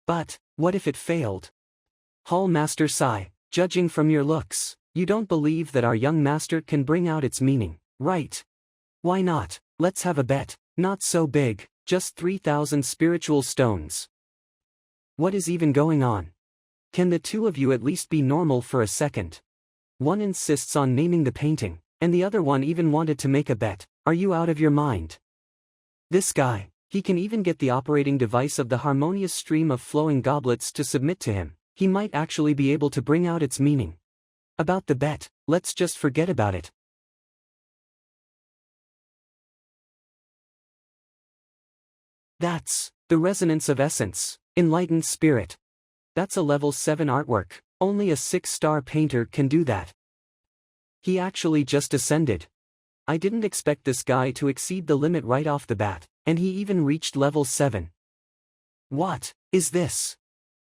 But, what if it failed? Hall Master sigh, judging from your looks, you don't believe that our young master can bring out its meaning, right? Why not? Let's have a bet. Not so big, just 3,000 spiritual stones. What is even going on? Can the two of you at least be normal for a second? One insists on naming the painting, and the other one even wanted to make a bet. Are you out of your mind? This guy, he can even get the operating device of the harmonious stream of flowing goblets to submit to him. He might actually be able to bring out its meaning. About the bet, let's just forget about it. That's the resonance of essence, enlightened spirit. That's a level 7 artwork, only a 6-star painter can do that. He actually just ascended. I didn't expect this guy to exceed the limit right off the bat, and he even reached level 7. What is this?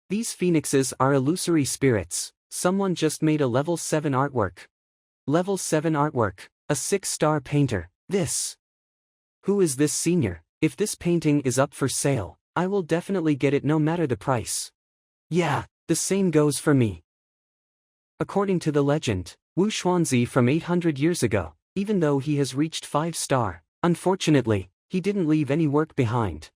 These phoenixes are illusory spirits. Someone just made a level 7 artwork. Level 7 artwork, a 6-star painter. This. Who is this senior? If this painting is up for sale, I will definitely get it no matter the price. Yeah, the same goes for me. According to the legend, Wu Xuanzi from 800 years ago, even though he has reached 5-star, unfortunately, he didn't leave any work behind.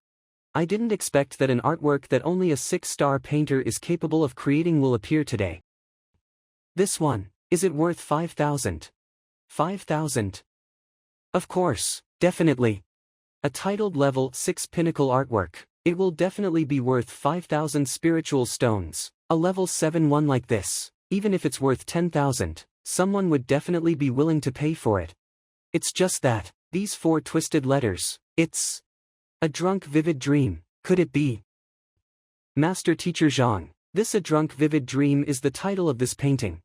I didn't expect that an artwork that only a 6-star painter is capable of creating will appear today. This one, is it worth 5,000? 5,000? Of course, definitely. A titled level 6 pinnacle artwork, it will definitely be worth 5,000 spiritual stones. A level 7 one like this, even if it's worth 10,000, someone would definitely be willing to pay for it. It's just that, these 4 twisted letters, it's a drunk vivid dream. Could it be? Master Teacher Zhang, this A Drunk Vivid Dream is the title of this painting.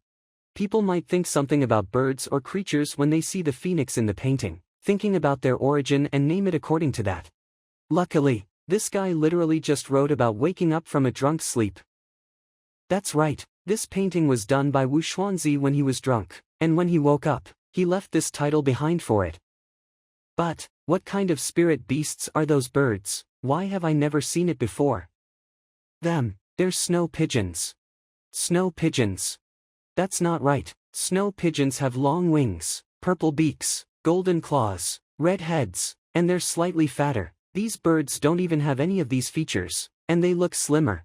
People might think something about birds or creatures when they see the phoenix in the painting, thinking about their origin and name it according to that. Luckily, this guy literally just wrote about waking up from a drunk sleep. That's right, this painting was done by Wu Xuanzi when he was drunk, and when he woke up, he left this title behind for it. But, what kind of spirit beasts are those birds? Why have I never seen it before? They're snow pigeons. Snow pigeons. That's not right. Snow pigeons have long wings, purple beaks, golden claws, red heads, and they're slightly fatter. These birds don't even have any of these features, and they look slimmer.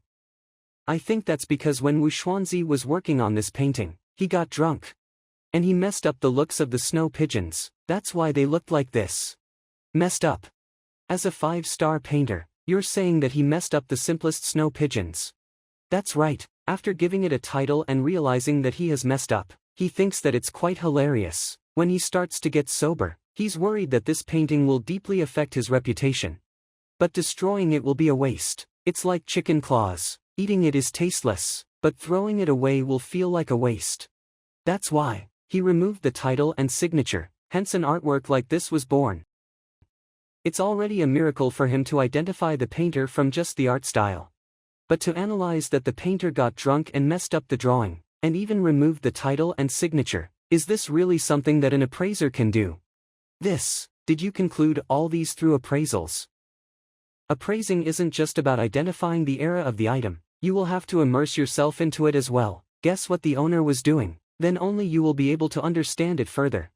I think that's because when Wu Xuanzi was working on this painting, he got drunk. And he messed up the looks of the snow pigeons. That's why they looked like this. Messed up. As a 5-star painter, you're saying that he messed up the simplest snow pigeons. That's right, after giving it a title and realizing that he has messed up, he thinks that it's quite hilarious. When he starts to get sober, he's worried that this painting will deeply affect his reputation. But destroying it will be a waste. It's like chicken claws. Eating it is tasteless, but throwing it away will feel like a waste. That's why he removed the title and signature, hence an artwork like this was born. It's already a miracle for him to identify the painter from just the art style. But to analyze that the painter got drunk and messed up the drawing, and even removed the title and signature, is this really something that an appraiser can do? Did you conclude all these through appraisals? Appraising isn't just about identifying the era of the item, you will have to immerse yourself into it as well. Guess what the owner was doing, then only you will be able to understand it further.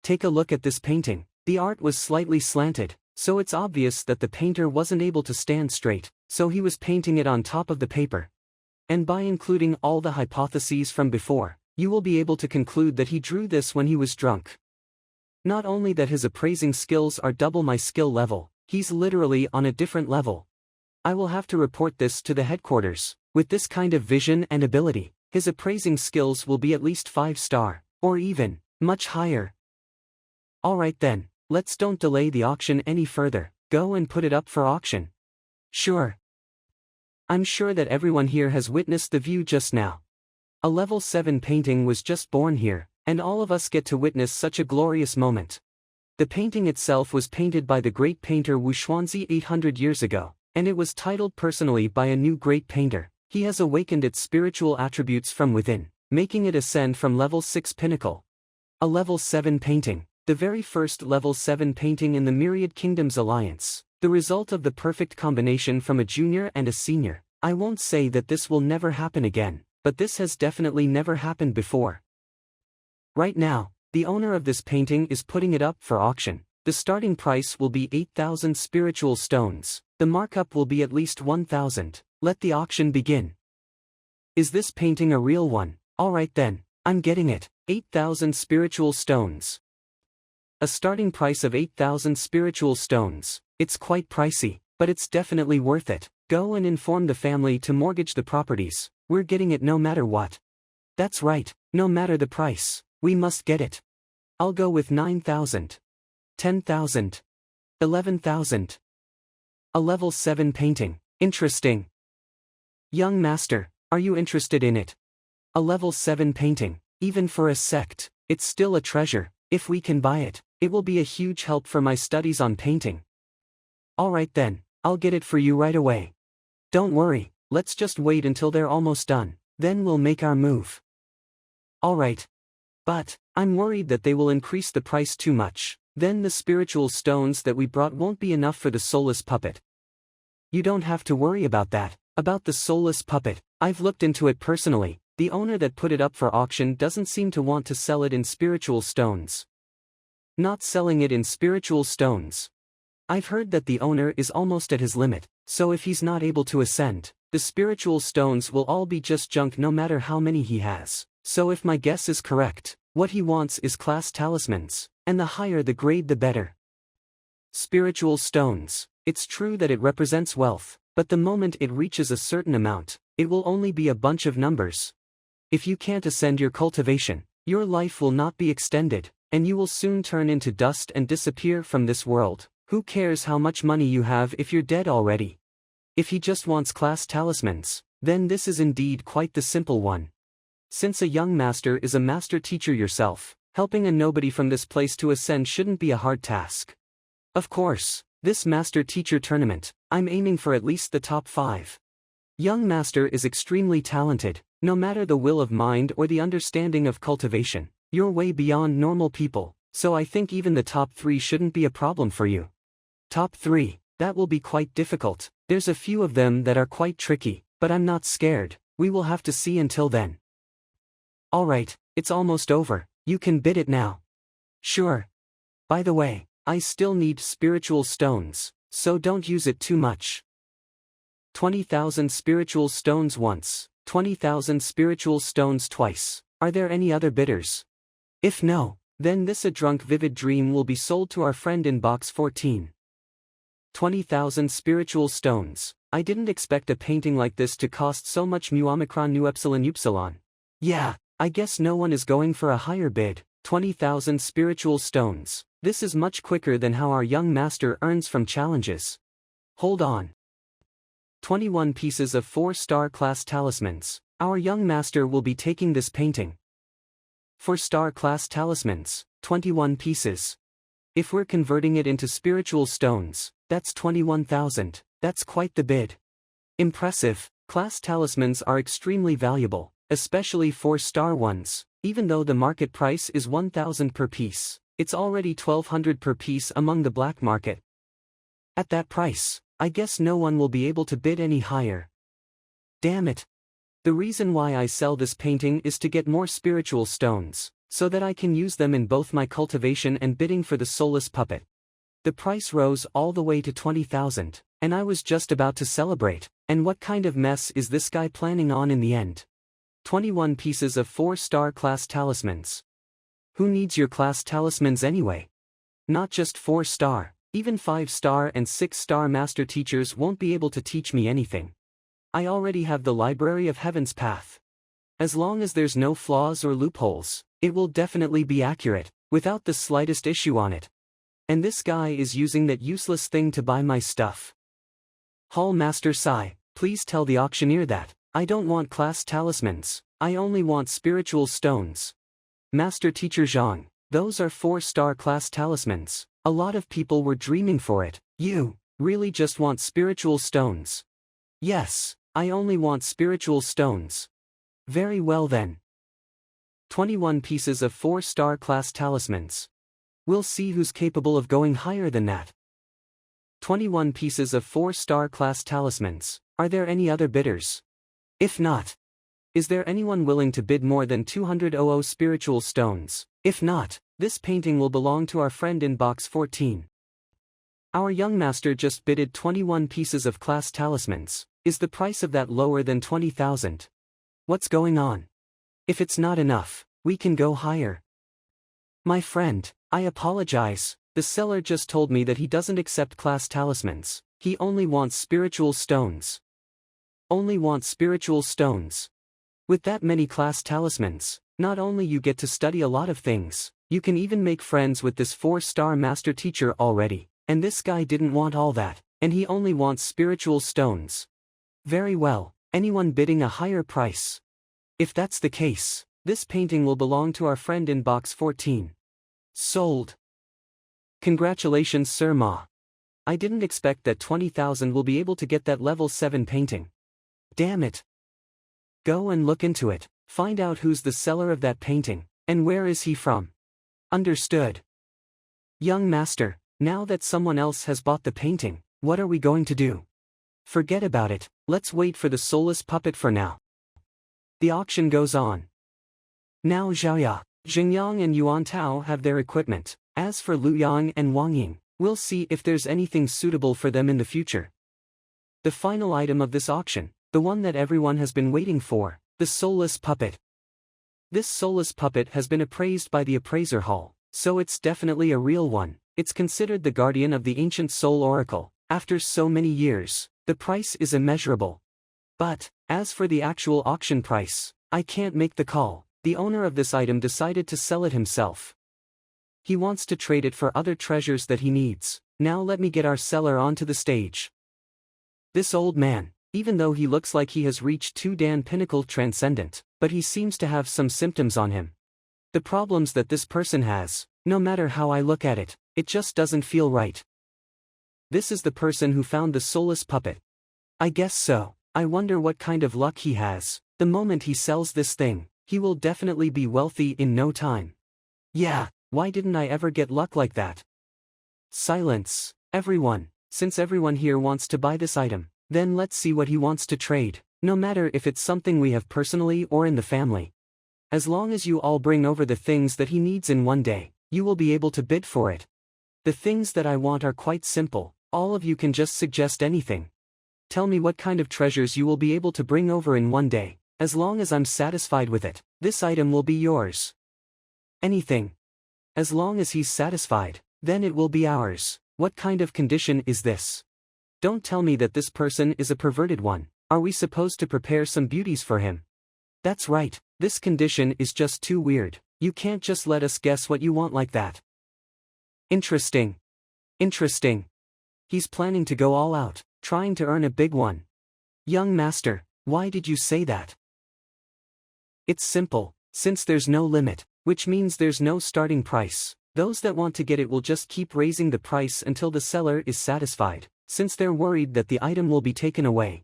Take a look at this painting. The art was slightly slanted, so it's obvious that the painter wasn't able to stand straight, so he was painting it on top of the paper. And by including all the hypotheses from before, you will be able to conclude that he drew this when he was drunk. Not only that his appraising skills are double my skill level, he's literally on a different level. I will have to report this to the headquarters. With this kind of vision and ability, his appraising skills will be at least 5-star, or even much higher. Alright then, let's don't delay the auction any further, go and put it up for auction. Sure. I'm sure that everyone here has witnessed the view just now. A level 7 painting was just born here, and all of us get to witness such a glorious moment. The painting itself was painted by the great painter Wu Xuanzi 800 years ago, and it was titled personally by a new great painter. He has awakened its spiritual attributes from within, making it ascend from level 6 pinnacle. A level 7 painting, the very first level 7 painting in the Myriad Kingdoms Alliance, the result of the perfect combination from a junior and a senior. I won't say that this will never happen again, but this has definitely never happened before. Right now, the owner of this painting is putting it up for auction. The starting price will be 8,000 spiritual stones. The markup will be at least 1,000. Let the auction begin. Is this painting a real one? Alright then, I'm getting it. 8,000 spiritual stones. A starting price of 8,000 spiritual stones. It's quite pricey, but it's definitely worth it. Go and inform the family to mortgage the properties. We're getting it no matter what. That's right, no matter the price, we must get it. I'll go with 9,000. 10,000. 11,000. A level 7 painting. Interesting. Young master, are you interested in it? A level 7 painting, even for a sect, it's still a treasure. If we can buy it, it will be a huge help for my studies on painting. Alright then, I'll get it for you right away. Don't worry, let's just wait until they're almost done, then we'll make our move. Alright. But, I'm worried that they will increase the price too much, then the spiritual stones that we brought won't be enough for the soulless puppet. You don't have to worry about that. About the soulless puppet, I've looked into it personally. The owner that put it up for auction doesn't seem to want to sell it in spiritual stones. Not selling it in spiritual stones. I've heard that the owner is almost at his limit, so if he's not able to ascend, the spiritual stones will all be just junk no matter how many he has. So if my guess is correct, what he wants is class talismans, and the higher the grade the better. Spiritual stones. It's true that it represents wealth, but the moment it reaches a certain amount, it will only be a bunch of numbers. If you can't ascend your cultivation, your life will not be extended, and you will soon turn into dust and disappear from this world. Who cares how much money you have if you're dead already? If he just wants class talismans, then this is indeed quite the simple one. Since a young master is a master teacher yourself, helping a nobody from this place to ascend shouldn't be a hard task. Of course, this master teacher tournament, I'm aiming for at least the top 5. Young master is extremely talented, no matter the will of mind or the understanding of cultivation. You're way beyond normal people, so I think even the top 3 shouldn't be a problem for you. Top 3, that will be quite difficult. There's a few of them that are quite tricky, but I'm not scared. We will have to see until then. Alright, it's almost over. You can bid it now. Sure. By the way, I still need spiritual stones, so don't use it too much. 20,000 spiritual stones once, 20,000 spiritual stones twice. Are there any other bidders? If no, then this a drunk vivid dream will be sold to our friend in box 14. 20,000 spiritual stones. I didn't expect a painting like this to cost so much mu omicron nu epsilon upsilon. Yeah, I guess no one is going for a higher bid. 20,000 spiritual stones. This is much quicker than how our young master earns from challenges. Hold on. 21 pieces of 4-star class talismans. Our young master will be taking this painting. 4-star class talismans, 21 pieces. If we're converting it into spiritual stones, that's 21,000, that's quite the bid. Impressive. Class talismans are extremely valuable, especially 4-star ones. Even though the market price is 1,000 per piece, it's already 1,200 per piece among the black market. At that price, I guess no one will be able to bid any higher. Damn it. The reason why I sell this painting is to get more spiritual stones, so that I can use them in both my cultivation and bidding for the soulless puppet. The price rose all the way to 20,000, and I was just about to celebrate. And what kind of mess is this guy planning on in the end? 21 pieces of 4-star class talismans. Who needs your class talismans anyway? Not just 4-star, even 5-star and 6-star master teachers won't be able to teach me anything. I already have the Library of Heaven's path. As long as there's no flaws or loopholes, it will definitely be accurate, without the slightest issue on it. And this guy is using that useless thing to buy my stuff. Hall Master Sai, please tell the auctioneer that I don't want class talismans, I only want spiritual stones. Master Teacher Zhang, those are 4-star class talismans. A lot of people were dreaming for it. You really just want spiritual stones? Yes, I only want spiritual stones. Very well then. 21 pieces of 4-star class talismans. We'll see who's capable of going higher than that. 21 pieces of 4-star class talismans. Are there any other bidders? If not, is there anyone willing to bid more than 200 spiritual stones? If not, this painting will belong to our friend in box 14. Our young master just bidded 21 pieces of class talismans. Is the price of that lower than 20,000? What's going on? If it's not enough, we can go higher. My friend, I apologize, the seller just told me that he doesn't accept class talismans, he only wants spiritual stones. Only wants spiritual stones. With that many class talismans, not only you get to study a lot of things, you can even make friends with this 4-star master teacher already, and this guy didn't want all that, and he only wants spiritual stones. Very well, anyone bidding a higher price? If that's the case, this painting will belong to our friend in box 14. Sold. Congratulations Sir Ma. I didn't expect that 20,000 will be able to get that level 7 painting. Damn it. Go and look into it, find out who's the seller of that painting, and where is he from. Understood. Young master, now that someone else has bought the painting, what are we going to do? Forget about it, let's wait for the soulless puppet for now. The auction goes on. Now Xiaoya, Xingyang and Yuan Tao have their equipment. As for Lu Yang and Wang Ying, we'll see if there's anything suitable for them in the future. The final item of this auction, the one that everyone has been waiting for, the soulless puppet. This soulless puppet has been appraised by the appraiser hall, so it's definitely a real one. It's considered the guardian of the ancient soul oracle. After so many years, the price is immeasurable. But, as for the actual auction price, I can't make the call. The owner of this item decided to sell it himself. He wants to trade it for other treasures that he needs. Now let me get our seller onto the stage. This old man, even though he looks like he has reached 2 Dan Pinnacle Transcendent, but he seems to have some symptoms on him. The problems that this person has, no matter how I look at it, it just doesn't feel right. This is the person who found the soulless puppet. I guess so. I wonder what kind of luck he has. The moment he sells this thing, he will definitely be wealthy in no time. Yeah, why didn't I ever get luck like that? Silence, everyone. Since everyone here wants to buy this item, then let's see what he wants to trade, no matter if it's something we have personally or in the family. As long as you all bring over the things that he needs in one day, you will be able to bid for it. The things that I want are quite simple, all of you can just suggest anything. Tell me what kind of treasures you will be able to bring over in one day. As long as I'm satisfied with it, this item will be yours. Anything. As long as he's satisfied, then it will be ours. What kind of condition is this? Don't tell me that this person is a perverted one. Are we supposed to prepare some beauties for him? That's right, this condition is just too weird. You can't just let us guess what you want like that. Interesting. Interesting. He's planning to go all out, trying to earn a big one. Young master, why did you say that? It's simple, since there's no limit, which means there's no starting price. Those that want to get it will just keep raising the price until the seller is satisfied, since they're worried that the item will be taken away.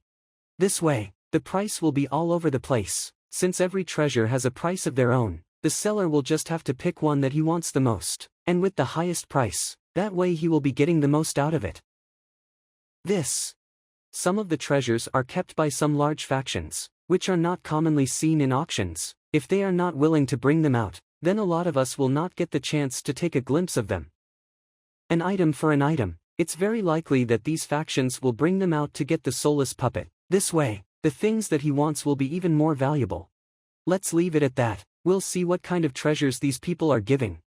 This way, the price will be all over the place. Since every treasure has a price of their own, the seller will just have to pick one that he wants the most, and with the highest price. That way he will be getting the most out of it. Some of the treasures are kept by some large factions, which are not commonly seen in auctions. If they are not willing to bring them out, then a lot of us will not get the chance to take a glimpse of them. An item for an item, it's very likely that these factions will bring them out to get the soulless puppet. This way, the things that he wants will be even more valuable. Let's leave it at that. We'll see what kind of treasures these people are giving.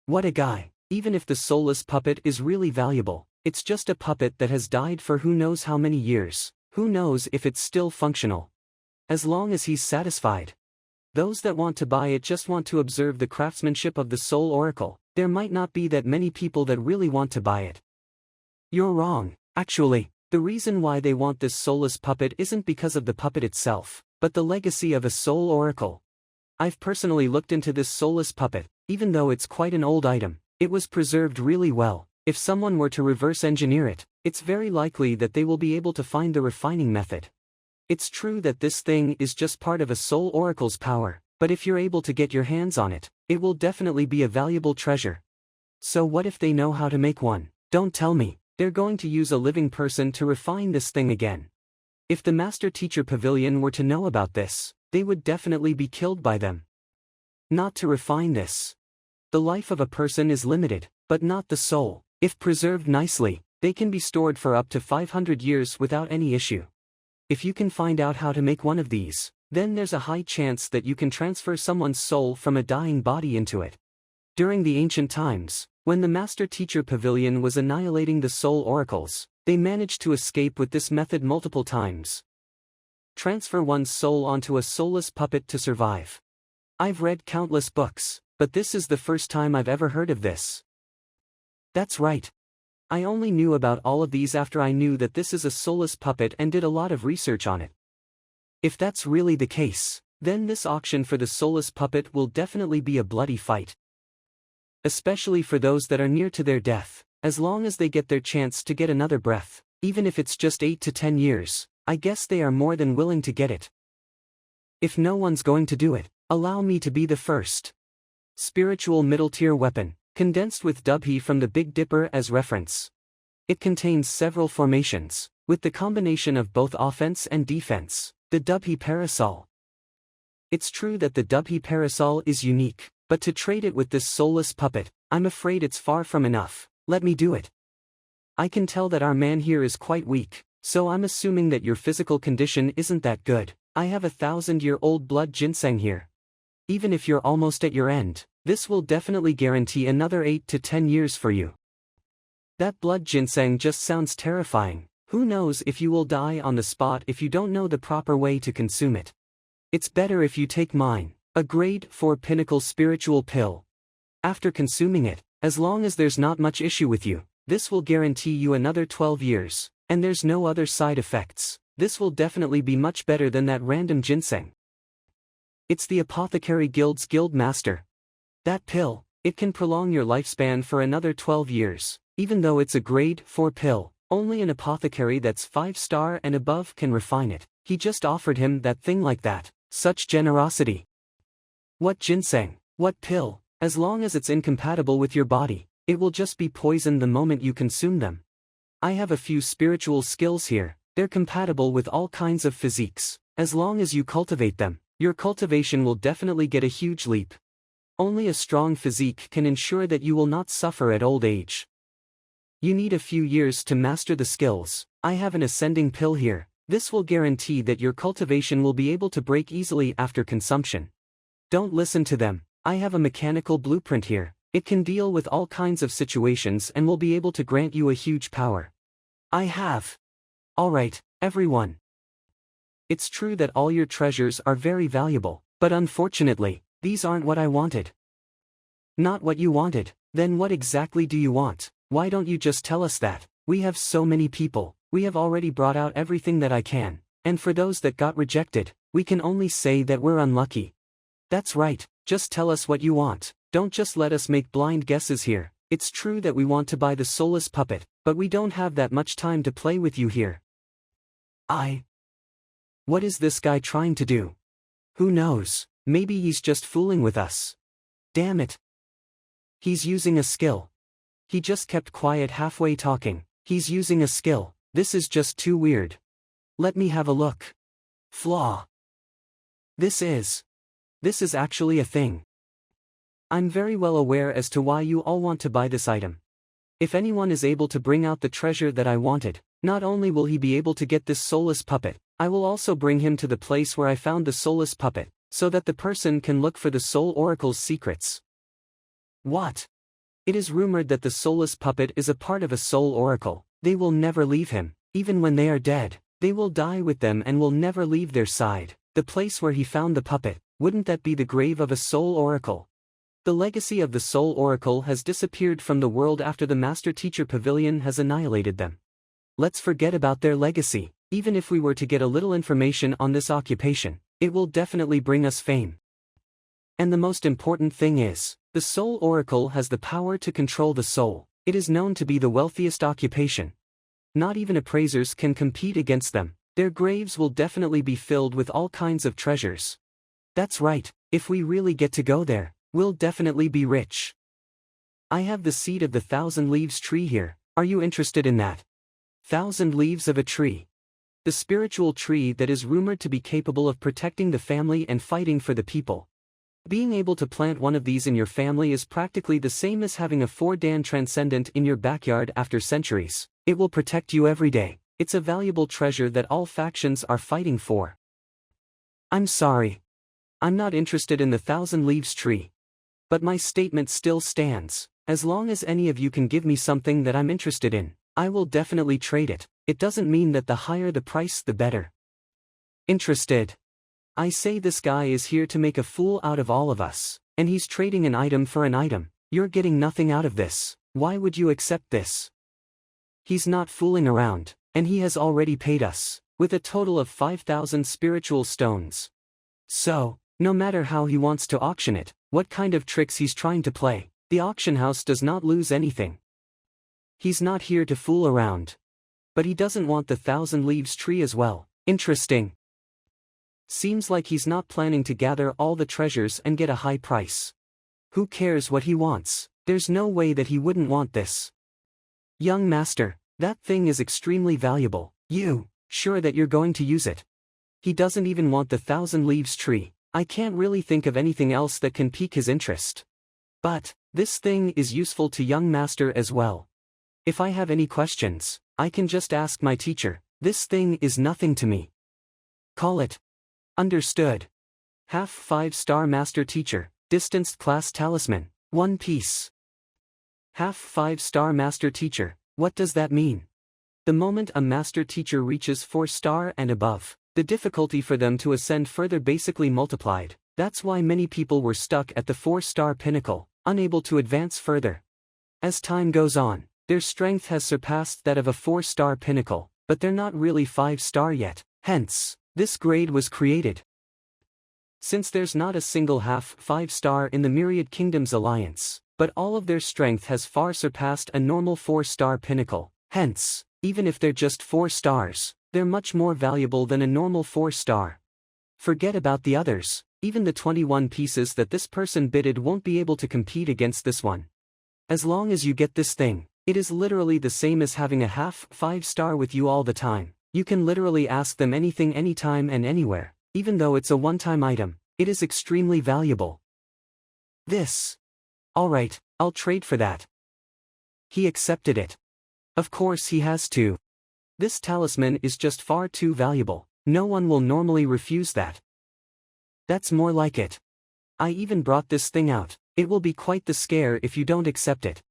What a guy. Even if the soulless puppet is really valuable, it's just a puppet that has died for who knows how many years. Who knows if it's still functional? As long as he's satisfied. Those that want to buy it just want to observe the craftsmanship of the soul oracle. There might not be that many people that really want to buy it. You're wrong. Actually, the reason why they want this soulless puppet isn't because of the puppet itself, but the legacy of a soul oracle. I've personally looked into this soulless puppet. Even though it's quite an old item, it was preserved really well. If someone were to reverse engineer it, it's very likely that they will be able to find the refining method. It's true that this thing is just part of a soul oracle's power, but if you're able to get your hands on it, it will definitely be a valuable treasure. So what if they know how to make one? Don't tell me, they're going to use a living person to refine this thing again. If the Master Teacher Pavilion were to know about this, they would definitely be killed by them. Not to refine this. The life of a person is limited, but not the soul. If preserved nicely, they can be stored for up to 500 years without any issue. If you can find out how to make one of these, then there's a high chance that you can transfer someone's soul from a dying body into it. During the ancient times, when the Master Teacher Pavilion was annihilating the soul oracles, they managed to escape with this method multiple times. Transfer one's soul onto a soulless puppet to survive. I've read countless books, but this is the first time I've ever heard of this. That's right. I only knew about all of these after I knew that this is a soulless puppet and did a lot of research on it. If that's really the case, then this auction for the soulless puppet will definitely be a bloody fight. Especially for those that are near to their death, as long as they get their chance to get another breath, even if it's just 8 to 10 years, I guess they are more than willing to get it. If no one's going to do it, allow me to be the first. Spiritual middle-tier weapon, condensed with Dubhe from the Big Dipper as reference. It contains several formations, with the combination of both offense and defense, the Dubhe Parasol. It's true that the Dubhe Parasol is unique, but to trade it with this soulless puppet, I'm afraid it's far from enough. Let me do it. I can tell that our man here is quite weak, so I'm assuming that your physical condition isn't that good. I have 1,000-year-old blood ginseng here. Even if you're almost at your end, this will definitely guarantee another 8 to 10 years for you. That blood ginseng just sounds terrifying. Who knows if you will die on the spot if you don't know the proper way to consume it. It's better if you take mine, a grade 4 pinnacle spiritual pill. After consuming it, as long as there's not much issue with you, this will guarantee you another 12 years, and there's no other side effects. This will definitely be much better than that random ginseng. It's the Apothecary Guild's Guild Master. That pill, it can prolong your lifespan for another 12 years, even though it's a grade 4 pill. Only an apothecary that's 5-star and above can refine it. He just offered him that thing like that. Such generosity. What ginseng? What pill? As long as it's incompatible with your body, it will just be poison the moment you consume them. I have a few spiritual skills here. They're compatible with all kinds of physiques. As long as you cultivate them, your cultivation will definitely get a huge leap. Only a strong physique can ensure that you will not suffer at old age. You need a few years to master the skills. I have an ascending pill here. This will guarantee that your cultivation will be able to break easily after consumption. Don't listen to them. I have a mechanical blueprint here. It can deal with all kinds of situations and will be able to grant you a huge power. I have. Alright, everyone. It's true that all your treasures are very valuable, but unfortunately, these aren't what I wanted. Not what you wanted. Then what exactly do you want? Why don't you just tell us that? We have so many people, we have already brought out everything that I can, and for those that got rejected, we can only say that we're unlucky. That's right, just tell us what you want, don't just let us make blind guesses here. It's true that we want to buy the soulless puppet, but we don't have that much time to play with you here. What is this guy trying to do? Who knows, maybe he's just fooling with us. Damn it. He's using a skill. He just kept quiet halfway talking. He's using a skill. This is just too weird. Let me have a look. Flaw. This is actually a thing. I'm very well aware as to why you all want to buy this item. If anyone is able to bring out the treasure that I wanted, not only will he be able to get this soulless puppet, I will also bring him to the place where I found the soulless puppet, so that the person can look for the soul oracle's secrets. What? It is rumored that the soulless puppet is a part of a soul oracle. They will never leave him, even when they are dead. They will die with them and will never leave their side. The place where he found the puppet, wouldn't that be the grave of a soul oracle? The legacy of the soul oracle has disappeared from the world after the Master Teacher Pavilion has annihilated them. Let's forget about their legacy. Even if we were to get a little information on this occupation, it will definitely bring us fame. And the most important thing is, the soul oracle has the power to control the soul. It is known to be the wealthiest occupation. Not even appraisers can compete against them. Their graves will definitely be filled with all kinds of treasures. That's right, if we really get to go there, we'll definitely be rich. I have the seed of the 1,000 leaves tree here. Are you interested in that? 1,000 leaves of a tree. The spiritual tree that is rumored to be capable of protecting the family and fighting for the people. Being able to plant one of these in your family is practically the same as having a 4-dan transcendent in your backyard after centuries. It will protect you every day. It's a valuable treasure that all factions are fighting for. I'm sorry. I'm not interested in the 1,000 Leaves tree. But my statement still stands. As long as any of you can give me something that I'm interested in, I will definitely trade it. It doesn't mean that the higher the price the better. Interested? I say this guy is here to make a fool out of all of us, and he's trading an item for an item. You're getting nothing out of this. Why would you accept this? He's not fooling around, and he has already paid us, with a total of 5,000 spiritual stones. So, no matter how he wants to auction it, what kind of tricks he's trying to play, the auction house does not lose anything. He's not here to fool around. But he doesn't want the 1,000 Leaves tree as well. Interesting. Seems like he's not planning to gather all the treasures and get a high price. Who cares what he wants? There's no way that he wouldn't want this. Young master, that thing is extremely valuable. You, sure that you're going to use it? He doesn't even want the 1,000 Leaves tree. I can't really think of anything else that can pique his interest. But, this thing is useful to young master as well. If I have any questions, I can just ask my teacher. This thing is nothing to me. Call it. Understood. Half 5-star master teacher, distanced class talisman, 1 piece. Half 5-star master teacher, what does that mean? The moment a master teacher reaches 4-star and above, the difficulty for them to ascend further basically multiplied. That's why many people were stuck at the 4-star pinnacle, unable to advance further. As time goes on, their strength has surpassed that of a 4-star pinnacle, but they're not really 5-star yet, hence, this grade was created. Since there's not a single half 5-star in the Myriad Kingdoms Alliance, but all of their strength has far surpassed a normal 4-star pinnacle, hence, even if they're just 4 stars, they're much more valuable than a normal 4-star. Forget about the others, even the 21 pieces that this person bidded won't be able to compete against this one. As long as you get this thing, it is literally the same as having a half 5-star with you all the time. You can literally ask them anything anytime and anywhere, even though it's a one-time item, it is extremely valuable. This. Alright, I'll trade for that. He accepted it. Of course he has to. This talisman is just far too valuable, no one will normally refuse that. That's more like it. I even brought this thing out, it will be quite the scare if you don't accept it.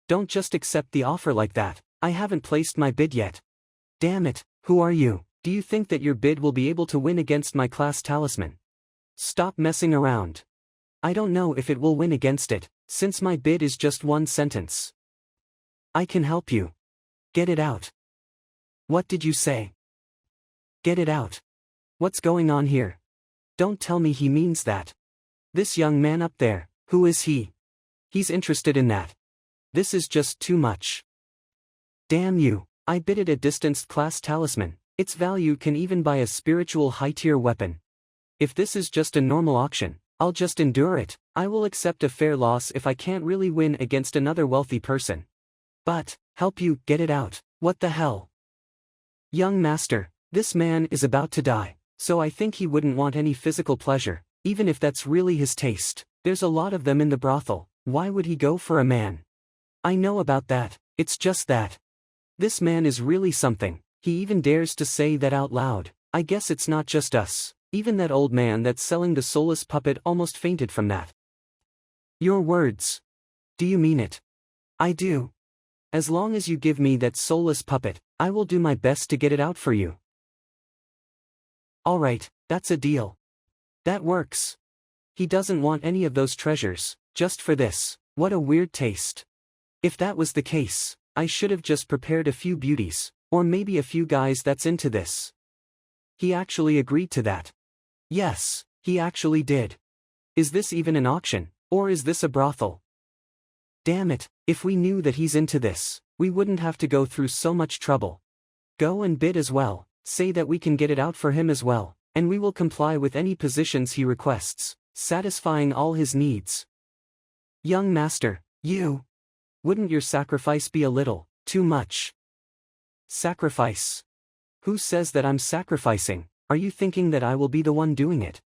Don't just accept the offer like that, I haven't placed my bid yet. Damn it, who are you? Do you think that your bid will be able to win against my class talisman? Stop messing around. I don't know if it will win against it, since my bid is just 1 sentence. I can help you. Get it out. What did you say? Get it out. What's going on here? Don't tell me he means that. This young man up there, who is he? He's interested in that. This is just too much. Damn you, I bid it a distanced class talisman, its value can even buy a spiritual high-tier weapon. If this is just a normal auction, I'll just endure it, I will accept a fair loss if I can't really win against another wealthy person. But, help you get it out, what the hell? Young master, this man is about to die, so I think he wouldn't want any physical pleasure, even if that's really his taste. There's a lot of them in the brothel, why would he go for a man? I know about that, it's just that. This man is really something, he even dares to say that out loud. I guess it's not just us, even that old man that's selling the soulless puppet almost fainted from that. Your words. Do you mean it? I do. As long as you give me that soulless puppet, I will do my best to get it out for you. Alright, that's a deal. That works. He doesn't want any of those treasures, just for this. What a weird taste. If that was the case, I should have just prepared a few beauties, or maybe a few guys that's into this. He actually agreed to that. Yes, he actually did. Is this even an auction, or is this a brothel? Damn it, if we knew that he's into this, we wouldn't have to go through so much trouble. Go and bid as well, say that we can get it out for him as well, and we will comply with any positions he requests, satisfying all his needs. Young master, you. Wouldn't your sacrifice be a little too much? Sacrifice. Who says that I'm sacrificing? Are you thinking that I will be the one doing it?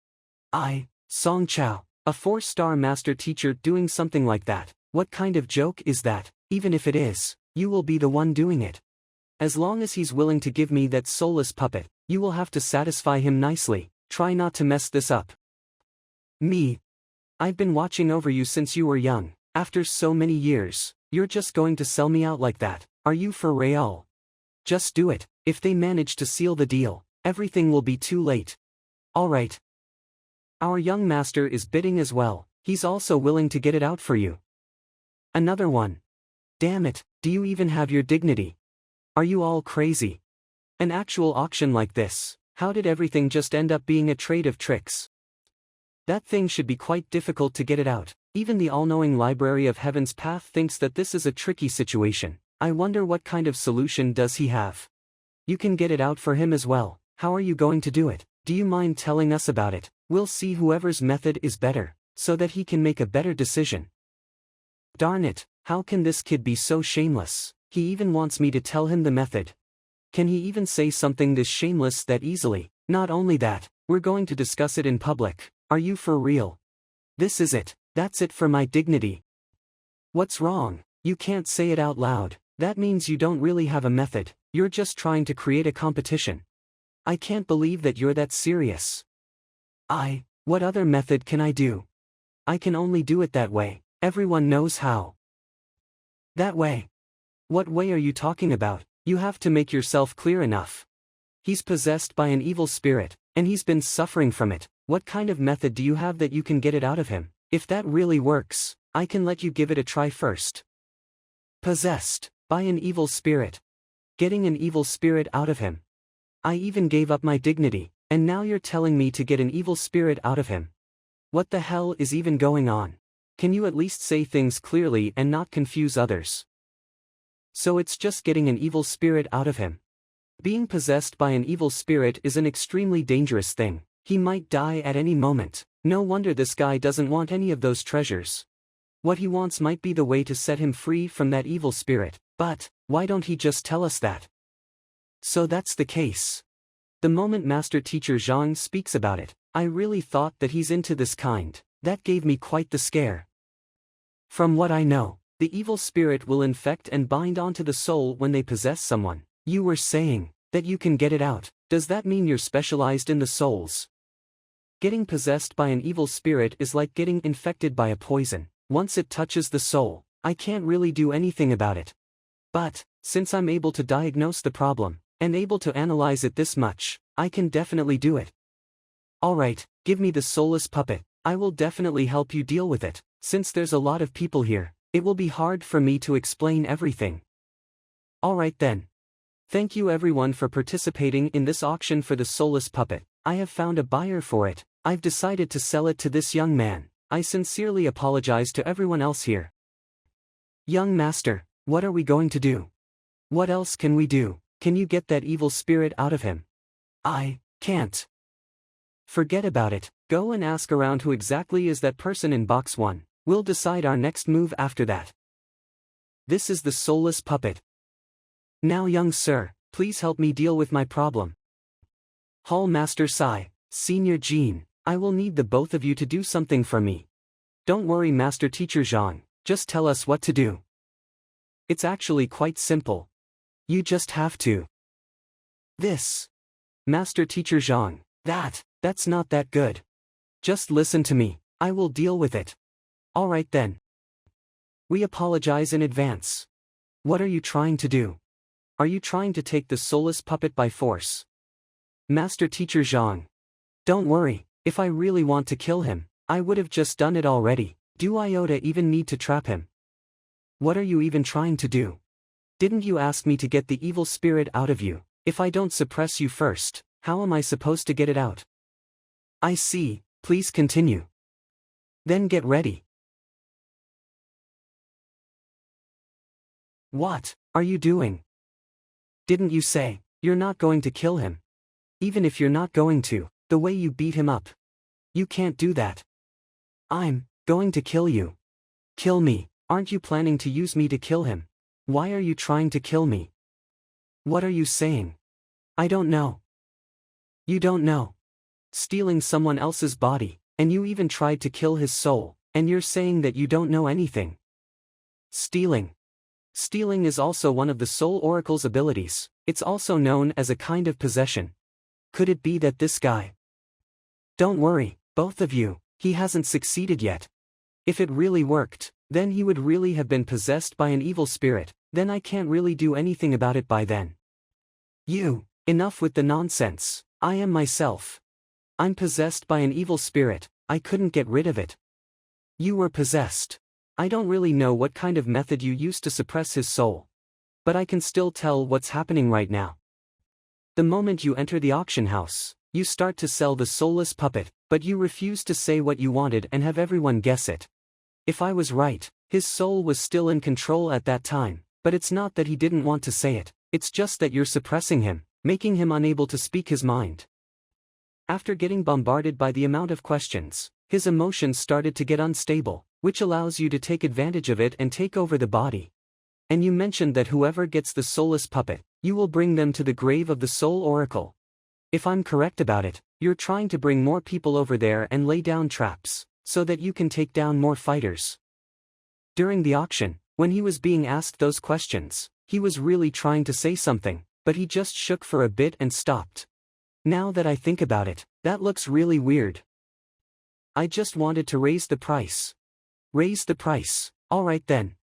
Song Chao, a 4-star master teacher doing something like that. What kind of joke is that? Even if it is, you will be the one doing it. As long as he's willing to give me that soulless puppet, you will have to satisfy him nicely. Try not to mess this up. Me? I've been watching over you since you were young. After so many years, you're just going to sell me out like that? Are you for real? Just do it. If they manage to seal the deal, everything will be too late. Alright. Our young master is bidding as well. He's also willing to get it out for you. Another one. Damn it, do you even have your dignity? Are you all crazy? An actual auction like this, how did everything just end up being a trade of tricks? That thing should be quite difficult to get it out. Even the all-knowing Library of Heaven's path thinks that this is a tricky situation. I wonder what kind of solution does he have? You can get it out for him as well. How are you going to do it? Do you mind telling us about it? We'll see whoever's method is better, so that he can make a better decision. Darn it, how can this kid be so shameless? He even wants me to tell him the method. Can he even say something this shameless that easily? Not only that, we're going to discuss it in public. Are you for real? This is it. That's it for my dignity. What's wrong? You can't say it out loud. That means you don't really have a method. You're just trying to create a competition. I can't believe that you're that serious. What other method can I do? I can only do it that way. Everyone knows how. That way? What way are you talking about? You have to make yourself clear enough. He's possessed by an evil spirit, and he's been suffering from it. What kind of method do you have that you can get it out of him? If that really works, I can let you give it a try first. Possessed by an evil spirit. Getting an evil spirit out of him. I even gave up my dignity, and now you're telling me to get an evil spirit out of him. What the hell is even going on? Can you at least say things clearly and not confuse others? So it's just getting an evil spirit out of him. Being possessed by an evil spirit is an extremely dangerous thing. He might die at any moment. No wonder this guy doesn't want any of those treasures. What he wants might be the way to set him free from that evil spirit. But why don't he just tell us that? So that's the case. The moment Master Teacher Zhang speaks about it, I really thought that he's into this kind. That gave me quite the scare. From what I know, the evil spirit will infect and bind onto the soul when they possess someone. You were saying that you can get it out. Does that mean you're specialized in the souls? Getting possessed by an evil spirit is like getting infected by a poison. Once it touches the soul, I can't really do anything about it. But, since I'm able to diagnose the problem, and able to analyze it this much, I can definitely do it. Alright, give me the soulless puppet. I will definitely help you deal with it. Since there's a lot of people here, it will be hard for me to explain everything. Alright then. Thank you everyone for participating in this auction for the soulless puppet. I have found a buyer for it. I've decided to sell it to this young man. I sincerely apologize to everyone else here. Young master, what are we going to do? What else can we do? Can you get that evil spirit out of him? I can't. Forget about it. Go and ask around who exactly is that person in box 1. We'll decide our next move after that. This is the soulless puppet. Now young sir, please help me deal with my problem. Hall Master Sai, Senior Jean, I will need the both of you to do something for me. Don't worry Master Teacher Zhang, just tell us what to do. It's actually quite simple. You just have to. This. Master Teacher Zhang, that's not that good. Just listen to me, I will deal with it. Alright then. We apologize in advance. What are you trying to do? Are you trying to take the soulless puppet by force? Master Teacher Zhang. Don't worry, if I really want to kill him, I would have just done it already. Do iota even need to trap him? What are you even trying to do? Didn't you ask me to get the evil spirit out of you? If I don't suppress you first, how am I supposed to get it out? I see, please continue. Then get ready. What are you doing? Didn't you say you're not going to kill him? Even if you're not going to, the way you beat him up. You can't do that. I'm going to kill you. Kill me. Aren't you planning to use me to kill him? Why are you trying to kill me? What are you saying? I don't know. You don't know. Stealing someone else's body, and you even tried to kill his soul, and you're saying that you don't know anything. Stealing. Stealing is also one of the Soul Oracle's abilities. It's also known as a kind of possession. Could it be that this guy? Don't worry, both of you, he hasn't succeeded yet. If it really worked, then he would really have been possessed by an evil spirit, then I can't really do anything about it by then. You, enough with the nonsense. I am myself. I'm possessed by an evil spirit, I couldn't get rid of it. You were possessed. I don't really know what kind of method you used to suppress his soul. But I can still tell what's happening right now. The moment you enter the auction house, you start to sell the soulless puppet, but you refuse to say what you wanted and have everyone guess it. If I was right, his soul was still in control at that time, but it's not that he didn't want to say it, it's just that you're suppressing him, making him unable to speak his mind. After getting bombarded by the amount of questions, his emotions started to get unstable, which allows you to take advantage of it and take over the body. And you mentioned that whoever gets the soulless puppet, you will bring them to the grave of the Soul Oracle. If I'm correct about it, you're trying to bring more people over there and lay down traps, so that you can take down more fighters. During the auction, when he was being asked those questions, he was really trying to say something, but he just shook for a bit and stopped. Now that I think about it, that looks really weird. I just wanted to raise the price. Raise the price, alright then.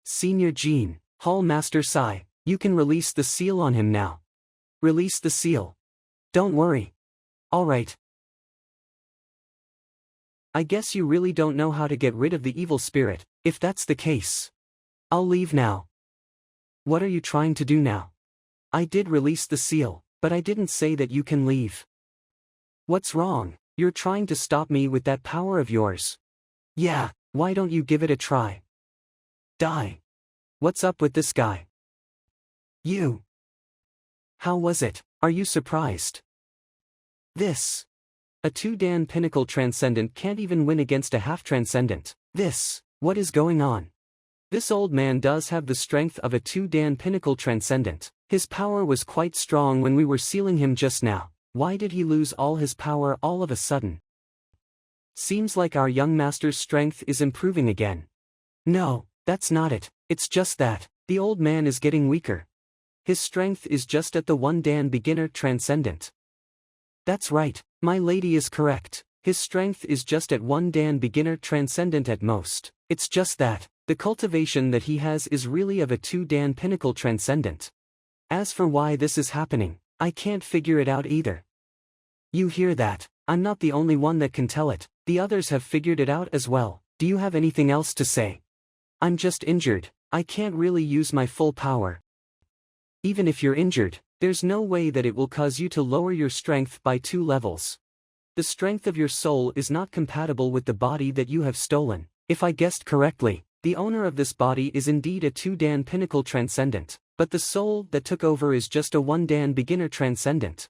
Senior Jean, Hall Master Sai, you can release the seal on him now. Release the seal. Don't worry. Alright. I guess you really don't know how to get rid of the evil spirit, if that's the case. I'll leave now. What are you trying to do now? I did release the seal, but I didn't say that you can leave. What's wrong? You're trying to stop me with that power of yours. Yeah, why don't you give it a try? Die. What's up with this guy? You. How was it? Are you surprised? This. A 2-Dan pinnacle transcendent can't even win against a half-transcendent. This. What is going on? This old man does have the strength of a 2-Dan pinnacle transcendent. His power was quite strong when we were sealing him just now. Why did he lose all his power all of a sudden? Seems like our young master's strength is improving again. No, that's not it, it's just that, the old man is getting weaker. His strength is just at the 1-Dan beginner transcendent. That's right, my lady is correct, his strength is just at 1-Dan beginner transcendent at most. It's just that, the cultivation that he has is really of a 2-Dan pinnacle transcendent. As for why this is happening, I can't figure it out either. You hear that? I'm not the only one that can tell it, the others have figured it out as well. Do you have anything else to say? I'm just injured, I can't really use my full power. Even if you're injured, there's no way that it will cause you to lower your strength by 2 levels. The strength of your soul is not compatible with the body that you have stolen. If I guessed correctly, the owner of this body is indeed a 2-Dan pinnacle transcendent, but the soul that took over is just a 1-Dan beginner transcendent.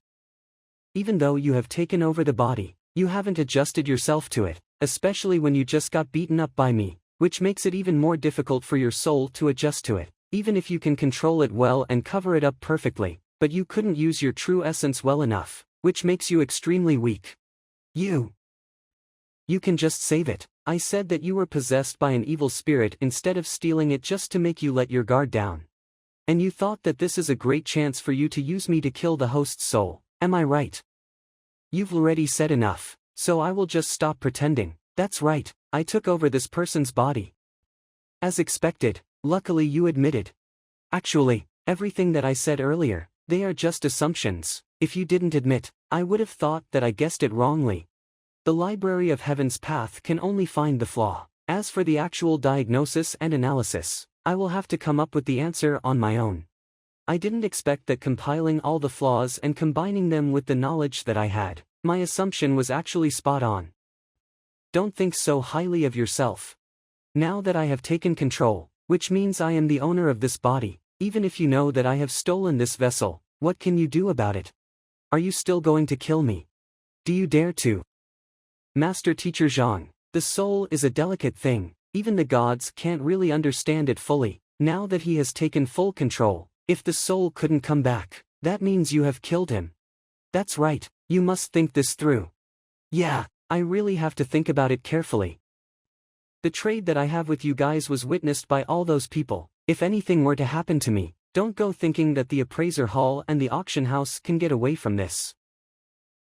Even though you have taken over the body, you haven't adjusted yourself to it, especially when you just got beaten up by me, which makes it even more difficult for your soul to adjust to it, even if you can control it well and cover it up perfectly, but you couldn't use your true essence well enough, which makes you extremely weak. You can just save it. I said that you were possessed by an evil spirit instead of stealing it just to make you let your guard down. And you thought that this is a great chance for you to use me to kill the host's soul, am I right? You've already said enough, so I will just stop pretending. That's right, I took over this person's body. As expected, luckily you admitted. Actually, everything that I said earlier, they are just assumptions. If you didn't admit, I would have thought that I guessed it wrongly. The Library of Heaven's path can only find the flaw. As for the actual diagnosis and analysis, I will have to come up with the answer on my own. I didn't expect that compiling all the flaws and combining them with the knowledge that I had, my assumption was actually spot on. Don't think so highly of yourself. Now that I have taken control, which means I am the owner of this body, even if you know that I have stolen this vessel, what can you do about it? Are you still going to kill me? Do you dare to? Master Teacher Zhang, the soul is a delicate thing, even the gods can't really understand it fully. Now that he has taken full control, if the soul couldn't come back, That means you have killed him. That's right, you must think this through. Yeah, I really have to think about it carefully. The trade that I have with you guys was witnessed by all those people. If anything were to happen to me, don't go thinking that the appraiser hall and the auction house can get away from this.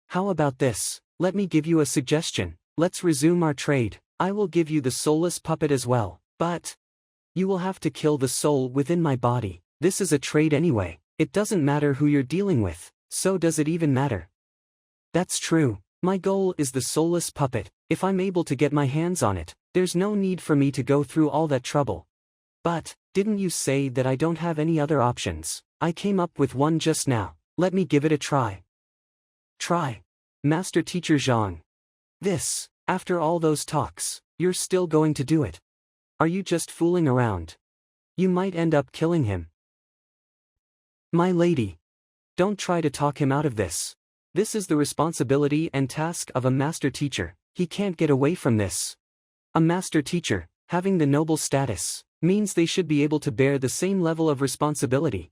How about this? Let me give you a suggestion. Let's resume our trade. I will give you the soulless puppet as well, but you will have to kill the soul within my body. This is a trade anyway. It doesn't matter who you're dealing with, so does it even matter? That's true. My goal is the soulless puppet. If I'm able to get my hands on it, there's no need for me to go through all that trouble. But, didn't you say that I don't have any other options? I came up with one just now. Let me give it a try. Try. Master Teacher Zhang. This, after all those talks, you're still going to do it? Are you just fooling around? You might end up killing him. My lady. Don't try to talk him out of this. This is the responsibility and task of a master teacher. He can't get away from this. A master teacher, having the noble status, means they should be able to bear the same level of responsibility.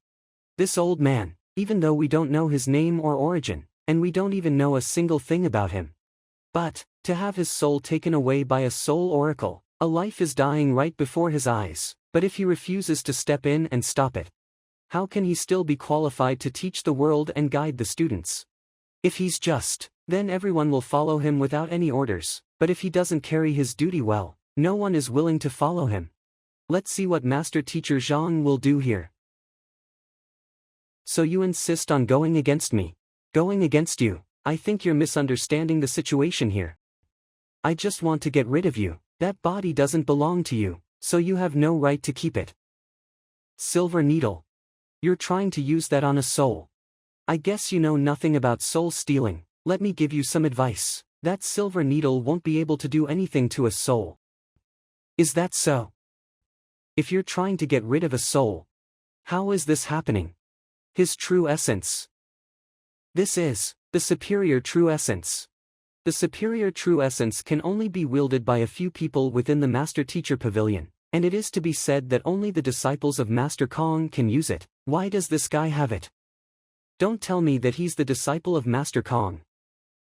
This old man, even though we don't know his name or origin, and we don't even know a single thing about him. But, to have his soul taken away by a soul oracle, a life is dying right before his eyes, but if he refuses to step in and stop it, how can he still be qualified to teach the world and guide the students? If he's just, then everyone will follow him without any orders, but if he doesn't carry his duty well, no one is willing to follow him. Let's see what Master Teacher Zhang will do here. So you insist on going against me? Going against you? I think you're misunderstanding the situation here. I just want to get rid of you. That body doesn't belong to you, so you have no right to keep it. Silver needle. You're trying to use that on a soul. I guess you know nothing about soul stealing. Let me give you some advice. That silver needle won't be able to do anything to a soul. Is that so? If you're trying to get rid of a soul, how is this happening? His true essence. This is the superior true essence. The superior true essence can only be wielded by a few people within the Master Teacher Pavilion, and it is to be said that only the disciples of Master Kong can use it. Why does this guy have it? Don't tell me that he's the disciple of Master Kong.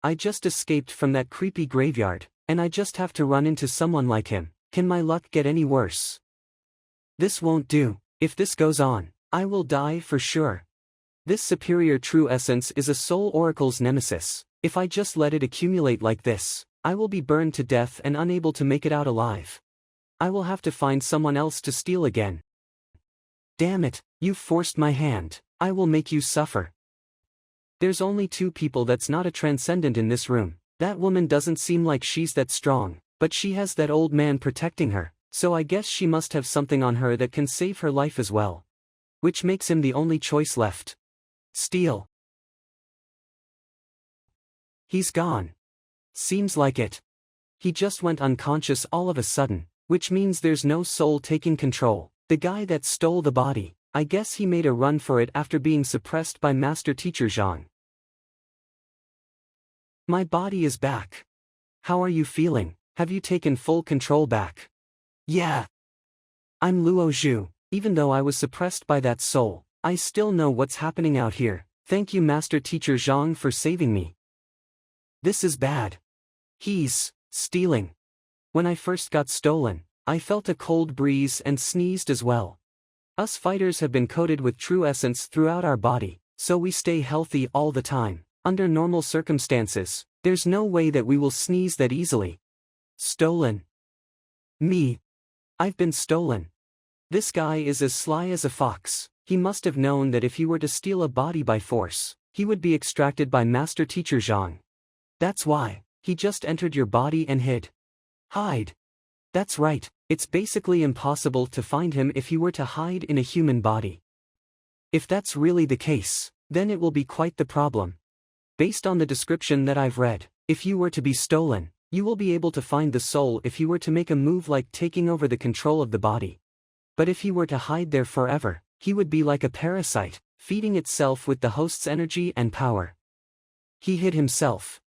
I just escaped from that creepy graveyard, and I just have to run into someone like him. Can my luck get any worse? This won't do. If this goes on, I will die for sure. This superior true essence is a soul oracle's nemesis. If I just let it accumulate like this, I will be burned to death and unable to make it out alive. I will have to find someone else to steal again. Damn it, you've forced my hand. I will make you suffer. There's only two people that's not a transcendent in this room. That woman doesn't seem like she's that strong, but she has that old man protecting her, so I guess she must have something on her that can save her life as well. Which makes him the only choice left. Steal. He's gone. Seems like it. He just went unconscious all of a sudden, which means there's no soul taking control. The guy that stole the body, I guess he made a run for it after being suppressed by Master Teacher Zhang. My body is back. How are you feeling? Have you taken full control back? Yeah. I'm Luo Zhu. Even though I was suppressed by that soul, I still know what's happening out here. Thank you Master Teacher Zhang for saving me. This is bad. He's stealing. When I first got stolen, I felt a cold breeze and sneezed as well. Us fighters have been coated with true essence throughout our body, so we stay healthy all the time. Under normal circumstances, there's no way that we will sneeze that easily. Stolen. Me. I've been stolen. This guy is as sly as a fox. He must have known that if he were to steal a body by force, he would be extracted by Master Teacher Zhang. That's why he just entered your body and hid. Hide. That's right, it's basically impossible to find him if he were to hide in a human body. If that's really the case, then it will be quite the problem. Based on the description that I've read, if you were to be stolen, you will be able to find the soul if he were to make a move like taking over the control of the body. But if he were to hide there forever, he would be like a parasite, feeding itself with the host's energy and power. He hid himself.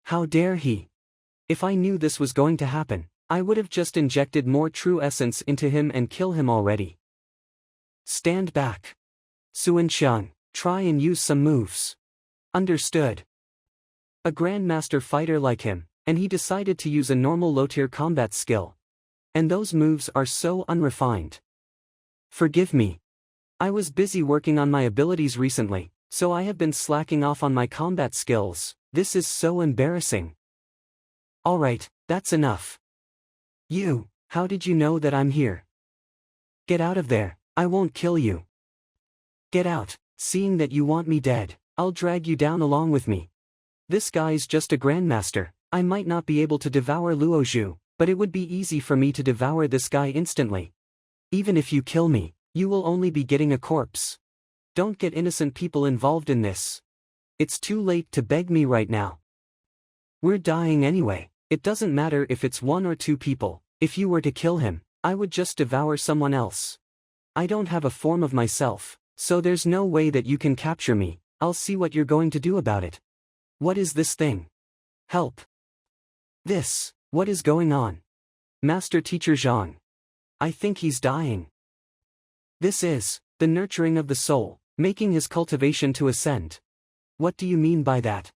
How dare he? If I knew this was going to happen, I would have just injected more true essence into him and kill him already. Stand back. Xuanxiang, Try and use some moves. Understood. A grandmaster fighter like him, and he decided to use a normal low-tier combat skill. And those moves are so unrefined. Forgive me. I was busy working on my abilities recently, so I have been slacking off on my combat skills. This is so embarrassing. Alright, that's enough. You, how did you know that I'm here? Get out of there, I won't kill you. Get out, seeing that you want me dead, I'll drag you down along with me. This guy's just a grandmaster, I might not be able to devour Luozhu, but it would be easy for me to devour this guy instantly. Even if you kill me, you will only be getting a corpse. Don't get innocent people involved in this. It's too late to beg me right now. We're dying anyway, it doesn't matter if it's 1 or 2 people, if you were to kill him, I would just devour someone else. I don't have a form of myself, so there's no way that you can capture me. I'll see what you're going to do about it. What is this thing? Help. What is going on? Master Teacher Zhang. I think he's dying. This is the nurturing of the soul, making his cultivation to ascend. What do you mean by that?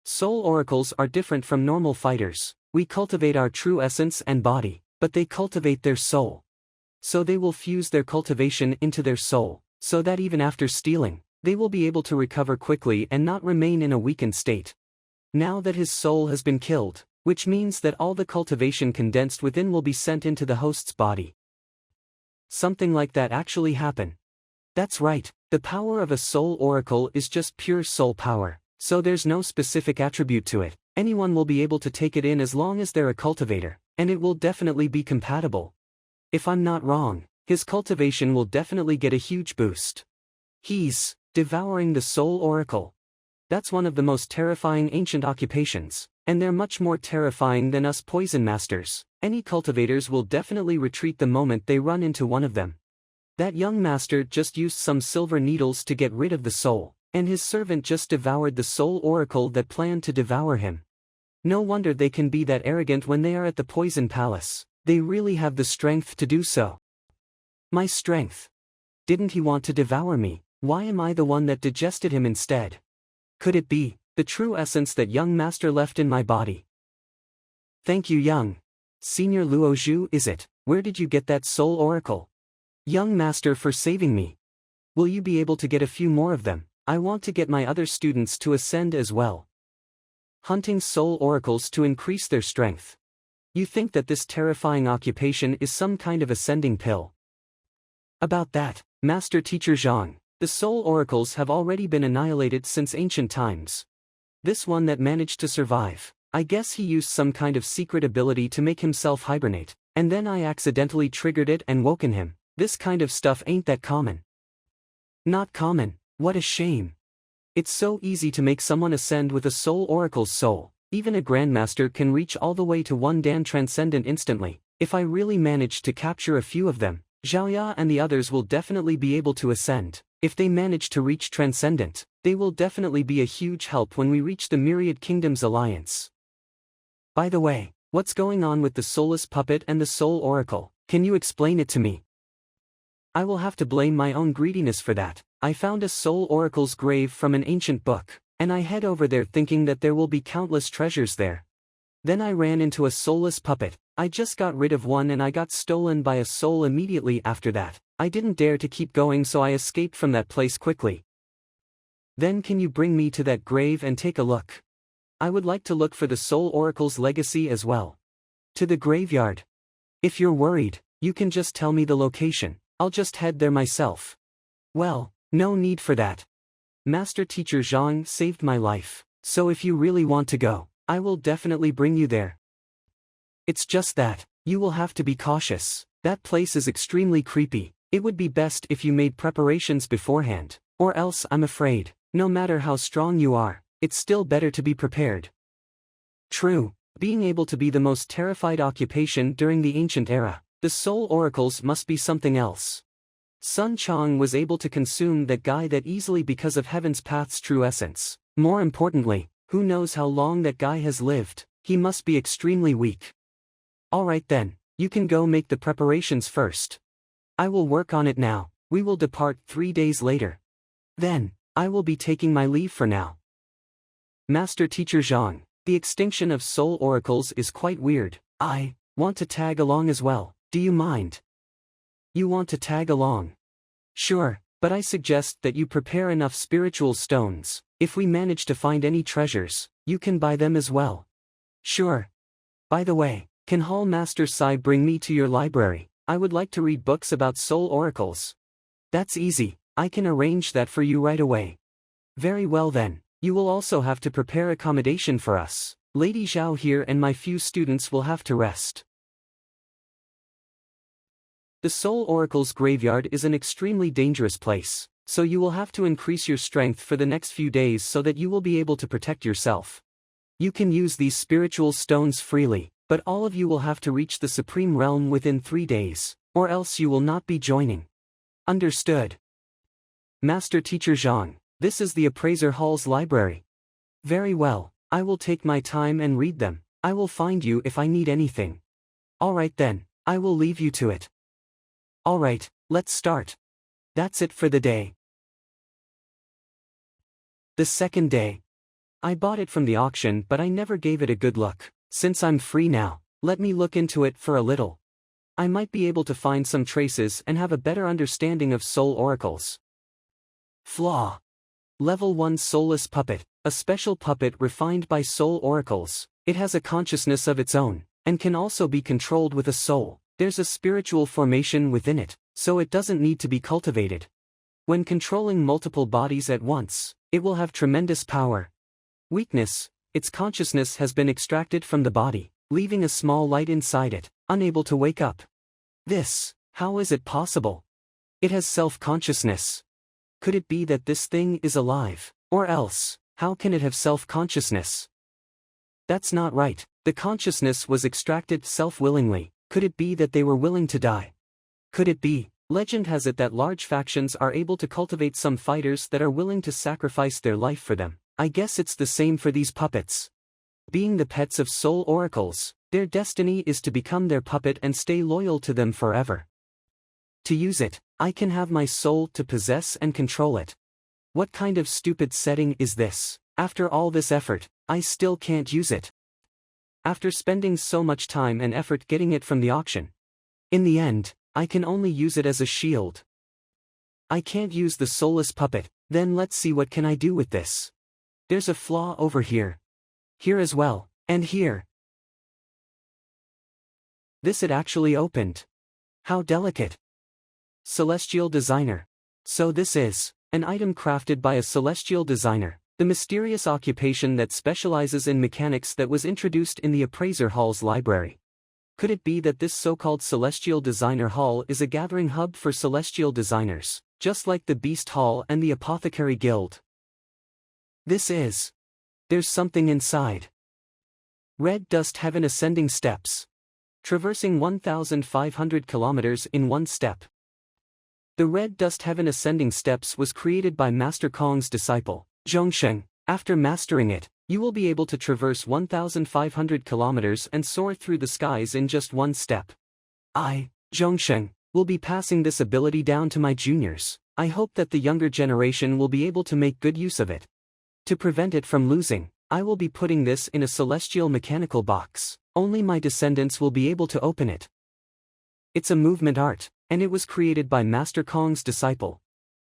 Soul oracles are different from normal fighters. We cultivate our true essence and body, but they cultivate their soul. So they will fuse their cultivation into their soul, so that even after stealing, they will be able to recover quickly and not remain in a weakened state. Now that his soul has been killed, which means that all the cultivation condensed within will be sent into the host's body. Something like that actually happen. That's right, the power of a soul oracle is just pure soul power, so there's no specific attribute to it. Anyone will be able to take it in as long as they're a cultivator, and it will definitely be compatible. If I'm not wrong, his cultivation will definitely get a huge boost. He's devouring the soul oracle. That's one of the most terrifying ancient occupations, and they're much more terrifying than us poison masters. Any cultivators will definitely retreat the moment they run into one of them. That young master just used some silver needles to get rid of the soul, and his servant just devoured the soul oracle that planned to devour him. No wonder they can be that arrogant when they are at the poison palace. They really have the strength to do so. My strength. Didn't he want to devour me? Why am I the one that digested him instead? Could it be the true essence that young master left in my body? Thank you, young Senior Luozhu, is it? Where did you get that soul oracle? Young master, for saving me. Will you be able to get a few more of them? I want to get my other students to ascend as well. Hunting soul oracles to increase their strength. You think that this terrifying occupation is some kind of ascending pill? About that, Master Teacher Zhang, the soul oracles have already been annihilated since ancient times. This one that managed to survive, I guess he used some kind of secret ability to make himself hibernate, and then I accidentally triggered it and woken him. This kind of stuff ain't that common. Not common, what a shame. It's so easy to make someone ascend with a soul oracle's soul. Even a grandmaster can reach all the way to 1 Dan transcendent instantly. If I really manage to capture a few of them, Zhaoya and the others will definitely be able to ascend. If they manage to reach transcendent, they will definitely be a huge help when we reach the Myriad Kingdoms Alliance. By the way, what's going on with the soulless puppet and the soul oracle? Can you explain it to me? I will have to blame my own greediness for that. I found a soul oracle's grave from an ancient book, and I head over there thinking that there will be countless treasures there. Then I ran into a soulless puppet. I just got rid of one and I got stolen by a soul immediately after that. I didn't dare to keep going, so I escaped from that place quickly. Then can you bring me to that grave and take a look? I would like to look for the soul oracle's legacy as well. To the graveyard. If you're worried, you can just tell me the location. I'll just head there myself. Well, no need for that. Master Teacher Zhang saved my life, so if you really want to go, I will definitely bring you there. It's just that, you will have to be cautious. That place is extremely creepy. It would be best if you made preparations beforehand, or else I'm afraid, no matter how strong you are, it's still better to be prepared. True, being able to be the most terrified occupation during the ancient era, the soul oracles must be something else. Sun Chang was able to consume that guy that easily because of Heaven's Path's true essence. More importantly, who knows how long that guy has lived? He must be extremely weak. Alright then, you can go make the preparations first. I will work on it now. We will depart 3 days later. Then, I will be taking my leave for now. Master Teacher Zhang, the extinction of soul oracles is quite weird. I want to tag along as well. Do you mind? You want to tag along? Sure, but I suggest that you prepare enough spiritual stones. If we manage to find any treasures, you can buy them as well. Sure. By the way, can Hall Master Sai bring me to your library? I would like to read books about soul oracles. That's easy, I can arrange that for you right away. Very well then, you will also have to prepare accommodation for us. Lady Zhao here and my few students will have to rest. The Soul Oracle's graveyard is an extremely dangerous place, so you will have to increase your strength for the next few days so that you will be able to protect yourself. You can use these spiritual stones freely, but all of you will have to reach the Supreme Realm within 3 days, or else you will not be joining. Understood. Master Teacher Zhang, this is the Appraiser Hall's library. Very well, I will take my time and read them. I will find you if I need anything. Alright then, I will leave you to it. Alright, let's start. That's it for the day. The second day. I bought it from the auction but I never gave it a good look. Since I'm free now, let me look into it for a little. I might be able to find some traces and have a better understanding of soul oracles. Flaw. Level 1 Soulless Puppet, a special puppet refined by soul oracles. It has a consciousness of its own, and can also be controlled with a soul. There's a spiritual formation within it, so it doesn't need to be cultivated. When controlling multiple bodies at once, it will have tremendous power. Weakness, its consciousness has been extracted from the body, leaving a small light inside it, unable to wake up. How is it possible? It has self-consciousness. Could it be that this thing is alive? Or else, how can it have self-consciousness? That's not right. The consciousness was extracted self-willingly. Could it be that they were willing to die? Could it be? Legend has it that large factions are able to cultivate some fighters that are willing to sacrifice their life for them. I guess it's the same for these puppets. Being the pets of soul oracles, their destiny is to become their puppet and stay loyal to them forever. To use it, I can have my soul to possess and control it. What kind of stupid setting is this? After all this effort, I still can't use it. After spending so much time and effort getting it from the auction. In the end, I can only use it as a shield. I can't use the soulless puppet, then let's see what can I do with this. There's a flaw over here. Here as well, and here. This it actually opened. How delicate. Celestial Designer. So this is an item crafted by a celestial designer, the mysterious occupation that specializes in mechanics that was introduced in the Appraiser Hall's library. Could it be that this so-called Celestial Designer Hall is a gathering hub for celestial designers, just like the Beast Hall and the Apothecary Guild? There's something inside. Red Dust Heaven Ascending Steps. Traversing 1,500 kilometers in one step. The Red Dust Heaven Ascending Steps was created by Master Kong's disciple, Zhang Xuan. After mastering it, you will be able to traverse 1,500 kilometers and soar through the skies in just one step. I, Zhang Xuan, will be passing this ability down to my juniors. I hope that the younger generation will be able to make good use of it. To prevent it from losing, I will be putting this in a celestial mechanical box. Only my descendants will be able to open it. It's a movement art, and it was created by Master Kong's disciple.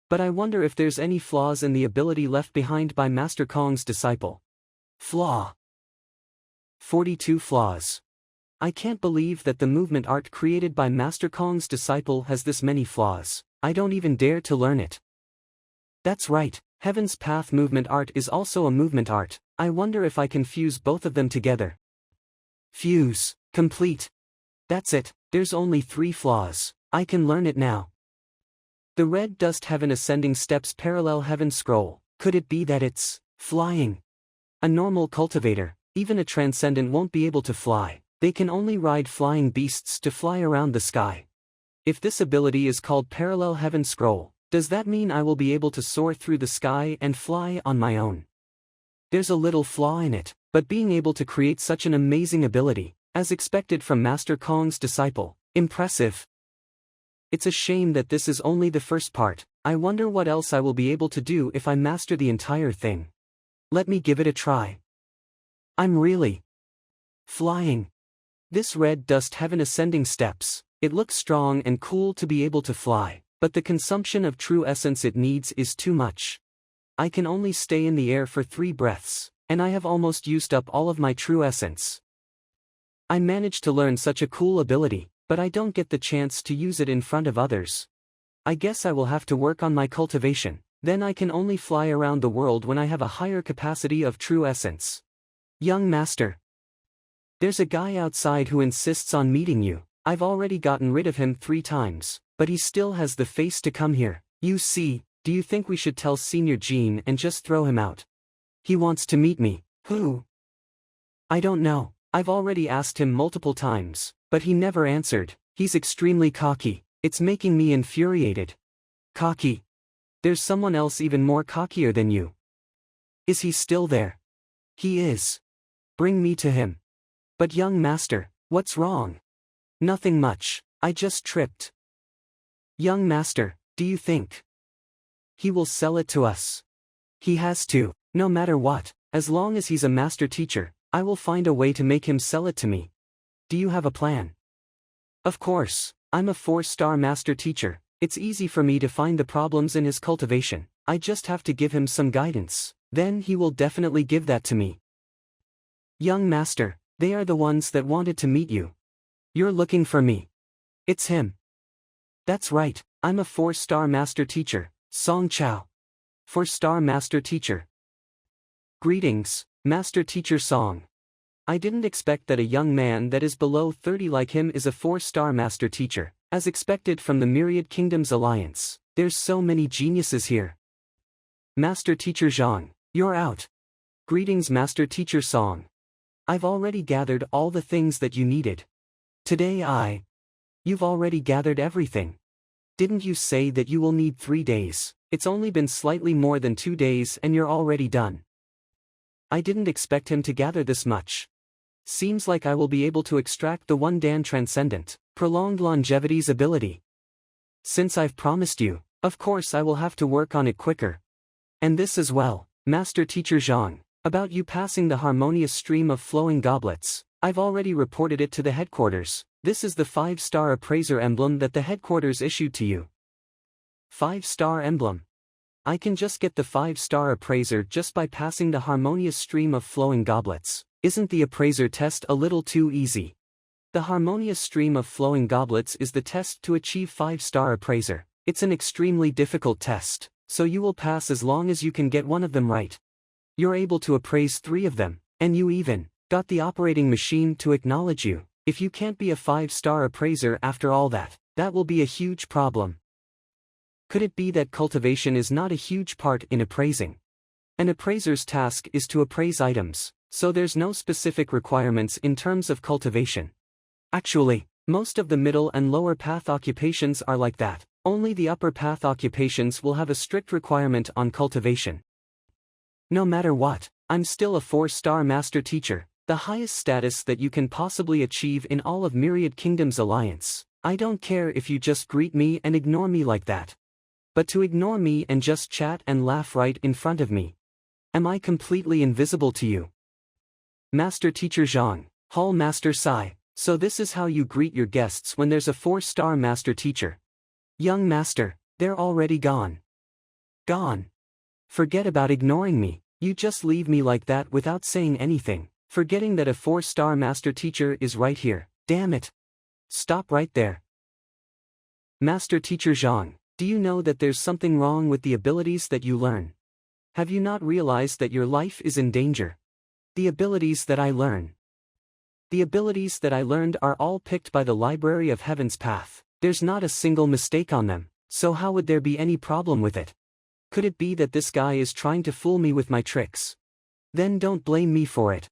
But I wonder if there's any flaws in the ability left behind by Master Kong's disciple. Flaw. 42 flaws. I can't believe that the movement art created by Master Kong's disciple has this many flaws. I don't even dare to learn it. That's right, Heaven's Path movement art is also a movement art. I wonder if I can fuse both of them together. Fuse. Complete. That's it, there's only 3 flaws. I can learn it now. The Red Dust Heaven Ascending Steps Parallel Heaven Scroll. Could it be that it's flying? A normal cultivator, even a transcendent, won't be able to fly. They can only ride flying beasts to fly around the sky. If this ability is called Parallel Heaven Scroll, does that mean I will be able to soar through the sky and fly on my own? There's a little flaw in it, but being able to create such an amazing ability, as expected from Master Kong's disciple, impressive. It's a shame that this is only the first part. I wonder what else I will be able to do if I master the entire thing. Let me give it a try. I'm really flying. This red dust heaven ascending steps, it looks strong and cool to be able to fly, but the consumption of true essence it needs is too much. I can only stay in the air for 3 breaths, and I have almost used up all of my true essence. I managed to learn such a cool ability, but I don't get the chance to use it in front of others. I guess I will have to work on my cultivation, then I can only fly around the world when I have a higher capacity of true essence. Young master. There's a guy outside who insists on meeting you. I've already gotten rid of him 3 times, but he still has the face to come here. You see, do you think we should tell Senior Jean and just throw him out? He wants to meet me. Who? I don't know. I've already asked him multiple times, but he never answered. He's extremely cocky. It's making me infuriated. Cocky? There's someone else even more cockier than you. Is he still there? He is. Bring me to him. But young master, what's wrong? Nothing much, I just tripped. Young master, do you think he will sell it to us? He has to, no matter what, as long as he's a master teacher, I will find a way to make him sell it to me. Do you have a plan? Of course, I'm a 4-star master teacher. It's easy for me to find the problems in his cultivation. I just have to give him some guidance, then he will definitely give that to me. Young master, they are the ones that wanted to meet you. You're looking for me. It's him. That's right, I'm a 4-star master teacher, Song Chao. 4-star master teacher. Greetings, master teacher Song. I didn't expect that a young man that is below 30 like him is a 4-star master teacher, as expected from the Myriad Kingdoms Alliance. There's so many geniuses here. Master teacher Zhang, you're out. Greetings master teacher Song. I've already gathered all the things that you needed. Today You've already gathered everything. Didn't you say that you will need 3 days? It's only been slightly more than 2 days and you're already done. I didn't expect him to gather this much. Seems like I will be able to extract the one Dan Transcendent, prolonged longevity's ability. Since I've promised you, of course I will have to work on it quicker. And this as well, Master Teacher Zhang, about you passing the harmonious stream of flowing goblets. I've already reported it to the headquarters. This is the 5-star appraiser emblem that the headquarters issued to you. 5-star emblem. I can just get the 5-star appraiser just by passing the harmonious stream of flowing goblets. Isn't the appraiser test a little too easy? The harmonious stream of flowing goblets is the test to achieve 5-star appraiser. It's an extremely difficult test, so you will pass as long as you can get one of them right. You're able to appraise 3 of them, and you even got the operating machine to acknowledge you. If you can't be a 5-star appraiser after all that, that will be a huge problem. Could it be that cultivation is not a huge part in appraising? An appraiser's task is to appraise items, so there's no specific requirements in terms of cultivation. Actually, most of the middle and lower path occupations are like that. Only the upper path occupations will have a strict requirement on cultivation. No matter what, I'm still a 4-star master teacher, the highest status that you can possibly achieve in all of Myriad Kingdoms Alliance. I don't care if you just greet me and ignore me like that. But to ignore me and just chat and laugh right in front of me. Am I completely invisible to you? Master Teacher Zhang, Hall Master Sai, so this is how you greet your guests when there's a 4-star master teacher. Young master, they're already gone. Gone. Forget about ignoring me, you just leave me like that without saying anything, forgetting that a 4-star master teacher is right here. Damn it. Stop right there. Master Teacher Zhang, do you know that there's something wrong with the abilities that you learn? Have you not realized that your life is in danger? The abilities that I learn. The abilities that I learned are all picked by the Library of Heaven's path. There's not a single mistake on them, so how would there be any problem with it? Could it be that this guy is trying to fool me with my tricks? Then don't blame me for it.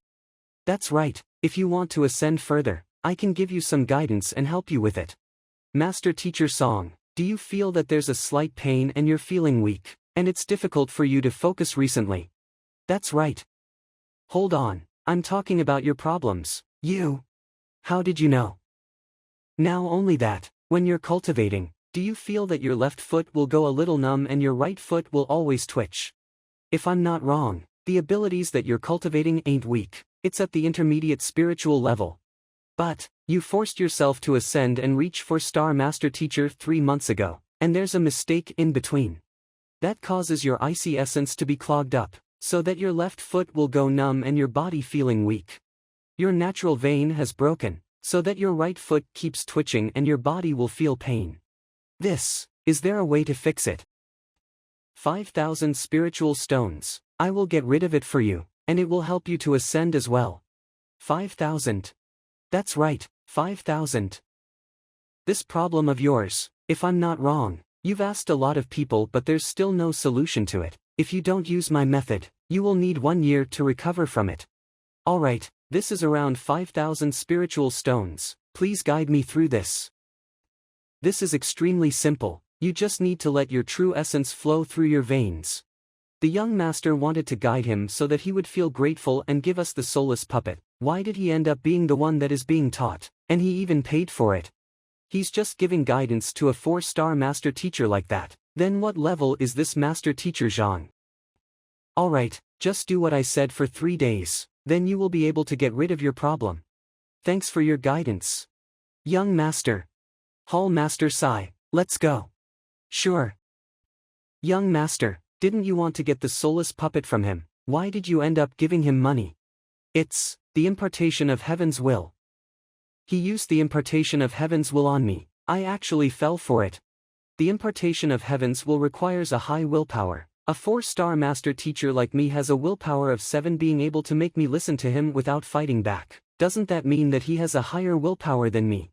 That's right, if you want to ascend further, I can give you some guidance and help you with it. Master Teacher Song, do you feel that there's a slight pain and you're feeling weak, and it's difficult for you to focus recently? That's right. Hold on, I'm talking about your problems. You? How did you know? Now only that, when you're cultivating, Do you feel that your left foot will go a little numb and your right foot will always twitch? If I'm not wrong, the abilities that you're cultivating ain't weak, it's at the intermediate spiritual level. But, you forced yourself to ascend and reach for Star Master Teacher 3 months ago, and there's a mistake in between. That causes your icy essence to be clogged up, so that your left foot will go numb and your body feeling weak. Your natural vein has broken, so that your right foot keeps twitching and your body will feel pain. Is there a way to fix it? 5,000 spiritual stones. I will get rid of it for you, and it will help you to ascend as well. 5,000. That's right, 5,000. This problem of yours, if I'm not wrong, you've asked a lot of people but there's still no solution to it. If you don't use my method, you will need 1 year to recover from it. Alright, this is around 5,000 spiritual stones, please guide me through this. This is extremely simple, you just need to let your true essence flow through your veins. The young master wanted to guide him so that he would feel grateful and give us the soulless puppet. Why did he end up being the one that is being taught, and he even paid for it? He's just giving guidance to a 4-star master teacher like that. Then what level is this master teacher Zhang? Alright, just do what I said for 3 days, then you will be able to get rid of your problem. Thanks for your guidance. Young master. Hall master Sai, let's go. Sure. Young master, didn't you want to get the soulless puppet from him? Why did you end up giving him money? It's the impartation of heaven's will. He used the impartation of heaven's will on me. I actually fell for it. The impartation of heaven's will requires a high willpower. A 4-star master teacher like me has a willpower of 7, being able to make me listen to him without fighting back. Doesn't that mean that he has a higher willpower than me?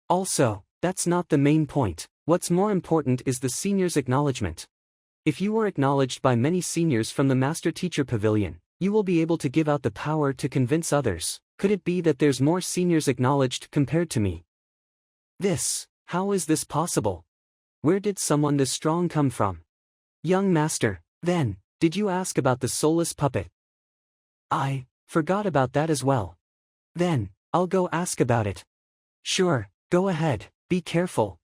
Also, that's not the main point. What's more important is the senior's acknowledgement. If you were acknowledged by many seniors from the Master Teacher Pavilion, you will be able to give out the power to convince others. Could it be that there's more seniors acknowledged compared to me? How is this possible? Where did someone this strong come from? Young master, then, did you ask about the soulless puppet? I forgot about that as well. Then, I'll go ask about it. Sure, go ahead, be careful.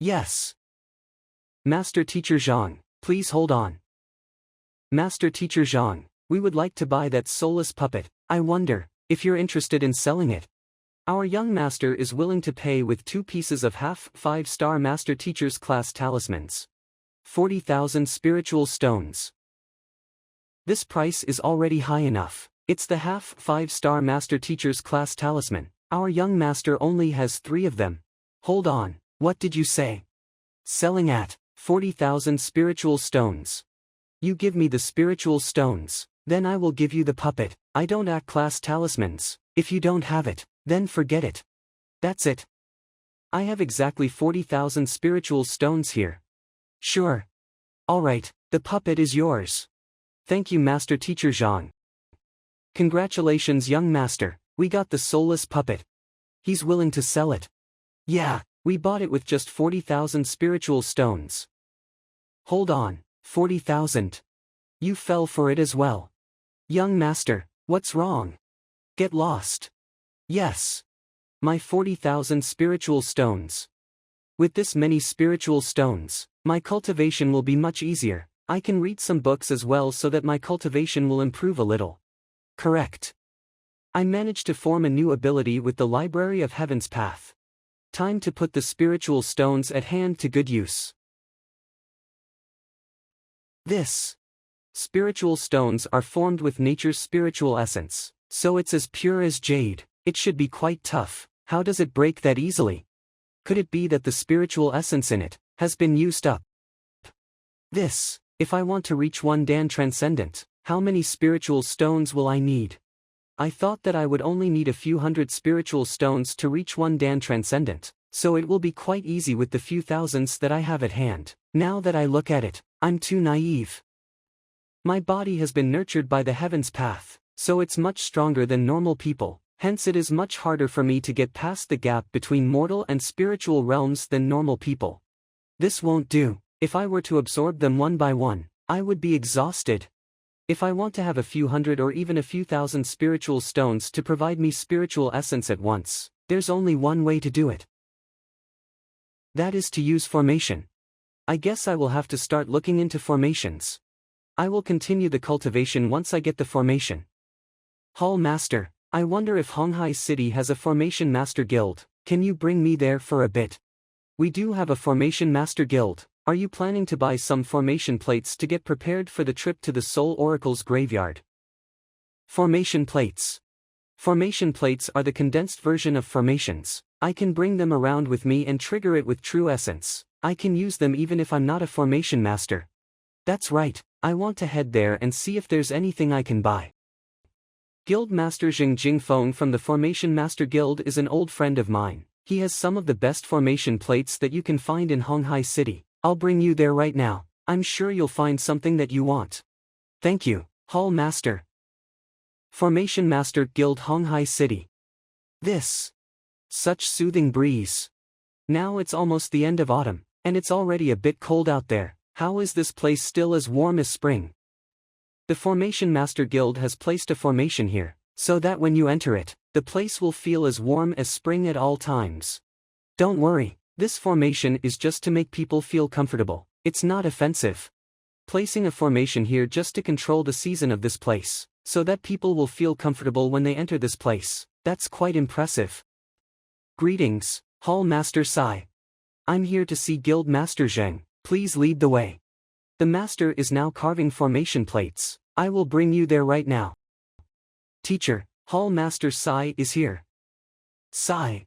Yes. Master Teacher Zhang, please hold on. Master Teacher Zhang, we would like to buy that soulless puppet. I wonder if you're interested in selling it. Our young master is willing to pay with 2 pieces of half 5-star Master Teacher's class talismans. 40,000 spiritual stones. This price is already high enough. It's the half 5-star Master Teacher's class talisman. Our young master only has 3 of them. Hold on, what did you say? Selling at 40,000 spiritual stones. You give me the spiritual stones, then I will give you the puppet. I don't act class talismans. If you don't have it, then forget it. That's it. I have exactly 40,000 spiritual stones here. Sure. Alright, the puppet is yours. Thank you Master Teacher Zhang. Congratulations young master, we got the soulless puppet. He's willing to sell it. Yeah, we bought it with just 40,000 spiritual stones. Hold on, 40,000. You fell for it as well. Young master, what's wrong? Get lost. Yes. My 40,000 spiritual stones. With this many spiritual stones, my cultivation will be much easier. I can read some books as well so that my cultivation will improve a little. Correct. I managed to form a new ability with the Library of Heaven's path. Time to put the spiritual stones at hand to good use. Spiritual stones are formed with nature's spiritual essence, so it's as pure as jade. It should be quite tough. How does it break that easily? Could it be that the spiritual essence in it has been used up? If I want to reach 1 Dan Transcendent, how many spiritual stones will I need? I thought that I would only need a few hundred spiritual stones to reach 1 Dan Transcendent, so it will be quite easy with the few thousands that I have at hand. Now that I look at it, I'm too naive. My body has been nurtured by the heaven's path, so it's much stronger than normal people, hence it is much harder for me to get past the gap between mortal and spiritual realms than normal people. This won't do. If I were to absorb them one by one, I would be exhausted. If I want to have a few hundred or even a few thousand spiritual stones to provide me spiritual essence at once, there's only one way to do it. That is to use formation. I guess I will have to start looking into formations. I will continue the cultivation once I get the formation. Hall Master, I wonder if Honghai City has a Formation Master Guild. Can you bring me there for a bit? We do have a Formation Master Guild. Are you planning to buy some formation plates to get prepared for the trip to the Soul Oracle's graveyard? Formation plates. Formation plates are the condensed version of formations. I can bring them around with me and trigger it with true essence. I can use them even if I'm not a formation master. That's right, I want to head there and see if there's anything I can buy. Guild Master Jing Jingfeng from the Formation Master Guild is an old friend of mine. He has some of the best formation plates that you can find in Honghai City. I'll bring you there right now. I'm sure you'll find something that you want. Thank you, Hall Master. Formation Master Guild Honghai City. Such soothing breeze. Now it's almost the end of autumn, and it's already a bit cold out there. How is this place still as warm as spring? The Formation Master Guild has placed a formation here, so that when you enter it, the place will feel as warm as spring at all times. Don't worry, this formation is just to make people feel comfortable. It's not offensive. Placing a formation here just to control the season of this place, so that people will feel comfortable when they enter this place. That's quite impressive. Greetings, Hall Master Sai. I'm here to see Guild Master Zheng. Please lead the way. The master is now carving formation plates. I will bring you there right now. Teacher, Hall Master Sai is here. Sai.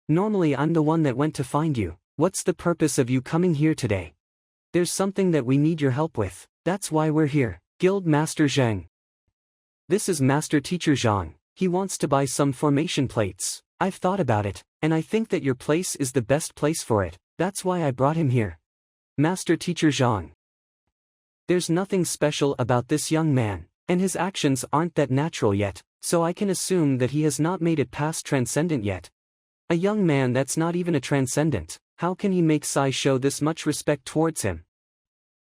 Normally I'm the one that went to find you. What's the purpose of you coming here today? There's something that we need your help with. That's why we're here. Guild Master Zheng. This is Master Teacher Zhang. He wants to buy some formation plates. I've thought about it, and I think that your place is the best place for it. That's why I brought him here. Master Teacher Zhang. There's nothing special about this young man, and his actions aren't that natural yet, so I can assume that he has not made it past transcendent yet. A young man that's not even a transcendent, how can he make Sai show this much respect towards him?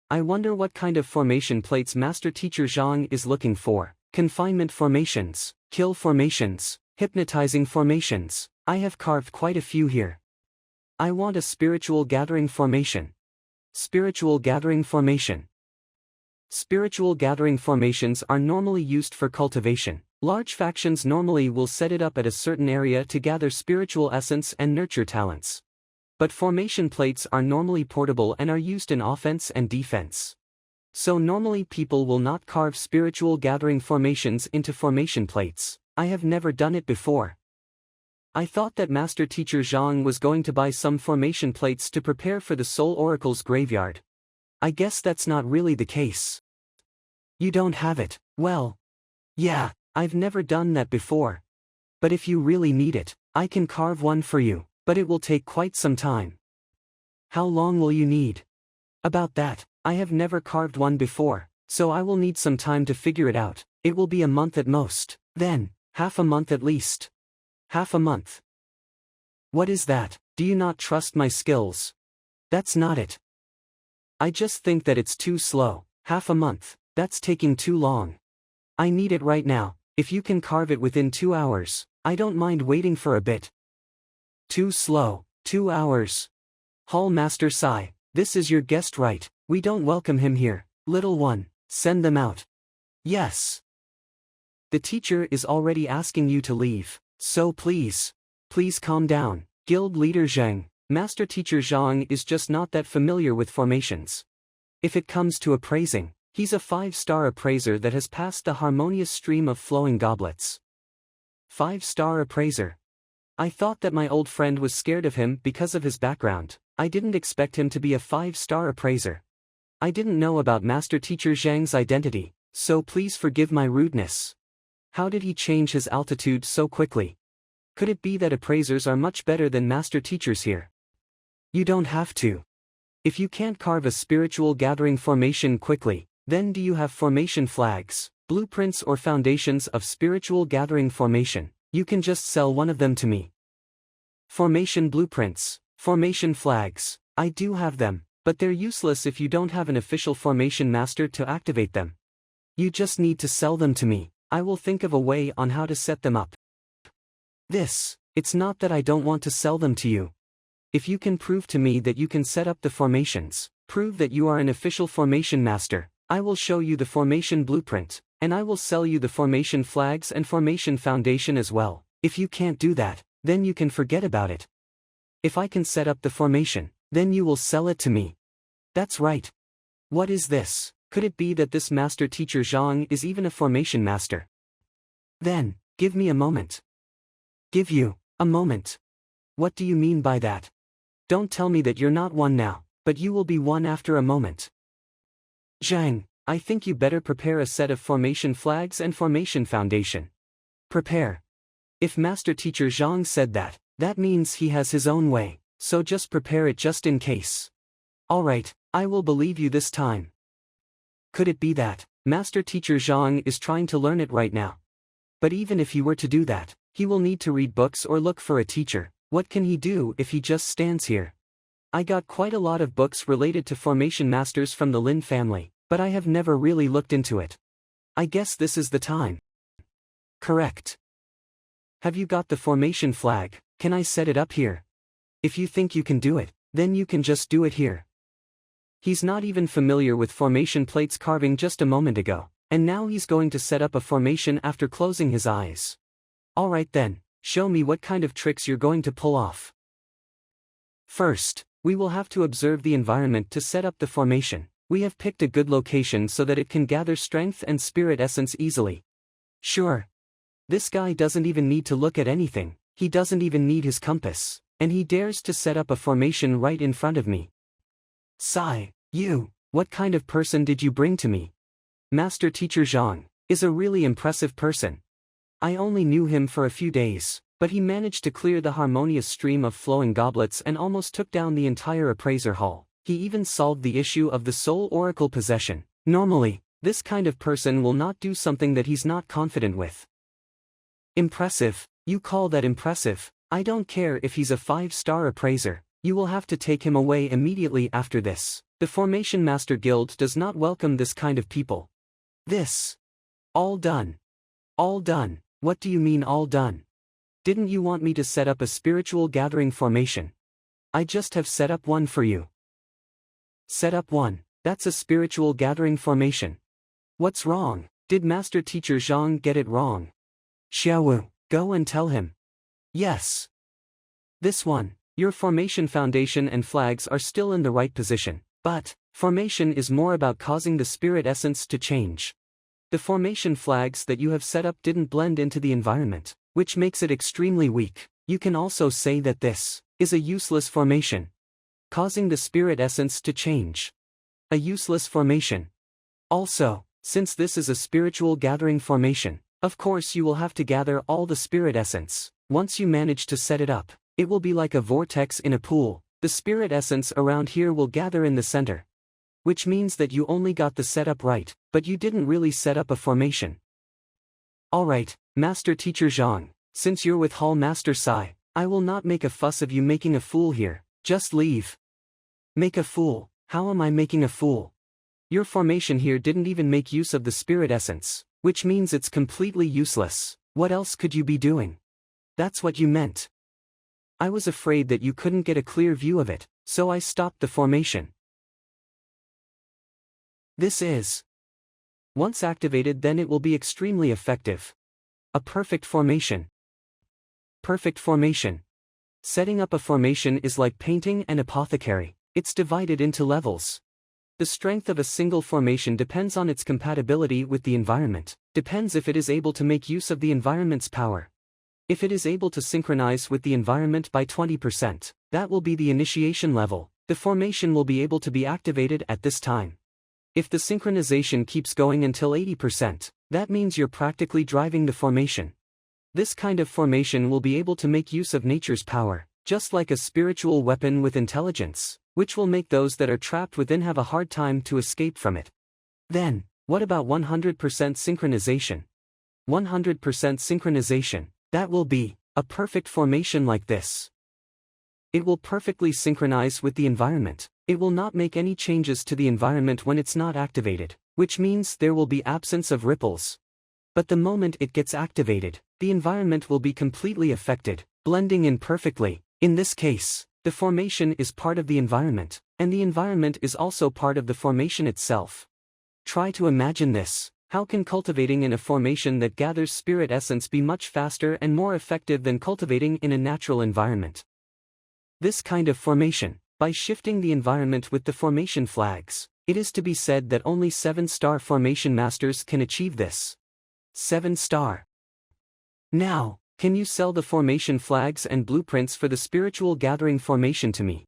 I wonder what kind of formation plates Master Teacher Zhang is looking for. Confinement formations, kill formations, hypnotizing formations. I have carved quite a few here. I want a spiritual gathering formation. Spiritual gathering formation. Spiritual gathering formations are normally used for cultivation. Large factions normally will set it up at a certain area to gather spiritual essence and nurture talents. But formation plates are normally portable and are used in offense and defense. So normally people will not carve spiritual gathering formations into formation plates. I have never done it before. I thought that Master Teacher Zhang was going to buy some formation plates to prepare for the Soul Oracle's graveyard. I guess that's not really the case. You don't have it. Well, yeah, I've never done that before. But if you really need it, I can carve one for you, but it will take quite some time. How long will you need? About that, I have never carved one before, so I will need some time to figure it out. It will be a month at most, then, half a month at least. Half a month. What is that? Do you not trust my skills? That's not it. I just think that it's too slow. Half a month, that's taking too long. I need it right now. If you can carve it within 2 hours, I don't mind waiting for a bit. Too slow. 2 hours. Hall Master Sai, this is your guest, right? We don't welcome him here. Little one, send them out. Yes. The teacher is already asking you to leave. So please calm down. Guild Leader Zheng, Master Teacher Zhang is just not that familiar with formations. If it comes to appraising, he's a 5-star appraiser that has passed the harmonious stream of flowing goblets. 5-star appraiser. I thought that my old friend was scared of him because of his background. I didn't expect him to be a 5-star appraiser. I didn't know about Master Teacher Zhang's identity, so please forgive my rudeness. How did he change his altitude so quickly? Could it be that appraisers are much better than master teachers here? You don't have to. If you can't carve a spiritual gathering formation quickly, then do you have formation flags, blueprints or foundations of spiritual gathering formation? You can just sell one of them to me. Formation blueprints, formation flags, I do have them, but they're useless if you don't have an official formation master to activate them. You just need to sell them to me. I will think of a way on how to set them up. It's not that I don't want to sell them to you. If you can prove to me that you can set up the formations, prove that you are an official formation master, I will show you the formation blueprint, and I will sell you the formation flags and formation foundation as well. If you can't do that, then you can forget about it. If I can set up the formation, then you will sell it to me. That's right. What is this? Could it be that this master teacher Zhang is even a formation master? Then, give me a moment. Give you a moment. What do you mean by that? Don't tell me that you're not one now, but you will be one after a moment. Zhang, I think you better prepare a set of formation flags and formation foundation. Prepare. If Master Teacher Zhang said that, that means he has his own way, so just prepare it just in case. Alright, I will believe you this time. Could it be that Master Teacher Zhang is trying to learn it right now? But even if he were to do that, he will need to read books or look for a teacher. What can he do if he just stands here? I got quite a lot of books related to formation masters from the Lin family, but I have never really looked into it. I guess this is the time. Correct. Have you got the formation flag? Can I set it up here? If you think you can do it, then you can just do it here. He's not even familiar with formation plates carving just a moment ago, and now he's going to set up a formation after closing his eyes. Alright then, show me what kind of tricks you're going to pull off. First, we will have to observe the environment to set up the formation. We have picked a good location so that it can gather strength and spirit essence easily. Sure. This guy doesn't even need to look at anything, he doesn't even need his compass, and he dares to set up a formation right in front of me. Sigh, you, what kind of person did you bring to me? Master Teacher Zhang is a really impressive person. I only knew him for a few days, but he managed to clear the harmonious stream of flowing goblets and almost took down the entire appraiser hall. He even solved the issue of the soul oracle possession. Normally, this kind of person will not do something that he's not confident with. Impressive, you call that impressive? I don't care if he's a 5-star appraiser, you will have to take him away immediately after this. The Formation Master Guild does not welcome this kind of people. This. All done. All done. What do you mean all done? Didn't you want me to set up a spiritual gathering formation? I just have set up one for you. Set up one, that's a spiritual gathering formation. What's wrong? Did Master Teacher Zhang get it wrong? Xiaowu, go and tell him. Yes. This one, your formation foundation and flags are still in the right position, but formation is more about causing the spirit essence to change. The formation flags that you have set up didn't blend into the environment, which makes it extremely weak. You can also say that this is a useless formation, causing the spirit essence to change. A useless formation. Also, since this is a spiritual gathering formation, of course you will have to gather all the spirit essence. Once you manage to set it up, it will be like a vortex in a pool. The spirit essence around here will gather in the center. Which means that you only got the setup right, but you didn't really set up a formation. Alright, Master Teacher Zhang, since you're with Hall Master Sai, I will not make a fuss of you making a fool here, just leave. Make a fool? How am I making a fool? Your formation here didn't even make use of the spirit essence, which means it's completely useless. What else could you be doing? That's what you meant. I was afraid that you couldn't get a clear view of it, so I stopped the formation. This is. Once activated, then it will be extremely effective. A perfect formation. Perfect formation. Setting up a formation is like painting an apothecary. It's divided into levels. The strength of a single formation depends on its compatibility with the environment, depends if it is able to make use of the environment's power. If it is able to synchronize with the environment by 20%, that will be the initiation level. The formation will be able to be activated at this time. If the synchronization keeps going until 80%, that means you're practically driving the formation. This kind of formation will be able to make use of nature's power, just like a spiritual weapon with intelligence, which will make those that are trapped within have a hard time to escape from it. Then, what about 100% synchronization? 100% synchronization, that will be a perfect formation like this. It will perfectly synchronize with the environment. It will not make any changes to the environment when it's not activated, which means there will be absence of ripples. But the moment it gets activated, the environment will be completely affected, blending in perfectly. In this case, The formation is part of the environment, and the environment is also part of the formation itself. Try to imagine this. How can cultivating in a formation that gathers spirit essence be much faster and more effective than cultivating in a natural environment? This kind of formation, by shifting the environment with the formation flags, it is to be said that only 7-star formation masters can achieve this. 7-star. Now, can you sell the formation flags and blueprints for the spiritual gathering formation to me?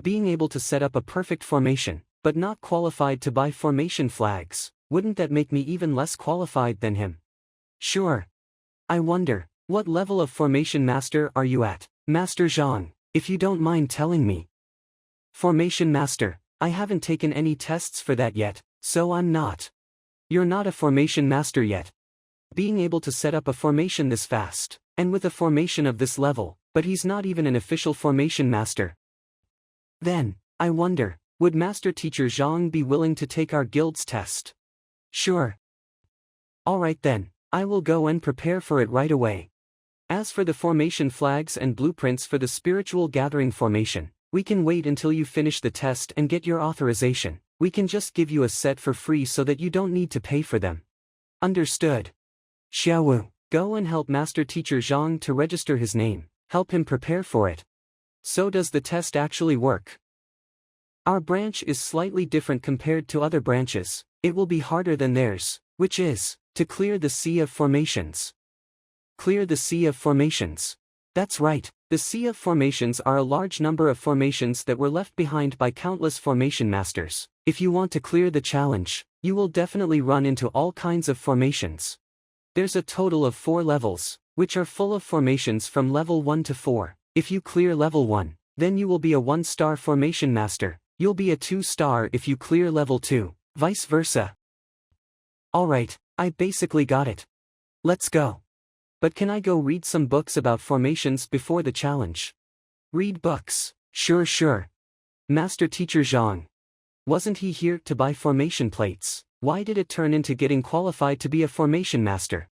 Being able to set up a perfect formation, but not qualified to buy formation flags, wouldn't that make me even less qualified than him? Sure. I wonder, what level of formation master are you at, Master Zhang, if you don't mind telling me? Formation master, I haven't taken any tests for that yet, so I'm not. You're not a formation master yet. Being able to set up a formation this fast, and with a formation of this level, but he's not even an official formation master. Then, I wonder, would Master Teacher Zhang be willing to take our guild's test? Sure. Alright then, I will go and prepare for it right away. As for the formation flags and blueprints for the spiritual gathering formation, we can wait until you finish the test and get your authorization. We can just give you a set for free so that you don't need to pay for them. Understood. Xiaowu, go and help Master Teacher Zhang to register his name, help him prepare for it. So does the test actually work? Our branch is slightly different compared to other branches. It will be harder than theirs, which is, to clear the sea of formations. Clear the sea of formations. That's right, the sea of formations are a large number of formations that were left behind by countless formation masters. If you want to clear the challenge, you will definitely run into all kinds of formations. There's a total of 4 levels, which are full of formations from level 1 to 4. If you clear level 1, then you will be a 1-star formation master. You'll be a 2-star if you clear level 2, vice versa. Alright, I basically got it. Let's go. But can I go read some books about formations before the challenge? Read books, sure. Master Teacher Zhang. Wasn't he here to buy formation plates? Why did it turn into getting qualified to be a formation master?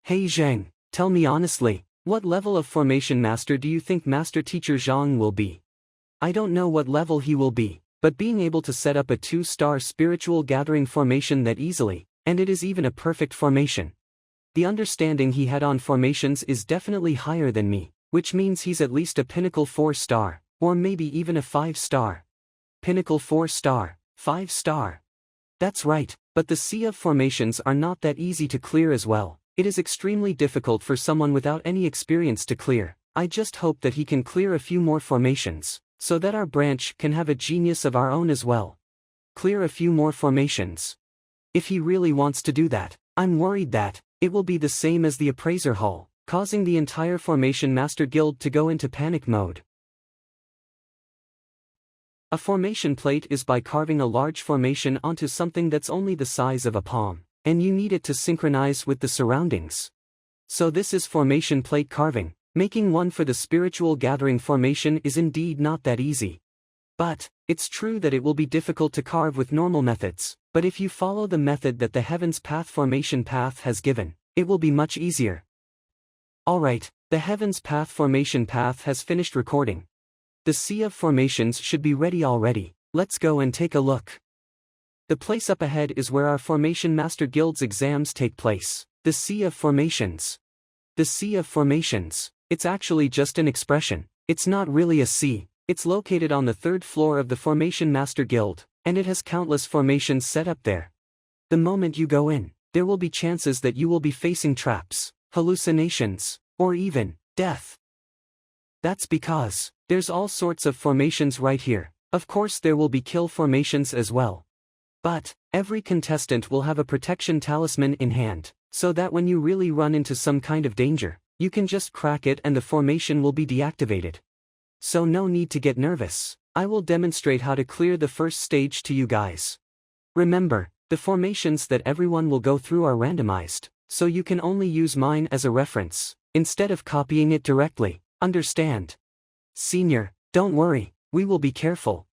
Hey Zhang, tell me honestly, what level of formation master do you think Master Teacher Zhang will be? I don't know what level he will be, but being able to set up a 2-star spiritual gathering formation that easily, and it is even a perfect formation. The understanding he had on formations is definitely higher than me, which means he's at least a pinnacle 4-star, or maybe even a 5-star. Pinnacle 4-star, 5-star. That's right, but the sea of formations are not that easy to clear as well. It is extremely difficult for someone without any experience to clear. I just hope that he can clear a few more formations, so that our branch can have a genius of our own as well. Clear a few more formations. If he really wants to do that, I'm worried that it will be the same as the appraiser hall, causing the entire formation master guild to go into panic mode. A formation plate is by carving a large formation onto something that's only the size of a palm, and you need it to synchronize with the surroundings. So this is formation plate carving. Making one for the spiritual gathering formation is indeed not that easy. But, it's true that it will be difficult to carve with normal methods, but if you follow the method that the Heaven's Path formation path has given, it will be much easier. Alright, the Heaven's Path formation path has finished recording. The sea of formations should be ready already. Let's go and take a look. The place up ahead is where our Formation Master Guild's exams take place. The sea of formations. The sea of formations. It's actually just an expression. It's not really a sea. It's located on the 3rd floor of the Formation Master Guild, and it has countless formations set up there. The moment you go in, there will be chances that you will be facing traps, hallucinations, or even death. That's because there's all sorts of formations right here. Of course there will be kill formations as well. But every contestant will have a protection talisman in hand, so that when you really run into some kind of danger, you can just crack it and the formation will be deactivated. So no need to get nervous. I will demonstrate how to clear the first stage to you guys. Remember, the formations that everyone will go through are randomized, so you can only use mine as a reference, instead of copying it directly. Understand? Senior, don't worry, we will be careful.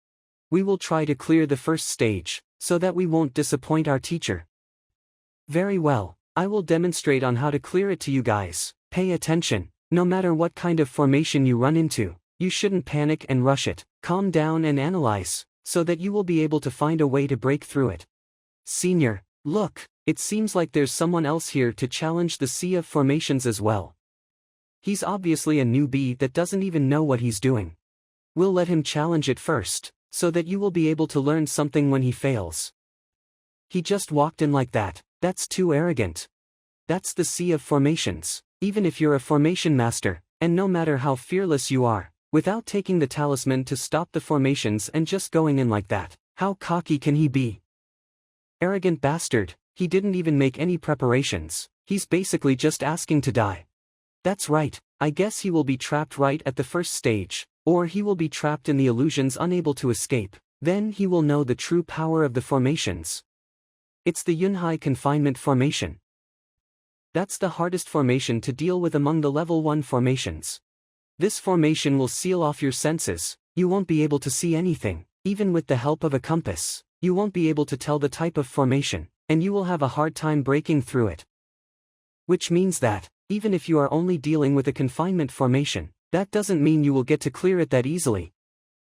We will try to clear the first stage, so that we won't disappoint our teacher. Very well, I will demonstrate on how to clear it to you guys. Pay attention, no matter what kind of formation you run into, You shouldn't panic and rush it. Calm down and analyze, so that you will be able to find a way to break through it. Senior, look, it seems like there's someone else here to challenge the sea of formations as well. He's obviously a newbie that doesn't even know what he's doing. We'll let him challenge it first, so that you will be able to learn something when he fails. He just walked in like that. That's too arrogant. That's the sea of formations. Even if you're a formation master, and no matter how fearless you are, without taking the talisman to stop the formations and just going in like that, how cocky can he be? Arrogant bastard, he didn't even make any preparations. He's basically just asking to die. That's right, I guess he will be trapped right at the first stage, or he will be trapped in the illusions unable to escape. Then he will know the true power of the formations. It's the Yunhai confinement formation. That's the hardest formation to deal with among the level 1 formations. This formation will seal off your senses. You won't be able to see anything. Even with the help of a compass, you won't be able to tell the type of formation, and you will have a hard time breaking through it. Which means that, even if you are only dealing with a confinement formation, that doesn't mean you will get to clear it that easily.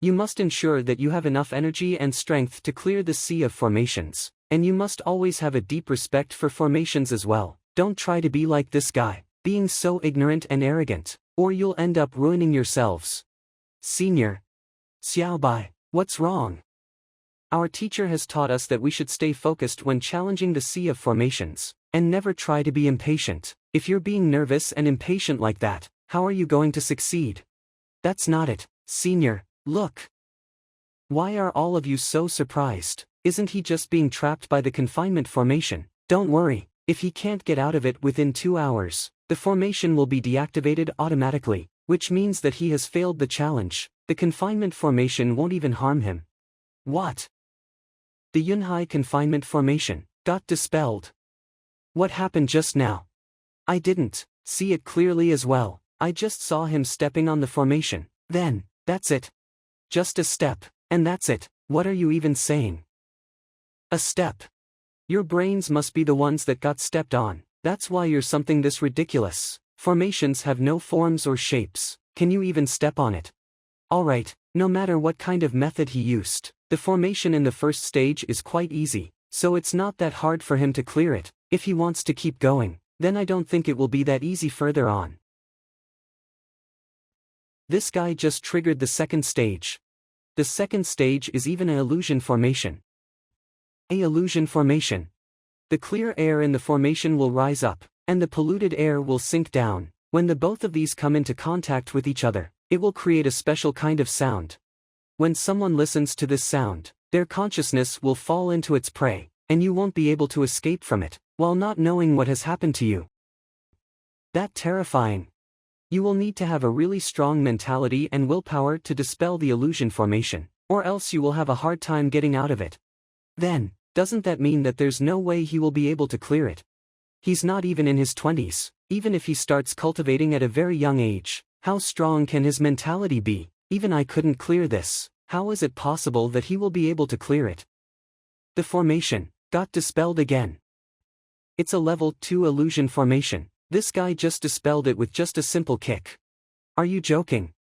You must ensure that you have enough energy and strength to clear the sea of formations, and you must always have a deep respect for formations as well. Don't try to be like this guy, being so ignorant and arrogant, or you'll end up ruining yourselves. Senior. Xiaobai, what's wrong? Our teacher has taught us that we should stay focused when challenging the sea of formations, and never try to be impatient. If you're being nervous and impatient like that, how are you going to succeed? That's not it, Senior, look. Why are all of you so surprised? Isn't he just being trapped by the confinement formation? Don't worry, if he can't get out of it within 2 hours, the formation will be deactivated automatically, which means that he has failed the challenge. The confinement formation won't even harm him. What? The Yunhai confinement formation got dispelled. What happened just now? I didn't see it clearly as well. I just saw him stepping on the formation. Then, that's it. Just a step, and that's it. What are you even saying? A step. Your brains must be the ones that got stepped on. That's why you're something this ridiculous. Formations have no forms or shapes. Can you even step on it? Alright, no matter what kind of method he used, the formation in the first stage is quite easy, so it's not that hard for him to clear it. If he wants to keep going, then I don't think it will be that easy further on. This guy just triggered the second stage. The second stage is even an illusion formation. A illusion formation. The clear air in the formation will rise up, and the polluted air will sink down. When the both of these come into contact with each other, it will create a special kind of sound. When someone listens to this sound, their consciousness will fall into its prey, and you won't be able to escape from it, while not knowing what has happened to you. That terrifying. You will need to have a really strong mentality and willpower to dispel the illusion formation, or else you will have a hard time getting out of it. Then, doesn't that mean that there's no way he will be able to clear it? He's not even in his 20s, even if he starts cultivating at a very young age. How strong can his mentality be? Even I couldn't clear this. How is it possible that he will be able to clear it? The formation got dispelled again. It's a level 2 illusion formation. This guy just dispelled it with just a simple kick. Are you joking?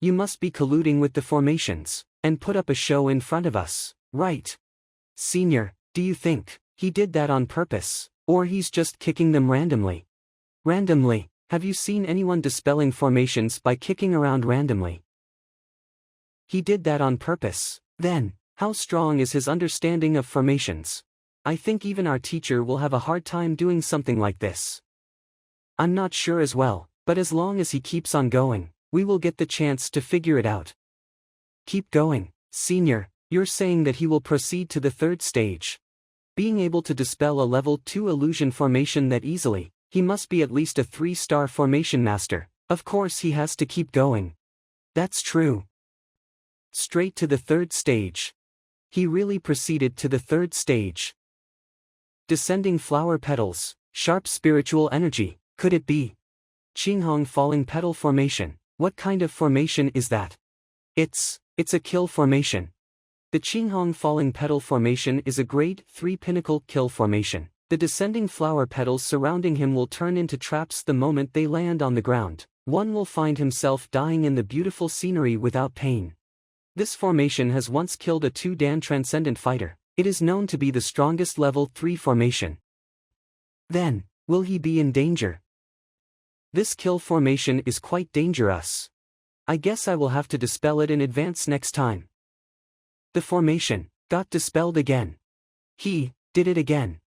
You must be colluding with the formations, and put up a show in front of us, right? Senior, do you think he did that on purpose, or he's just kicking them randomly? Randomly? Have you seen anyone dispelling formations by kicking around randomly? He did that on purpose. Then, how strong is his understanding of formations? I think even our teacher will have a hard time doing something like this. I'm not sure as well, but as long as he keeps on going, we will get the chance to figure it out. Keep going, Senior. You're saying that he will proceed to the third stage. Being able to dispel a level 2 illusion formation that easily, he must be at least a 3-star formation master. Of course he has to keep going. That's true. Straight to the third stage. He really proceeded to the third stage. Descending flower petals, sharp spiritual energy, could it be? Qinghong falling petal formation, what kind of formation is that? It's a kill formation. The Qinghong falling petal formation is a grade 3 pinnacle kill formation. The descending flower petals surrounding him will turn into traps the moment they land on the ground. one will find himself dying in the beautiful scenery without pain. This formation has once killed a 2-dan transcendent fighter. It is known to be the strongest level 3 formation. Then, will he be in danger? This kill formation is quite dangerous. I guess I will have to dispel it in advance next time. The formation got dispelled again. He did it again.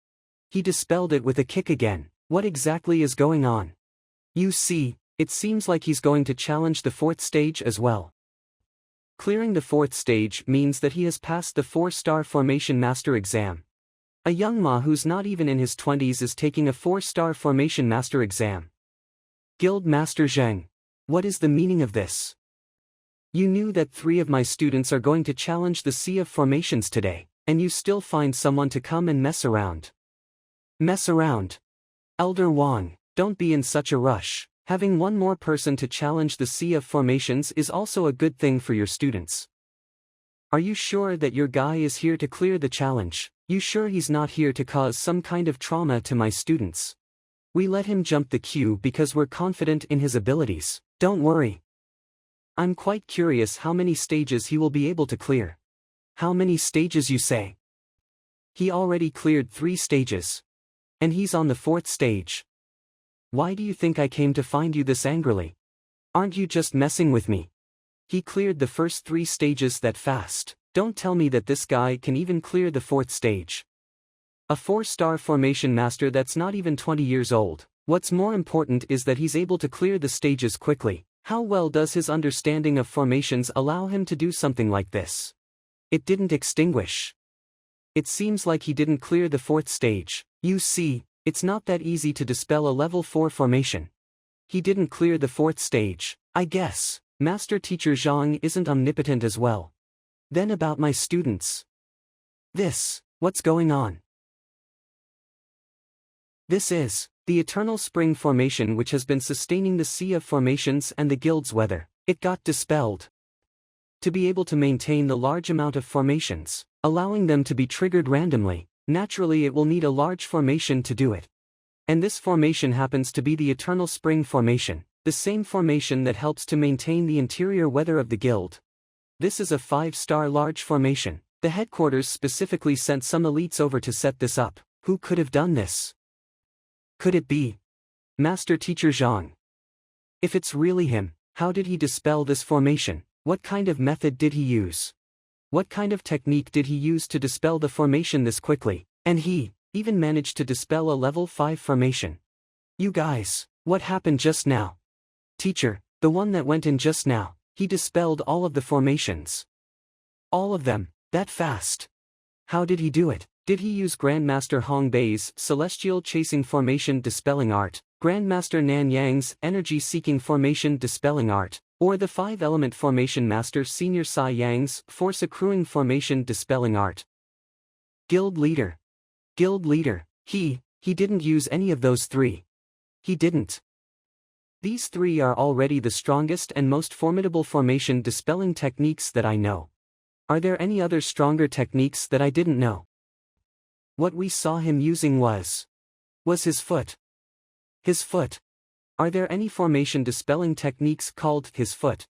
He dispelled it with a kick again. What exactly is going on? You see, it seems like he's going to challenge the 4th stage as well. Clearing the 4th stage means that he has passed the 4-star Formation Master exam. A young Ma who's not even in his 20s is taking a 4-star Formation Master exam. Guild Master Zhang. What is the meaning of this? You knew that 3 of my students are going to challenge the Sea of Formations today, and you still find someone to come and mess around. Mess around? Elder Wang, don't be in such a rush. Having one more person to challenge the Sea of Formations is also a good thing for your students. Are you sure that your guy is here to clear the challenge? You sure he's not here to cause some kind of trauma to my students? We let him jump the queue because we're confident in his abilities. Don't worry. I'm quite curious how many stages he will be able to clear. How many stages you say? He already cleared 3 stages. And he's on the 4th stage. Why do you think I came to find you this angrily? Aren't you just messing with me? He cleared the first 3 stages that fast. Don't tell me that this guy can even clear the 4th stage. A 4-star Formation Master that's not even 20 years old. What's more important is that he's able to clear the stages quickly. How well does his understanding of formations allow him to do something like this? It didn't extinguish. It seems like he didn't clear the 4th stage. You see, it's not that easy to dispel a level 4 formation. He didn't clear the 4th stage. I guess Master Teacher Zhang isn't omnipotent as well. Then about my students. What's going on? This is the Eternal Spring Formation which has been sustaining the Sea of Formations and the Guild's weather. It got dispelled. To be able to maintain the large amount of formations, allowing them to be triggered randomly, naturally it will need a large formation to do it. And this formation happens to be the Eternal Spring Formation, the same formation that helps to maintain the interior weather of the Guild. This is a 5-star large formation. The headquarters specifically sent some elites over to set this up. Who could have done this? Could it be Master Teacher Zhang? If it's really him, how did he dispel this formation? What kind of method did he use? What kind of technique did he use to dispel the formation this quickly? And he even managed to dispel a level 5 formation. You guys, what happened just now? Teacher, the one that went in just now, he dispelled all of the formations. All of them, that fast. How did he do it? Did he use Grandmaster Hong Bei's Celestial Chasing Formation Dispelling Art, Grandmaster Nan Yang's Energy Seeking Formation Dispelling Art, or the 5-element Formation Master Senior Sai Yang's Force Accruing Formation Dispelling Art? Guild Leader. He didn't use any of those 3. He didn't. These 3 are already the strongest and most formidable formation dispelling techniques that I know. Are there any other stronger techniques that I didn't know? What we saw him using was his foot. His foot. Are there any formation dispelling techniques called his foot?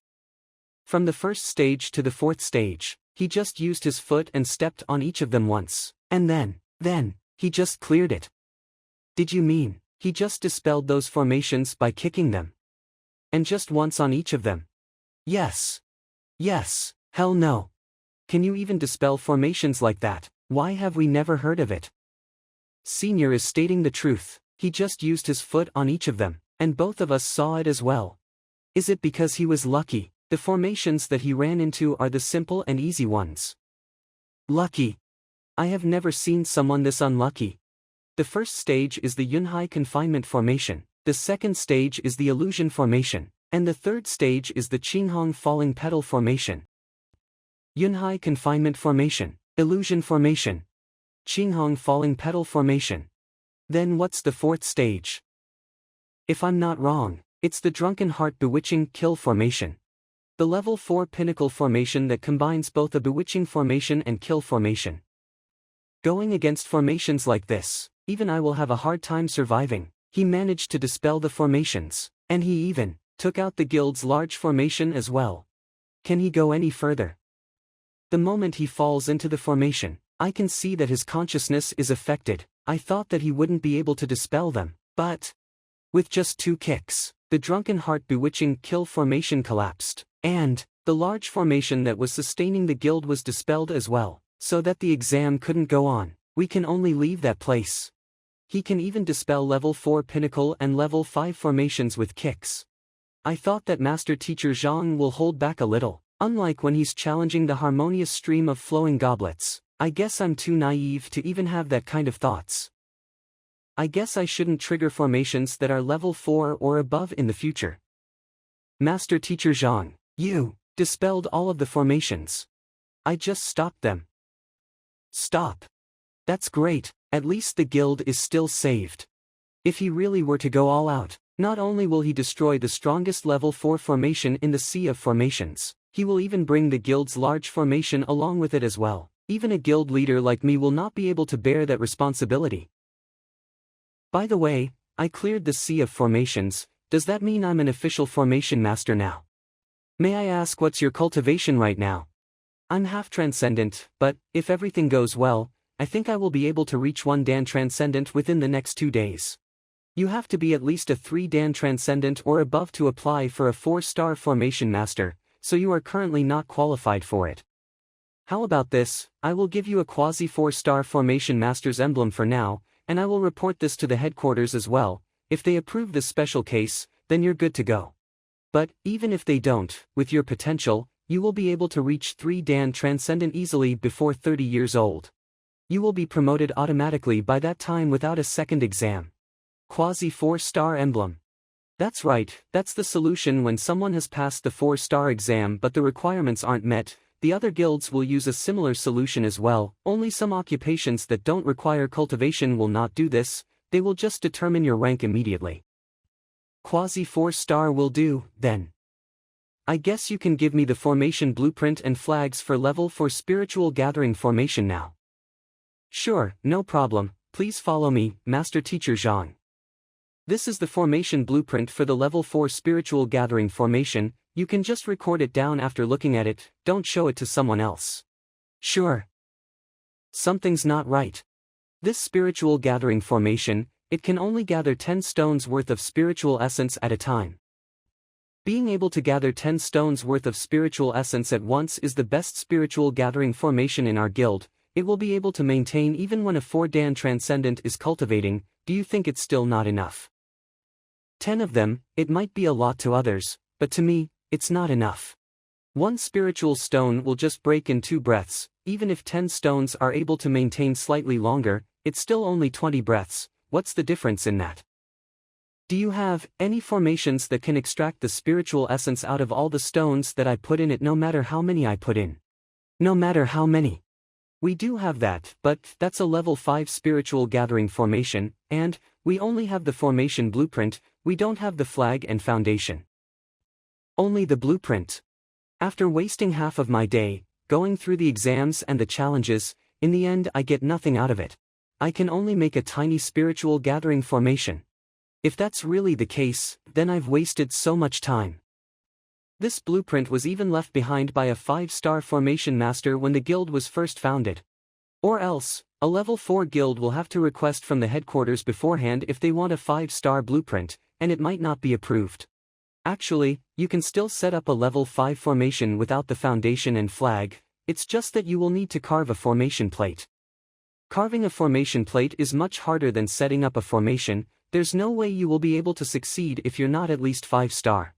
From the 1st stage to the 4th stage, he just used his foot and stepped on each of them once, and then, he just cleared it. Did you mean, he just dispelled those formations by kicking them? And just once on each of them? Yes. Hell no. Can you even dispel formations like that? Why have we never heard of it? Senior is stating the truth. He just used his foot on each of them, and both of us saw it as well. Is it because he was lucky? The formations that he ran into are the simple and easy ones. Lucky? I have never seen someone this unlucky. The 1st stage is the Yunhai Confinement Formation, the 2nd stage is the Illusion Formation, and the 3rd stage is the Qinghong Falling Petal Formation. Yunhai Confinement Formation, Illusion Formation, Qinghong Falling Petal Formation. Then what's the 4th stage? If I'm not wrong, it's the Drunken Heart Bewitching Kill Formation. The level 4 pinnacle formation that combines both a bewitching formation and kill formation. Going against formations like this, even I will have a hard time surviving. He managed to dispel the formations, and he took out the guild's large formation as well. Can he go any further? The moment he falls into the formation, I can see that his consciousness is affected. I thought that he wouldn't be able to dispel them, but with just 2 kicks, the drunken heart bewitching kill formation collapsed, and the large formation that was sustaining the guild was dispelled as well, so that the exam couldn't go on. We can only leave that place. He can even dispel level 4 pinnacle and level 5 formations with kicks. I thought that Master Teacher Zhang will hold back a little, unlike when he's challenging the harmonious stream of flowing goblets. I guess I'm too naive to even have that kind of thoughts. I guess I shouldn't trigger formations that are level 4 or above in the future. Master Teacher Zhang, you dispelled all of the formations. I just stopped them. Stop. That's great, at least the guild is still saved. If he really were to go all out, not only will he destroy the strongest level 4 formation in the sea of formations, he will even bring the guild's large formation along with it as well. Even a guild leader like me will not be able to bear that responsibility. By the way, I cleared the sea of formations. Does that mean I'm an official formation master now? May I ask what's your cultivation right now? I'm half transcendent, but if everything goes well, I think I will be able to reach 1 Dan transcendent within the next 2 days. You have to be at least a 3 Dan transcendent or above to apply for a 4-star formation master, so you are currently not qualified for it. How about this? I will give you a quasi 4-star formation master's emblem for now, and I will report this to the headquarters as well. If they approve this special case, then you're good to go. But even if they don't, with your potential, you will be able to reach 3 Dan transcendent easily before 30 years old. You will be promoted automatically by that time without a second exam. Quasi 4-star emblem. That's right, that's the solution when someone has passed the 4-star exam but the requirements aren't met. The other guilds will use a similar solution as well. Only some occupations that don't require cultivation will not do this. They will just determine your rank immediately. Quasi 4-star will do, then. I guess you can give me the formation blueprint and flags for level 4 spiritual gathering formation now. Sure, no problem, please follow me, Master Teacher Zhang. This is the formation blueprint for the level 4 spiritual gathering formation. You can just record it down after looking at it, don't show it to someone else. Sure. Something's not right. This spiritual gathering formation, it can only gather 10 stones worth of spiritual essence at a time. Being able to gather 10 stones worth of spiritual essence at once is the best spiritual gathering formation in our guild. It will be able to maintain even when a 4 Dan transcendent is cultivating. Do you think it's still not enough? 10 of them, it might be a lot to others, but to me, it's not enough. 1 spiritual stone will just break in 2 breaths. Even if 10 stones are able to maintain slightly longer, it's still only 20 breaths. What's the difference in that? Do you have any formations that can extract the spiritual essence out of all the stones that I put in it, no matter how many I put in? No matter how many. We do have that, but that's a level 5 spiritual gathering formation, and we only have the formation blueprint. We don't have the flag and foundation. Only the blueprint. After wasting half of my day, going through the exams and the challenges, in the end I get nothing out of it. I can only make a tiny spiritual gathering formation. If that's really the case, then I've wasted so much time. This blueprint was even left behind by a 5-star formation master when the guild was first founded. Or else, a level 4 guild will have to request from the headquarters beforehand if they want a 5-star blueprint, and it might not be approved. Actually, you can still set up a level 5 formation without the foundation and flag. It's just that you will need to carve a formation plate. Carving a formation plate is much harder than setting up a formation. There's no way you will be able to succeed if you're not at least 5-star.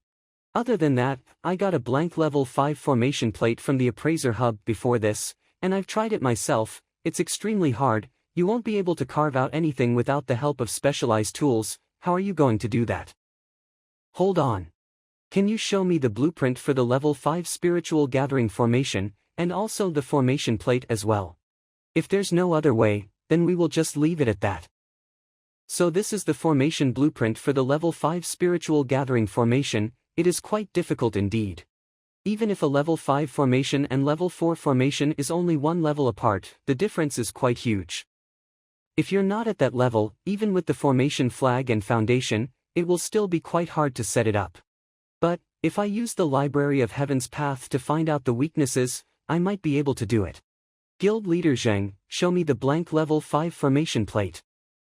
Other than that, I got a blank level 5 formation plate from the appraiser hub before this, and I've tried it myself. It's extremely hard. You won't be able to carve out anything without the help of specialized tools. How are you going to do that? Hold on. Can you show me the blueprint for the level 5 spiritual gathering formation, and also the formation plate as well? If there's no other way, then we will just leave it at that. So this is the formation blueprint for the level 5 spiritual gathering formation. It is quite difficult indeed. Even if a level 5 formation and level 4 formation is only 1 level apart, the difference is quite huge. If you're not at that level, even with the formation flag and foundation, it will still be quite hard to set it up. If I use the Library of Heaven's path to find out the weaknesses, I might be able to do it. Guild Leader Zhang, show me the blank level 5 formation plate.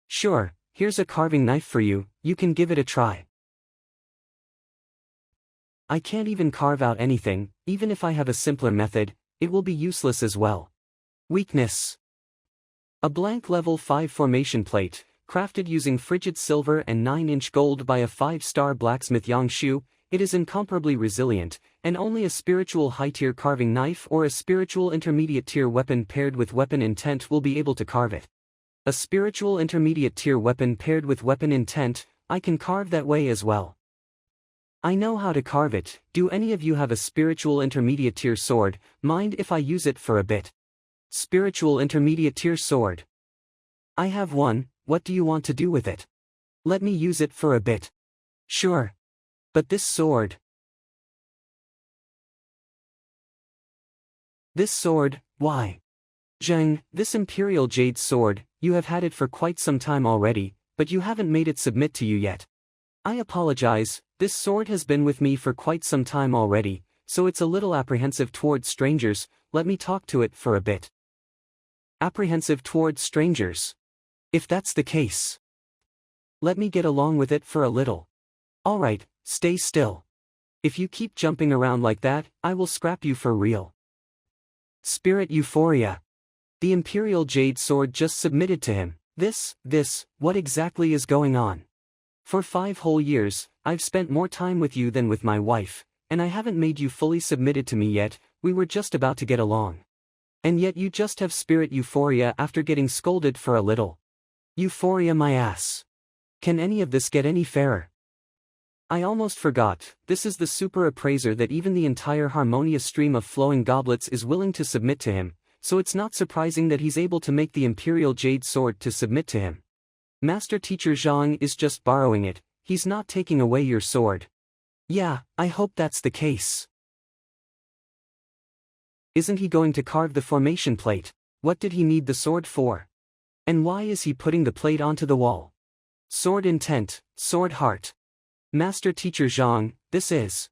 Sure, here's a carving knife for you, you can give it a try. I can't even carve out anything, even if I have a simpler method, it will be useless as well. Weakness. A blank level 5 formation plate, crafted using frigid silver and 9-inch gold by a 5-star blacksmith Yang Shu, it is incomparably resilient, and only a spiritual high-tier carving knife or a spiritual intermediate-tier weapon paired with weapon intent will be able to carve it. A spiritual intermediate-tier weapon paired with weapon intent, I can carve that way as well. I know how to carve it. Do any of you have a spiritual intermediate-tier sword? Mind if I use it for a bit? Spiritual intermediate-tier sword. I have one, what do you want to do with it? Let me use it for a bit. Sure. But this sword. This sword, why? Zhang, this Imperial Jade sword, you have had it for quite some time already, but you haven't made it submit to you yet. I apologize, this sword has been with me for quite some time already, so it's a little apprehensive towards strangers, let me talk to it for a bit. Apprehensive towards strangers. If that's the case, let me get along with it for a little. Alright, stay still. If you keep jumping around like that, I will scrap you for real. Spirit Euphoria. The Imperial Jade sword just submitted to him. This, what exactly is going on? For 5 whole years, I've spent more time with you than with my wife, and I haven't made you fully submitted to me yet, we were just about to get along. And yet you just have spirit euphoria after getting scolded for a little. Euphoria my ass. Can any of this get any fairer? I almost forgot, this is the super appraiser that even the entire harmonious stream of flowing goblets is willing to submit to him, so it's not surprising that he's able to make the Imperial Jade sword to submit to him. Master Teacher Zhang is just borrowing it, he's not taking away your sword. Yeah, I hope that's the case. Isn't he going to carve the formation plate? What did he need the sword for? And why is he putting the plate onto the wall? Sword intent, sword heart. Master Teacher Zhang, this is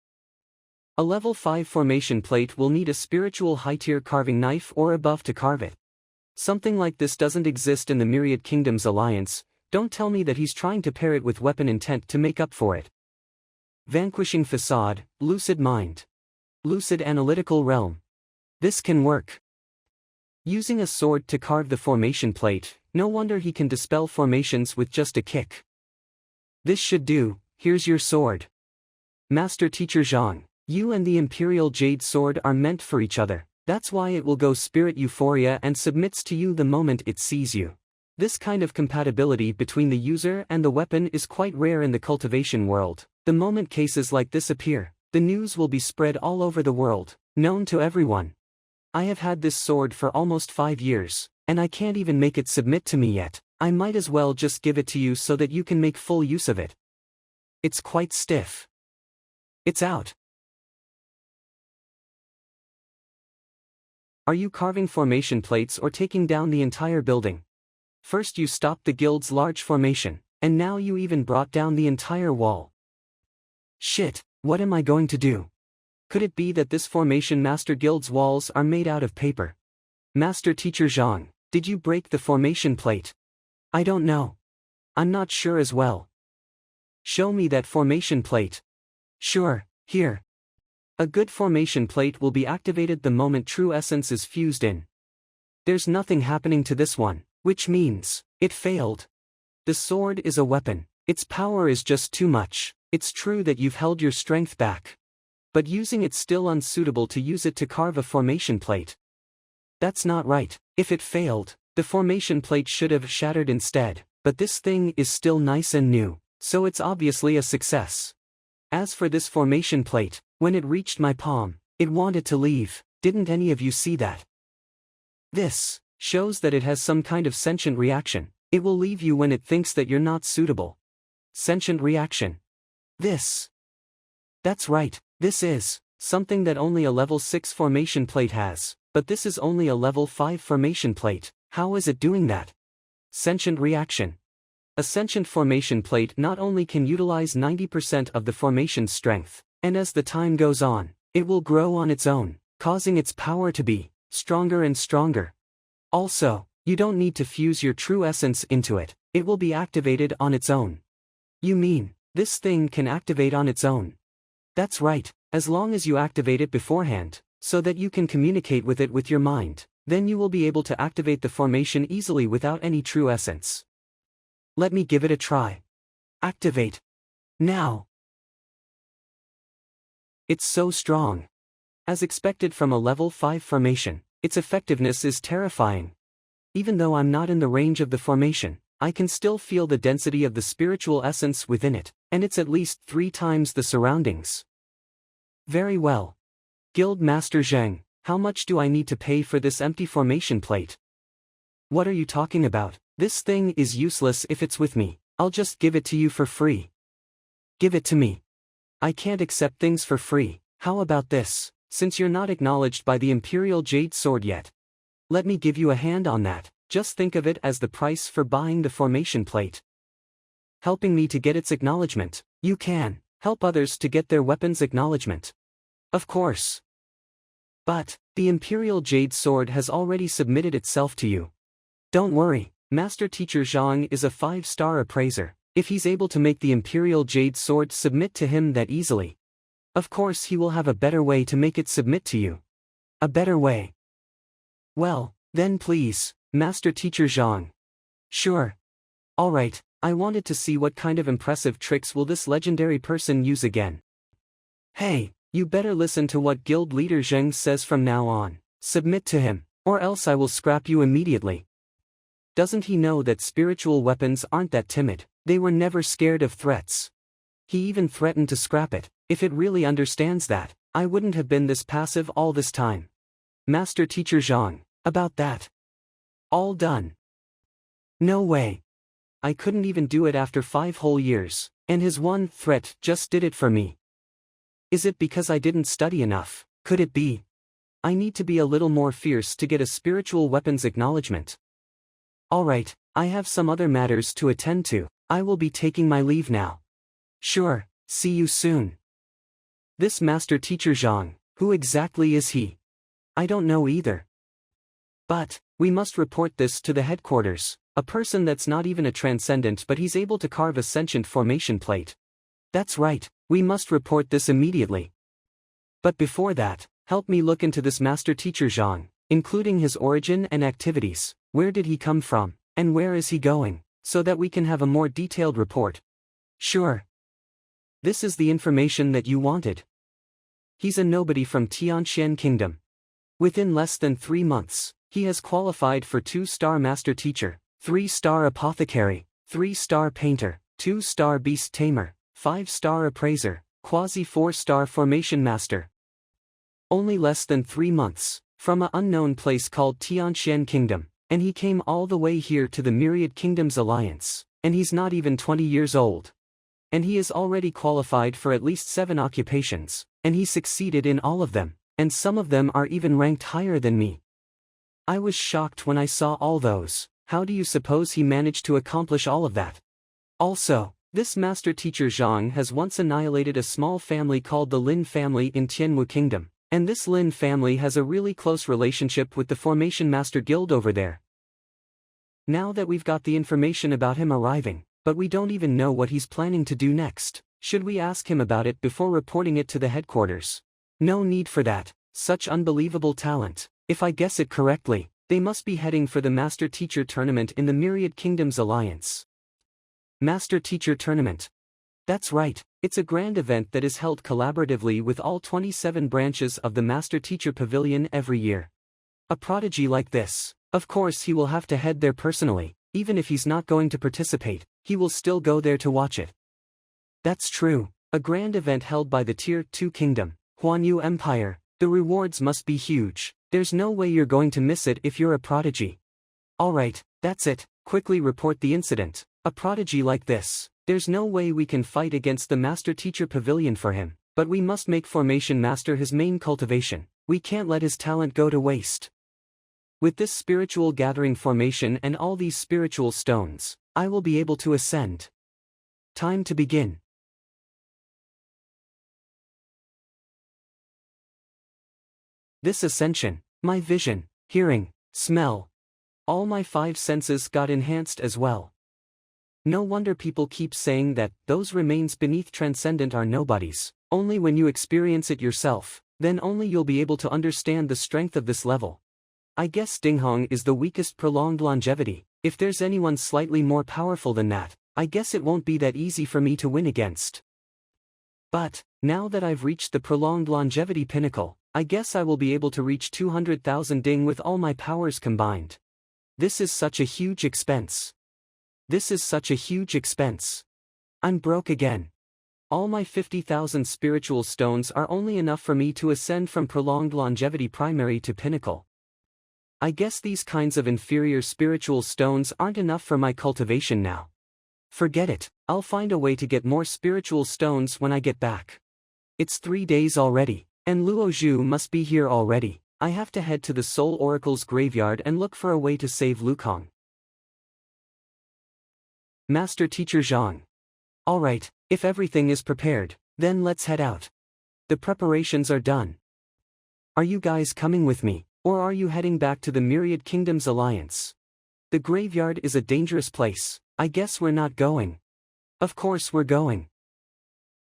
a level 5 formation plate will need a spiritual high-tier carving knife or above to carve it. Something like this doesn't exist in the Myriad Kingdoms Alliance, don't tell me that he's trying to pair it with weapon intent to make up for it. Vanquishing facade, lucid mind. Lucid analytical realm. This can work. Using a sword to carve the formation plate, no wonder he can dispel formations with just a kick. This should do, here's your sword. Master Teacher Zhang, you and the Imperial Jade sword are meant for each other, that's why it will go spirit euphoria and submits to you the moment it sees you. This kind of compatibility between the user and the weapon is quite rare in the cultivation world. The moment cases like this appear, the news will be spread all over the world, known to everyone. I have had this sword for almost 5 years, and I can't even make it submit to me yet. I might as well just give it to you so that you can make full use of it. It's quite stiff. It's out. Are you carving formation plates or taking down the entire building? First you stopped the guild's large formation, and now you even brought down the entire wall. Shit, what am I going to do? Could it be that this formation Master Guild's walls are made out of paper? Master Teacher Zhang, did you break the formation plate? I don't know. I'm not sure as well. Show me that formation plate. Sure, here. A good formation plate will be activated the moment true essence is fused in. There's nothing happening to this one, which means it failed. The sword is a weapon. Its power is just too much. It's true that you've held your strength back. But using it's still unsuitable to use it to carve a formation plate. That's not right. If it failed, the formation plate should have shattered instead, but this thing is still nice and new, so it's obviously a success. As for this formation plate, when it reached my palm, it wanted to leave. Didn't any of you see that? This shows that it has some kind of sentient reaction. It will leave you when it thinks that you're not suitable. Sentient reaction. That's right. This is something that only a level 6 formation plate has, but this is only a level 5 formation plate. How is it doing that? Sentient reaction. A sentient formation plate not only can utilize 90% of the formation's strength, And as the time goes on, it will grow on its own, causing its power to be stronger and stronger. Also, you don't need to fuse your true essence into it, it will be activated on its own. You mean, this thing can activate on its own? That's right, as long as you activate it beforehand, so that you can communicate with it with your mind, then you will be able to activate the formation easily without any true essence. Let me give it a try. Activate. Now. It's so strong. As expected from a level 5 formation, its effectiveness is terrifying. Even though I'm not in the range of the formation, I can still feel the density of the spiritual essence within it, and it's at least 3 times the surroundings. Very well. Guild Master Zhang, how much do I need to pay for this empty formation plate? What are you talking about? This thing is useless if it's with me, I'll just give it to you for free. Give it to me. I can't accept things for free. How about this, since you're not acknowledged by the Imperial Jade Sword yet? Let me give you a hand on that, just think of it as the price for buying the formation plate. Helping me to get its acknowledgement, you can help others to get their weapons acknowledgement. Of course. But, the Imperial Jade Sword has already submitted itself to you. Don't worry, Master Teacher Zhang is a 5-star appraiser. If he's able to make the Imperial Jade Sword submit to him that easily, of course he will have a better way to make it submit to you. A better way. Well, then please, Master Teacher Zhang. Sure. Alright, I wanted to see what kind of impressive tricks will this legendary person use again. Hey, you better listen to what Guild Leader Zheng says from now on. Submit to him, or else I will scrap you immediately. Doesn't he know that spiritual weapons aren't that timid? They were never scared of threats. He even threatened to scrap it. If it really understands that, I wouldn't have been this passive all this time. Master Teacher Zhang, about that. All done. No way. I couldn't even do it after 5 whole years, and his one threat just did it for me. Is it because I didn't study enough? Could it be? I need to be a little more fierce to get a spiritual weapons acknowledgement. Alright, I have some other matters to attend to. I will be taking my leave now. Sure, see you soon. This Master Teacher Zhang, who exactly is he? I don't know either. But, we must report this to the headquarters, a person that's not even a transcendent but he's able to carve a sentient formation plate. That's right, we must report this immediately. But before that, help me look into this Master Teacher Zhang, including his origin and activities, where did he come from, and where is he going, so that we can have a more detailed report. Sure. This is the information that you wanted. He's a nobody from Tianxian Kingdom. Within less than 3 months, he has qualified for 2-star Master Teacher, 3-star Apothecary, 3-star Painter, 2-star Beast Tamer, 5-star Appraiser, quasi 4-star Formation Master. Only less than 3 months, from an unknown place called Tianxian Kingdom, and he came all the way here to the Myriad Kingdoms Alliance, and he's not even 20 years old. And he is already qualified for at least 7 occupations, and he succeeded in all of them, and some of them are even ranked higher than me. I was shocked when I saw all those. How do you suppose he managed to accomplish all of that? Also, this Master Teacher Zhang has once annihilated a small family called the Lin family in Tianwu Kingdom, and this Lin family has a really close relationship with the Formation Master Guild over there. Now that we've got the information about him arriving, but we don't even know what he's planning to do next, should we ask him about it before reporting it to the headquarters? No need for that, such unbelievable talent. If I guess it correctly, they must be heading for the Master Teacher Tournament in the Myriad Kingdoms Alliance. Master Teacher Tournament. That's right, it's a grand event that is held collaboratively with all 27 branches of the Master Teacher Pavilion every year. A prodigy like this, of course he will have to head there personally. Even if he's not going to participate, he will still go there to watch it. That's true, a grand event held by the Tier 2 Kingdom, Huanyu Empire, the rewards must be huge, there's no way you're going to miss it if you're a prodigy. Alright, that's it, quickly report the incident. A prodigy like this, there's no way we can fight against the Master Teacher Pavilion for him, but we must make Formation Master his main cultivation, we can't let his talent go to waste. With this spiritual gathering formation and all these spiritual stones, I will be able to ascend. Time to begin. This ascension, my vision, hearing, smell, all my five senses got enhanced as well. No wonder people keep saying that those remains beneath transcendent are nobodies. Only when you experience it yourself, then only you'll be able to understand the strength of this level. I guess Dinghong is the weakest prolonged longevity. If there's anyone slightly more powerful than that, I guess it won't be that easy for me to win against. But, now that I've reached the prolonged longevity pinnacle, I guess I will be able to reach 200,000 ding with all my powers combined. This is such a huge expense. This is such a huge expense. I'm broke again. All my 50,000 spiritual stones are only enough for me to ascend from prolonged longevity primary to pinnacle. I guess these kinds of inferior spiritual stones aren't enough for my cultivation now. Forget it, I'll find a way to get more spiritual stones when I get back. It's 3 days already, and Luo Zhu must be here already. I have to head to the Soul Oracle's graveyard and look for a way to save Lukong. Master Teacher Zhang. Alright, if everything is prepared, then let's head out. The preparations are done. Are you guys coming with me, or are you heading back to the Myriad Kingdoms Alliance? The graveyard is a dangerous place. I guess we're not going. Of course we're going.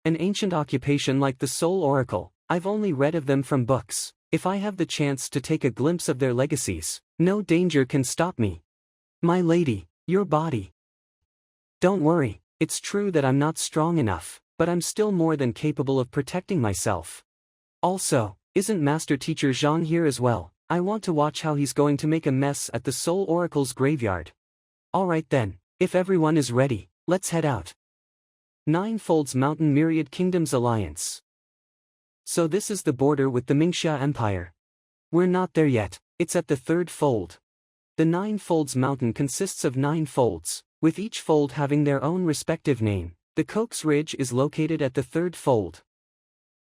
An ancient occupation like the Soul Oracle, I've only read of them from books. If I have the chance to take a glimpse of their legacies, no danger can stop me. My lady, your body. Don't worry, it's true that I'm not strong enough, but I'm still more than capable of protecting myself. Also, isn't Master Teacher Zhang here as well? I want to watch how he's going to make a mess at the Soul Oracle's graveyard. Alright then, if everyone is ready, let's head out. Ninefolds Mountain Myriad Kingdoms Alliance. So this is the border with the Mingxia Empire. We're not there yet, it's at the third fold. The Ninefolds Mountain consists of 9 folds, with each fold having their own respective name. The Coax Ridge is located at the third fold.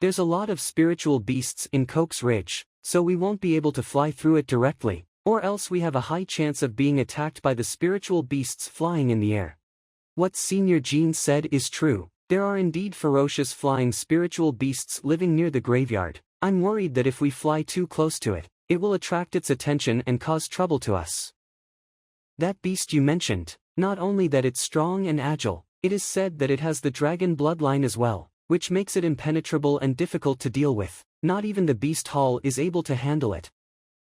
There's a lot of spiritual beasts in Coax Ridge, so we won't be able to fly through it directly, or else we have a high chance of being attacked by the spiritual beasts flying in the air. What Senior Jean said is true, there are indeed ferocious flying spiritual beasts living near the graveyard. I'm worried that if we fly too close to it, it will attract its attention and cause trouble to us. That beast you mentioned, not only that it's strong and agile, it is said that it has the dragon bloodline as well, which makes it impenetrable and difficult to deal with. Not even the Beast Hall is able to handle it.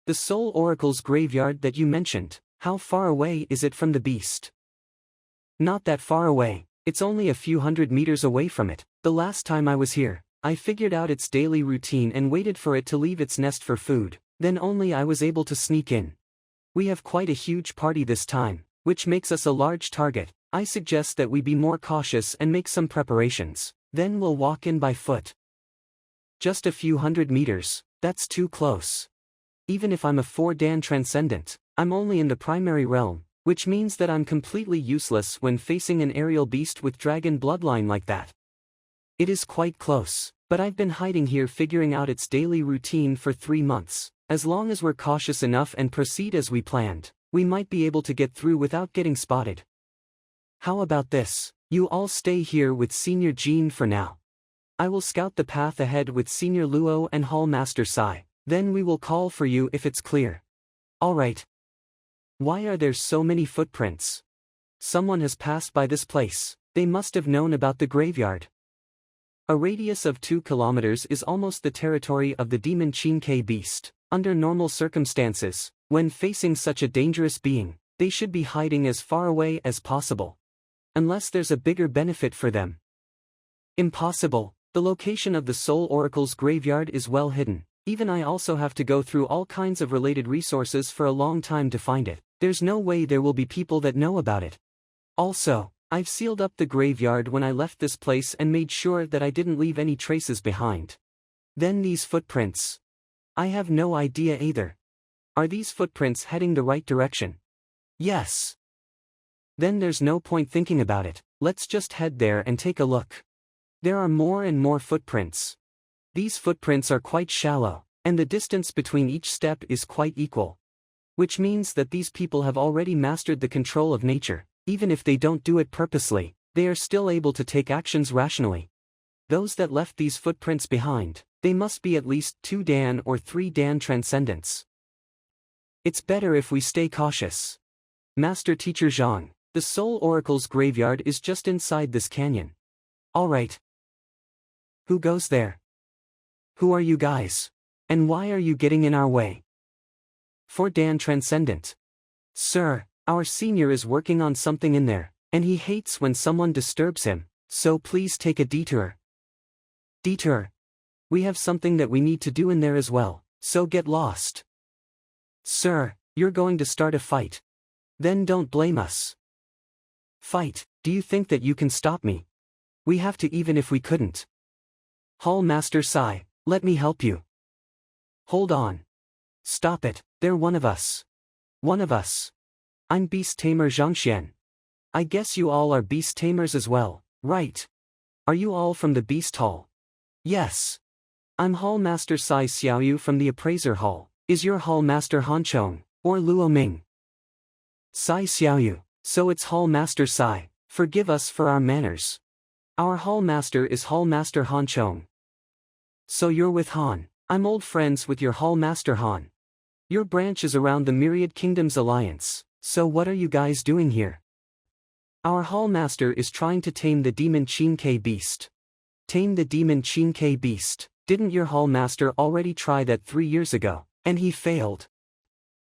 The Soul Oracle's graveyard that you mentioned, how far away is it from the beast? Not that far away, it's only a few hundred meters away from it. The last time I was here, I figured out its daily routine and waited for it to leave its nest for food, then only I was able to sneak in. We have quite a huge party this time, which makes us a large target. I suggest that we be more cautious and make some preparations, then we'll walk in by foot. Just a few hundred meters, that's too close. Even if I'm a 4-Dan transcendent, I'm only in the primary realm, which means that I'm completely useless when facing an aerial beast with dragon bloodline like that. It is quite close, but I've been hiding here figuring out its daily routine for 3 months. As long as we're cautious enough and proceed as we planned, we might be able to get through without getting spotted. How about this? You all stay here with Senior Jean for now. I will scout the path ahead with Senior Luo and Hall Master Sai, then we will call for you if it's clear. Alright. Why are there so many footprints? Someone has passed by this place, they must have known about the graveyard. A radius of 2 kilometers is almost the territory of the demon Qingke beast. Under normal circumstances, when facing such a dangerous being, they should be hiding as far away as possible. Unless there's a bigger benefit for them. Impossible, the location of the Soul Oracle's graveyard is well hidden. Even I also have to go through all kinds of related resources for a long time to find it. There's no way there will be people that know about it. Also, I've sealed up the graveyard when I left this place and made sure that I didn't leave any traces behind. Then these footprints. I have no idea either. Are these footprints heading the right direction? Yes. Then there's no point thinking about it, let's just head there and take a look. There are more and more footprints. These footprints are quite shallow, and the distance between each step is quite equal. Which means that these people have already mastered the control of nature. Even if they don't do it purposely, they are still able to take actions rationally. Those that left these footprints behind, they must be at least 2 Dan or 3 Dan transcendents. It's better if we stay cautious. Master Teacher Zhang, the Soul Oracle's graveyard is just inside this canyon. Alright. Who goes there? Who are you guys? And why are you getting in our way? 4 Dan Transcendent. Sir, our senior is working on something in there, and he hates when someone disturbs him, so please take a detour. Detour. We have something that we need to do in there as well, so get lost. Sir, you're going to start a fight. Then don't blame us. Fight, do you think that you can stop me? We have to even if we couldn't. Hall Master Sai, let me help you. Hold on. Stop it, they're one of us. One of us. I'm Beast Tamer Zhang Xuan. I guess you all are Beast Tamers as well, right? Are you all from the Beast Hall? Yes. I'm Hall Master Sai Xiaoyu from the Appraiser Hall. Is your Hall Master Han Chong, or Luo Ming? Sai Xiaoyu, so it's Hall Master Sai, forgive us for our manners. Our Hall Master is Hall Master Han Chong. So you're with Han. I'm old friends with your Hall Master Han. Your branch is around the Myriad Kingdoms Alliance, so what are you guys doing here? Our Hall Master is trying to tame the demon Qin K beast. Tame the demon Qin K beast. Didn't your Hall Master already try that 3 years ago, and he failed?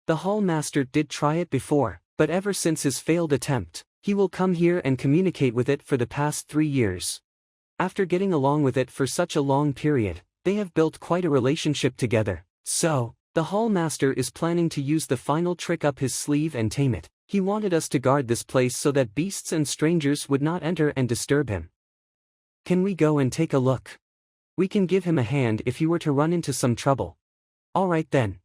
The Hall Master did try it before, but ever since his failed attempt, he will come here and communicate with it for the past 3 years. After getting along with it for such a long period, they have built quite a relationship together, so, the Hall Master is planning to use the final trick up his sleeve and tame it. He wanted us to guard this place so that beasts and strangers would not enter and disturb him. Can we go and take a look? We can give him a hand if he were to run into some trouble. Alright then.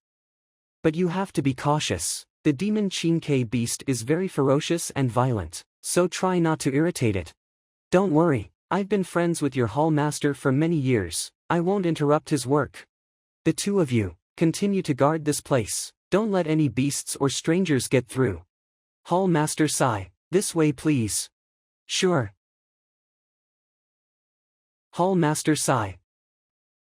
But you have to be cautious. The demon Qin K beast is very ferocious and violent, so try not to irritate it. Don't worry, I've been friends with your Hall Master for many years. I won't interrupt his work. The two of you, continue to guard this place. Don't let any beasts or strangers get through. Hall Master Sai, this way please. Sure. Hall Master Sai.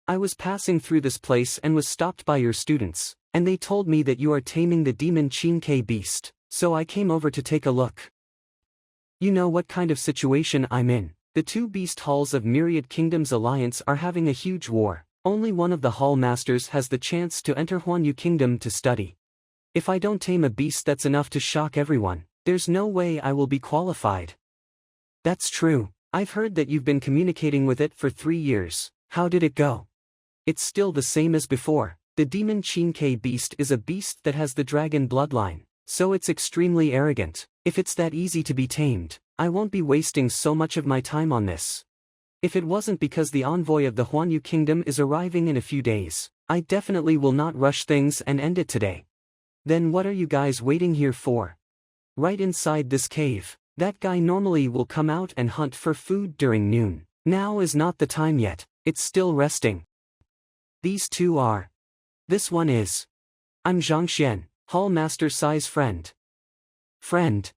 I was passing through this place and was stopped by your students, and they told me that you are taming the demon Qin K beast, so I came over to take a look. You know what kind of situation I'm in. The 2 beast halls of Myriad Kingdoms Alliance are having a huge war. Only one of the Hall Masters has the chance to enter Huanyu Kingdom to study. If I don't tame a beast that's enough to shock everyone, there's no way I will be qualified. That's true. I've heard that you've been communicating with it for 3 years. How did it go? It's still the same as before. The demon Qin K beast is a beast that has the dragon bloodline, so it's extremely arrogant. If it's that easy to be tamed, I won't be wasting so much of my time on this. If it wasn't because the envoy of the Huanyu Kingdom is arriving in a few days, I definitely will not rush things and end it today. Then what are you guys waiting here for? Right inside this cave. That guy normally will come out and hunt for food during noon. Now is not the time yet, it's still resting. These two are. This one is. I'm Zhang Xuan, Hall Master Sai's friend. Friend.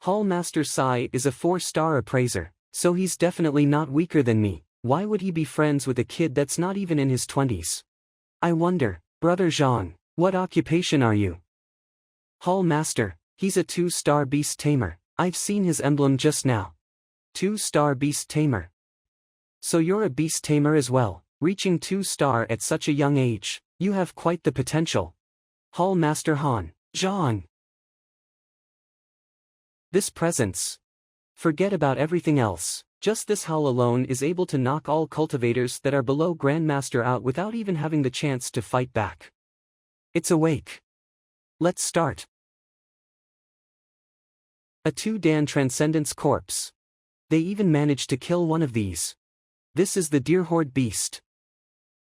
Hall Master Sai is a 4-star appraiser, so he's definitely not weaker than me. Why would he be friends with a kid that's not even in his 20s? I wonder, Brother Zhang, what occupation are you? Hall Master, he's a 2-star beast tamer. I've seen his emblem just now. 2-star beast tamer. So you're a beast tamer as well, reaching 2-star at such a young age. You have quite the potential. Hall Master Han, Zhang. This presence. Forget about everything else, just this hall alone is able to knock all cultivators that are below Grandmaster out without even having the chance to fight back. It's awake. Let's start. A 2 Dan Transcendence corpse. They even managed to kill one of these. This is the Deer Horde beast.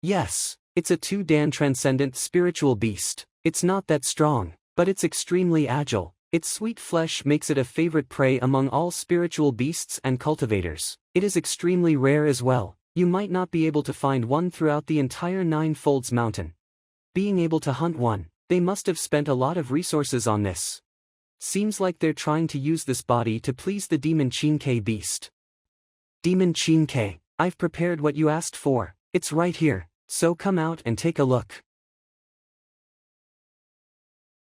Yes, it's a 2 Dan Transcendent spiritual beast. It's not that strong, but it's extremely agile. Its sweet flesh makes it a favorite prey among all spiritual beasts and cultivators. It is extremely rare as well. You might not be able to find one throughout the entire Nine Folds Mountain. Being able to hunt one, they must have spent a lot of resources on this. Seems like they're trying to use this body to please the demon Qin K beast. Demon Qin K. I've prepared what you asked for. It's right here, so come out and take a look.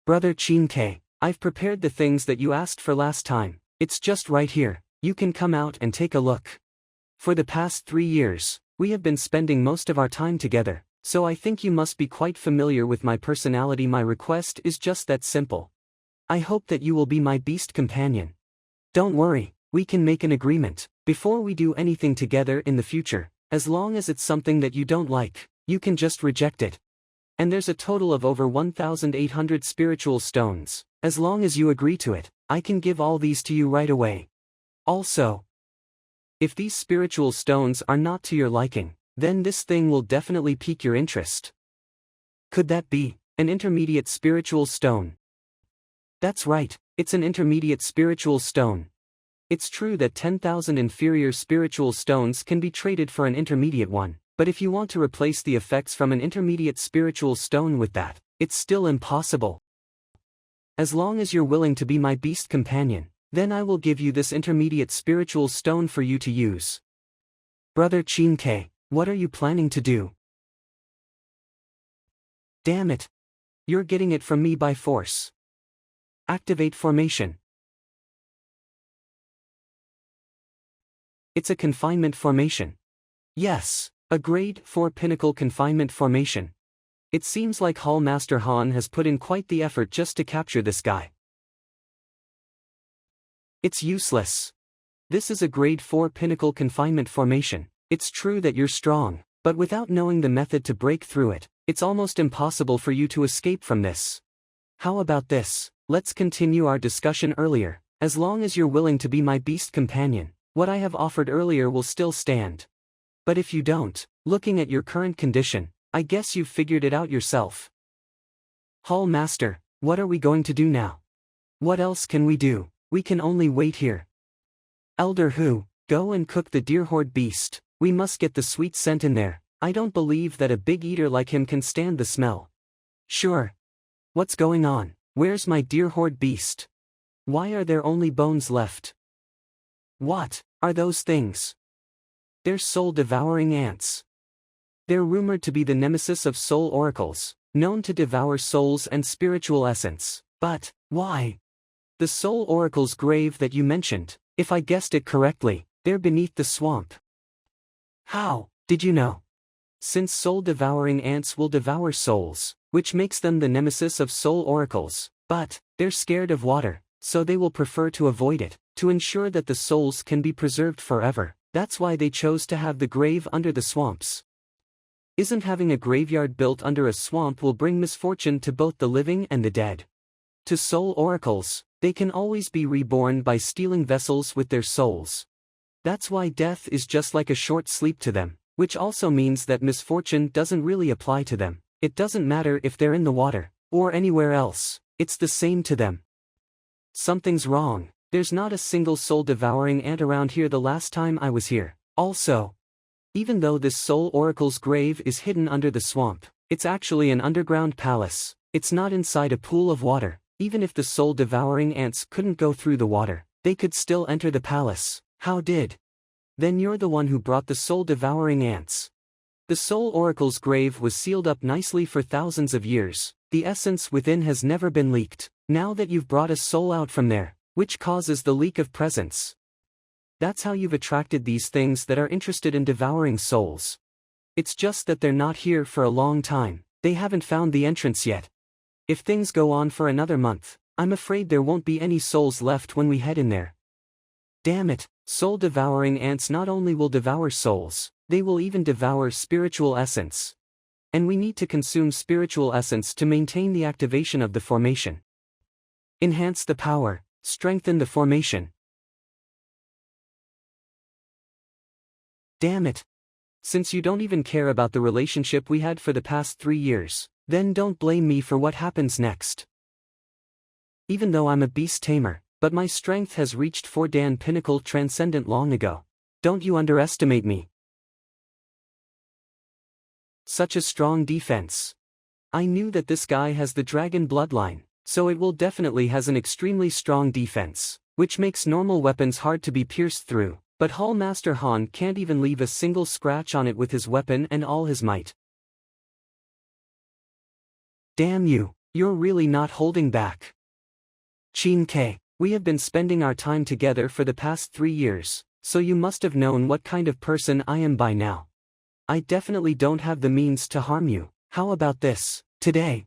Brother Qin-Ke, I've prepared the things that you asked for last time. It's just right here, you can come out and take a look. For the past 3 years, we have been spending most of our time together, so I think you must be quite familiar with my personality. My request is just that simple. I hope that you will be my beast companion. Don't worry, we can make an agreement, before we do anything together in the future, as long as it's something that you don't like, you can just reject it. And there's a total of over 1,800 spiritual stones. As long as you agree to it, I can give all these to you right away. Also, if these spiritual stones are not to your liking, then this thing will definitely pique your interest. Could that be an intermediate spiritual stone? That's right, it's an intermediate spiritual stone. It's true that 10,000 inferior spiritual stones can be traded for an intermediate one, but if you want to replace the effects from an intermediate spiritual stone with that, it's still impossible. As long as you're willing to be my beast companion, then I will give you this intermediate spiritual stone for you to use. Brother Qin-Ke, what are you planning to do? Damn it! You're getting it from me by force. Activate formation. It's a confinement formation. Yes, a grade 4 pinnacle confinement formation. It seems like Hall Master Han has put in quite the effort just to capture this guy. It's useless. This is a grade 4 pinnacle confinement formation. It's true that you're strong, but without knowing the method to break through it, it's almost impossible for you to escape from this. How about this? Let's continue our discussion earlier. As long as you're willing to be my beast companion, what I have offered earlier will still stand. But if you don't, looking at your current condition, I guess you've figured it out yourself. Hall Master, what are we going to do now? What else can we do? We can only wait here. Elder Hu, go and cook the deer horde beast. We must get the sweet scent in there. I don't believe that a big eater like him can stand the smell. Sure. What's going on? Where's my deer horde beast? Why are there only bones left? What are those things? They're soul-devouring ants. They're rumored to be the nemesis of soul oracles, known to devour souls and spiritual essence. But why? The soul oracle's grave that you mentioned, if I guessed it correctly, they're beneath the swamp. How did you know? Since soul-devouring ants will devour souls, which makes them the nemesis of soul oracles, but they're scared of water, so they will prefer to avoid it, to ensure that the souls can be preserved forever. That's why they chose to have the grave under the swamps. Isn't having a graveyard built under a swamp will bring misfortune to both the living and the dead? To soul oracles, they can always be reborn by stealing vessels with their souls. That's why death is just like a short sleep to them, which also means that misfortune doesn't really apply to them. It doesn't matter if they're in the water, or anywhere else, it's the same to them. Something's wrong. There's not a single soul-devouring ant around here the last time I was here. Also, even though this soul oracle's grave is hidden under the swamp, it's actually an underground palace. It's not inside a pool of water. Even if the soul-devouring ants couldn't go through the water, they could still enter the palace. How did? Then you're the one who brought the soul-devouring ants. The soul oracle's grave was sealed up nicely for thousands of years. The essence within has never been leaked. Now that you've brought a soul out from there, which causes the leak of presence. That's how you've attracted these things that are interested in devouring souls. It's just that they're not here for a long time. They haven't found the entrance yet. If things go on for another month, I'm afraid there won't be any souls left when we head in there. Damn it, soul-devouring ants not only will devour souls, they will even devour spiritual essence. And we need to consume spiritual essence to maintain the activation of the formation. Enhance the power, strengthen the formation. Damn it. Since you don't even care about the relationship we had for the past 3 years, then don't blame me for what happens next. Even though I'm a beast tamer, but my strength has reached 4 Dan pinnacle transcendent long ago. Don't you underestimate me. Such a strong defense. I knew that this guy has the dragon bloodline, so it will definitely has an extremely strong defense, which makes normal weapons hard to be pierced through. But Hall Master Han can't even leave a single scratch on it with his weapon and all his might. Damn you, you're really not holding back. Qin Ke, we have been spending our time together for the past 3 years, so you must have known what kind of person I am by now. I definitely don't have the means to harm you. How about this, today?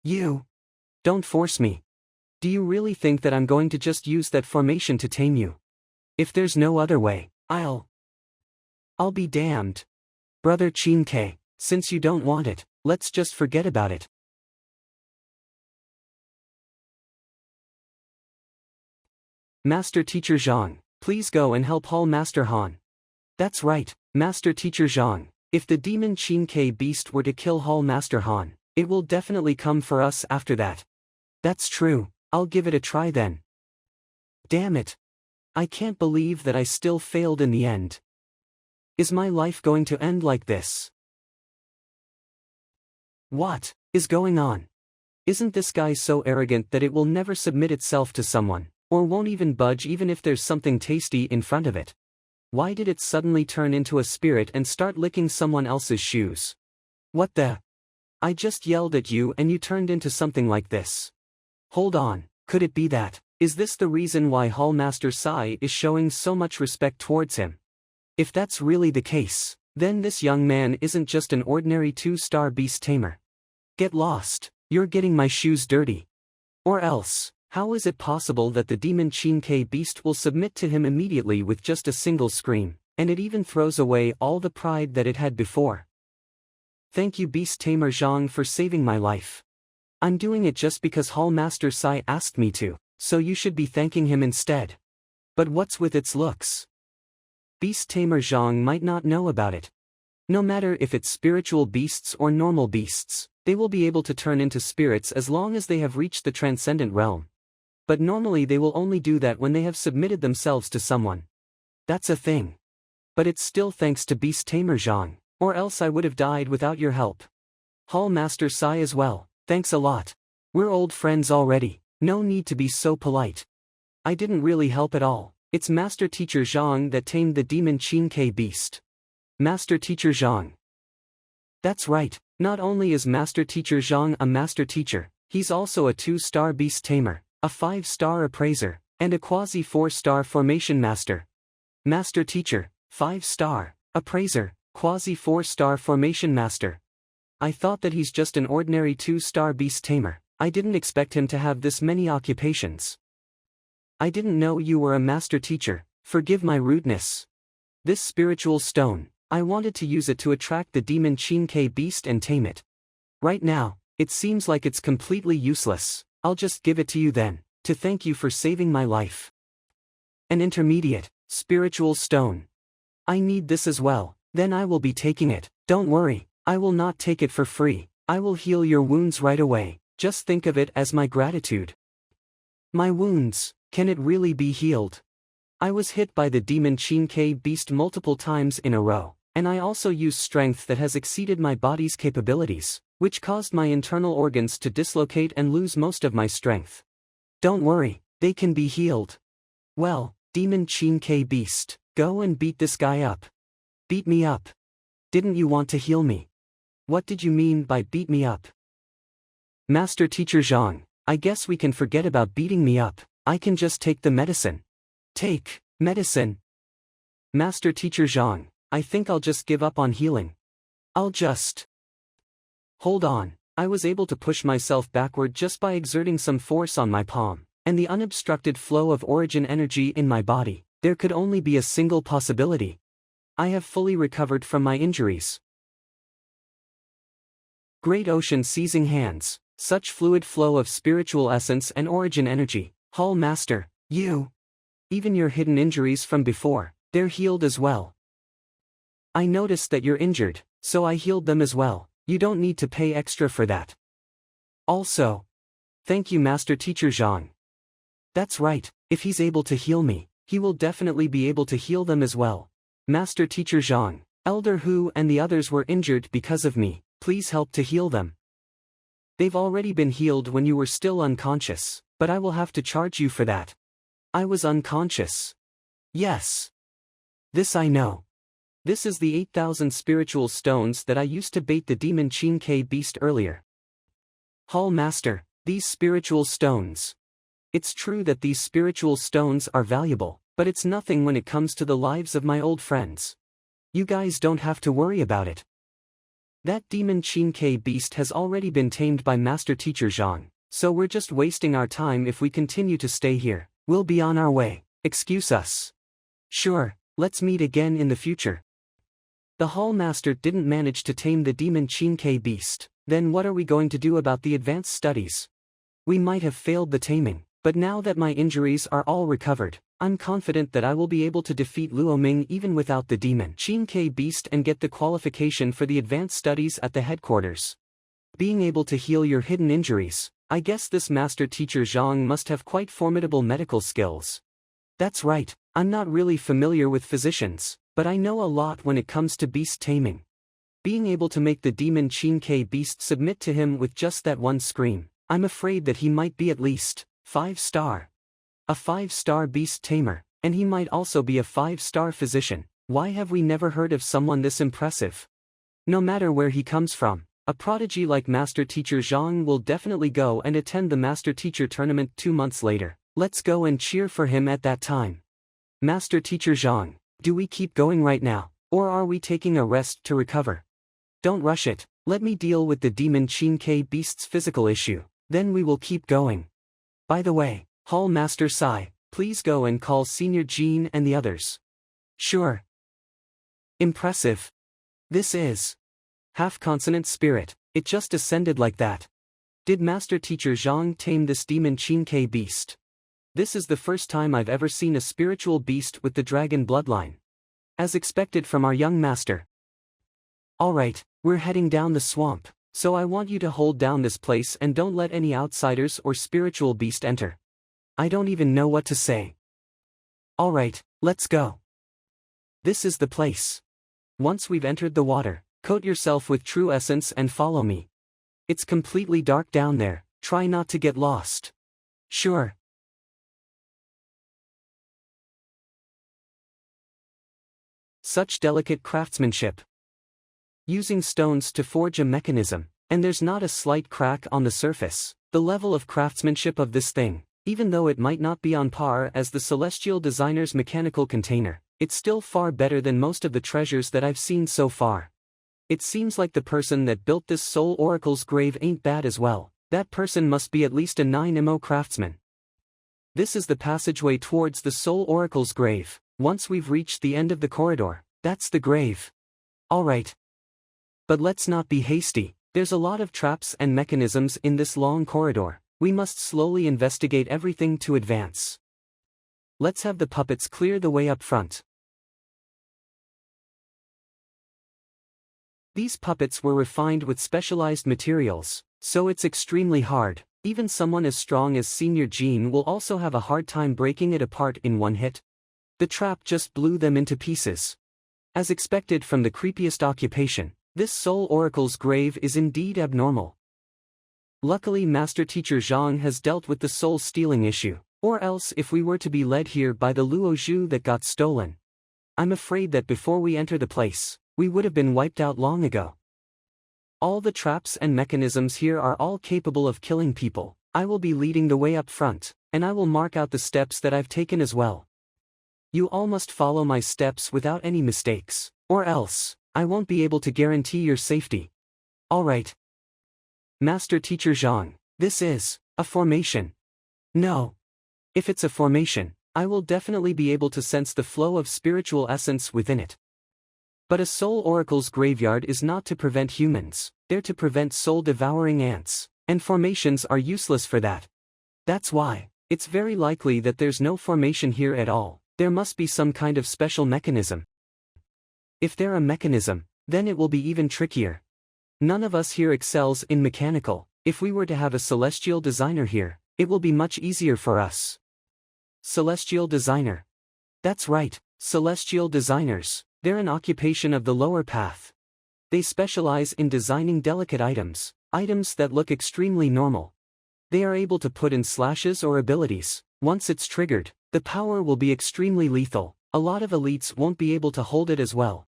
You. Don't force me. Do you really think that I'm going to just use that formation to tame you? If there's no other way, I'll be damned. Brother Qin Ke, since you don't want it, let's just forget about it. Master Teacher Zhang, please go and help Hall Master Han. That's right, Master Teacher Zhang. If the demon Qin Ke beast were to kill Hall Master Han, it will definitely come for us after that. That's true, I'll give it a try then. Damn it. I can't believe that I still failed in the end. Is my life going to end like this? What is going on? Isn't this guy so arrogant that it will never submit itself to someone, or won't even budge even if there's something tasty in front of it? Why did it suddenly turn into a spirit and start licking someone else's shoes? What the? I just yelled at you and you turned into something like this. Hold on, could it be that? Is this the reason why Hall Master Sai is showing so much respect towards him? If that's really the case, then this young man isn't just an ordinary 2-star beast tamer. Get lost, you're getting my shoes dirty. Or else, how is it possible that the demon Qin Ke beast will submit to him immediately with just a single scream, and it even throws away all the pride that it had before? Thank you Beast Tamer Zhang for saving my life. I'm doing it just because Hall Master Sai asked me to, so you should be thanking him instead. But what's with its looks? Beast Tamer Zhang might not know about it. No matter if it's spiritual beasts or normal beasts, they will be able to turn into spirits as long as they have reached the transcendent realm. But normally they will only do that when they have submitted themselves to someone. That's a thing. But it's still thanks to Beast Tamer Zhang, or else I would have died without your help. Hall Master Sai as well, thanks a lot. We're old friends already, no need to be so polite. I didn't really help at all, it's Master Teacher Zhang that tamed the demon Qin Ke beast. Master Teacher Zhang. That's right, not only is Master Teacher Zhang a master teacher, he's also a 2-star beast tamer, a 5-star appraiser, and a quasi 4-star formation master. Master Teacher, 5-star, appraiser, quasi 4-star formation master. I thought that he's just an ordinary 2-star beast tamer. I didn't expect him to have this many occupations. I didn't know you were a master teacher, forgive my rudeness. This spiritual stone, I wanted to use it to attract the demon Qin Ke beast and tame it. Right now, it seems like it's completely useless. I'll just give it to you then, to thank you for saving my life. An intermediate, spiritual stone. I need this as well, then I will be taking it. Don't worry, I will not take it for free. I will heal your wounds right away, just think of it as my gratitude. My wounds, can it really be healed? I was hit by the demon Qin Ke beast multiple times in a row, and I also used strength that has exceeded my body's capabilities, which caused my internal organs to dislocate and lose most of my strength. Don't worry, they can be healed. Well, demon Qin Ke beast, go and beat this guy up. Beat me up. Didn't you want to heal me? What did you mean by beat me up? Master Teacher Zhang, I guess we can forget about beating me up, I can just take the medicine. Take medicine. Master Teacher Zhang, I think I'll just give up on healing. I'll just... Hold on, I was able to push myself backward just by exerting some force on my palm, and the unobstructed flow of origin energy in my body. There could only be a single possibility. I have fully recovered from my injuries. Great ocean seizing hands, such fluid flow of spiritual essence and origin energy. Hall Master, you... Even your hidden injuries from before, they're healed as well. I noticed that you're injured, so I healed them as well. You don't need to pay extra for that. Also, thank you Master Teacher Zhang. That's right, if he's able to heal me, he will definitely be able to heal them as well. Master Teacher Zhang, Elder Hu and the others were injured because of me, please help to heal them. They've already been healed when you were still unconscious, but I will have to charge you for that. I was unconscious. Yes. This I know. This is the 8,000 spiritual stones that I used to bait the demon Qin beast earlier. Hall Master, these spiritual stones. It's true that these spiritual stones are valuable, but it's nothing when it comes to the lives of my old friends. You guys don't have to worry about it. That demon Qin beast has already been tamed by Master Teacher Zhang, so we're just wasting our time if we continue to stay here. We'll be on our way, excuse us. Sure, let's meet again in the future. The Hall Master didn't manage to tame the demon Qin beast, then what are we going to do about the advanced studies? We might have failed the taming, but now that my injuries are all recovered, I'm confident that I will be able to defeat Luo Ming even without the demon Qin beast and get the qualification for the advanced studies at the headquarters. Being able to heal your hidden injuries, I guess this Master Teacher Zhang must have quite formidable medical skills. That's right, I'm not really familiar with physicians, but I know a lot when it comes to beast taming. Being able to make the demon Qin beast submit to him with just that one scream, I'm afraid that he might be at least 5-star. A 5-star beast tamer, and he might also be a 5-star physician. Why have we never heard of someone this impressive? No matter where he comes from, a prodigy like Master Teacher Zhang will definitely go and attend the Master Teacher tournament 2 months later. Let's go and cheer for him at that time. Master Teacher Zhang, do we keep going right now, or are we taking a rest to recover? Don't rush it, let me deal with the demon Qin beast's physical issue, then we will keep going. By the way, Hall Master Sai, please go and call Senior Jean and the others. Sure. Impressive. This is half-consonant spirit, it just ascended like that. Did Master Teacher Zhang tame this demon Qin beast? This is the first time I've ever seen a spiritual beast with the dragon bloodline. As expected from our young master. Alright, we're heading down the swamp, so I want you to hold down this place and don't let any outsiders or spiritual beast enter. I don't even know what to say. Alright, let's go. This is the place. Once we've entered the water, coat yourself with true essence and follow me. It's completely dark down there, try not to get lost. Sure. Such delicate craftsmanship. Using stones to forge a mechanism, and there's not a slight crack on the surface. The level of craftsmanship of this thing, even though it might not be on par as the celestial designer's mechanical container, it's still far better than most of the treasures that I've seen so far. It seems like the person that built this Soul Oracle's grave ain't bad as well. That person must be at least a 9mo craftsman. This is the passageway towards the Soul Oracle's grave. Once we've reached the end of the corridor, that's the grave. Alright. But let's not be hasty, there's a lot of traps and mechanisms in this long corridor. We must slowly investigate everything to advance. Let's have the puppets clear the way up front. These puppets were refined with specialized materials, so it's extremely hard. Even someone as strong as Senior Jean will also have a hard time breaking it apart in one hit. The trap just blew them into pieces. As expected from the creepiest occupation, this Soul Oracle's grave is indeed abnormal. Luckily Master Teacher Zhang has dealt with the soul stealing issue, or else if we were to be led here by the Luo Zhu that got stolen, I'm afraid that before we enter the place, we would have been wiped out long ago. All the traps and mechanisms here are all capable of killing people. I will be leading the way up front, and I will mark out the steps that I've taken as well. You all must follow my steps without any mistakes, or else, I won't be able to guarantee your safety. Alright. Master Teacher Zhang, this is a formation. No. If it's a formation, I will definitely be able to sense the flow of spiritual essence within it. But a Soul Oracle's graveyard is not to prevent humans, they're to prevent soul-devouring ants, and formations are useless for that. That's why, it's very likely that there's no formation here at all. There must be some kind of special mechanism. If they're a mechanism, then it will be even trickier. None of us here excels in mechanical. If we were to have a celestial designer here, it will be much easier for us. Celestial designer. That's right, celestial designers, they're an occupation of the lower path. They specialize in designing delicate items, items that look extremely normal. They are able to put in slashes or abilities. Once it's triggered, The power will be extremely lethal. A lot of elites won't be able to hold it as well.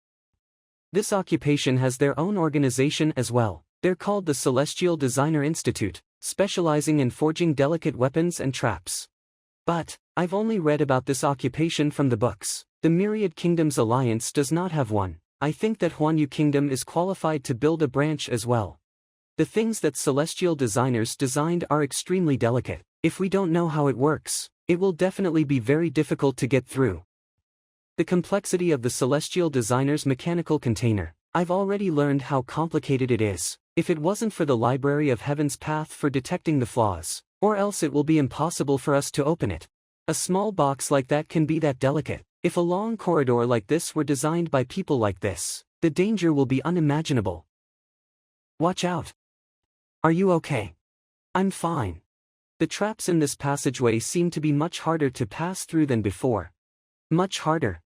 This occupation has their own organization as well. They're called the Celestial Designer Institute, specializing in forging delicate weapons and traps. But I've only read about this occupation from the books. The Myriad Kingdoms Alliance does not have one. I think that Huanyu Kingdom is qualified to build a branch as well. The things that celestial designers designed are extremely delicate. If we don't know how it works, it will definitely be very difficult to get through. The complexity of the celestial designer's mechanical container. I've already learned how complicated it is. If it wasn't for the Library of Heaven's path for detecting the flaws, or else it will be impossible for us to open it. A small box like that can be that delicate. If a long corridor like this were designed by people like this, the danger will be unimaginable. Watch out. Are you okay? I'm fine. The traps in this passageway seem to be much harder to pass through than before. Much harder.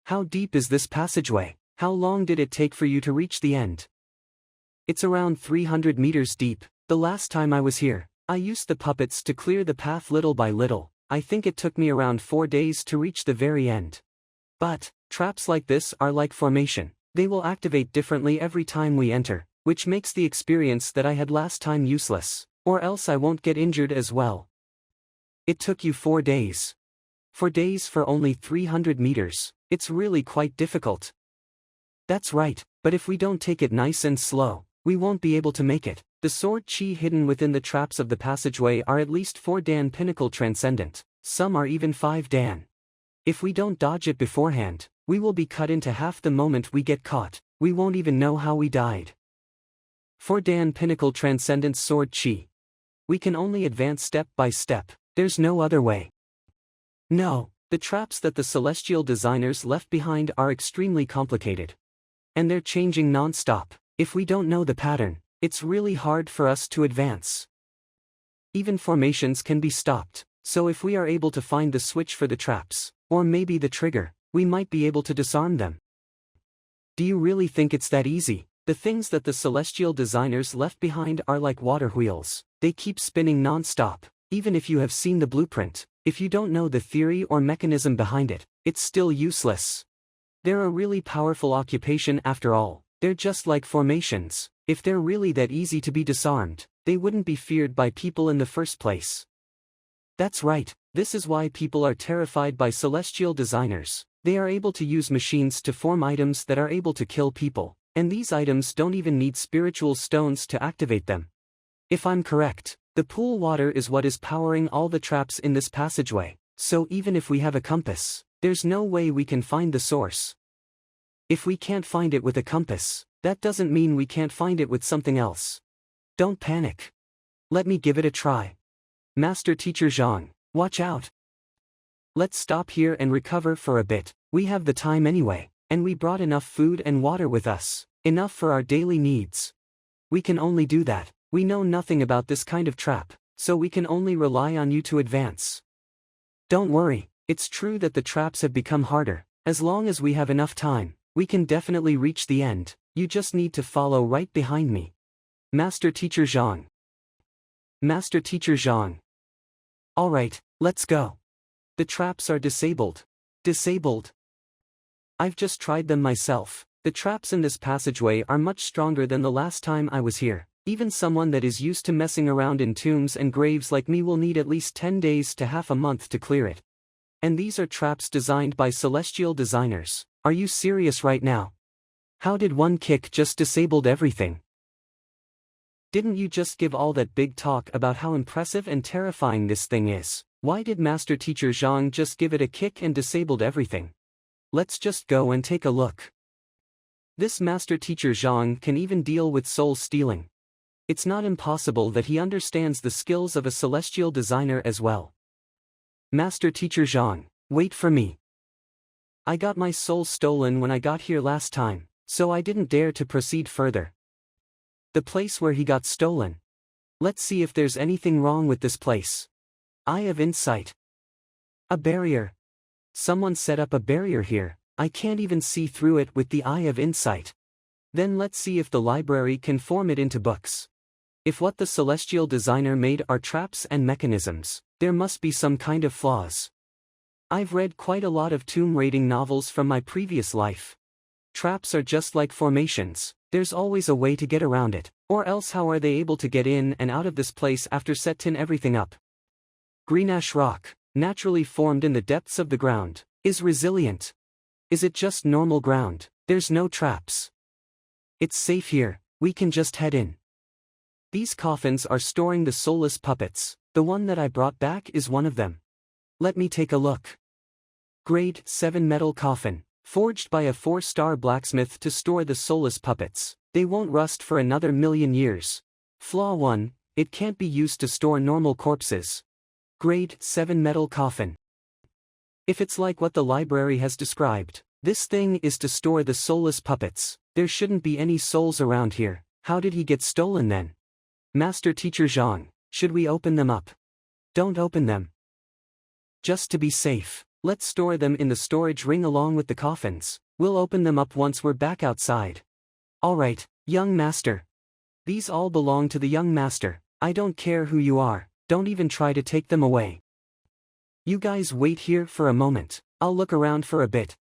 How deep is this passageway? How long did it take for you to reach the end? It's around 300 meters deep. The last time I was here, I used the puppets to clear the path little by little. I think it took me around 4 days to reach the very end. But traps like this are like formation. They will activate differently every time we enter, which makes the experience that I had last time useless, or else I won't get injured as well. It took you 4 days. 4 days for only 300 meters. It's really quite difficult. That's right, but if we don't take it nice and slow, we won't be able to make it. The sword chi hidden within the traps of the passageway are at least 4 Dan pinnacle transcendent, some are even 5 Dan. If we don't dodge it beforehand, we will be cut into half the moment we get caught. We won't even know how we died. 4 Dan pinnacle transcendent sword chi. We can only advance step by step, there's no other way. No, the traps that the celestial designers left behind are extremely complicated. And they're changing non-stop. If we don't know the pattern, it's really hard for us to advance. Even formations can be stopped, so if we are able to find the switch for the traps, or maybe the trigger, we might be able to disarm them. Do you really think it's that easy? The things that the celestial designers left behind are like water wheels. They keep spinning non-stop. Even if you have seen the blueprint, if you don't know the theory or mechanism behind it, it's still useless. They're a really powerful occupation after all. They're just like formations. If they're really that easy to be disarmed, they wouldn't be feared by people in the first place. That's right, this is why people are terrified by celestial designers. They are able to use machines to form items that are able to kill people, and these items don't even need spiritual stones to activate them. If I'm correct, the pool water is what is powering all the traps in this passageway, so even if we have a compass, there's no way we can find the source. If we can't find it with a compass, that doesn't mean we can't find it with something else. Don't panic. Let me give it a try. Master Teacher Zhang, watch out. Let's stop here and recover for a bit. We have the time anyway, and we brought enough food and water with us, enough for our daily needs. We can only do that. We know nothing about this kind of trap, so we can only rely on you to advance. Don't worry, it's true that the traps have become harder. As long as we have enough time, we can definitely reach the end. You just need to follow right behind me. Master Teacher Zhang. Master Teacher Zhang. Alright, let's go. The traps are disabled. Disabled. I've just tried them myself. The traps in this passageway are much stronger than the last time I was here. Even someone that is used to messing around in tombs and graves like me will need at least 10 days to half a month to clear it. And these are traps designed by celestial designers. Are you serious right now? How did one kick just disabled everything? Didn't you just give all that big talk about how impressive and terrifying this thing is? Why did Master Teacher Zhang just give it a kick and disabled everything? Let's just go and take a look. This Master Teacher Zhang can even deal with soul stealing. It's not impossible that he understands the skills of a celestial designer as well. Master Teacher Zhang, wait for me. I got my soul stolen when I got here last time, so I didn't dare to proceed further. The place where he got stolen. Let's see if there's anything wrong with this place. Eye of Insight. A barrier. Someone set up a barrier here. I can't even see through it with the Eye of Insight. Then let's see if the library can form it into books. If what the celestial designer made are traps and mechanisms, there must be some kind of flaws. I've read quite a lot of tomb raiding novels from my previous life. Traps are just like formations, there's always a way to get around it, or else how are they able to get in and out of this place after setting everything up? Greenish rock, naturally formed in the depths of the ground, is resilient. Is it just normal ground? There's no traps. It's safe here, we can just head in. These coffins are storing the soulless puppets, the one that I brought back is one of them. Let me take a look. Grade 7 metal coffin, forged by a 4-star blacksmith to store the soulless puppets. They won't rust for another million years. Flaw 1, it can't be used to store normal corpses. Grade 7 metal coffin. If it's like what the library has described, this thing is to store the soulless puppets. There shouldn't be any souls around here. How did he get stolen then? Master Teacher Zhang, should we open them up? Don't open them. Just to be safe. Let's store them in the storage ring along with the coffins. We'll open them up once we're back outside. Alright, young master. These all belong to the young master. I don't care who you are, don't even try to take them away. You guys wait here for a moment, I'll look around for a bit.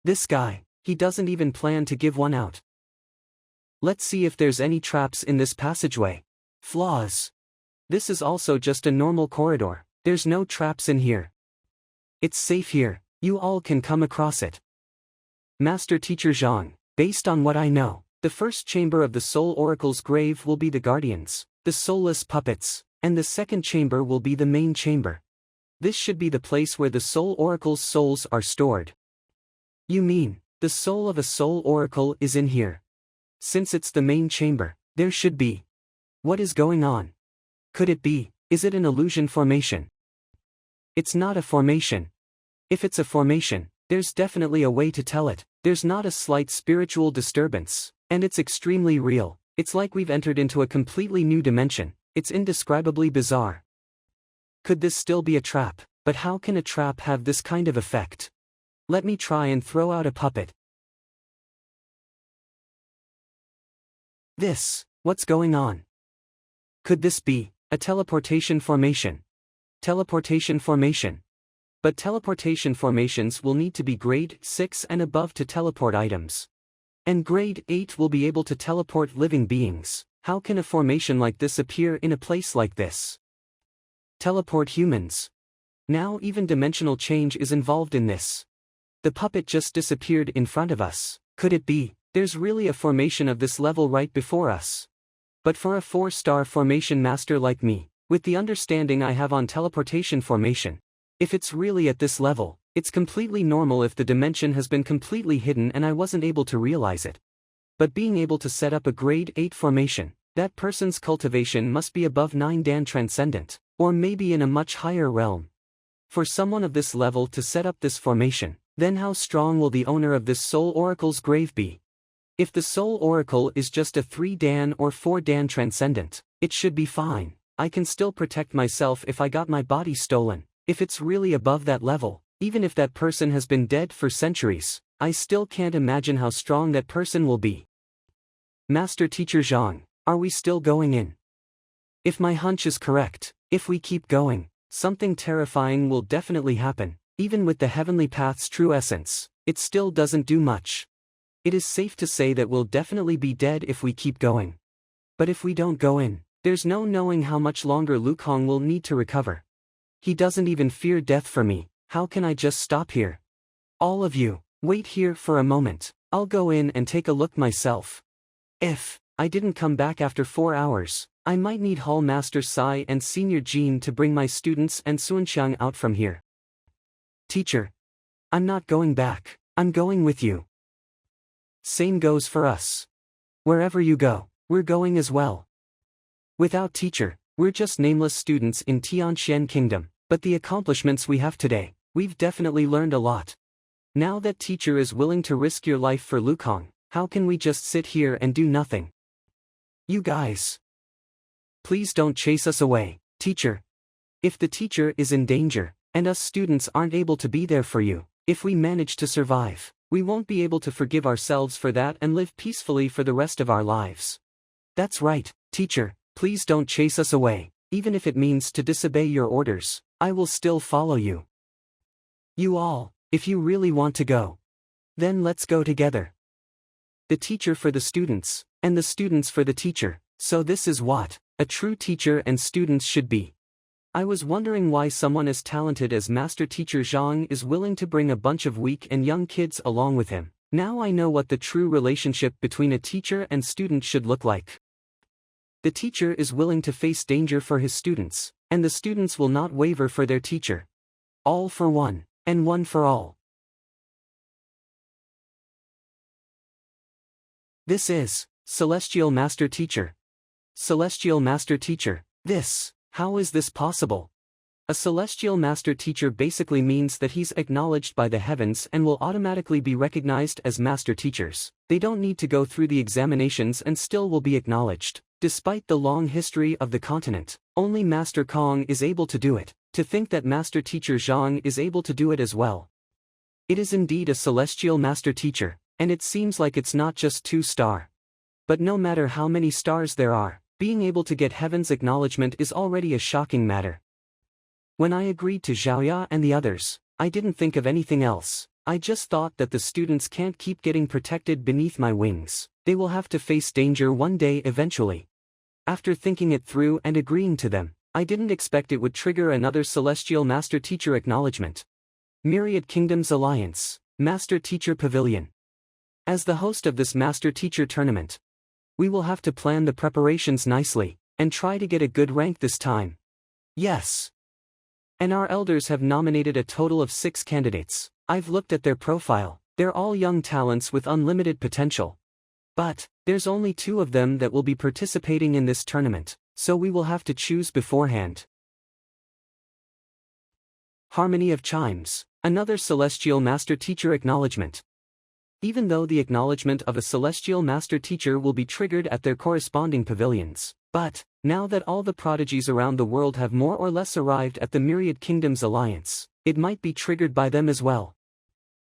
This guy, he doesn't even plan to give one out. Let's see if there's any traps in this passageway. Flaws. This is also just a normal corridor, there's no traps in here. It's safe here, you all can come across it. Master Teacher Zhang, based on what I know, the first chamber of the Soul Oracle's grave will be the guardians, the soulless puppets, and the second chamber will be the main chamber. This should be the place where the Soul Oracle's souls are stored. You mean, the soul of a Soul Oracle is in here? Since it's the main chamber, there should be. What is going on? Could it be, is it an illusion formation? It's not a formation. If it's a formation, there's definitely a way to tell it. There's not a slight spiritual disturbance, and it's extremely real. It's like we've entered into a completely new dimension. It's indescribably bizarre. Could this still be a trap? But how can a trap have this kind of effect? Let me try and throw out a puppet. What's going on? Could this be a teleportation formation? Teleportation formation. But teleportation formations will need to be grade 6 and above to teleport items. And grade 8 will be able to teleport living beings. How can a formation like this appear in a place like this? Teleport humans. Now even dimensional change is involved in this. The puppet just disappeared in front of us. Could it be, there's really a formation of this level right before us? But for a 4-star formation master like me, with the understanding I have on teleportation formation, if it's really at this level, it's completely normal if the dimension has been completely hidden and I wasn't able to realize it. But being able to set up a grade 8 formation, that person's cultivation must be above 9 Dan transcendent, or maybe in a much higher realm. For someone of this level to set up this formation, then how strong will the owner of this Soul Oracle's grave be? If the Soul Oracle is just a 3 Dan or 4 Dan transcendent, it should be fine. I can still protect myself if I got my body stolen. If it's really above that level, even if that person has been dead for centuries, I still can't imagine how strong that person will be. Master Teacher Zhang, are we still going in? If my hunch is correct, if we keep going, something terrifying will definitely happen. Even with the heavenly path's true essence, it still doesn't do much. It is safe to say that we'll definitely be dead if we keep going. But if we don't go in, there's no knowing how much longer Lukong will need to recover. He doesn't even fear death for me. How can I just stop here? All of you, wait here for a moment. I'll go in and take a look myself. If I didn't come back after 4 hours, I might need Hall Master Sai and Senior Jean to bring my students and Sunxiang out from here. Teacher, I'm not going back. I'm going with you. Same goes for us. Wherever you go, we're going as well. Without teacher, we're just nameless students in Tianxian Kingdom, but the accomplishments we have today, we've definitely learned a lot. Now that teacher is willing to risk your life for Lukong, how can we just sit here and do nothing? You guys. Please don't chase us away, teacher. If the teacher is in danger, and us students aren't able to be there for you, if we manage to survive, we won't be able to forgive ourselves for that and live peacefully for the rest of our lives. That's right, teacher, please don't chase us away, even if it means to disobey your orders, I will still follow you. You all, if you really want to go, then let's go together. The teacher for the students, and the students for the teacher, so this is what a true teacher and students should be. I was wondering why someone as talented as Master Teacher Zhang is willing to bring a bunch of weak and young kids along with him. Now I know what the true relationship between a teacher and student should look like. The teacher is willing to face danger for his students, and the students will not waver for their teacher. All for one, and one for all. This is Celestial Master Teacher. Celestial Master Teacher. How is this possible? A Celestial Master Teacher basically means that he's acknowledged by the heavens and will automatically be recognized as Master Teachers. They don't need to go through the examinations and still will be acknowledged. Despite the long history of the continent, only Master Kong is able to do it. To think that Master Teacher Zhang is able to do it as well. It is indeed a Celestial Master Teacher, and it seems like it's not just 2-star. But no matter how many stars there are, being able to get heaven's acknowledgement is already a shocking matter. When I agreed to Xiaoya and the others, I didn't think of anything else. I just thought that the students can't keep getting protected beneath my wings. They will have to face danger one day eventually. After thinking it through and agreeing to them, I didn't expect it would trigger another Celestial Master Teacher acknowledgement. Myriad Kingdoms Alliance, Master Teacher Pavilion. As the host of this Master Teacher tournament, we will have to plan the preparations nicely, and try to get a good rank this time. Yes. And our elders have nominated a total of 6 candidates. I've looked at their profile, they're all young talents with unlimited potential. But there's only 2 of them that will be participating in this tournament, so we will have to choose beforehand. Harmony of Chimes, another Celestial Master Teacher acknowledgement. Even though the acknowledgement of a Celestial Master Teacher will be triggered at their corresponding pavilions, but now that all the prodigies around the world have more or less arrived at the Myriad Kingdoms Alliance, it might be triggered by them as well.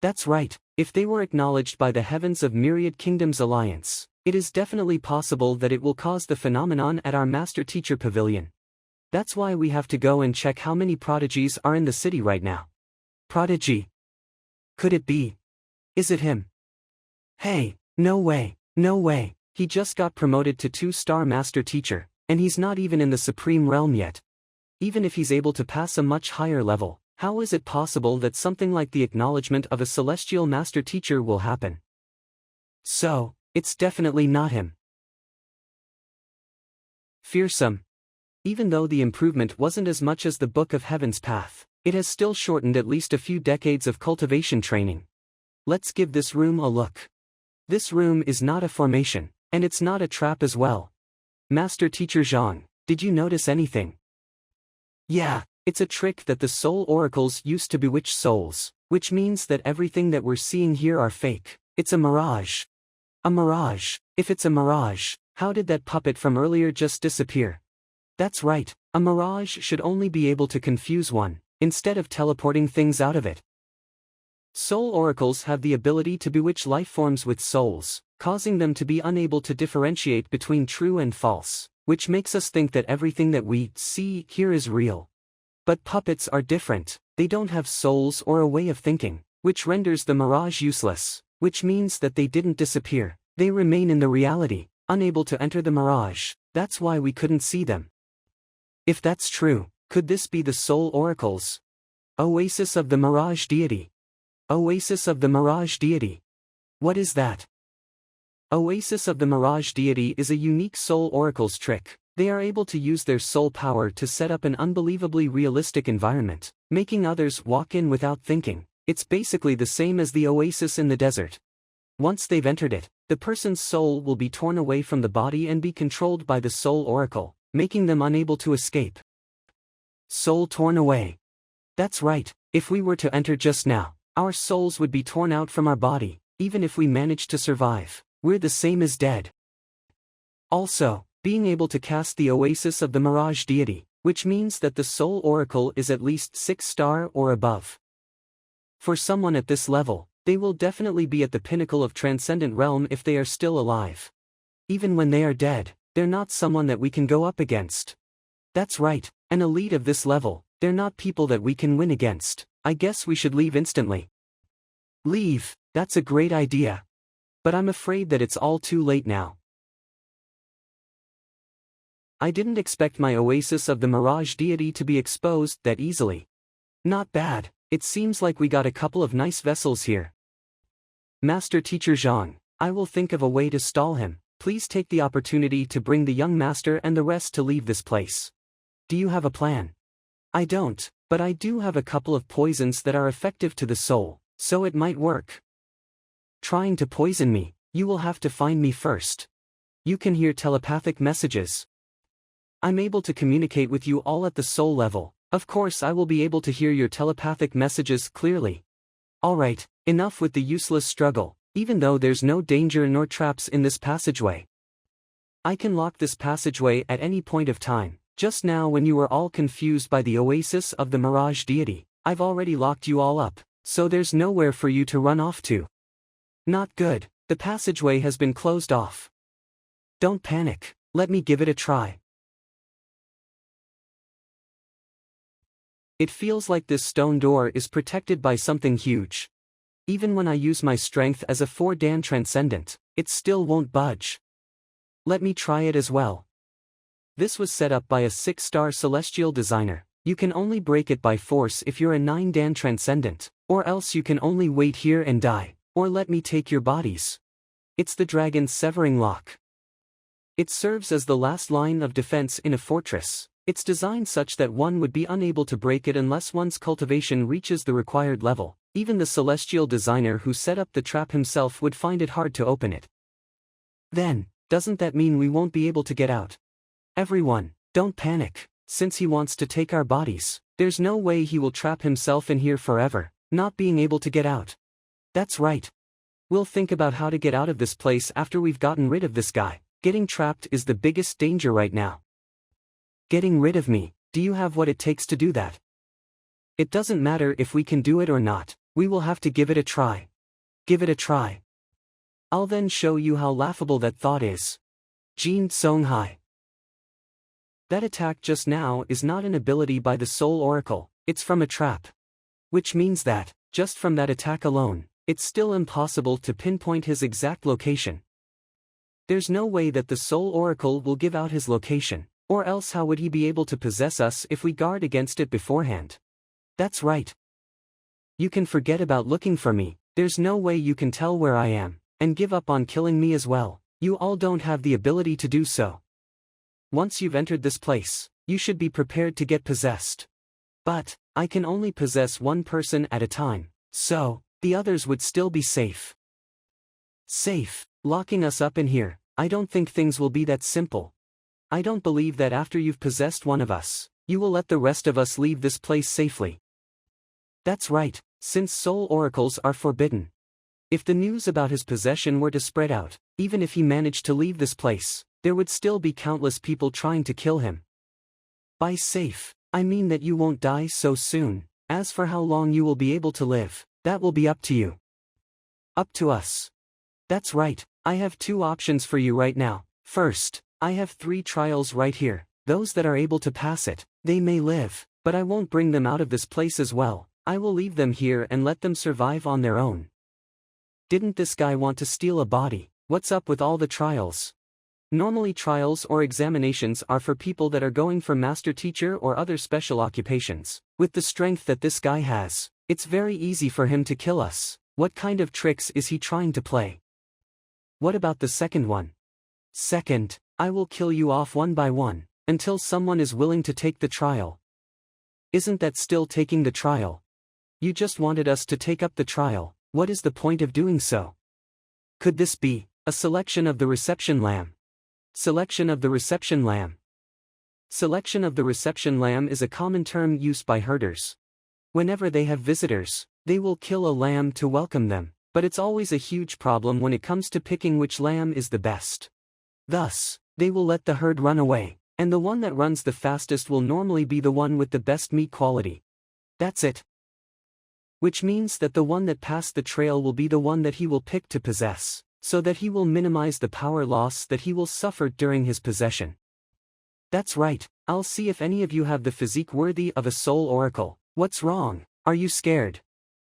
That's right, if they were acknowledged by the heavens of Myriad Kingdoms Alliance, it is definitely possible that it will cause the phenomenon at our Master Teacher Pavilion. That's why we have to go and check how many prodigies are in the city right now. Prodigy? Could it be? Is it him? Hey, no way, he just got promoted to 2-star Master Teacher, and he's not even in the Supreme Realm yet. Even if he's able to pass a much higher level, how is it possible that something like the acknowledgement of a Celestial Master Teacher will happen? So, it's definitely not him. Fearsome. Even though the improvement wasn't as much as the Book of Heaven's path, it has still shortened at least a few decades of cultivation training. Let's give this room a look. This room is not a formation, and it's not a trap as well. Master Teacher Zhang, did you notice anything? Yeah, it's a trick that the soul oracles used to bewitch souls, which means that everything that we're seeing here are fake. It's a mirage. A mirage. If it's a mirage, how did that puppet from earlier just disappear? That's right, a mirage should only be able to confuse one, instead of teleporting things out of it. Soul oracles have the ability to bewitch life forms with souls, causing them to be unable to differentiate between true and false, which makes us think that everything that we see here is real. But puppets are different, they don't have souls or a way of thinking, which renders the mirage useless, which means that they didn't disappear, they remain in the reality, unable to enter the mirage, that's why we couldn't see them. If that's true, could this be the soul oracles? Oasis of the Mirage Deity. Oasis of the Mirage Deity. What is that? Oasis of the Mirage Deity is a unique soul oracle's trick. They are able to use their soul power to set up an unbelievably realistic environment, making others walk in without thinking. It's basically the same as the oasis in the desert. Once they've entered it, the person's soul will be torn away from the body and be controlled by the soul oracle, making them unable to escape. Soul torn away. That's right, if we were to enter just now, our souls would be torn out from our body, even if we managed to survive. We're the same as dead. Also, being able to cast the Oasis of the Mirage Deity, which means that the Soul Oracle is at least 6-star or above. For someone at this level, they will definitely be at the pinnacle of Transcendent Realm if they are still alive. Even when they are dead, they're not someone that we can go up against. That's right, an elite of this level, They're not people that we can win against. I guess we should leave instantly. Leave, that's a great idea. But I'm afraid that it's all too late now. I didn't expect my oasis of the Mirage deity to be exposed that easily. Not bad, it seems like we got a couple of nice vessels here. Master Teacher Zhang, I will think of a way to stall him. Please take the opportunity to bring the young master and the rest to leave this place. Do you have a plan? I don't, but I do have a couple of poisons that are effective to the soul, so it might work. Trying to poison me, you will have to find me first. You can hear telepathic messages. I'm able to communicate with you all at the soul level. Of course I will be able to hear your telepathic messages clearly. Alright, enough with the useless struggle, even though there's no danger nor traps in this passageway. I can lock this passageway at any point of time. Just now when you were all confused by the oasis of the Mirage deity, I've already locked you all up, so there's nowhere for you to run off to. Not good, the passageway has been closed off. Don't panic, let me give it a try. It feels like this stone door is protected by something huge. Even when I use my strength as a 4-Dan transcendent, it still won't budge. Let me try it as well. This was set up by a 6-star celestial designer. You can only break it by force if you're a 9-Dan transcendent, or else you can only wait here and die, or let me take your bodies. It's the dragon's severing lock. It serves as the last line of defense in a fortress. It's designed such that one would be unable to break it unless one's cultivation reaches the required level. Even the celestial designer who set up the trap himself would find it hard to open it. Then, doesn't that mean we won't be able to get out? Everyone, don't panic. Since he wants to take our bodies, there's no way he will trap himself in here forever, not being able to get out. That's right. We'll think about how to get out of this place after we've gotten rid of this guy. Getting trapped is the biggest danger right now. Getting rid of me, do you have what it takes to do that? It doesn't matter if we can do it or not, we will have to give it a try. Give it a try. I'll then show you how laughable that thought is. Jin Song Hai. That attack just now is not an ability by the Soul Oracle, it's from a trap. Which means that, just from that attack alone, it's still impossible to pinpoint his exact location. There's no way that the Soul Oracle will give out his location. Or else how would he be able to possess us if we guard against it beforehand? That's right. You can forget about looking for me, there's no way you can tell where I am, and give up on killing me as well. You all don't have the ability to do so. Once you've entered this place, you should be prepared to get possessed. But, I can only possess one person at a time, so, the others would still be safe. Safe, locking us up in here, I don't think things will be that simple. I don't believe that after you've possessed one of us, you will let the rest of us leave this place safely. That's right, since soul oracles are forbidden. If the news about his possession were to spread out, even if he managed to leave this place, there would still be countless people trying to kill him. By safe, I mean that you won't die so soon. As for how long you will be able to live, that will be up to you. Up to us. That's right, I have 2 options for you right now. First, I have 3 trials right here. Those that are able to pass it, they may live, but I won't bring them out of this place as well. I will leave them here and let them survive on their own. Didn't this guy want to steal a body? What's up with all the trials? Normally trials or examinations are for people that are going for master teacher or other special occupations. With the strength that this guy has, it's very easy for him to kill us. What kind of tricks is he trying to play? What about the second one? Second, I will kill you off one by one, until someone is willing to take the trial. Isn't that still taking the trial? You just wanted us to take up the trial, what is the point of doing so? Could this be a selection of the reception lamb? Selection of the reception lamb. Selection of the reception lamb is a common term used by herders. Whenever they have visitors, they will kill a lamb to welcome them, but it's always a huge problem when it comes to picking which lamb is the best. Thus, they will let the herd run away, and the one that runs the fastest will normally be the one with the best meat quality. That's it. Which means that the one that passed the trail will be the one that he will pick to possess, so that he will minimize the power loss that he will suffer during his possession. That's right, I'll see if any of you have the physique worthy of a soul oracle. What's wrong? Are you scared?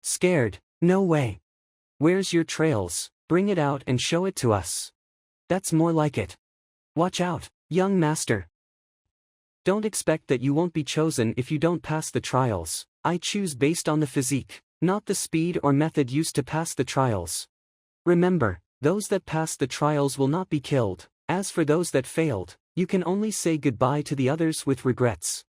Scared? No way. Where's your trails? Bring it out and show it to us. That's more like it. Watch out, young master. Don't expect that you won't be chosen if you don't pass the trials. I choose based on the physique, not the speed or method used to pass the trials. Remember, those that pass the trials will not be killed. As for those that failed, you can only say goodbye to the others with regrets.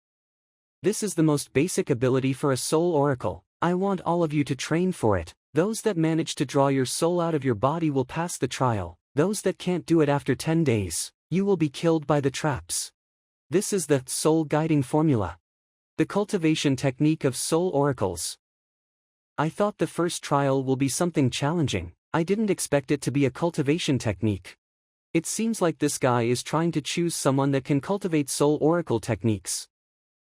This is the most basic ability for a soul oracle. I want all of you to train for it. Those that manage to draw your soul out of your body will pass the trial. Those that can't do it after 10 days, you will be killed by the traps. This is the soul guiding formula. The cultivation technique of soul oracles. I thought the first trial will be something challenging. I didn't expect it to be a cultivation technique. It seems like this guy is trying to choose someone that can cultivate soul oracle techniques.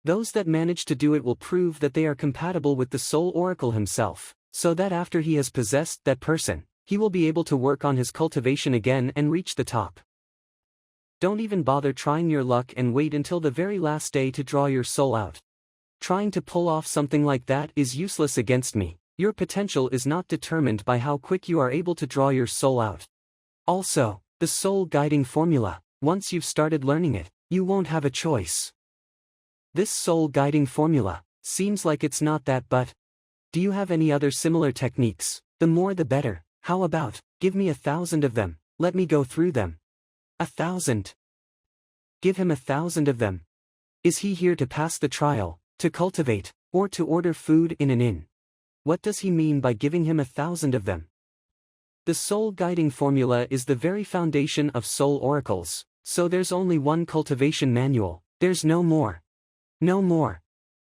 Those that manage to do it will prove that they are compatible with the soul oracle himself, so that after he has possessed that person, he will be able to work on his cultivation again and reach the top. Don't even bother trying your luck and wait until the very last day to draw your soul out. Trying to pull off something like that is useless against me. Your potential is not determined by how quick you are able to draw your soul out. Also, the soul guiding formula, once you've started learning it, you won't have a choice. This soul guiding formula seems like it's not that, but do you have any other similar techniques? The more the better. How about, give me 1,000 of them, let me go through them. 1,000. Give him 1,000 of them. Is he here to pass the trial, to cultivate, or to order food in an inn? What does he mean by giving him 1,000 of them? The soul guiding formula is the very foundation of soul oracles, so there's only one cultivation manual, there's no more. No more.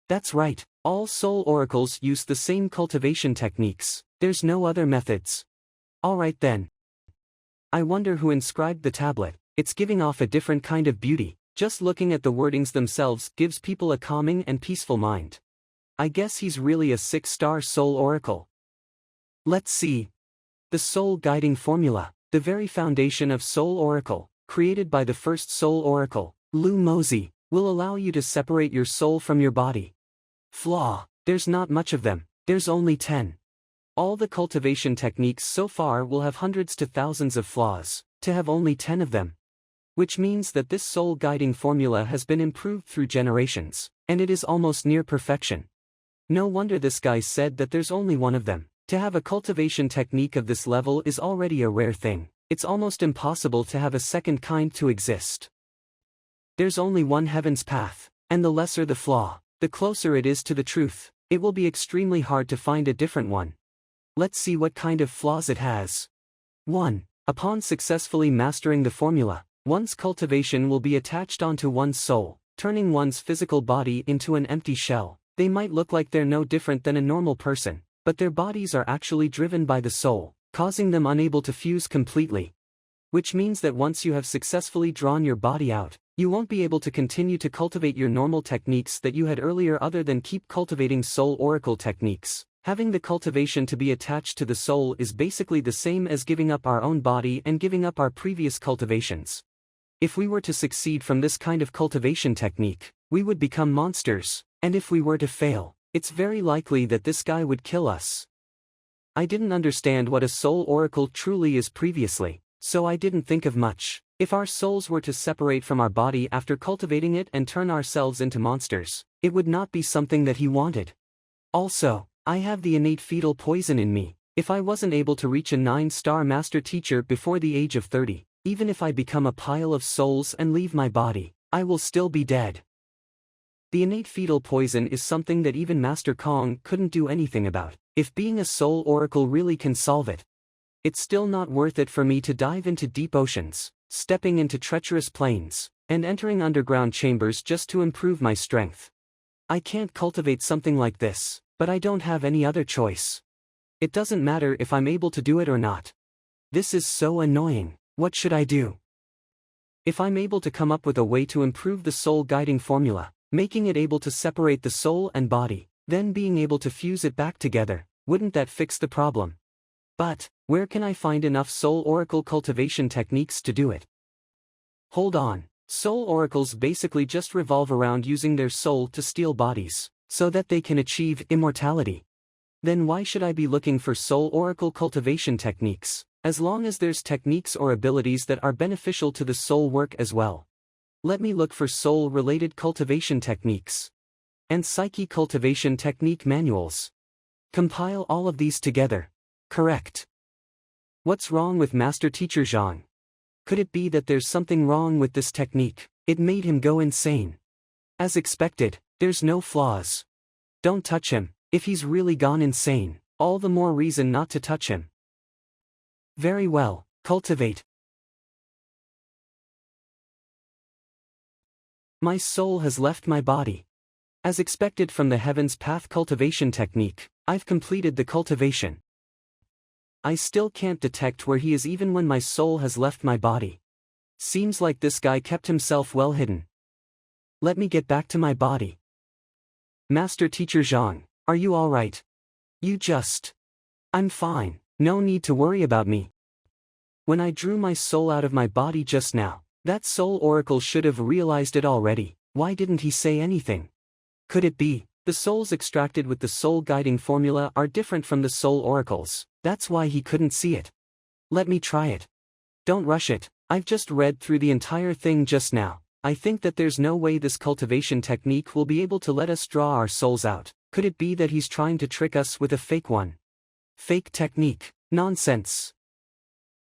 That's right, all soul oracles use the same cultivation techniques, there's no other methods. Alright then. I wonder who inscribed the tablet. It's giving off a different kind of beauty. Just looking at the wordings themselves gives people a calming and peaceful mind. I guess he's really a 6-star soul oracle. Let's see. The soul guiding formula, the very foundation of soul oracle, created by the first soul oracle, Lu Mozi, will allow you to separate your soul from your body. Flaw, there's not much of them, there's only 10. All the cultivation techniques so far will have hundreds to thousands of flaws, to have only 10 of them. Which means that this soul guiding formula has been improved through generations, and it is almost near perfection. No wonder this guy said that there's only one of them. To have a cultivation technique of this level is already a rare thing. It's almost impossible to have a second kind to exist. There's only one heaven's path, and the lesser the flaw, the closer it is to the truth. It will be extremely hard to find a different one. Let's see what kind of flaws it has. 1. Upon successfully mastering the formula, one's cultivation will be attached onto one's soul, turning one's physical body into an empty shell. They might look like they're no different than a normal person, but their bodies are actually driven by the soul, causing them unable to fuse completely. Which means that once you have successfully drawn your body out, you won't be able to continue to cultivate your normal techniques that you had earlier other than keep cultivating soul oracle techniques. Having the cultivation to be attached to the soul is basically the same as giving up our own body and giving up our previous cultivations. If we were to succeed from this kind of cultivation technique, we would become monsters, and if we were to fail, it's very likely that this guy would kill us. I didn't understand what a soul oracle truly is previously, so I didn't think of much. If our souls were to separate from our body after cultivating it and turn ourselves into monsters, it would not be something that he wanted. Also, I have the innate fetal poison in me. If I wasn't able to reach a 9-star master teacher before the age of 30, even if I become a pile of souls and leave my body, I will still be dead. The innate fetal poison is something that even Master Kong couldn't do anything about. If being a soul oracle really can solve it, it's still not worth it for me to dive into deep oceans, stepping into treacherous plains, and entering underground chambers just to improve my strength. I can't cultivate something like this, but I don't have any other choice. It doesn't matter if I'm able to do it or not. This is so annoying. What should I do? If I'm able to come up with a way to improve the soul guiding formula, making it able to separate the soul and body, then being able to fuse it back together, wouldn't that fix the problem? But, where can I find enough soul oracle cultivation techniques to do it? Hold on, Soul oracles basically just revolve around using their soul to steal bodies, so that they can achieve immortality. Then why should I be looking for soul oracle cultivation techniques, as long as there's techniques or abilities that are beneficial to the soul work as well? Let me look for soul-related cultivation techniques and psyche cultivation technique manuals. Compile all of these together. Correct. What's wrong with Master Teacher Zhang? Could it be that there's something wrong with this technique? It made him go insane. As expected, there's no flaws. Don't touch him. If he's really gone insane, all the more reason not to touch him. Very well, cultivate. My soul has left my body. As expected from the Heaven's Path cultivation technique, I've completed the cultivation. I still can't detect where he is even when my soul has left my body. Seems like this guy kept himself well hidden. Let me get back to my body. Master Teacher Zhang, are you alright? I'm fine, no need to worry about me. When I drew my soul out of my body just now, that soul oracle should have realized it already. Why didn't he say anything? Could it be, the souls extracted with the soul guiding formula are different from the soul oracles, that's why he couldn't see it? Let me try it. Don't rush it, I've just read through the entire thing just now. I think that there's no way this cultivation technique will be able to let us draw our souls out. Could it be that he's trying to trick us with a fake one? Fake technique, nonsense.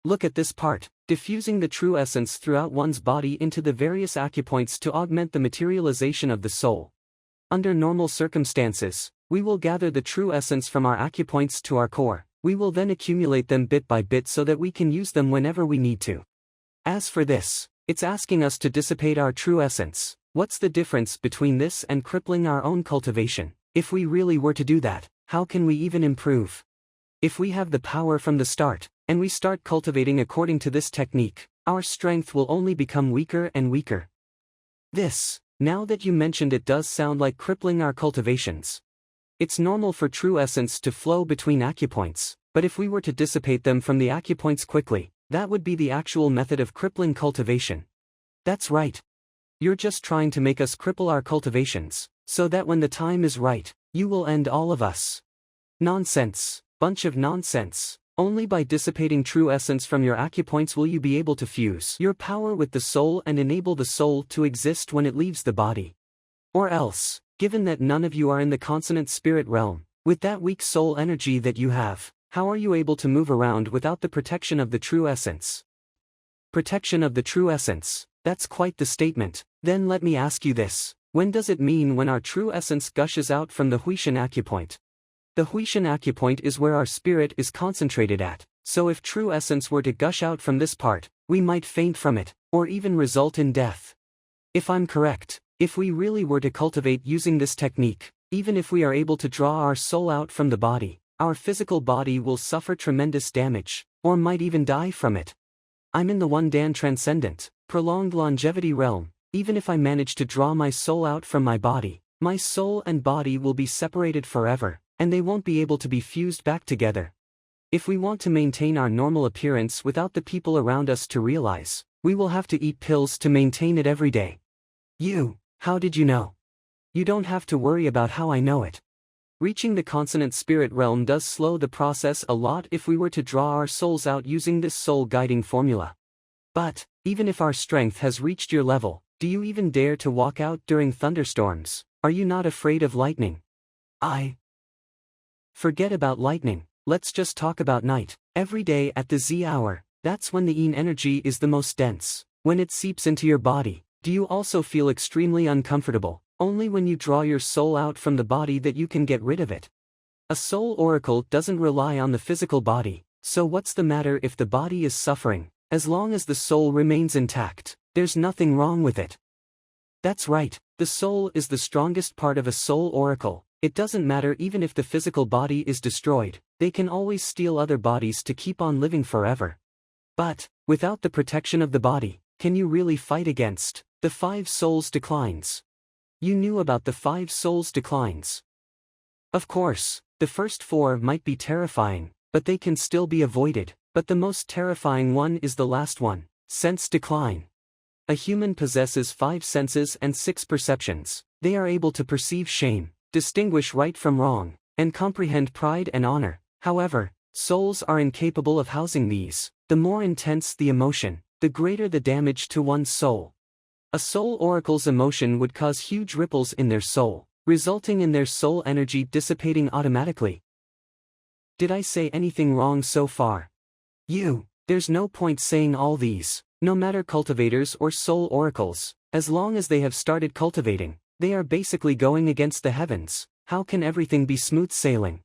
Look at this part, diffusing the true essence throughout one's body into the various acupoints to augment the materialization of the soul. Under normal circumstances, we will gather the true essence from our acupoints to our core. We will then accumulate them bit by bit so that we can use them whenever we need to. As for this, it's asking us to dissipate our true essence. What's the difference between this and crippling our own cultivation? If we really were to do that, how can we even improve? If we have the power from the start, and we start cultivating according to this technique, our strength will only become weaker and weaker. This, now that you mentioned it, does sound like crippling our cultivations. It's normal for true essence to flow between acupoints, but if we were to dissipate them from the acupoints quickly, that would be the actual method of crippling cultivation. That's right. You're just trying to make us cripple our cultivations, so that when the time is right, you will end all of us. Nonsense, bunch of nonsense. Only by dissipating true essence from your acupoints will you be able to fuse your power with the soul and enable the soul to exist when it leaves the body. Or else, given that none of you are in the consonant spirit realm, with that weak soul energy that you have, how are you able to move around without the protection of the true essence? Protection of the true essence, that's quite the statement. Then let me ask you this, when does it mean when our true essence gushes out from the Huishan acupoint? The Huishan acupoint is where our spirit is concentrated at, so if true essence were to gush out from this part, we might faint from it, or even result in death. If I'm correct, if we really were to cultivate using this technique, even if we are able to draw our soul out from the body, our physical body will suffer tremendous damage, or might even die from it. I'm in the One Dan Transcendent, prolonged longevity realm. Even if I manage to draw my soul out from my body, my soul and body will be separated forever, and they won't be able to be fused back together. If we want to maintain our normal appearance without the people around us to realize, we will have to eat pills to maintain it every day. How did you know? You don't have to worry about how I know it. Reaching the consonant spirit realm does slow the process a lot if we were to draw our souls out using this soul guiding formula. But, even if our strength has reached your level, do you even dare to walk out during thunderstorms? Are you not afraid of lightning? Forget about lightning, let's just talk about night. Every day at the Z hour, that's when the Yin energy is the most dense. When it seeps into your body, do you also feel extremely uncomfortable? Only when you draw your soul out from the body that you can get rid of it. A soul oracle doesn't rely on the physical body, so what's the matter if the body is suffering? As long as the soul remains intact, there's nothing wrong with it. That's right, the soul is the strongest part of a soul oracle. It doesn't matter even if the physical body is destroyed, they can always steal other bodies to keep on living forever. But, without the protection of the body, can you really fight against the 5 souls declines? You knew about the 5 souls declines. Of course, the first 4 might be terrifying, but they can still be avoided. But the most terrifying one is the last one, sense decline. A human possesses 5 senses and 6 perceptions. They are able to perceive shame, distinguish right from wrong, and comprehend pride and honor. However, souls are incapable of housing these. The more intense the emotion, the greater the damage to one's soul. A soul oracle's emotion would cause huge ripples in their soul, resulting in their soul energy dissipating automatically. Did I say anything wrong so far? There's no point saying all these. No matter cultivators or soul oracles, as long as they have started cultivating, they are basically going against the heavens. How can everything be smooth sailing?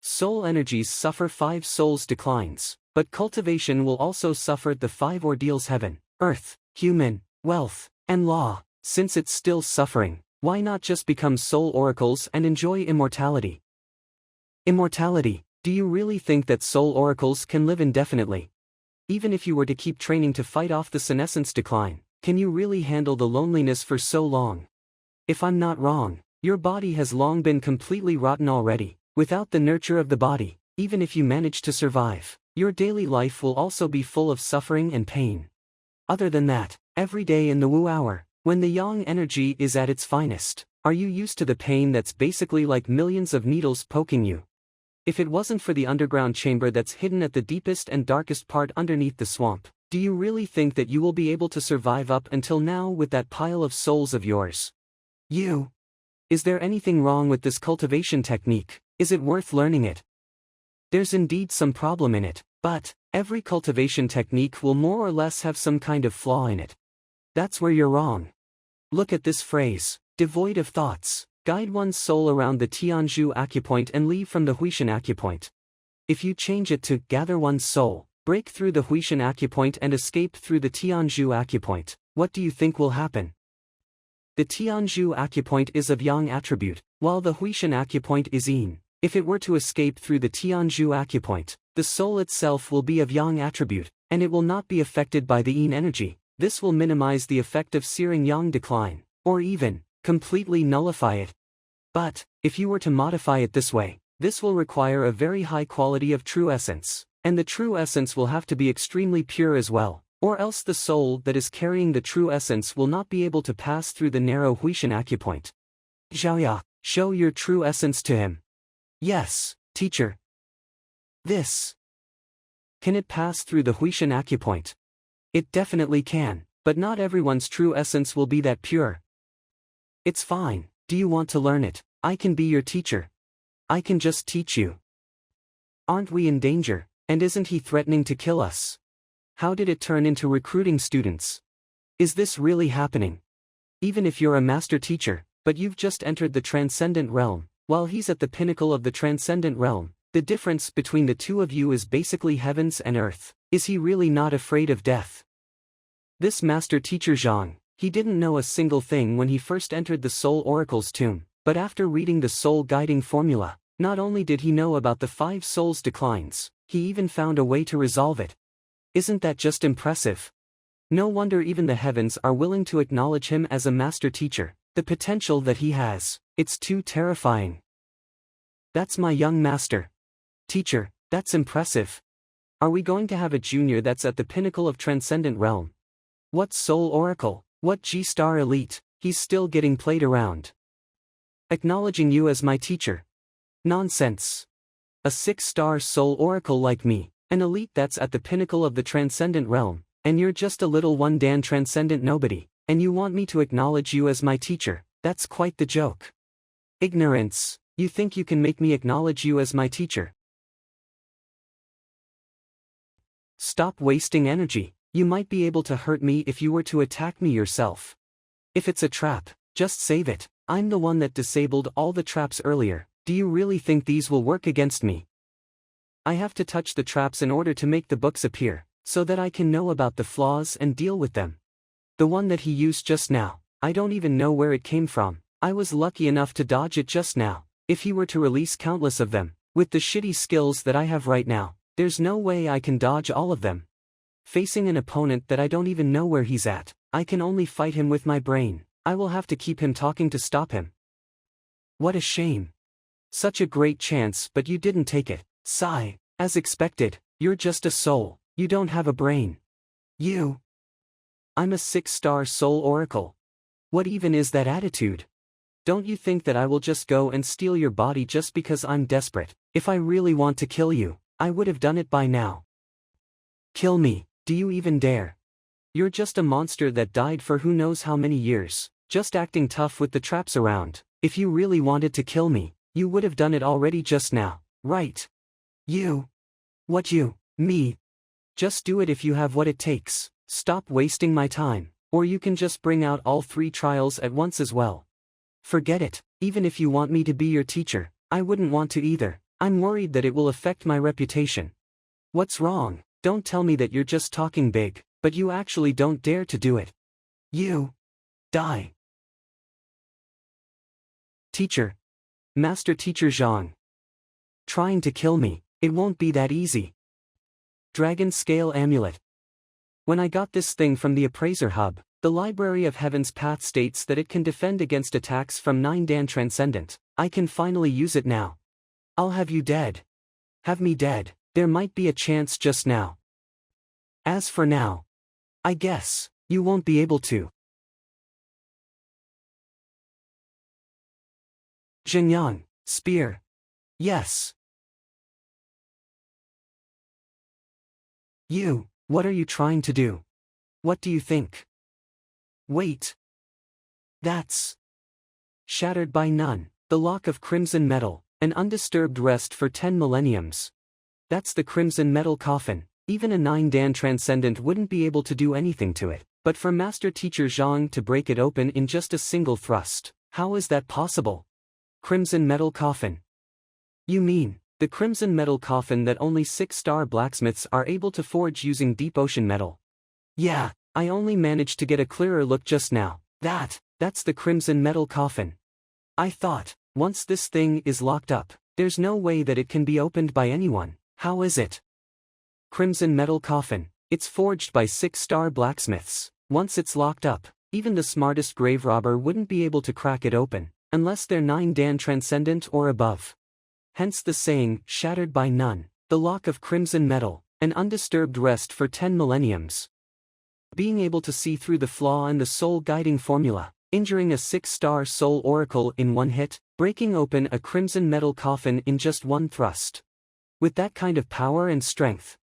Soul energies suffer 5 souls declines, but cultivation will also suffer the 5 ordeals: heaven, earth, human, wealth, and law. Since it's still suffering, why not just become soul oracles and enjoy immortality? Immortality? Do you really think that soul oracles can live indefinitely? Even if you were to keep training to fight off the senescence decline, can you really handle the loneliness for so long? If I'm not wrong, your body has long been completely rotten already. Without the nurture of the body, even if you manage to survive, your daily life will also be full of suffering and pain. Other than that, every day in the Wu hour, when the yang energy is at its finest, are you used to the pain that's basically like millions of needles poking you? If it wasn't for the underground chamber that's hidden at the deepest and darkest part underneath the swamp, do you really think that you will be able to survive up until now with that pile of souls of yours? Is there anything wrong with this cultivation technique? Is it worth learning it? There's indeed some problem in it, but every cultivation technique will more or less have some kind of flaw in it. That's where you're wrong. Look at this phrase, devoid of thoughts. Guide one's soul around the Tianzhu acupoint and leave from the Huishan acupoint. If you change it to gather one's soul, break through the Huishan acupoint and escape through the Tianzhu acupoint, what do you think will happen? The Tianzhu acupoint is of yang attribute, while the Huishan acupoint is yin. If it were to escape through the Tianzhu acupoint, the soul itself will be of yang attribute, and it will not be affected by the yin energy. This will minimize the effect of searing yang decline, or even completely nullify it. But if you were to modify it this way, this will require a very high quality of true essence, and the true essence will have to be extremely pure as well, or else the soul that is carrying the true essence will not be able to pass through the narrow Huishan acupoint. Xiaoya, show your true essence to him. Yes, teacher. This. Can it pass through the Huishan acupoint? It definitely can, but not everyone's true essence will be that pure. It's fine. Do you want to learn it? I can be your teacher. I can just teach you. Aren't we in danger, and isn't he threatening to kill us? How did it turn into recruiting students? Is this really happening? Even if you're a master teacher, but you've just entered the transcendent realm, while he's at the pinnacle of the transcendent realm, the difference between the two of you is basically heavens and earth. Is he really not afraid of death? This master teacher Zhang, he didn't know a single thing when he first entered the Soul Oracle's tomb, but after reading the soul guiding formula, not only did he know about the 5 souls declines, he even found a way to resolve it. Isn't that just impressive? No wonder even the heavens are willing to acknowledge him as a master teacher. The potential that he has, it's too terrifying. That's my young master. Teacher, that's impressive. Are we going to have a junior that's at the pinnacle of transcendent realm? What soul oracle? What G-star elite? He's still getting played around. Acknowledging you as my teacher. Nonsense. A 6-star soul oracle like me, an elite that's at the pinnacle of the transcendent realm, and you're just a little one-dan transcendent nobody, and you want me to acknowledge you as my teacher? That's quite the joke. Ignorance. You think you can make me acknowledge you as my teacher? Stop wasting energy. You might be able to hurt me if you were to attack me yourself. If it's a trap, just save it. I'm the one that disabled all the traps earlier. Do you really think these will work against me? I have to touch the traps in order to make the books appear, so that I can know about the flaws and deal with them. The one that he used just now, I don't even know where it came from. I was lucky enough to dodge it just now. If he were to release countless of them, with the shitty skills that I have right now, there's no way I can dodge all of them. Facing an opponent that I don't even know where he's at, I can only fight him with my brain. I will have to keep him talking to stop him. What a shame. Such a great chance, but you didn't take it. Sigh. As expected, you're just a soul. You don't have a brain. You. I'm a 6-star soul oracle. What even is that attitude? Don't you think that I will just go and steal your body just because I'm desperate? If I really want to kill you, I would have done it by now. Kill me, do you even dare? You're just a monster that died for who knows how many years, just acting tough with the traps around. If you really wanted to kill me, you would have done it already just now, right? You? What you? Me? Just do it if you have what it takes. Stop wasting my time, or you can just bring out all 3 trials at once as well. Forget it, even if you want me to be your teacher, I wouldn't want to either. I'm worried that it will affect my reputation. What's wrong? Don't tell me that you're just talking big, but you actually don't dare to do it. You. Die. Teacher. Master Teacher Zhang. Trying to kill me, it won't be that easy. Dragon Scale Amulet. When I got this thing from the Appraiser Hub, the Library of Heaven's path states that it can defend against attacks from 9 Dan Transcendent. I can finally use it now. I'll have you dead. Have me dead, there might be a chance just now. As for now, I guess, you won't be able to. Xingyang, spear. Yes. You, what are you trying to do? What do you think? Wait. That's shattered by none, the lock of crimson metal, an undisturbed rest for 10 millenniums. That's the crimson metal coffin. Even a 9 Dan Transcendent wouldn't be able to do anything to it, but for Master Teacher Zhang to break it open in just a single thrust, how is that possible? Crimson metal coffin. You mean, the crimson metal coffin that only 6-star blacksmiths are able to forge using deep ocean metal? Yeah, I only managed to get a clearer look just now. That's the crimson metal coffin. I thought, once this thing is locked up, there's no way that it can be opened by anyone. How is it? Crimson metal coffin. It's forged by 6-star blacksmiths. Once it's locked up, even the smartest grave robber wouldn't be able to crack it open, unless they're 9 Dan Transcendent or above. Hence the saying, shattered by none, the lock of crimson metal, an undisturbed rest for 10 millenniums. Being able to see through the flaw in the soul-guiding formula, injuring a 6-star soul oracle in one hit, breaking open a crimson metal coffin in just one thrust. With that kind of power and strength.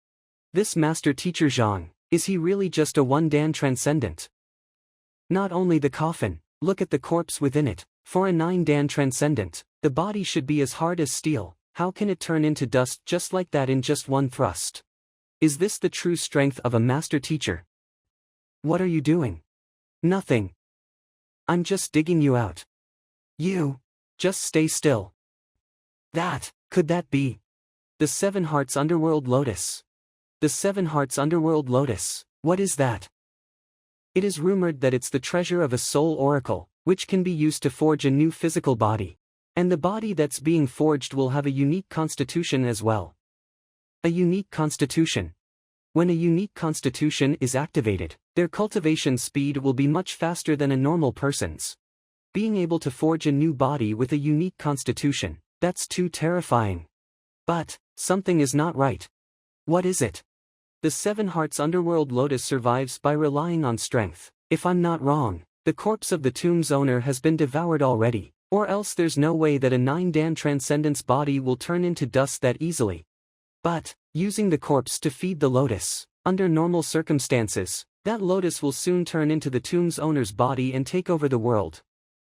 This Master Teacher Zhang, is he really just a 1 Dan Transcendent? Not only the coffin, look at the corpse within it. For a 9 Dan Transcendent, the body should be as hard as steel. How can it turn into dust just like that in just one thrust? Is this the true strength of a Master Teacher? What are you doing? Nothing. I'm just digging you out. You. Just stay still. Could that be? The 7 Hearts Underworld Lotus. The 7 Hearts Underworld Lotus, what is that? It is rumored that it's the treasure of a soul oracle, which can be used to forge a new physical body. And the body that's being forged will have a unique constitution as well. A unique constitution. When a unique constitution is activated, their cultivation speed will be much faster than a normal person's. Being able to forge a new body with a unique constitution, that's too terrifying. But, something is not right. What is it? The 7 Hearts Underworld Lotus survives by relying on strength. If I'm not wrong, the corpse of the tomb's owner has been devoured already, or else there's no way that a 9 Dan Transcendent's body will turn into dust that easily. But, using the corpse to feed the lotus, under normal circumstances, that lotus will soon turn into the tomb's owner's body and take over the world.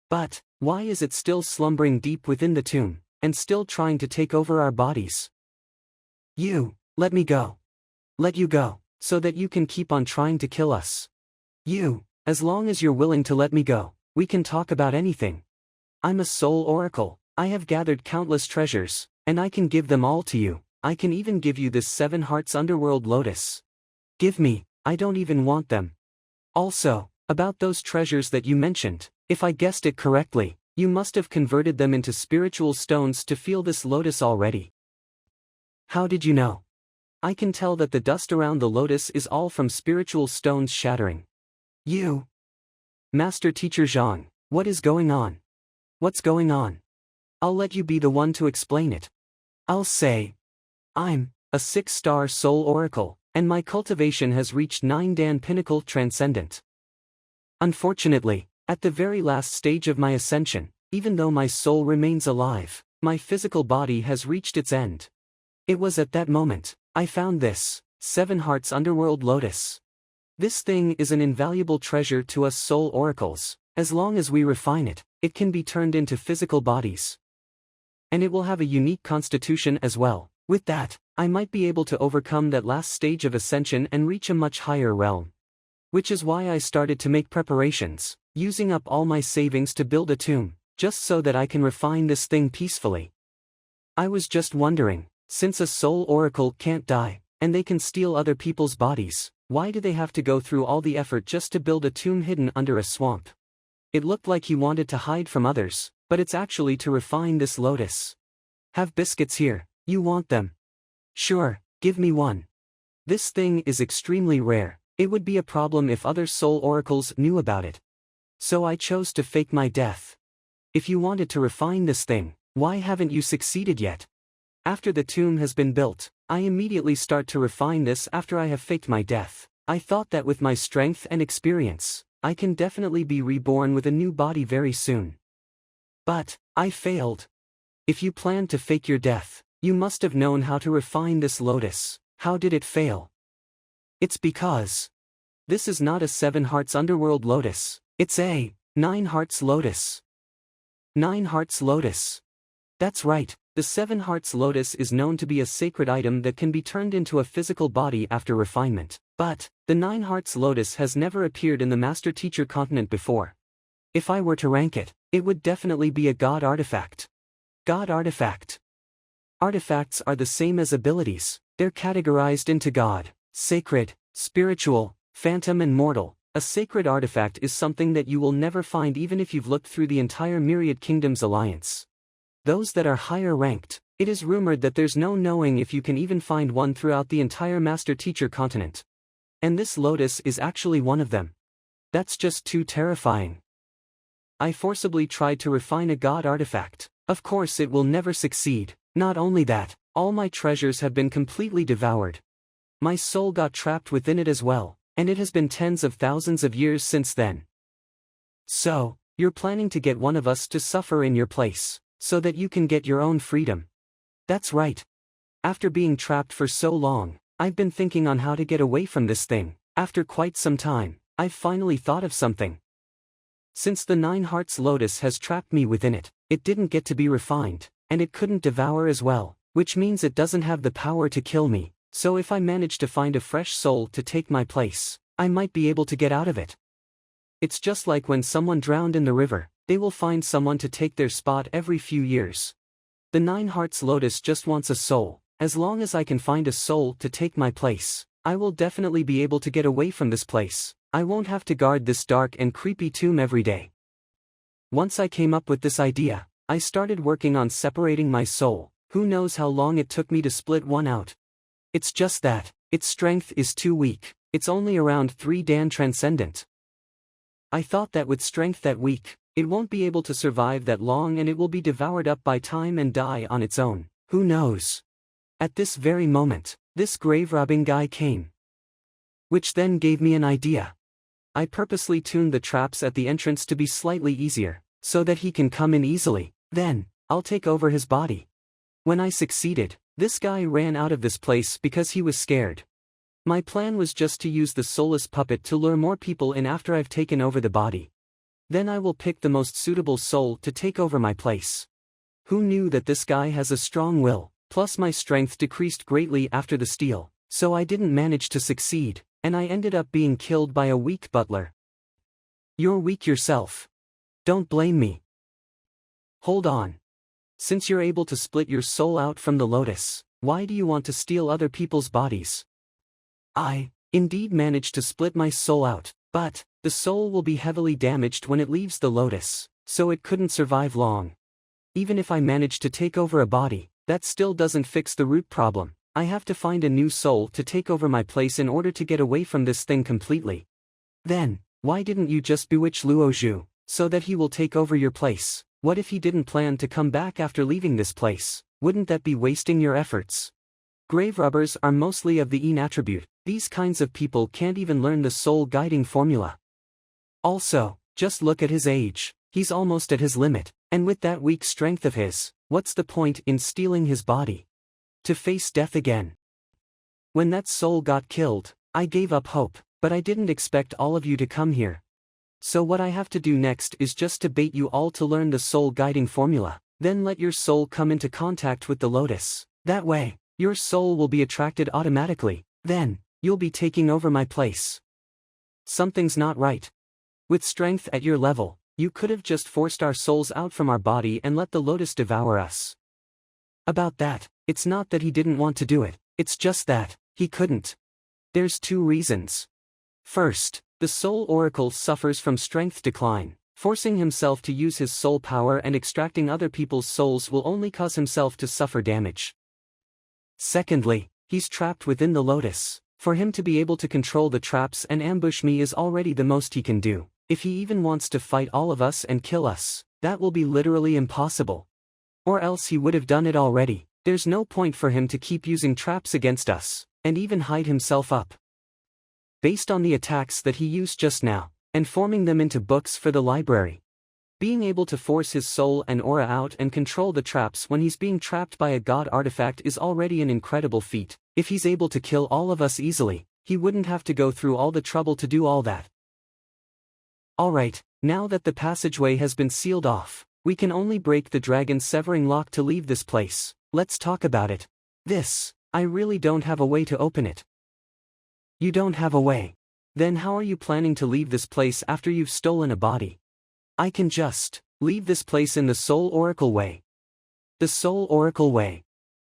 But, why is it still slumbering deep within the tomb, and still trying to take over our bodies? You, let me go. Let you go, so that you can keep on trying to kill us. You, as long as you're willing to let me go, we can talk about anything. I'm a soul oracle, I have gathered countless treasures, and I can give them all to you. I can even give you this 7 Hearts Underworld Lotus. Give me, I don't even want them. Also, about those treasures that you mentioned, if I guessed it correctly, you must have converted them into spiritual stones to feel this lotus already. How did you know? I can tell that the dust around the lotus is all from spiritual stones shattering. You. Master Teacher Zhang, what is going on? What's going on? I'll let you be the one to explain it. I'll say, I'm a 6-star soul oracle, and my cultivation has reached 9 Dan Pinnacle Transcendent. Unfortunately, at the very last stage of my ascension, even though my soul remains alive, my physical body has reached its end. It was at that moment I found this 7 Hearts Underworld Lotus. This thing is an invaluable treasure to us soul oracles. As long as we refine it, it can be turned into physical bodies. And it will have a unique constitution as well. With that, I might be able to overcome that last stage of ascension and reach a much higher realm. Which is why I started to make preparations, using up all my savings to build a tomb, just so that I can refine this thing peacefully. I was just wondering, since a soul oracle can't die, and they can steal other people's bodies, why do they have to go through all the effort just to build a tomb hidden under a swamp? It looked like he wanted to hide from others, but it's actually to refine this lotus. Have biscuits here, you want them? Sure, give me one. This thing is extremely rare, it would be a problem if other soul oracles knew about it. So I chose to fake my death. If you wanted to refine this thing, why haven't you succeeded yet? After the tomb has been built, I immediately start to refine this after I have faked my death. I thought that with my strength and experience, I can definitely be reborn with a new body very soon. But I failed. If you planned to fake your death, you must have known how to refine this lotus. How did it fail? It's because this is not a 7 Hearts Underworld Lotus, it's a 9 Hearts Lotus. 9 Hearts Lotus. That's right, the 7 Hearts Lotus is known to be a sacred item that can be turned into a physical body after refinement. But the 9 Hearts Lotus has never appeared in the Master Teacher continent before. If I were to rank it, it would definitely be a God artifact. God artifact. Artifacts are the same as abilities, they're categorized into God, sacred, spiritual, phantom and mortal. A sacred artifact is something that you will never find even if you've looked through the entire Myriad Kingdoms alliance. Those that are higher ranked, it is rumored that there's no knowing if you can even find one throughout the entire Master Teacher continent. And this lotus is actually one of them. That's just too terrifying. I forcibly tried to refine a God artifact. Of course it will never succeed. Not only that, all my treasures have been completely devoured. My soul got trapped within it as well, and it has been tens of thousands of years since then. So, you're planning to get one of us to suffer in your place, so that you can get your own freedom. That's right. After being trapped for so long, I've been thinking on how to get away from this thing. After quite some time, I've finally thought of something. Since the 9 Hearts Lotus has trapped me within it, it didn't get to be refined, and it couldn't devour as well, which means it doesn't have the power to kill me. So if I manage to find a fresh soul to take my place, I might be able to get out of it. It's just like when someone drowned in the river, they will find someone to take their spot every few years. The 9 Hearts Lotus just wants a soul. As long as I can find a soul to take my place, I will definitely be able to get away from this place. I won't have to guard this dark and creepy tomb every day. Once I came up with this idea, I started working on separating my soul. Who knows how long it took me to split one out. It's just that, its strength is too weak, it's only around 3 Dan Transcendent. I thought that with strength that weak, it won't be able to survive that long and it will be devoured up by time and die on its own. Who knows? At this very moment, this grave robbing guy came. Which then gave me an idea. I purposely tuned the traps at the entrance to be slightly easier, so that he can come in easily, then, I'll take over his body. When I succeeded, this guy ran out of this place because he was scared. My plan was just to use the soulless puppet to lure more people in after I've taken over the body. Then I will pick the most suitable soul to take over my place. Who knew that this guy has a strong will? Plus my strength decreased greatly after the steal, so I didn't manage to succeed, and I ended up being killed by a weak butler. You're weak yourself. Don't blame me. Hold on. Since you're able to split your soul out from the lotus, why do you want to steal other people's bodies? I, indeed managed to split my soul out, but the soul will be heavily damaged when it leaves the lotus, so it couldn't survive long. Even if I manage to take over a body, that still doesn't fix the root problem. I have to find a new soul to take over my place in order to get away from this thing completely. Then, why didn't you just bewitch Luozhu, so that he will take over your place? What if he didn't plan to come back after leaving this place? Wouldn't that be wasting your efforts? Grave robbers are mostly of the Yin attribute. These kinds of people can't even learn the soul guiding formula. Also, just look at his age. He's almost at his limit, and with that weak strength of his, what's the point in stealing his body? To face death again. When that soul got killed, I gave up hope, but I didn't expect all of you to come here. So what I have to do next is just to bait you all to learn the soul guiding formula, then let your soul come into contact with the lotus. That way, your soul will be attracted automatically, then, you'll be taking over my place. Something's not right. With strength at your level, you could have just forced our souls out from our body and let the lotus devour us. About that, it's not that he didn't want to do it, it's just that, he couldn't. There's 2 reasons. First, the soul oracle suffers from strength decline. Forcing himself to use his soul power and extracting other people's souls will only cause himself to suffer damage. Secondly, he's trapped within the lotus. For him to be able to control the traps and ambush me is already the most he can do. If he even wants to fight all of us and kill us, that will be literally impossible. Or else he would have done it already. There's no point for him to keep using traps against us, and even hide himself up. Based on the attacks that he used just now, and forming them into books for the library. Being able to force his soul and aura out and control the traps when he's being trapped by a god artifact is already an incredible feat. If he's able to kill all of us easily, he wouldn't have to go through all the trouble to do all that. Alright, now that the passageway has been sealed off, we can only break the dragon's severing lock to leave this place. Let's talk about it. I really don't have a way to open it. You don't have a way. Then how are you planning to leave this place after you've stolen a body? I can just leave this place in the Soul Oracle Way. The Soul Oracle Way.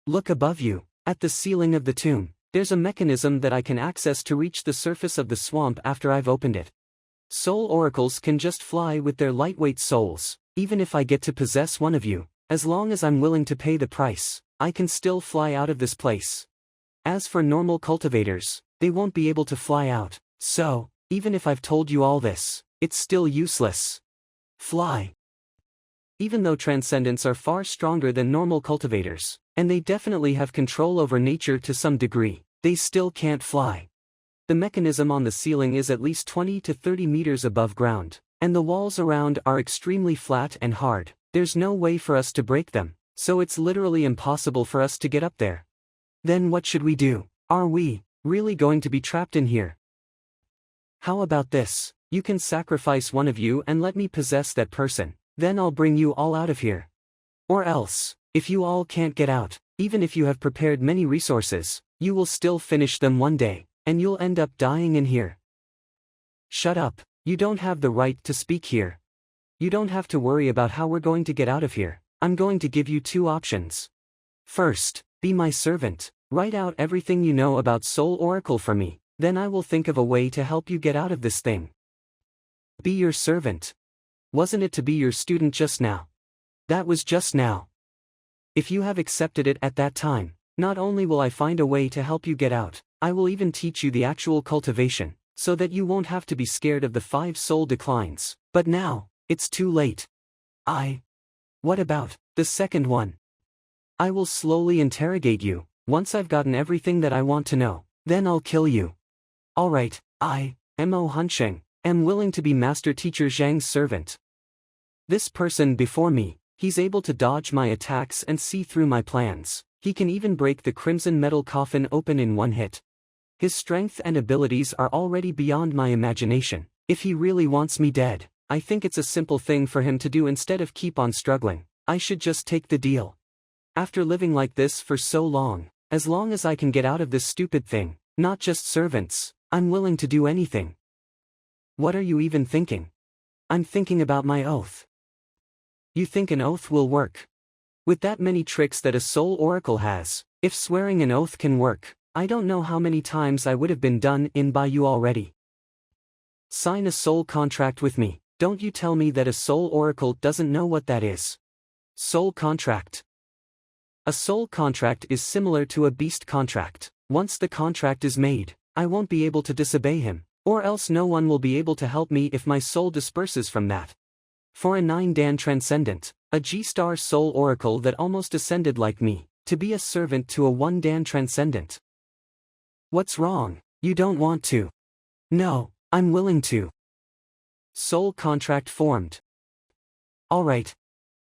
Look above you, at the ceiling of the tomb. There's a mechanism that I can access to reach the surface of the swamp after I've opened it. Soul oracles can just fly with their lightweight souls. Even if I get to possess one of you, as long as I'm willing to pay the price, I can still fly out of this place. As for normal cultivators, they won't be able to fly out, so, even if I've told you all this, it's still useless. Fly. Even though transcendents are far stronger than normal cultivators, and they definitely have control over nature to some degree, they still can't fly. The mechanism on the ceiling is at least 20 to 30 meters above ground, and the walls around are extremely flat and hard. There's no way for us to break them, so it's literally impossible for us to get up there. Then what should we do? Are we really going to be trapped in here? How about this? You can sacrifice one of you and let me possess that person, then I'll bring you all out of here. Or else, if you all can't get out, even if you have prepared many resources, you will still finish them one day, and you'll end up dying in here. Shut up, you don't have the right to speak here. You don't have to worry about how we're going to get out of here. I'm going to give you 2 options. First, be my servant, write out everything you know about Soul Oracle for me, then I will think of a way to help you get out of this thing. Be your servant. Wasn't it to be your student just now? That was just now. If you have accepted it at that time, not only will I find a way to help you get out, I will even teach you the actual cultivation, so that you won't have to be scared of the 5 soul declines. But now, it's too late. What about the second one? I will slowly interrogate you. Once I've gotten everything that I want to know, then I'll kill you. Alright, I, Mo Hunsheng, am willing to be Master Teacher Zhang's servant. This person before me, he's able to dodge my attacks and see through my plans. He can even break the crimson metal coffin open in one hit. His strength and abilities are already beyond my imagination. If he really wants me dead, I think it's a simple thing for him to do instead of keep on struggling. I should just take the deal. After living like this for so long as I can get out of this stupid thing, not just servants, I'm willing to do anything. What are you even thinking? I'm thinking about my oath. You think an oath will work? With that many tricks that a soul oracle has, if swearing an oath can work, I don't know how many times I would have been done in by you already. Sign a soul contract with me. Don't you tell me that a soul oracle doesn't know what that is. Soul contract. A soul contract is similar to a beast contract. Once the contract is made, I won't be able to disobey him, or else no one will be able to help me if my soul disperses from that. For a 9-Dan transcendent, a G-star soul oracle that almost ascended like me, to be a servant to a 1-Dan transcendent. What's wrong? You don't want to? No, I'm willing to. Soul contract formed. Alright.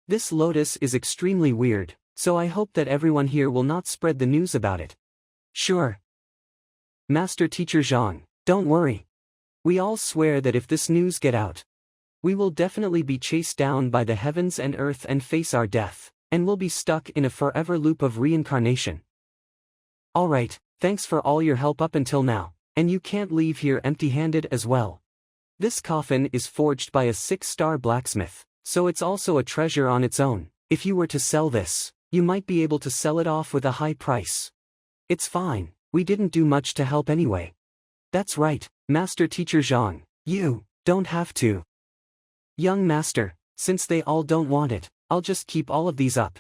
This lotus is extremely weird, so I hope that everyone here will not spread the news about it. Sure. Master Teacher Zhang, don't worry. We all swear that if this news get out, we will definitely be chased down by the heavens and earth and face our death, and will be stuck in a forever loop of reincarnation. Alright, thanks for all your help up until now, and you can't leave here empty-handed as well. This coffin is forged by a 6-star blacksmith, so it's also a treasure on its own. If you were to sell this, you might be able to sell it off with a high price. It's fine, we didn't do much to help anyway. That's right, Master Teacher Zhang, you don't have to. Young Master, since they all don't want it, I'll just keep all of these up.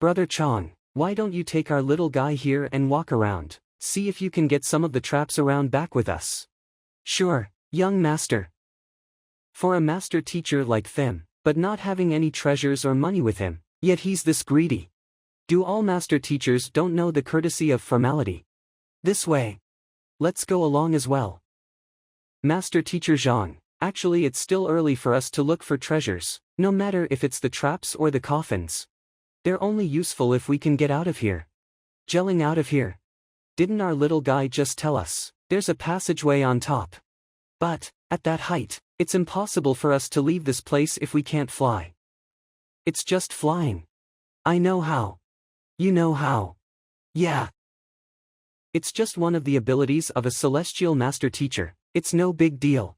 Brother Chong, why don't you take our little guy here and walk around, see if you can get some of the traps around back with us. Sure, young Master. For a master teacher like them, but not having any treasures or money with him, yet he's this greedy. Do all master teachers don't know the courtesy of formality? This way. Let's go along as well. Master Teacher Zhang, actually it's still early for us to look for treasures, no matter if it's the traps or the coffins. They're only useful if we can get out of here. Gelling out of here. Didn't our little guy just tell us, there's a passageway on top? But, at that height, it's impossible for us to leave this place if we can't fly. It's just flying. I know how. You know how. Yeah. It's just one of the abilities of a celestial master teacher, it's no big deal.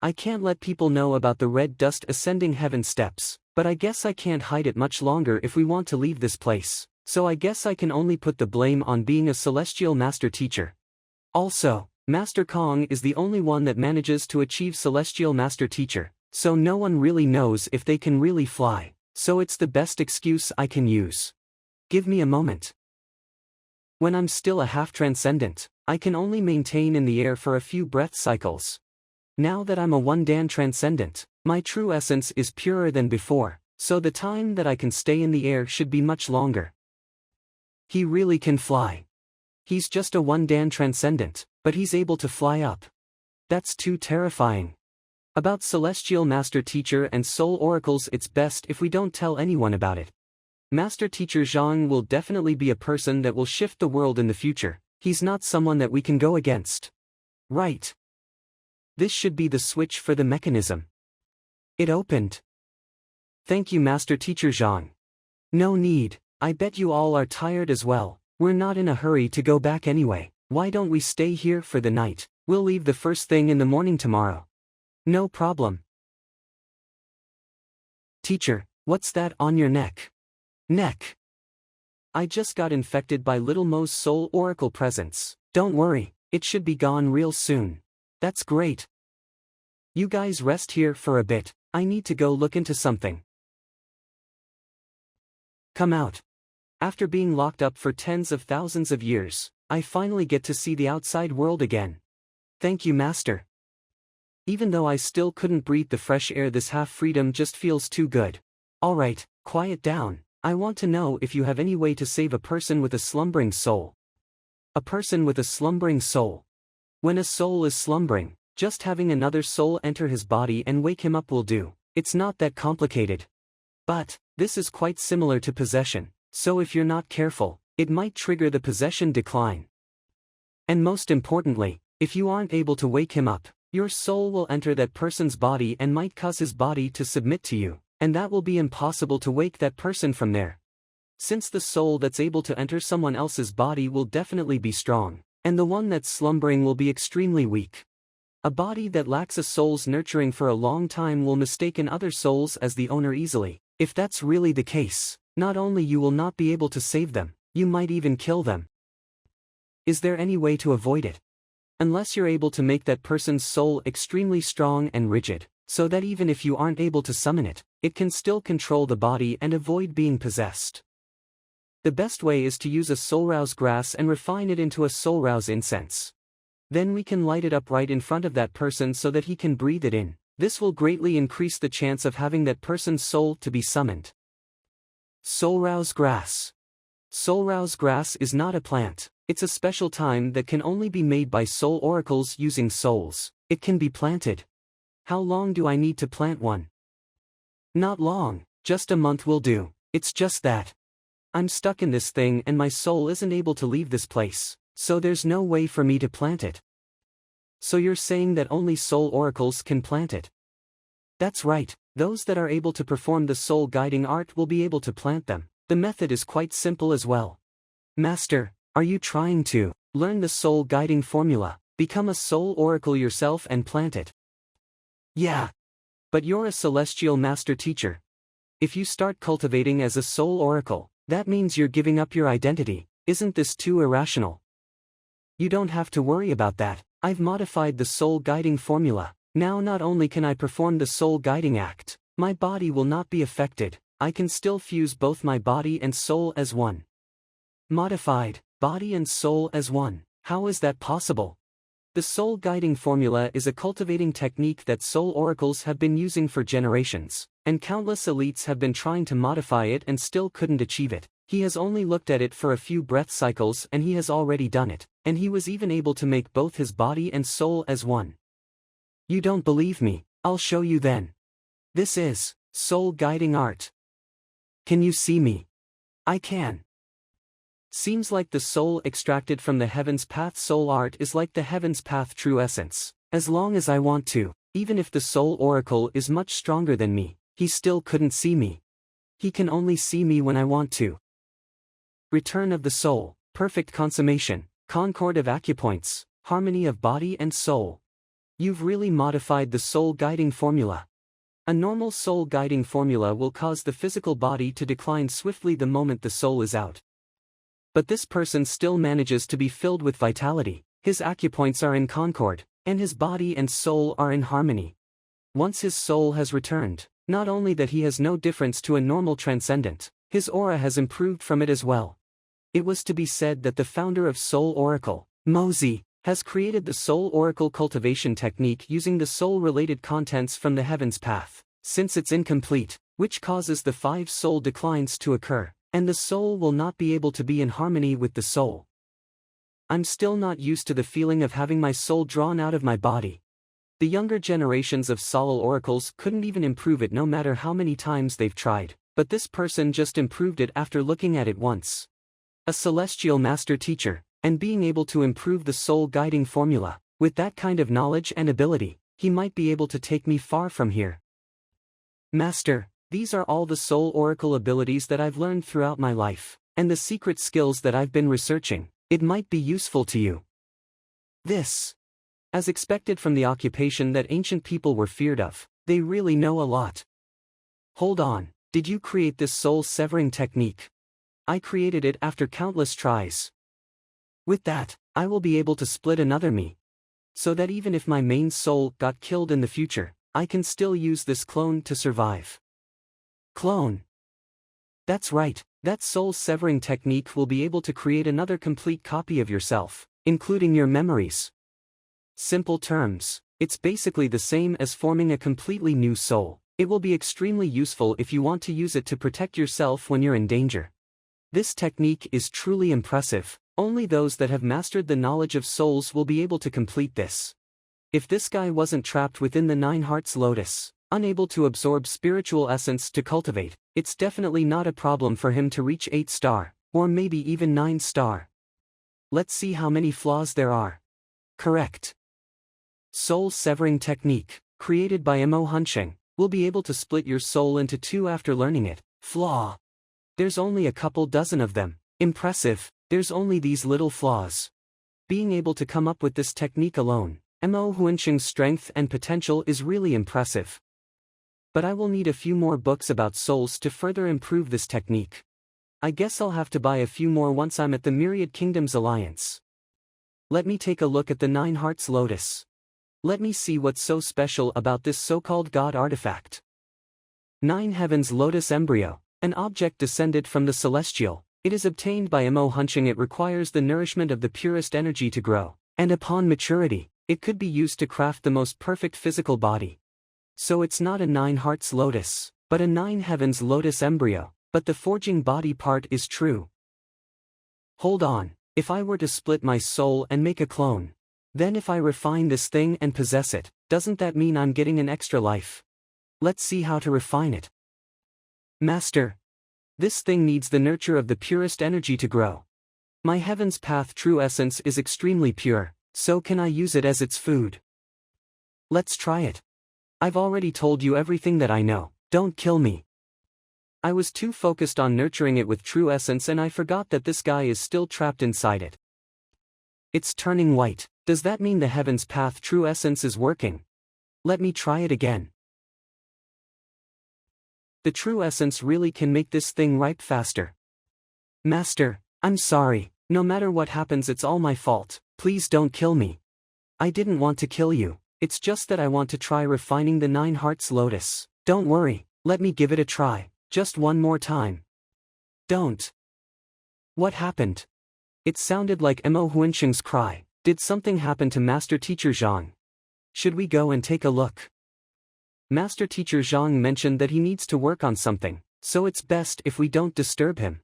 I can't let people know about the red dust ascending heaven steps, but I guess I can't hide it much longer if we want to leave this place, so I guess I can only put the blame on being a celestial master teacher. Also, Master Kong is the only one that manages to achieve celestial master teacher, so no one really knows if they can really fly, so it's the best excuse I can use. Give me a moment. When I'm still a half-transcendent, I can only maintain in the air for a few breath cycles. Now that I'm a one-dan transcendent, my true essence is purer than before, so the time that I can stay in the air should be much longer. He really can fly. He's just a one-dan transcendent, but he's able to fly up. That's too terrifying. About celestial master teacher and soul oracles, it's best if we don't tell anyone about it. Master Teacher Zhang will definitely be a person that will shift the world in the future, he's not someone that we can go against. Right. This should be the switch for the mechanism. It opened. Thank you Master Teacher Zhang. No need, I bet you all are tired as well, we're not in a hurry to go back anyway, why don't we stay here for the night, we'll leave the first thing in the morning tomorrow. No problem. Teacher, what's that on your neck? Neck. I just got infected by Little Mo's soul oracle presence. Don't worry, it should be gone real soon. That's great. You guys rest here for a bit, I need to go look into something. Come out. After being locked up for tens of thousands of years, I finally get to see the outside world again. Thank you Master. Even though I still couldn't breathe the fresh air, this half-freedom just feels too good. Alright, quiet down. I want to know if you have any way to save a person with a slumbering soul. A person with a slumbering soul. When a soul is slumbering, just having another soul enter his body and wake him up will do. It's not that complicated. But, this is quite similar to possession, so if you're not careful, it might trigger the possession decline. And most importantly, if you aren't able to wake him up, your soul will enter that person's body and might cause his body to submit to you. And that will be impossible to wake that person from there. Since the soul that's able to enter someone else's body will definitely be strong, and the one that's slumbering will be extremely weak. A body that lacks a soul's nurturing for a long time will mistaken other souls as the owner easily. If that's really the case, not only you will not be able to save them, you might even kill them. Is there any way to avoid it? Unless you're able to make that person's soul extremely strong and rigid, so that even if you aren't able to summon it, it can still control the body and avoid being possessed. The best way is to use a soulrouse grass and refine it into a soulrouse incense. Then we can light it up right in front of that person so that he can breathe it in. This will greatly increase the chance of having that person's soul to be summoned. Soulrouse grass. Soulrouse grass is not a plant, it's a special time that can only be made by soul oracles using souls. It can be planted. How long do I need to plant one? Not long, just a month will do. It's just that I'm stuck in this thing and my soul isn't able to leave this place, so there's no way for me to plant it. So you're saying that only soul oracles can plant it? That's right, those that are able to perform the soul guiding art will be able to plant them. The method is quite simple as well. Master, are you trying to learn the soul guiding formula, become a soul oracle yourself and plant it? Yeah. But you're a celestial master teacher. If you start cultivating as a soul oracle, that means you're giving up your identity. Isn't this too irrational? You don't have to worry about that. I've modified the soul guiding formula. Now not only can I perform the soul guiding act, my body will not be affected. I can still fuse both my body and soul as one. Modified, body and soul as one. How is that possible? The soul guiding formula is a cultivating technique that soul oracles have been using for generations, and countless elites have been trying to modify it and still couldn't achieve it. He has only looked at it for a few breath cycles and he has already done it, and he was even able to make both his body and soul as one. You don't believe me? I'll show you then. This is soul guiding art. Can you see me? I can. Seems like the soul extracted from the heaven's path soul art is like the heaven's path true essence. As long as I want to, even if the soul oracle is much stronger than me, he still couldn't see me. He can only see me when I want to. Return of the soul, perfect consummation, concord of acupoints, harmony of body and soul. You've really modified the soul guiding formula. A normal soul guiding formula will cause the physical body to decline swiftly the moment the soul is out. But this person still manages to be filled with vitality, his acupoints are in concord, and his body and soul are in harmony. Once his soul has returned, not only that he has no difference to a normal transcendent, his aura has improved from it as well. It was to be said that the founder of Soul Oracle, Mozi, has created the Soul Oracle cultivation technique using the soul-related contents from the Heaven's Path, since it's incomplete, which causes the 5 soul declines to occur, and the soul will not be able to be in harmony with the soul. I'm still not used to the feeling of having my soul drawn out of my body. The younger generations of soul oracles couldn't even improve it no matter how many times they've tried, but this person just improved it after looking at it once. A celestial master teacher, and being able to improve the soul guiding formula, with that kind of knowledge and ability, he might be able to take me far from here. Master, these are all the soul oracle abilities that I've learned throughout my life, and the secret skills that I've been researching. It might be useful to you. This. As expected from the occupation that ancient people were feared of, they really know a lot. Hold on, did you create this soul-severing technique? I created it after countless tries. With that, I will be able to split another me. So that even if my main soul got killed in the future, I can still use this clone to survive. Clone. That's right, that soul-severing technique will be able to create another complete copy of yourself, including your memories. Simple terms, it's basically the same as forming a completely new soul. It will be extremely useful if you want to use it to protect yourself when you're in danger. This technique is truly impressive. Only those that have mastered the knowledge of souls will be able to complete this. If this guy wasn't trapped within the 9 hearts lotus, unable to absorb spiritual essence to cultivate, it's definitely not a problem for him to reach 8 star, or maybe even 9 star. Let's see how many flaws there are. Correct. Soul-severing technique, created by Mo Huncheng, will be able to split your soul into 2 after learning it. Flaw. There's only a couple dozen of them. Impressive, there's only these little flaws. Being able to come up with this technique alone, Mo Huncheng's strength and potential is really impressive. But I will need a few more books about souls to further improve this technique. I guess I'll have to buy a few more once I'm at the Myriad Kingdoms Alliance. Let me take a look at the 9 Hearts Lotus. Let me see what's so special about this so-called God artifact. 9 Heavens Lotus Embryo, an object descended from the celestial. It is obtained by Mo Huncheng. It requires the nourishment of the purest energy to grow, and upon maturity, it could be used to craft the most perfect physical body. So it's not a 9 Hearts Lotus, but a 9 Heavens Lotus Embryo, but the forging body part is true. Hold on, if I were to split my soul and make a clone, then if I refine this thing and possess it, Doesn't that mean I'm getting an extra life? Let's see how to refine it. Master. This thing needs the nurture of the purest energy to grow. My heaven's path true essence is extremely pure, so can I use it as its food? Let's try it. I've already told you everything that I know, don't kill me. I was too focused on nurturing it with true essence and I forgot that this guy is still trapped inside it. It's turning white. Does that mean the heaven's path true essence is working? Let me try it again. The true essence really can make this thing ripe faster. Master, I'm sorry, no matter what happens it's all my fault, please don't kill me. I didn't want to kill you, it's just that I want to try refining the 9 hearts lotus. Don't worry, let me give it a try, just one more time. Don't. What happened? It sounded like Mo Huansheng's cry. Did something happen to Master Teacher Zhang? Should we go and take a look? Master Teacher Zhang mentioned that he needs to work on something, so it's best if we don't disturb him.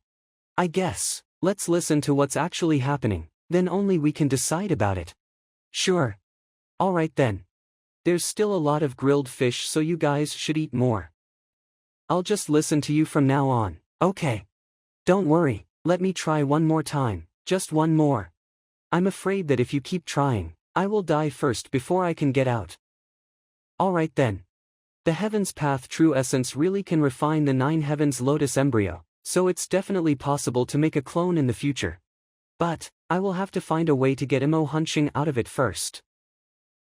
I guess, let's listen to what's actually happening, then only we can decide about it. Sure. Alright then. There's still a lot of grilled fish so you guys should eat more. I'll just listen to you from now on, okay? Don't worry, let me try one more time, just one more. I'm afraid that if you keep trying, I will die first before I can get out. Alright then. The heaven's path true essence really can refine the 9 heavens lotus embryo, so it's definitely possible to make a clone in the future. But, I will have to find a way to get Mo Huansheng out of it first.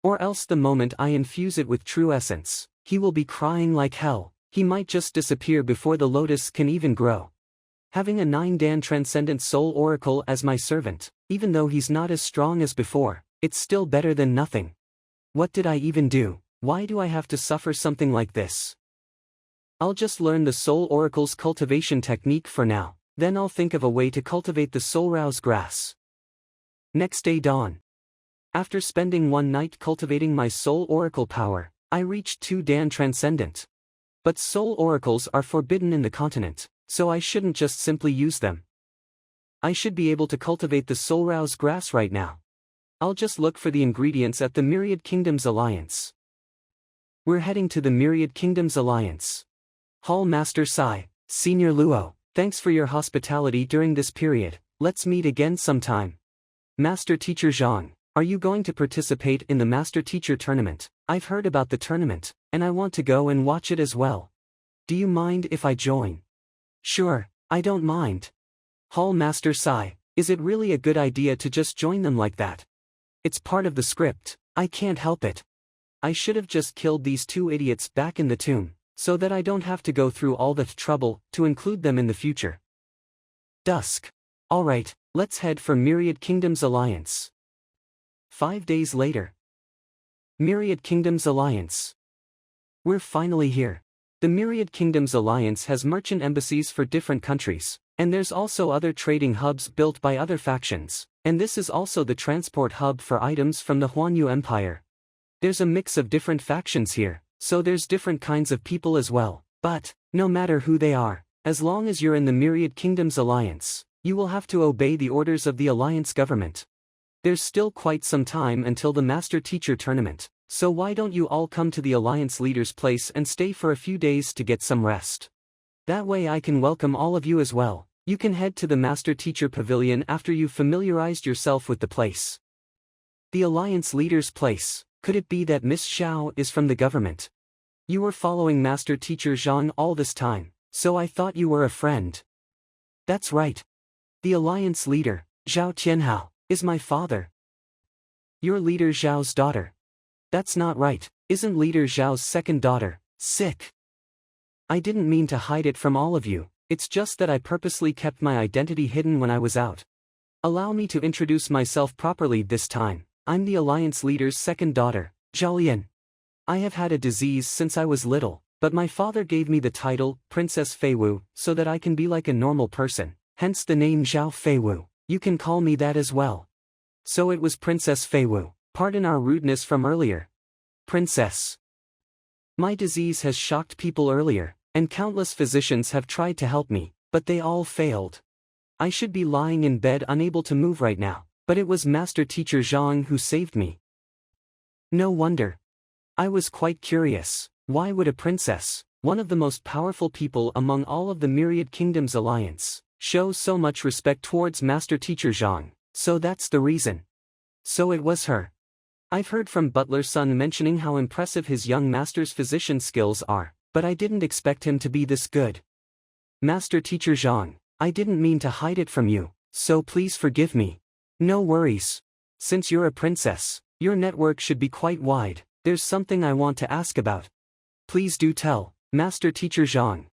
Or else the moment I infuse it with true essence, he will be crying like hell, he might just disappear before the lotus can even grow. Having a 9-dan transcendent soul oracle as my servant, even though he's not as strong as before, it's still better than nothing. What did I even do? Why do I have to suffer something like this? I'll just learn the Soul Oracle's cultivation technique for now, then I'll think of a way to cultivate the Soul Rouse grass. Next day dawn. After spending one night cultivating my Soul Oracle power, I reached 2-dan Transcendent. But Soul Oracles are forbidden in the continent, so I shouldn't just simply use them. I should be able to cultivate the Soul Rouse grass right now. I'll just look for the ingredients at the Myriad Kingdoms Alliance. We're heading to the Myriad Kingdoms Alliance. Hall Master Sai, Senior Luo, thanks for your hospitality during this period, let's meet again sometime. Master Teacher Zhang, are you going to participate in the Master Teacher Tournament? I've heard about the tournament, and I want to go and watch it as well. Do you mind if I join? Sure, I don't mind. Hall Master Sai, is it really a good idea to just join them like that? It's part of the script, I can't help it. I should have just killed these 2 idiots back in the tomb, so that I don't have to go through all that trouble to include them in the future. Dusk. Alright, let's head for Myriad Kingdoms Alliance. 5 days later. Myriad Kingdoms Alliance. We're finally here. The Myriad Kingdoms Alliance has merchant embassies for different countries, and there's also other trading hubs built by other factions, and this is also the transport hub for items from the Huanyu Empire. There's a mix of different factions here, so there's different kinds of people as well, but, no matter who they are, as long as you're in the Myriad Kingdoms Alliance, you will have to obey the orders of the Alliance government. There's still quite some time until the Master Teacher Tournament, so why don't you all come to the Alliance leader's place and stay for a few days to get some rest? That way I can welcome all of you as well. You can head to the Master Teacher Pavilion after you've familiarized yourself with the place. The Alliance leader's place. Could it be that Miss Xiao is from the government? You were following Master Teacher Zhang all this time, so I thought you were a friend. That's right. The Alliance leader, Zhao Tianhao, is my father. You're Leader Zhao's daughter. That's not right, isn't Leader Zhao's second daughter, sick? I didn't mean to hide it from all of you, it's just that I purposely kept my identity hidden when I was out. Allow me to introduce myself properly this time. I'm the Alliance leader's second daughter, Zhao Lian. I have had a disease since I was little, but my father gave me the title, Princess Feiwu, so that I can be like a normal person, hence the name Zhao Feiwu. You can call me that as well. So it was Princess Feiwu. Pardon our rudeness from earlier. Princess. My disease has shocked people earlier, and countless physicians have tried to help me, but they all failed. I should be lying in bed unable to move right now. But it was Master Teacher Zhang who saved me. No wonder. I was quite curious. Why would a princess, one of the most powerful people among all of the Myriad Kingdoms Alliance, show so much respect towards Master Teacher Zhang? So that's the reason. So it was her. I've heard from Butler's son mentioning how impressive his young master's physician skills are, but I didn't expect him to be this good. Master Teacher Zhang, I didn't mean to hide it from you, so please forgive me. No worries. Since you're a princess, your network should be quite wide. There's something I want to ask about. Please do tell, Master Teacher Zhang.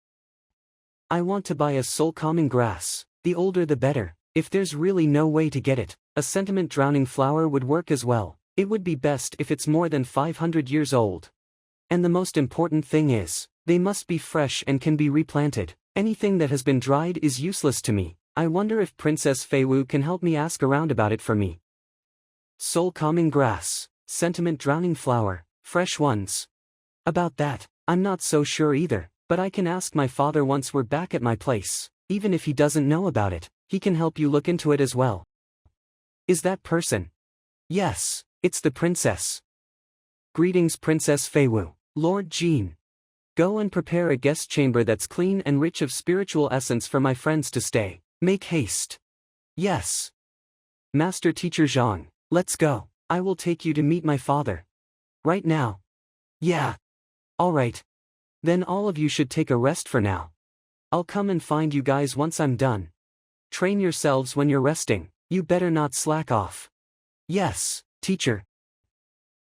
I want to buy a soul-calming grass, the older the better. If there's really no way to get it, a sentiment drowning flower would work as well. It would be best if it's more than 500 years old. And the most important thing is, they must be fresh and can be replanted. Anything that has been dried is useless to me. I wonder if Princess Fei Wu can help me ask around about it for me. Soul-calming grass, sentiment drowning flower, fresh ones. About that, I'm not so sure either, but I can ask my father once we're back at my place. Even if he doesn't know about it, he can help you look into it as well. Is that person? Yes, it's the princess. Greetings Princess Fei Wu. Lord Jean. Go and prepare a guest chamber that's clean and rich of spiritual essence for my friends to stay. Make haste. Yes. Master Teacher Zhang, let's go. I will take you to meet my father. Right now. Yeah. Alright. Then all of you should take a rest for now. I'll come and find you guys once I'm done. Train yourselves when you're resting. You better not slack off. Yes, teacher.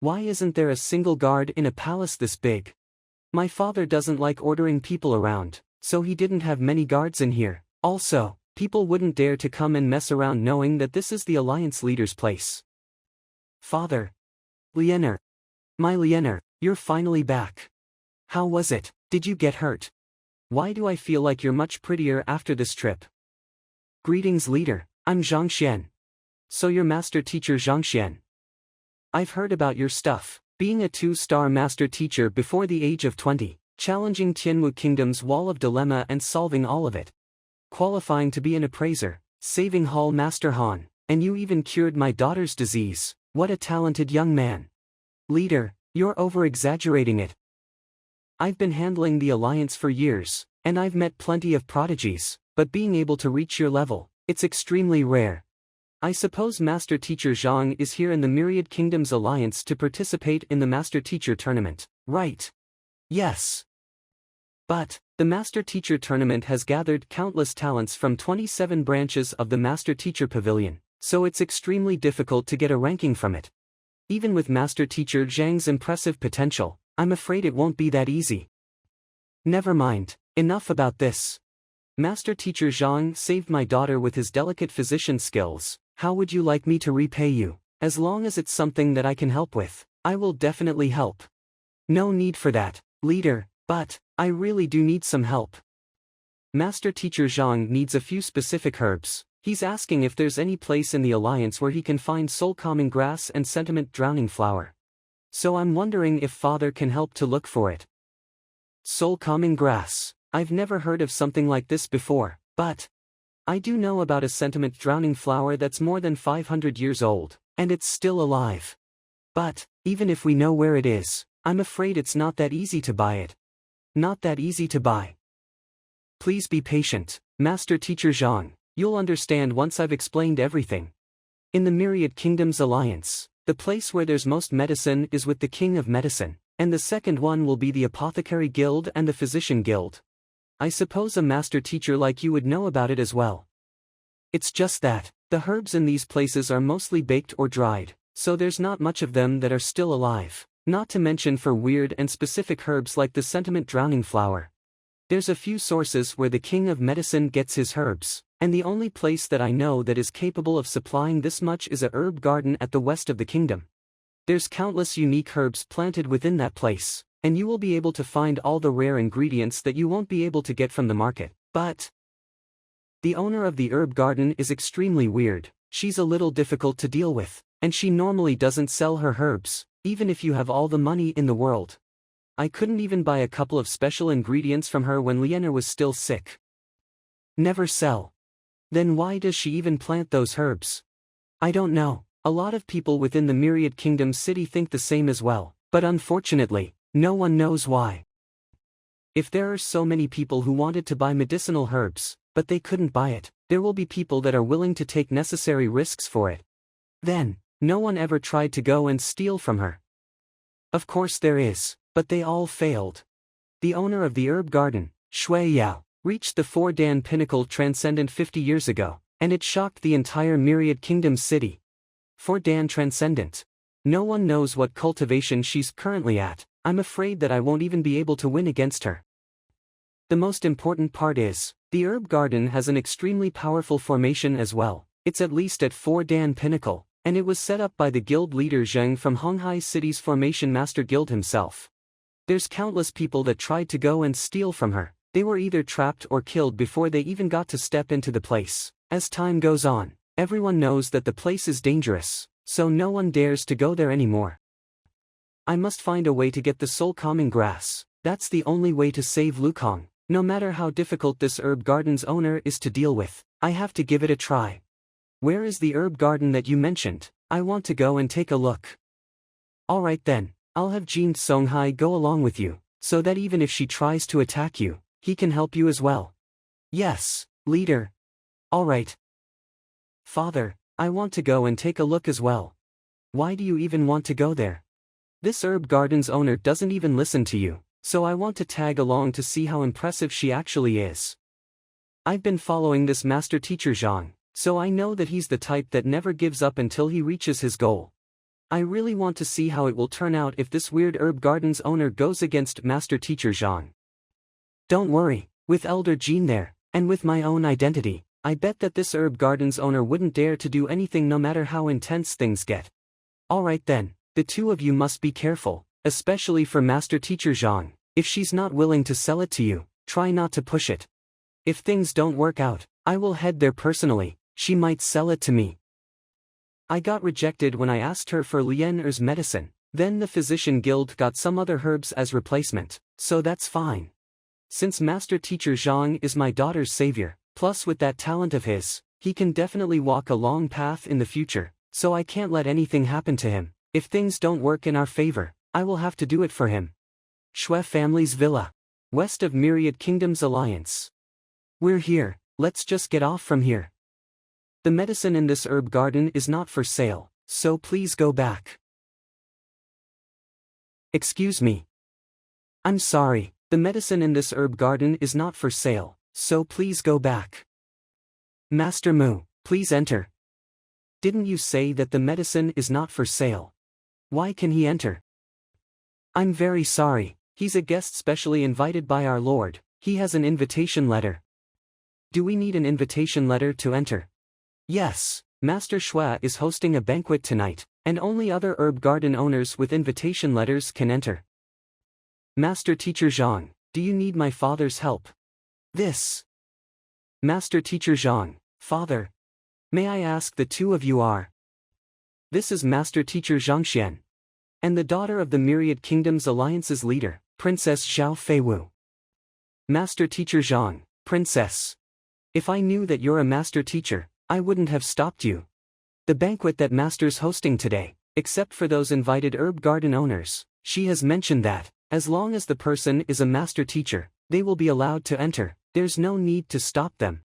Why isn't there a single guard in a palace this big? My father doesn't like ordering people around, so he didn't have many guards in here. Also, people wouldn't dare to come and mess around knowing that this is the Alliance leader's place. Father. Lianer. My Lianer, you're finally back. How was it? Did you get hurt? Why do I feel like you're much prettier after this trip? Greetings leader, I'm Zhang Xuan. So you're Master Teacher Zhang Xuan. I've heard about your stuff, being a 2-star master teacher before the age of 20, challenging Tianwu Kingdom's wall of dilemma and solving all of it. Qualifying to be an appraiser, saving Hall Master Han, and you even cured my daughter's disease. What a talented young man. Leader, you're over-exaggerating it. I've been handling the Alliance for years, and I've met plenty of prodigies, but being able to reach your level, it's extremely rare. I suppose Master Teacher Zhang is here in the Myriad Kingdoms Alliance to participate in the Master Teacher Tournament, right? Yes. But, the Master Teacher Tournament has gathered countless talents from 27 branches of the Master Teacher Pavilion, so it's extremely difficult to get a ranking from it. Even with Master Teacher Zhang's impressive potential, I'm afraid it won't be that easy. Never mind, enough about this. Master Teacher Zhang saved my daughter with his delicate physician skills. How would you like me to repay you? As long as it's something that I can help with, I will definitely help. No need for that, leader, but I really do need some help. Master Teacher Zhang needs a few specific herbs. He's asking if there's any place in the Alliance where he can find soul-calming grass and sentiment-drowning flower. So I'm wondering if Father can help to look for it. Soul-calming grass. I've never heard of something like this before, but I do know about a sentiment-drowning flower that's more than 500 years old, and it's still alive. But, even if we know where it is, I'm afraid it's not that easy to buy it. Not that easy to buy. Please be patient, Master Teacher Zhang, you'll understand once I've explained everything. In the Myriad Kingdoms Alliance, the place where there's most medicine is with the King of Medicine, and the second one will be the Apothecary Guild and the Physician Guild. I suppose a master teacher like you would know about it as well. It's just that, the herbs in these places are mostly baked or dried, so there's not much of them that are still alive, not to mention for weird and specific herbs like the sentiment-drowning flower. There's a few sources where the King of Medicine gets his herbs, and the only place that I know that is capable of supplying this much is a herb garden at the west of the kingdom. There's countless unique herbs planted within that place, and you will be able to find all the rare ingredients that you won't be able to get from the market. But the owner of the herb garden is extremely weird. She's a little difficult to deal with, and she normally doesn't sell her herbs, even if you have all the money in the world. I couldn't even buy a couple of special ingredients from her when Lianer was still sick. Never sell. Then why does she even plant those herbs? I don't know. A lot of people within the Myriad Kingdom city think the same as well, But unfortunately, no one knows why. If there are so many people who wanted to buy medicinal herbs, but they couldn't buy it, there will be people that are willing to take necessary risks for it. Then, no one ever tried to go and steal from her. Of course there is, but they all failed. The owner of the herb garden, Shui Yao, reached the 4-Dan pinnacle transcendent 50 years ago, and it shocked the entire Myriad Kingdom city. 4-Dan transcendent. No one knows what cultivation she's currently at. I'm afraid that I won't even be able to win against her. The most important part is, the herb garden has an extremely powerful formation as well. It's at least at 4-Dan pinnacle, and it was set up by the guild leader Zheng from Honghai City's Formation Master Guild himself. There's countless people that tried to go and steal from her. They were either trapped or killed before they even got to step into the place. As time goes on, everyone knows that the place is dangerous, so no one dares to go there anymore. I must find a way to get the soul calming grass. That's the only way to save Lukong. No matter how difficult this herb garden's owner is to deal with, I have to give it a try. Where is the herb garden that you mentioned? I want to go and take a look. Alright then, I'll have Jin Songhai go along with you, so that even if she tries to attack you, he can help you as well. Yes, leader. Alright. Father, I want to go and take a look as well. Why do you even want to go there? This herb garden's owner doesn't even listen to you, so I want to tag along to see how impressive she actually is. I've been following this master teacher Zhang, so I know that he's the type that never gives up until he reaches his goal. I really want to see how it will turn out if this weird herb garden's owner goes against master teacher Zhang. Don't worry, with Elder Jean there, and with my own identity, I bet that this herb garden's owner wouldn't dare to do anything no matter how intense things get. Alright then, the two of you must be careful, especially for master teacher Zhang. If she's not willing to sell it to you, try not to push it. If things don't work out, I will head there personally. She might sell it to me. I got rejected when I asked her for Lien Er's medicine, then the physician guild got some other herbs as replacement, so that's fine. Since master teacher Zhang is my daughter's savior, plus with that talent of his, he can definitely walk a long path in the future, so I can't let anything happen to him. If things don't work in our favor, I will have to do it for him. Shui family's villa. West of Myriad Kingdom's alliance. We're here, let's just get off from here. The medicine in this herb garden is not for sale, so please go back. Excuse me. I'm sorry, the medicine in this herb garden is not for sale, so please go back. Master Mu, please enter. Didn't you say that the medicine is not for sale? Why can he enter? I'm very sorry, he's a guest specially invited by our Lord. He has an invitation letter. Do we need an invitation letter to enter? Yes, Master Shui is hosting a banquet tonight, and only other herb garden owners with invitation letters can enter. Master Teacher Zhang, do you need my father's help? This. Master Teacher Zhang, Father. May I ask the two of you are? This is Master Teacher Zhang Xuan. And the daughter of the Myriad Kingdom's alliance's leader, Princess Zhao Feiwu. Master Teacher Zhang, Princess. If I knew that you're a master teacher, I wouldn't have stopped you. The banquet that Master's hosting today, except for those invited herb garden owners, she has mentioned that, as long as the person is a master teacher, they will be allowed to enter. There's no need to stop them.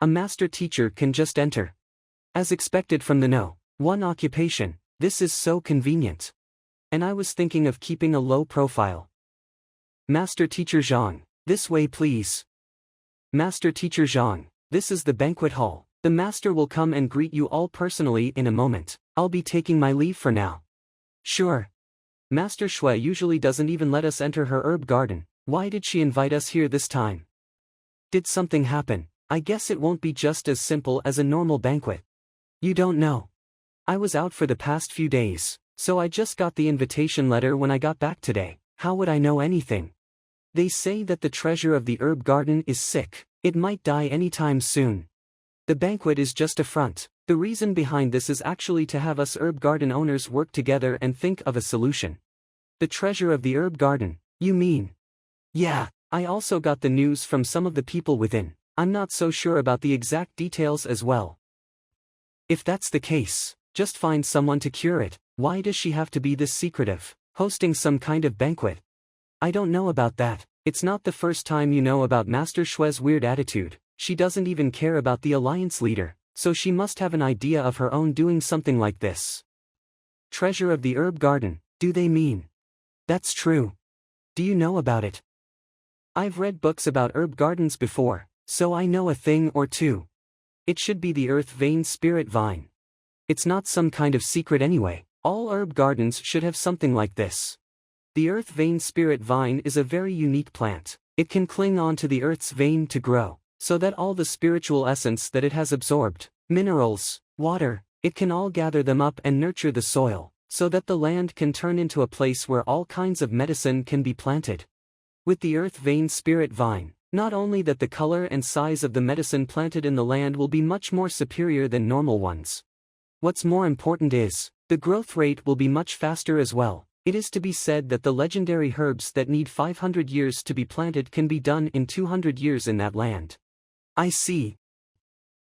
A master teacher can just enter. As expected from the No. 1 occupation, this is so convenient. And I was thinking of keeping a low profile. Master Teacher Zhang, this way please. Master Teacher Zhang, this is the banquet hall. The master will come and greet you all personally in a moment. I'll be taking my leave for now. Sure. Master Shui usually doesn't even let us enter her herb garden. Why did she invite us here this time? Did something happen? I guess it won't be just as simple as a normal banquet. You don't know. I was out for the past few days, so I just got the invitation letter when I got back today. How would I know anything? They say that the treasure of the herb garden is sick. It might die anytime soon. The banquet is just a front. The reason behind this is actually to have us herb garden owners work together and think of a solution. The treasure of the herb garden, you mean? Yeah, I also got the news from some of the people within. I'm not so sure about the exact details as well. If that's the case, just find someone to cure it. Why does she have to be this secretive? Hosting some kind of banquet. I don't know about that. It's not the first time you know about Master Shue's weird attitude. She doesn't even care about the alliance leader, so she must have an idea of her own doing something like this. Treasure of the herb garden, do they mean? That's true. Do you know about it? I've read books about herb gardens before, so I know a thing or two. It should be the earth vein spirit vine. It's not some kind of secret anyway. All herb gardens should have something like this. The earth vein spirit vine is a very unique plant. It can cling on to the earth's vein to grow, so that all the spiritual essence that it has absorbed, minerals, water, it can all gather them up and nurture the soil, so that the land can turn into a place where all kinds of medicine can be planted. With the earth vein spirit vine, not only that the color and size of the medicine planted in the land will be much more superior than normal ones. What's more important is, the growth rate will be much faster as well. It is to be said that the legendary herbs that need 500 years to be planted can be done in 200 years in that land. I see.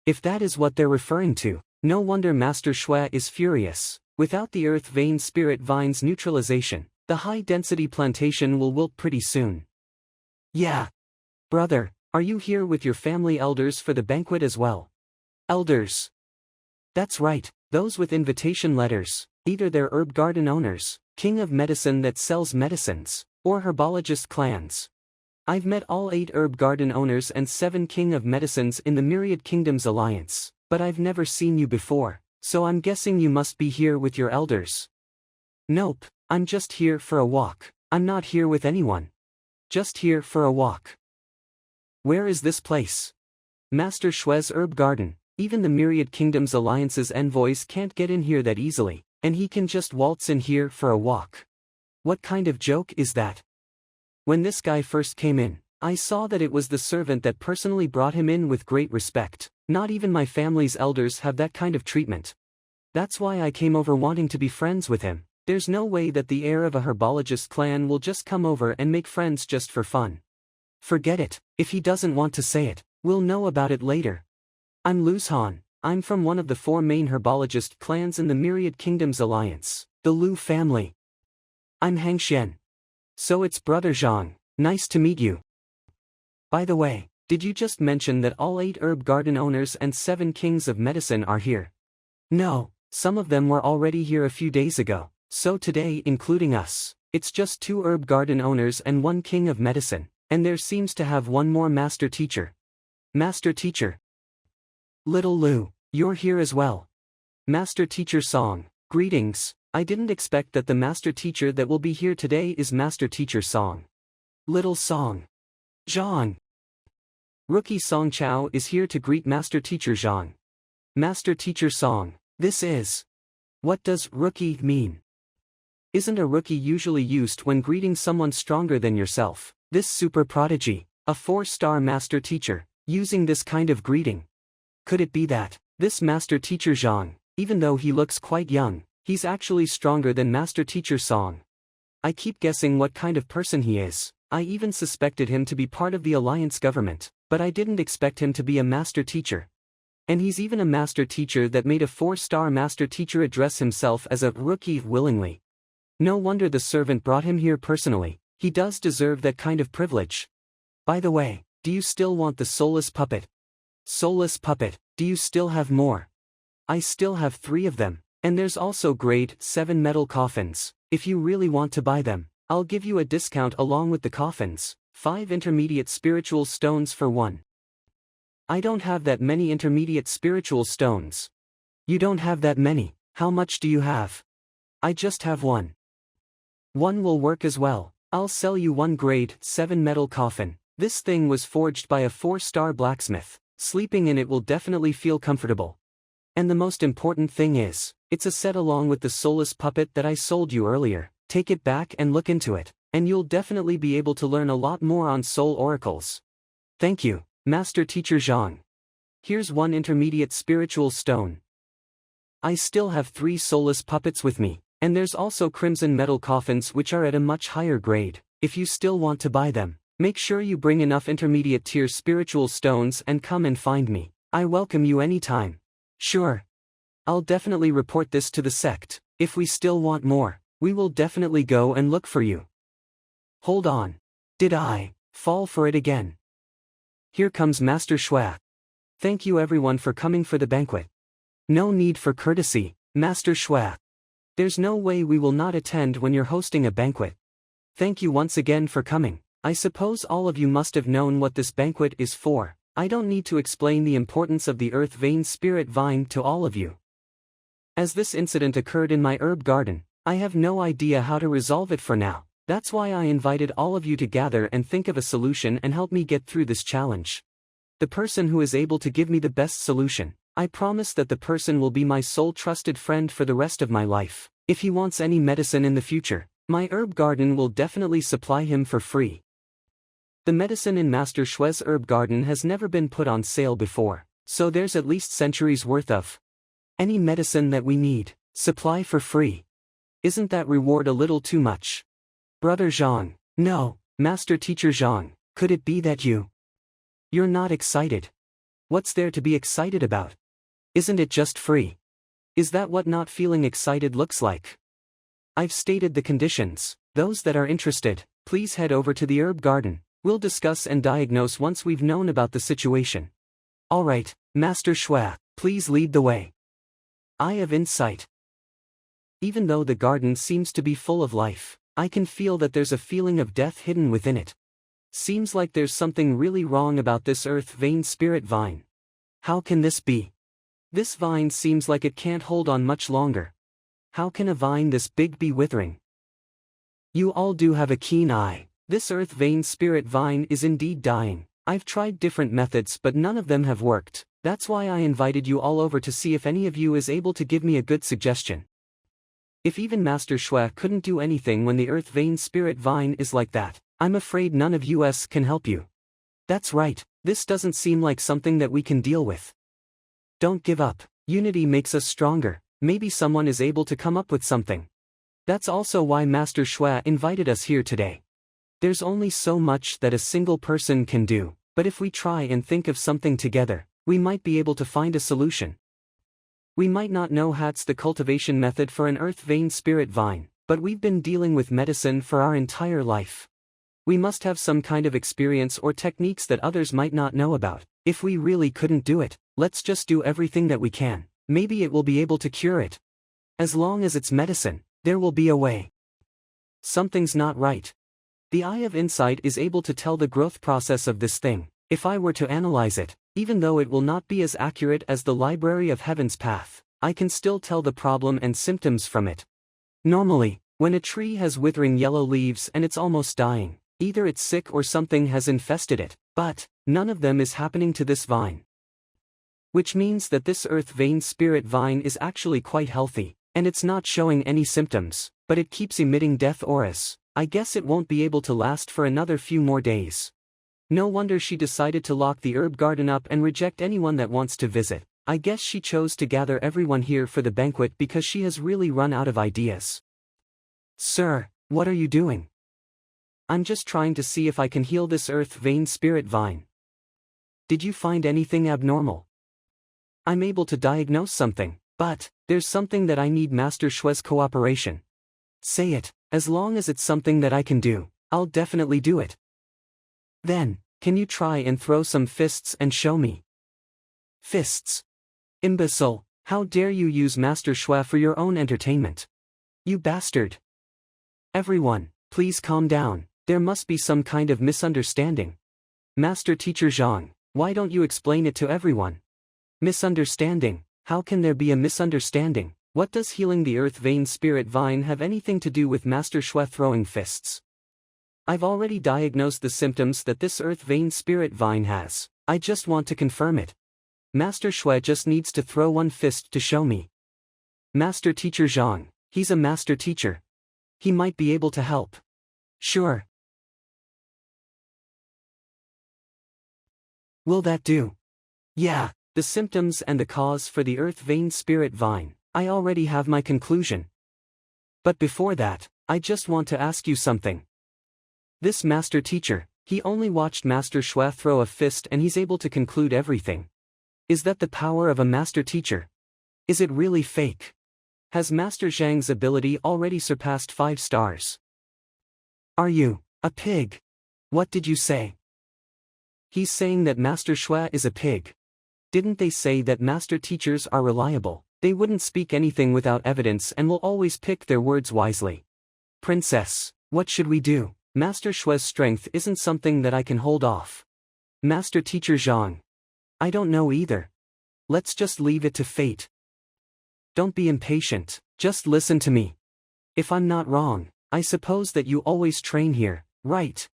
If that is what they're referring to, no wonder Master Shue is furious. Without the earth vein spirit vine's neutralization, the high-density plantation will wilt pretty soon. Yeah. Brother, are you here with your family elders for the banquet as well? Elders. That's right, those with invitation letters, either they're herb garden owners, king of medicine that sells medicines, or herbologist clans. I've met all 8 herb garden owners and 7 king of medicines in the Myriad Kingdoms Alliance, but I've never seen you before, so I'm guessing you must be here with your elders. Nope, I'm just here for a walk. I'm not here with anyone. Just here for a walk. Where is this place? Master Shue's herb garden. Even the Myriad Kingdoms Alliance's envoys can't get in here that easily, and he can just waltz in here for a walk. What kind of joke is that? When this guy first came in, I saw that it was the servant that personally brought him in with great respect. Not even my family's elders have that kind of treatment. That's why I came over wanting to be friends with him. There's no way that the heir of a herbologist clan will just come over and make friends just for fun. Forget it, if he doesn't want to say it, we'll know about it later. I'm Lu Zhan. I'm from one of the 4 main herbologist clans in the Myriad Kingdoms Alliance, the Lu family. I'm Hang Xian. So it's Brother Zhang, nice to meet you. By the way, did you just mention that all 8 herb garden owners and 7 kings of medicine are here? No, some of them were already here a few days ago, so today including us, it's just 2 herb garden owners and 1 king of medicine, and there seems to have 1 more master teacher. Master teacher. Little Lu, you're here as well. Master Teacher Song, greetings. I didn't expect that the Master Teacher that will be here today is Master Teacher Song. Little Song. Zhang. Rookie Song Chao is here to greet Master Teacher Zhang. Master Teacher Song, this is. What does rookie mean? Isn't a rookie usually used when greeting someone stronger than yourself? This super prodigy, a 4-star Master Teacher, using this kind of greeting. Could it be that, this Master Teacher Zhang, even though he looks quite young, he's actually stronger than Master Teacher Song? I keep guessing what kind of person he is. I even suspected him to be part of the Alliance government, but I didn't expect him to be a Master Teacher. And he's even a Master Teacher that made a 4-star Master Teacher address himself as a rookie willingly. No wonder the servant brought him here personally. He does deserve that kind of privilege. By the way, do you still want the soulless puppet? Soulless puppet, do you still have more? I still have 3 of them, and there's also grade 7 metal coffins. If you really want to buy them, I'll give you a discount along with the coffins, 5 intermediate spiritual stones for 1. I don't have that many intermediate spiritual stones. You don't have that many, how much do you have? I just have 1. 1 will work as well. I'll sell you 1 grade 7 metal coffin. This thing was forged by a 4-star blacksmith. Sleeping in it will definitely feel comfortable. And the most important thing is, it's a set along with the soulless puppet that I sold you earlier. Take it back and look into it, and you'll definitely be able to learn a lot more on soul oracles. Thank you, Master Teacher Zhang. Here's 1 intermediate spiritual stone. I still have 3 soulless puppets with me, and there's also crimson metal coffins which are at a much higher grade. If you still want to buy them, make sure you bring enough intermediate tier spiritual stones and come and find me. I welcome you anytime. Sure. I'll definitely report this to the sect. If we still want more, We will definitely go and look for you. Hold on. Did I fall for it again? Here comes Master Xue. Thank you everyone for coming for the banquet. No need for courtesy, Master Xue. There's no way we will not attend when you're hosting a banquet. Thank you once again for coming. I suppose all of you must have known what this banquet is for. I don't need to explain the importance of the earth vein spirit vine to all of you. As this incident occurred in my herb garden, I have no idea how to resolve it for now. That's why I invited all of you to gather and think of a solution and help me get through this challenge. The person who is able to give me the best solution, I promise that the person will be my sole trusted friend for the rest of my life. If he wants any medicine in the future, my herb garden will definitely supply him for free. The medicine in Master Xue's herb garden has never been put on sale before, so there's at least centuries worth of any medicine that we need, supply for free. Isn't that reward a little too much? Brother Zhang, no, Master Teacher Zhang, could it be that you're not excited? What's there to be excited about? Isn't it just free? Is that what not feeling excited looks like? I've stated the conditions. Those that are interested, please head over to the herb garden. We'll discuss and diagnose once we've known about the situation. Alright, Master Xue, please lead the way. Eye of Insight. Even though the garden seems to be full of life, I can feel that there's a feeling of death hidden within it. Seems like there's something really wrong about this earth vein spirit vine. How can this be? This vine seems like it can't hold on much longer. How can a vine this big be withering? You all do have a keen eye. This earth vein spirit vine is indeed dying. I've tried different methods but none of them have worked. That's why I invited you all over to see if any of you is able to give me a good suggestion. If even Master Xue couldn't do anything when the earth vein spirit vine is like that, I'm afraid none of us can help you. That's right, this doesn't seem like something that we can deal with. Don't give up. Unity makes us stronger. Maybe someone is able to come up with something. That's also why Master Xue invited us here today. There's only so much that a single person can do, but if we try and think of something together, we might be able to find a solution. We might not know how's the cultivation method for an earth vein spirit vine, but we've been dealing with medicine for our entire life. We must have some kind of experience or techniques that others might not know about. If we really couldn't do it, let's just do everything that we can. Maybe it will be able to cure it. As long as it's medicine, there will be a way. Something's not right. The Eye of Insight is able to tell the growth process of this thing. If I were to analyze it, even though it will not be as accurate as the Library of Heaven's path, I can still tell the problem and symptoms from it. Normally, when a tree has withering yellow leaves and it's almost dying, either it's sick or something has infested it, but none of them is happening to this vine. Which means that this earth vein spirit vine is actually quite healthy, and it's not showing any symptoms, but it keeps emitting death auras. I guess it won't be able to last for another few more days. No wonder she decided to lock the herb garden up and reject anyone that wants to visit. I guess she chose to gather everyone here for the banquet because she has really run out of ideas. Sir, what are you doing? I'm just trying to see if I can heal this earth vein spirit vine. Did you find anything abnormal? I'm able to diagnose something, but there's something that I need Master Xue's cooperation. Say it. As long as it's something that I can do, I'll definitely do it. Then, can you try and throw some fists and show me? Fists? Imbecile, how dare you use Master Xue for your own entertainment? You bastard. Everyone, please calm down, there must be some kind of misunderstanding. Master Teacher Zhang, why don't you explain it to everyone? Misunderstanding, how can there be a misunderstanding? What does healing the earth vein spirit vine have anything to do with Master Xue throwing fists? I've already diagnosed the symptoms that this earth vein spirit vine has. I just want to confirm it. Master Xue just needs to throw one fist to show me. Master Teacher Zhang, he's a master teacher. He might be able to help. Sure. Will that do? Yeah, the symptoms and the cause for the earth vein spirit vine. I already have my conclusion. But before that, I just want to ask you something. This master teacher, he only watched Master Xue throw a fist and he's able to conclude everything. Is that the power of a master teacher? Is it really fake? Has Master Zhang's ability already surpassed 5 stars? Are you a pig? What did you say? He's saying that Master Xue is a pig. Didn't they say that master teachers are reliable? They wouldn't speak anything without evidence and will always pick their words wisely. Princess, what should we do? Master Xue's strength isn't something that I can hold off. Master Teacher Zhang. I don't know either. Let's just leave it to fate. Don't be impatient, just listen to me. If I'm not wrong, I suppose that you always train here, right?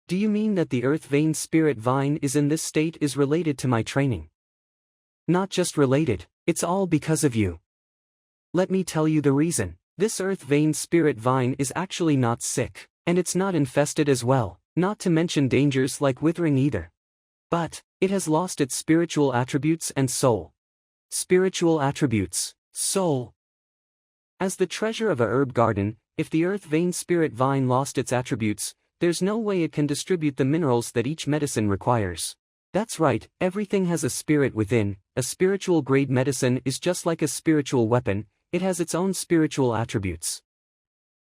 Do you mean that the earth vein spirit vine is in this state is related to my training? Not just related, it's all because of you. Let me tell you the reason. This earth vein spirit vine is actually not sick, and it's not infested as well, not to mention dangers like withering either. But, it has lost its spiritual attributes and soul. Spiritual attributes, soul. As the treasure of a herb garden, if the earth vein spirit vine lost its attributes, there's no way it can distribute the minerals that each medicine requires. That's right, everything has a spirit within. A spiritual grade medicine is just like a spiritual weapon, it has its own spiritual attributes.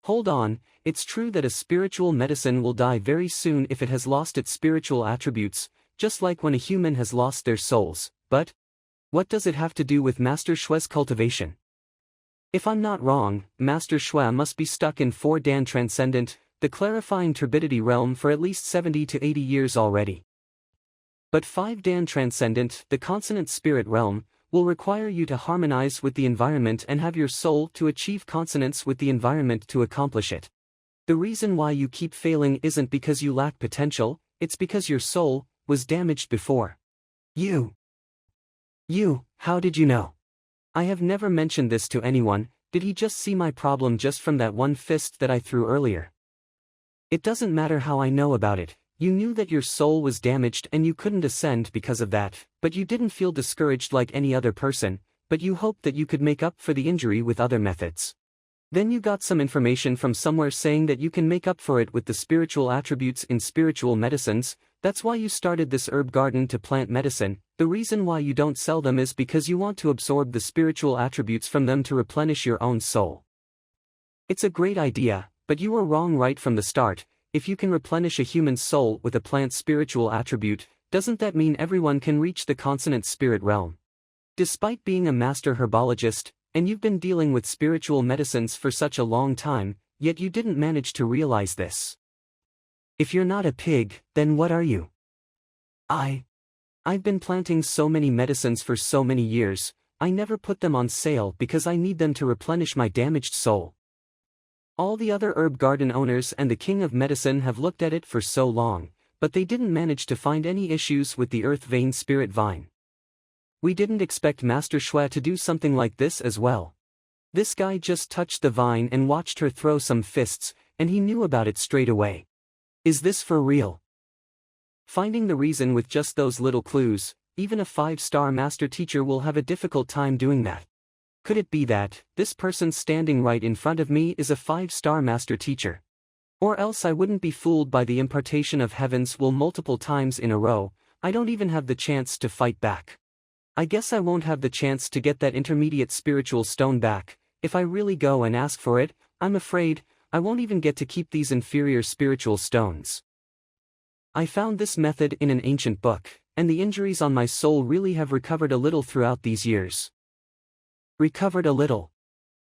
Hold on, it's true that a spiritual medicine will die very soon if it has lost its spiritual attributes, just like when a human has lost their souls, but what does it have to do with Master Xue's cultivation? If I'm not wrong, Master Xue must be stuck in 4 Dan Transcendent, the clarifying turbidity realm for at least 70 to 80 years already. But 5 Dan Transcendent, the consonant spirit realm, will require you to harmonize with the environment and have your soul to achieve consonance with the environment to accomplish it. The reason why you keep failing isn't because you lack potential, it's because your soul was damaged before. You, how did you know? I have never mentioned this to anyone. Did he just see my problem just from that one fist that I threw earlier? It doesn't matter how I know about it. You knew that your soul was damaged and you couldn't ascend because of that, but you didn't feel discouraged like any other person, but you hoped that you could make up for the injury with other methods. Then you got some information from somewhere saying that you can make up for it with the spiritual attributes in spiritual medicines. That's why you started this herb garden to plant medicine. The reason why you don't sell them is because you want to absorb the spiritual attributes from them to replenish your own soul. It's a great idea, but you were wrong right from the start. If you can replenish a human soul with a plant's spiritual attribute, doesn't that mean everyone can reach the consonant spirit realm? Despite being a master herbologist, and you've been dealing with spiritual medicines for such a long time, yet you didn't manage to realize this. If you're not a pig, then what are you? I've been planting so many medicines for so many years, I never put them on sale because I need them to replenish my damaged soul. All the other herb garden owners and the king of medicine have looked at it for so long, but they didn't manage to find any issues with the earth vein spirit vine. We didn't expect Master Xue to do something like this as well. This guy just touched the vine and watched her throw some fists, and he knew about it straight away. Is this for real? Finding the reason with just those little clues, even a 5-star master teacher will have a difficult time doing that. Could it be that this person standing right in front of me is a 5-star master teacher? Or else I wouldn't be fooled by the impartation of heaven's will multiple times in a row. I don't even have the chance to fight back. I guess I won't have the chance to get that intermediate spiritual stone back. If I really go and ask for it, I'm afraid I won't even get to keep these inferior spiritual stones. I found this method in an ancient book, and the injuries on my soul really have recovered a little throughout these years. Recovered a little?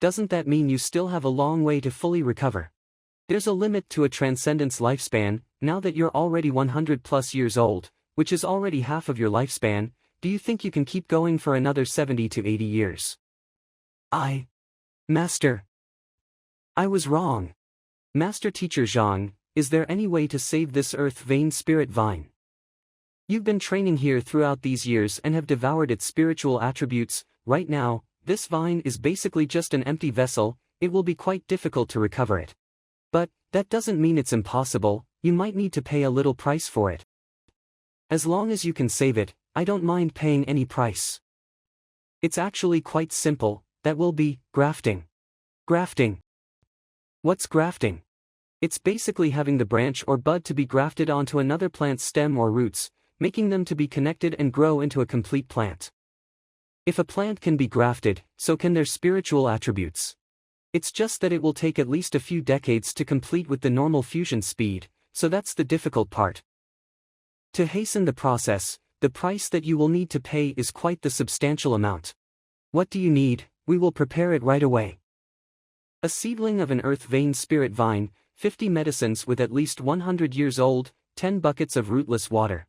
Doesn't that mean you still have a long way to fully recover? There's a limit to a transcendence lifespan. Now that you're already 100 plus years old, which is already half of your lifespan, do you think you can keep going for another 70 to 80 years? Master, I was wrong. Master Teacher Zhang, is there any way to save this earth vein spirit vine? You've been training here throughout these years and have devoured its spiritual attributes. Right now, this vine is basically just an empty vessel. It will be quite difficult to recover it. But that doesn't mean it's impossible. You might need to pay a little price for it. As long as you can save it, I don't mind paying any price. It's actually quite simple. That will be grafting. Grafting. What's grafting? It's basically having the branch or bud to be grafted onto another plant's stem or roots, making them to be connected and grow into a complete plant. If a plant can be grafted, so can their spiritual attributes. It's just that it will take at least a few decades to complete with the normal fusion speed, so that's the difficult part. To hasten the process, the price that you will need to pay is quite the substantial amount. What do you need? We will prepare it right away. A seedling of an earth vein spirit vine, 50 medicines with at least 100 years old, 10 buckets of rootless water.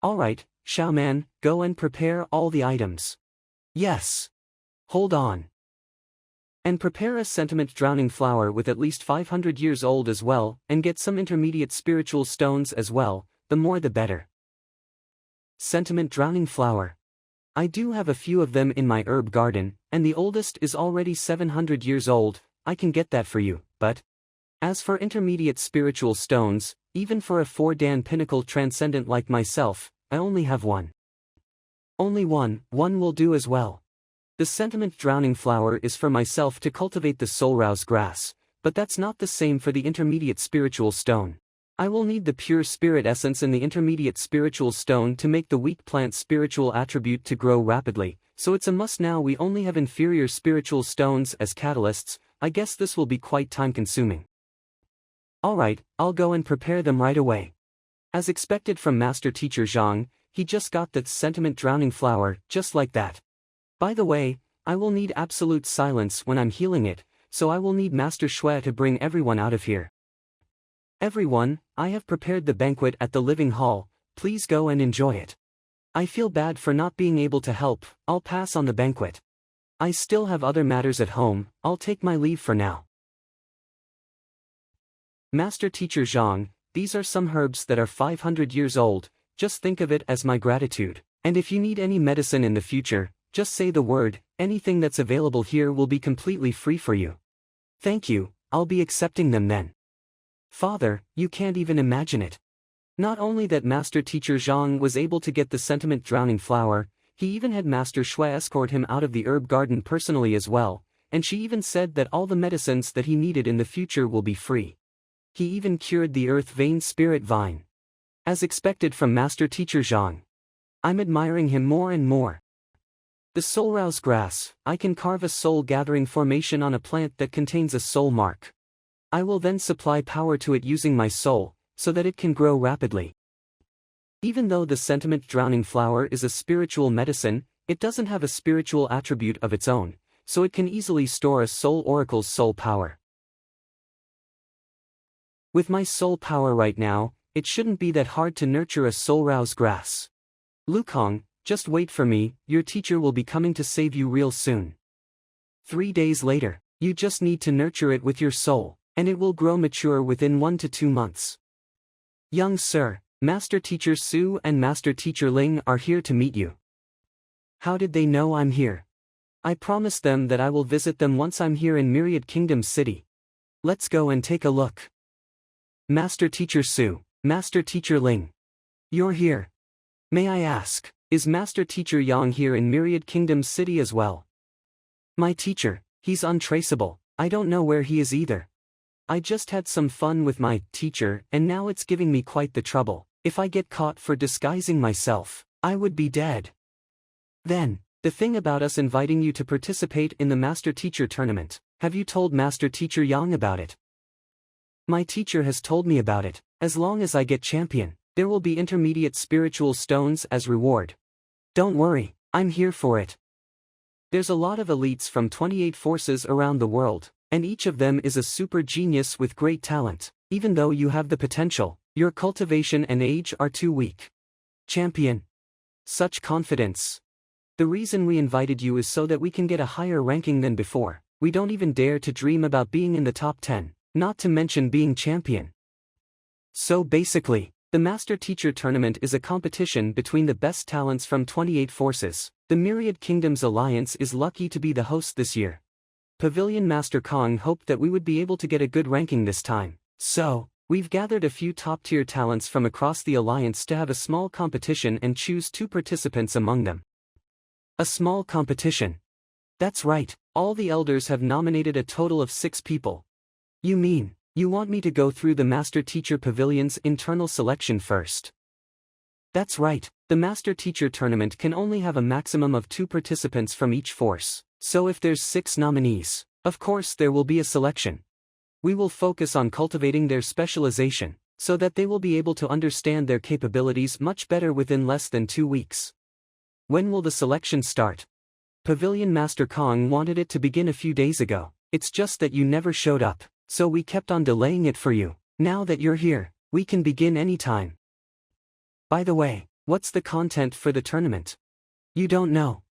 Alright, Shaoman, go and prepare all the items. Yes. Hold on. And prepare a sentiment drowning flower with at least 500 years old as well, and get some intermediate spiritual stones as well, the more the better. Sentiment drowning flower. I do have a few of them in my herb garden, and the oldest is already 700 years old. I can get that for you, but as for intermediate spiritual stones, even for a 4-dan pinnacle transcendent like myself, I only have one. Only one will do as well. The sentiment drowning flower is for myself to cultivate the soul rouse grass, but that's not the same for the intermediate spiritual stone. I will need the pure spirit essence and the intermediate spiritual stone to make the weak plant spiritual attribute to grow rapidly, so it's a must now. We only have inferior spiritual stones as catalysts. I guess this will be quite time-consuming. Alright, I'll go and prepare them right away. As expected from Master Teacher Zhang, he just got that sentiment drowning flower, just like that. By the way, I will need absolute silence when I'm healing it, so I will need Master Xue to bring everyone out of here. Everyone, I have prepared the banquet at the living hall, please go and enjoy it. I feel bad for not being able to help, I'll pass on the banquet. I still have other matters at home, I'll take my leave for now. Master Teacher Zhang, these are some herbs that are 500 years old, just think of it as my gratitude, and if you need any medicine in the future, just say the word, anything that's available here will be completely free for you. Thank you, I'll be accepting them then. Father, you can't even imagine it. Not only that Master Teacher Zhang was able to get the sentiment drowning flower, he even had Master Xue escort him out of the herb garden personally as well, and she even said that all the medicines that he needed in the future will be free. He even cured the earth vein spirit vine. As expected from Master Teacher Zhang. I'm admiring him more and more. The soul rouse grass, I can carve a soul gathering formation on a plant that contains a soul mark. I will then supply power to it using my soul, so that it can grow rapidly. Even though the sentiment drowning flower is a spiritual medicine, it doesn't have a spiritual attribute of its own, so it can easily store a soul oracle's soul power. With my soul power right now, it shouldn't be that hard to nurture a soul rouse grass. Lukong, just wait for me, your teacher will be coming to save you real soon. 3 days later, you just need to nurture it with your soul, and it will grow mature within 1 to 2 months. Young sir, Master Teacher Su and Master Teacher Ling are here to meet you. How did they know I'm here? I promised them that I will visit them once I'm here in Myriad Kingdom City. Let's go and take a look. Master Teacher Su, Master Teacher Ling. You're here. May I ask, is Master Teacher Yang here in Myriad Kingdom City as well? My teacher, he's untraceable, I don't know where he is either. I just had some fun with my teacher and now it's giving me quite the trouble. If I get caught for disguising myself, I would be dead. Then, the thing about us inviting you to participate in the Master Teacher Tournament, have you told Master Teacher Yang about it? My teacher has told me about it. As long as I get champion, there will be intermediate spiritual stones as reward. Don't worry, I'm here for it. There's a lot of elites from 28 forces around the world, and each of them is a super genius with great talent. Even though you have the potential, your cultivation and age are too weak. Champion. Such confidence. The reason we invited you is so that we can get a higher ranking than before. We don't even dare to dream about being in the top 10. Not to mention being champion. So basically, the Master Teacher Tournament is a competition between the best talents from 28 forces. The Myriad Kingdoms Alliance is lucky to be the host this year. Pavilion Master Kong hoped that we would be able to get a good ranking this time. So, we've gathered a few top-tier talents from across the Alliance to have a small competition and choose 2 participants among them. A small competition. That's right, all the elders have nominated a total of 6 people. You mean, you want me to go through the Master Teacher Pavilion's internal selection first? That's right, the Master Teacher Tournament can only have a maximum of 2 participants from each force, so if there's 6 nominees, of course there will be a selection. We will focus on cultivating their specialization, so that they will be able to understand their capabilities much better within less than 2 weeks. When will the selection start? Pavilion Master Kong wanted it to begin a few days ago, it's just that you never showed up, so we kept on delaying it for you. Now that you're here, we can begin anytime. By the way, what's the content for the tournament? You don't know.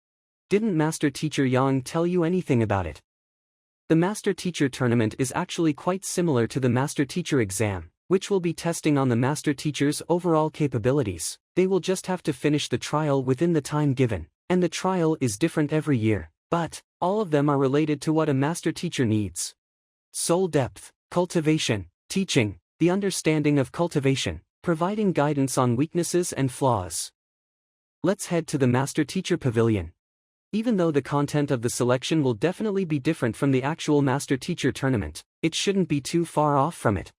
Didn't Master Teacher Yang tell you anything about it? The Master Teacher Tournament is actually quite similar to the Master Teacher exam, which will be testing on the Master Teacher's overall capabilities. They will just have to finish the trial within the time given, and the trial is different every year, but all of them are related to what a Master Teacher needs. Soul depth, cultivation, teaching, the understanding of cultivation, providing guidance on weaknesses and flaws. Let's head to the Master Teacher Pavilion. Even though the content of the selection will definitely be different from the actual Master Teacher Tournament, it shouldn't be too far off from it.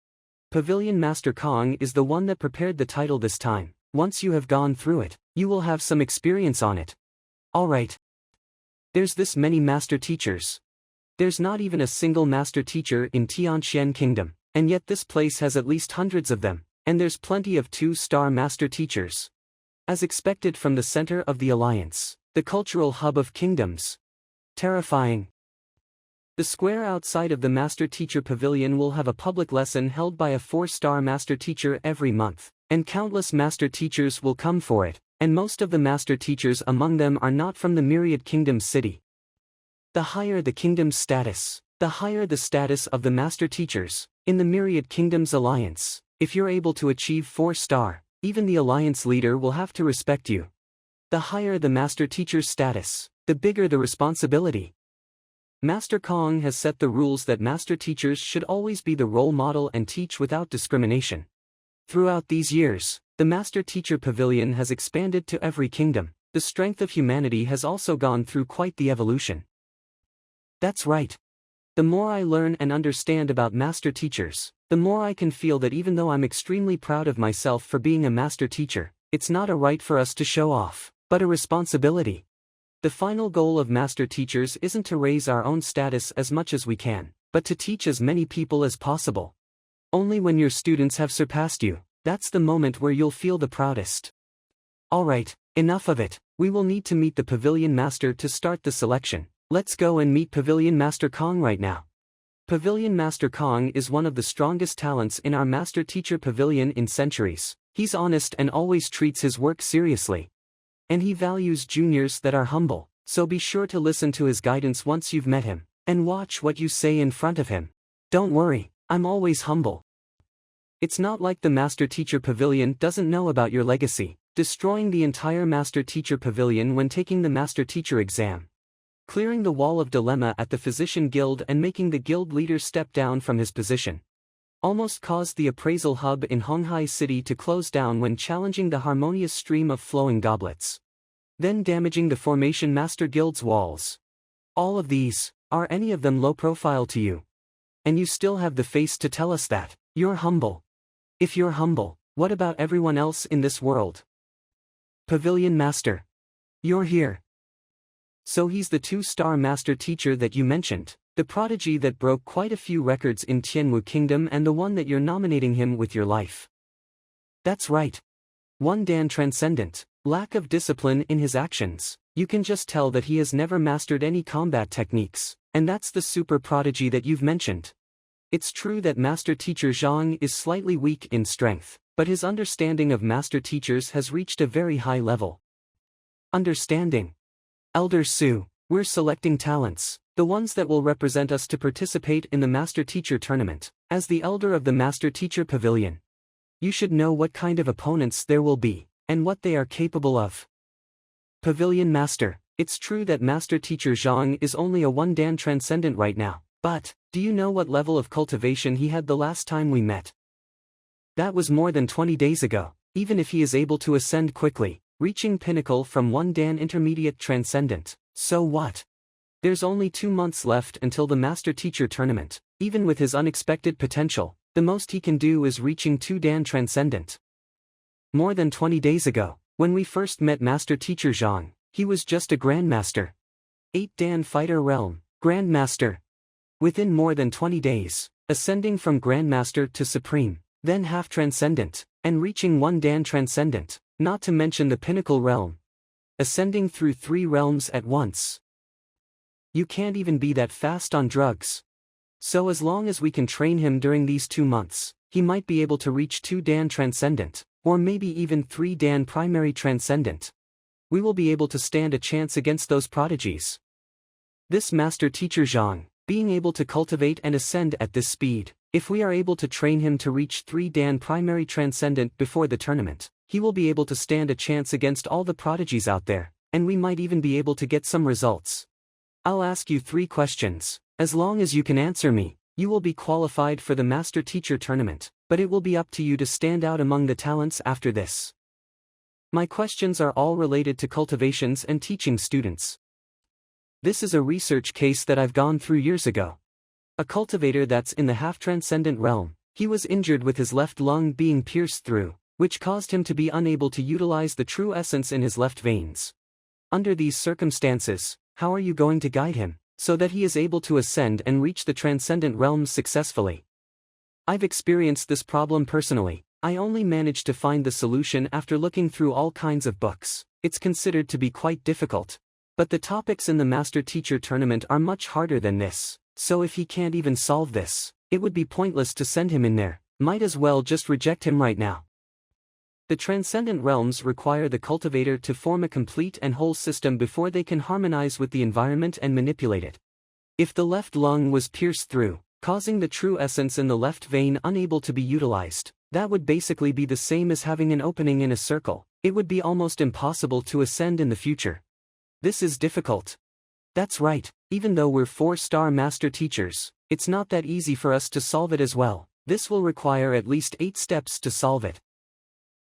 Pavilion Master Kong is the one that prepared the title this time. Once you have gone through it, you will have some experience on it. Alright. There's this many Master Teachers. There's not even a single Master Teacher in Tianxian Kingdom, and yet this place has at least hundreds of them, and there's plenty of 2-star Master Teachers. As expected from the center of the Alliance, the cultural hub of kingdoms. Terrifying. The square outside of the Master Teacher Pavilion will have a public lesson held by a 4-star Master Teacher every month, and countless Master Teachers will come for it, and most of the Master Teachers among them are not from the Myriad Kingdom city. The higher the kingdom's status, the higher the status of the Master Teachers. In the Myriad Kingdoms Alliance, if you're able to achieve 4-star, even the Alliance leader will have to respect you. The higher the Master Teacher's status, the bigger the responsibility. Master Kong has set the rules that Master Teachers should always be the role model and teach without discrimination. Throughout these years, the Master Teacher Pavilion has expanded to every kingdom. The strength of humanity has also gone through quite the evolution. That's right. The more I learn and understand about Master Teachers, the more I can feel that even though I'm extremely proud of myself for being a Master Teacher, it's not a right for us to show off, but a responsibility. The final goal of Master Teachers isn't to raise our own status as much as we can, but to teach as many people as possible. Only when your students have surpassed you, that's the moment where you'll feel the proudest. Alright, enough of it. We will need to meet the Pavilion Master to start the selection. Let's go and meet Pavilion Master Kong right now. Pavilion Master Kong is one of the strongest talents in our Master Teacher Pavilion in centuries. He's honest and always treats his work seriously. And he values juniors that are humble, so be sure to listen to his guidance once you've met him, and watch what you say in front of him. Don't worry, I'm always humble. It's not like the Master Teacher Pavilion doesn't know about your legacy, destroying the entire Master Teacher Pavilion when taking the Master Teacher exam. Clearing the wall of dilemma at the Physician Guild and making the guild leader step down from his position. Almost caused the appraisal hub in Honghai City to close down when challenging the harmonious stream of flowing goblets. Then damaging the Formation Master Guild's walls. All of these, are any of them low profile to you? And you still have the face to tell us that you're humble. If you're humble, what about everyone else in this world? Pavilion Master. You're here. So he's the 2-star Master Teacher that you mentioned, the prodigy that broke quite a few records in Tianwu Kingdom and the one that you're nominating him with your life. That's right. One Dan transcendent, lack of discipline in his actions. You can just tell that he has never mastered any combat techniques, and that's the super prodigy that you've mentioned. It's true that Master Teacher Zhang is slightly weak in strength, but his understanding of Master Teachers has reached a very high level. Understanding. Elder Su, we're selecting talents, the ones that will represent us to participate in the Master Teacher Tournament, as the Elder of the Master Teacher Pavilion. You should know what kind of opponents there will be, and what they are capable of. Pavilion Master, it's true that Master Teacher Zhang is only a 1-Dan transcendent right now, but, do you know what level of cultivation he had the last time we met? That was more than 20 days ago. Even if he is able to ascend quickly, reaching pinnacle from 1-Dan intermediate transcendent, so what? There's only 2 months left until the Master Teacher Tournament. Even with his unexpected potential, the most he can do is reaching 2-Dan transcendent. More than 20 days ago, when we first met Master Teacher Zhang, he was just a Grandmaster. 8 Dan Fighter Realm, Grandmaster. Within more than 20 days, ascending from Grandmaster to Supreme, then half Transcendent, and reaching 1 Dan Transcendent, not to mention the Pinnacle Realm. Ascending through 3 realms at once. You can't even be that fast on drugs. So as long as we can train him during these 2 months, he might be able to reach 2 Dan Transcendent, or maybe even 3 Dan Primary Transcendent. We will be able to stand a chance against those prodigies. This Master Teacher Zhang, being able to cultivate and ascend at this speed, if we are able to train him to reach 3 Dan Primary Transcendent before the tournament, he will be able to stand a chance against all the prodigies out there, and we might even be able to get some results. I'll ask you 3 questions. As long as you can answer me, you will be qualified for the Master Teacher Tournament, but it will be up to you to stand out among the talents after this. My questions are all related to cultivations and teaching students. This is a research case that I've gone through years ago. A cultivator that's in the half-transcendent realm, he was injured with his left lung being pierced through, which caused him to be unable to utilize the true essence in his left veins. Under these circumstances, how are you going to guide him, so that he is able to ascend and reach the transcendent realms successfully? I've experienced this problem personally. I only managed to find the solution after looking through all kinds of books. It's considered to be quite difficult. But the topics in the Master Teacher Tournament are much harder than this, so if he can't even solve this, it would be pointless to send him in there. Might as well just reject him right now. The transcendent realms require the cultivator to form a complete and whole system before they can harmonize with the environment and manipulate it. If the left lung was pierced through, causing the true essence in the left vein unable to be utilized, that would basically be the same as having an opening in a circle. It would be almost impossible to ascend in the future. This is difficult. That's right, even though we're 4-star master teachers, it's not that easy for us to solve it as well. This will require at least 8 steps to solve it.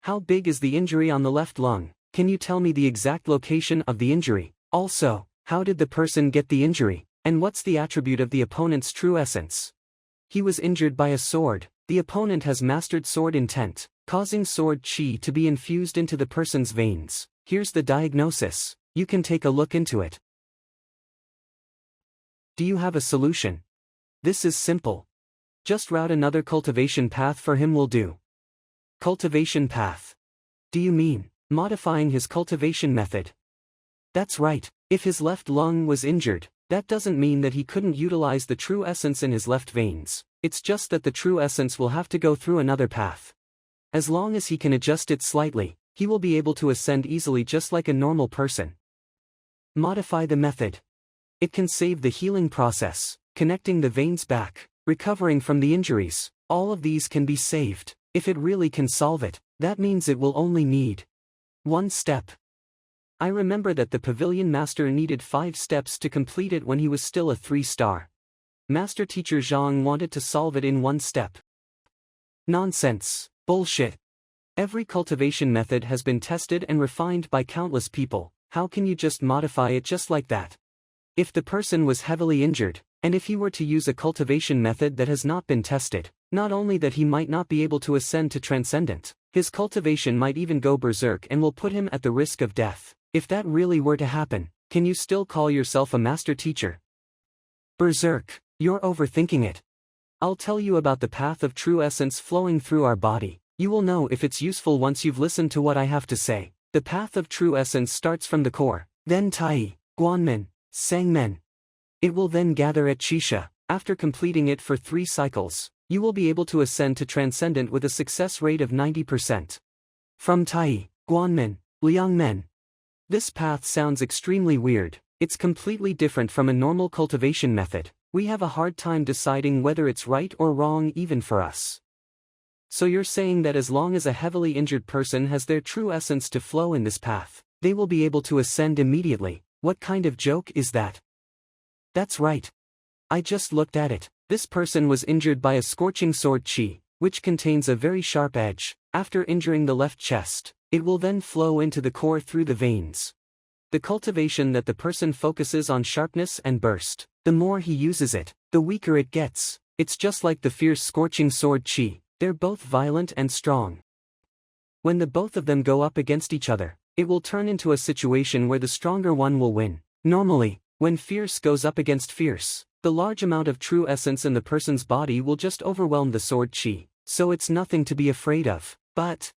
How big is the injury on the left lung? Can you tell me the exact location of the injury? Also, how did the person get the injury, and what's the attribute of the opponent's true essence? He was injured by a sword. The opponent has mastered sword intent, causing sword chi to be infused into the person's veins. Here's the diagnosis. You can take a look into it. Do you have a solution? This is simple. Just route another cultivation path for him will do. Cultivation path. Do you mean modifying his cultivation method? That's right. If his left lung was injured, that doesn't mean that he couldn't utilize the true essence in his left veins. It's just that the true essence will have to go through another path. As long as he can adjust it slightly, he will be able to ascend easily just like a normal person. Modify the method. It can save the healing process, connecting the veins back, recovering from the injuries. All of these can be saved. If it really can solve it, that means it will only need 1 step. I remember that the Pavilion Master needed 5 steps to complete it when he was still a 3-star. Master Teacher Zhang wanted to solve it in 1 step. Nonsense. Bullshit. Every cultivation method has been tested and refined by countless people. How can you just modify it just like that? If the person was heavily injured, and if he were to use a cultivation method that has not been tested, not only that he might not be able to ascend to transcendent, his cultivation might even go berserk and will put him at the risk of death. If that really were to happen, can you still call yourself a master teacher? Berserk. You're overthinking it. I'll tell you about the path of true essence flowing through our body. You will know if it's useful once you've listened to what I have to say. The path of true essence starts from the core, then Tai, Guanmen, Sangmen. It will then gather at Qisha. After completing it for 3 cycles, you will be able to ascend to transcendent with a success rate of 90%. From Tai, Guanmen, Liangmen. This path sounds extremely weird. It's completely different from a normal cultivation method. We have a hard time deciding whether it's right or wrong even for us. So you're saying that as long as a heavily injured person has their true essence to flow in this path, they will be able to ascend immediately. What kind of joke is that? That's right. I just looked at it. This person was injured by a scorching sword chi, which contains a very sharp edge. After injuring the left chest, it will then flow into the core through the veins. The cultivation that the person focuses on sharpness and burst, the more he uses it, the weaker it gets. It's just like the fierce scorching sword chi. They're both violent and strong. When the both of them go up against each other, it will turn into a situation where the stronger one will win. Normally, when fierce goes up against fierce, the large amount of true essence in the person's body will just overwhelm the sword chi, so it's nothing to be afraid of. But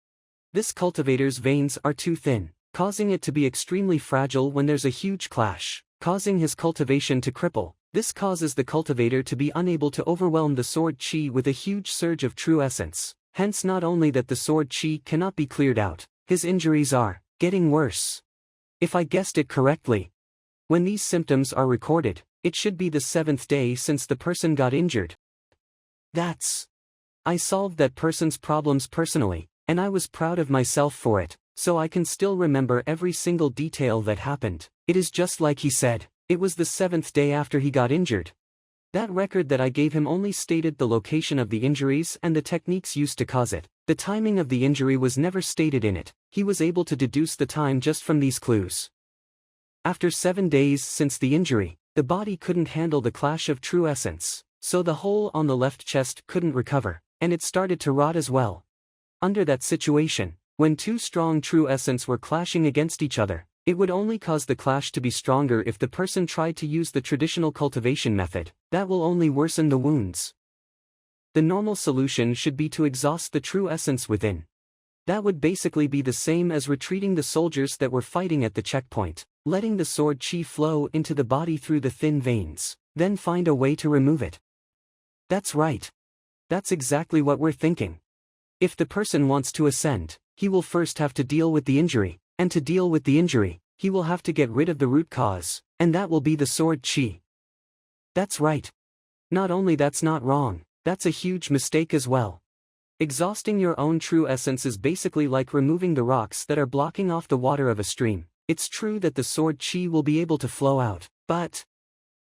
this cultivator's veins are too thin, causing it to be extremely fragile when there's a huge clash, causing his cultivation to cripple. This causes the cultivator to be unable to overwhelm the sword chi with a huge surge of true essence. Hence, not only that the sword chi cannot be cleared out, his injuries are getting worse. If I guessed it correctly, when these symptoms are recorded, it should be the 7th day since the person got injured. I solved that person's problems personally, and I was proud of myself for it, so I can still remember every single detail that happened. It is just like he said. It was the 7th day after he got injured. That record that I gave him only stated the location of the injuries and the techniques used to cause it. The timing of the injury was never stated in it. He was able to deduce the time just from these clues. After 7 days since the injury, the body couldn't handle the clash of true essence, so the hole on the left chest couldn't recover, and it started to rot as well. Under that situation, when two strong true essence were clashing against each other, it would only cause the clash to be stronger if the person tried to use the traditional cultivation method. That will only worsen the wounds. The normal solution should be to exhaust the true essence within. That would basically be the same as retreating the soldiers that were fighting at the checkpoint, letting the sword chi flow into the body through the thin veins, then find a way to remove it. That's right. That's exactly what we're thinking. If the person wants to ascend, he will first have to deal with the injury. And to deal with the injury, he will have to get rid of the root cause, and that will be the sword chi. That's right. Not only that's not wrong, that's a huge mistake as well. Exhausting your own true essence is basically like removing the rocks that are blocking off the water of a stream. It's true that the sword chi will be able to flow out, but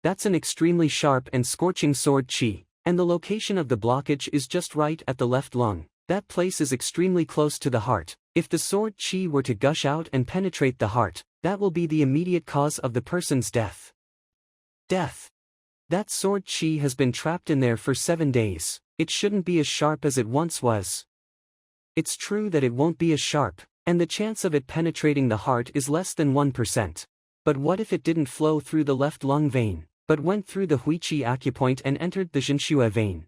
that's an extremely sharp and scorching sword chi, and the location of the blockage is just right at the left lung. That place is extremely close to the heart. If the sword chi were to gush out and penetrate the heart, that will be the immediate cause of the person's death. That sword chi has been trapped in there for 7 days. It shouldn't be as sharp as it once was. It's true that it won't be as sharp, and the chance of it penetrating the heart is less than 1%. But what if it didn't flow through the left lung vein, but went through the hui chi acupoint and entered the Zhenxue vein?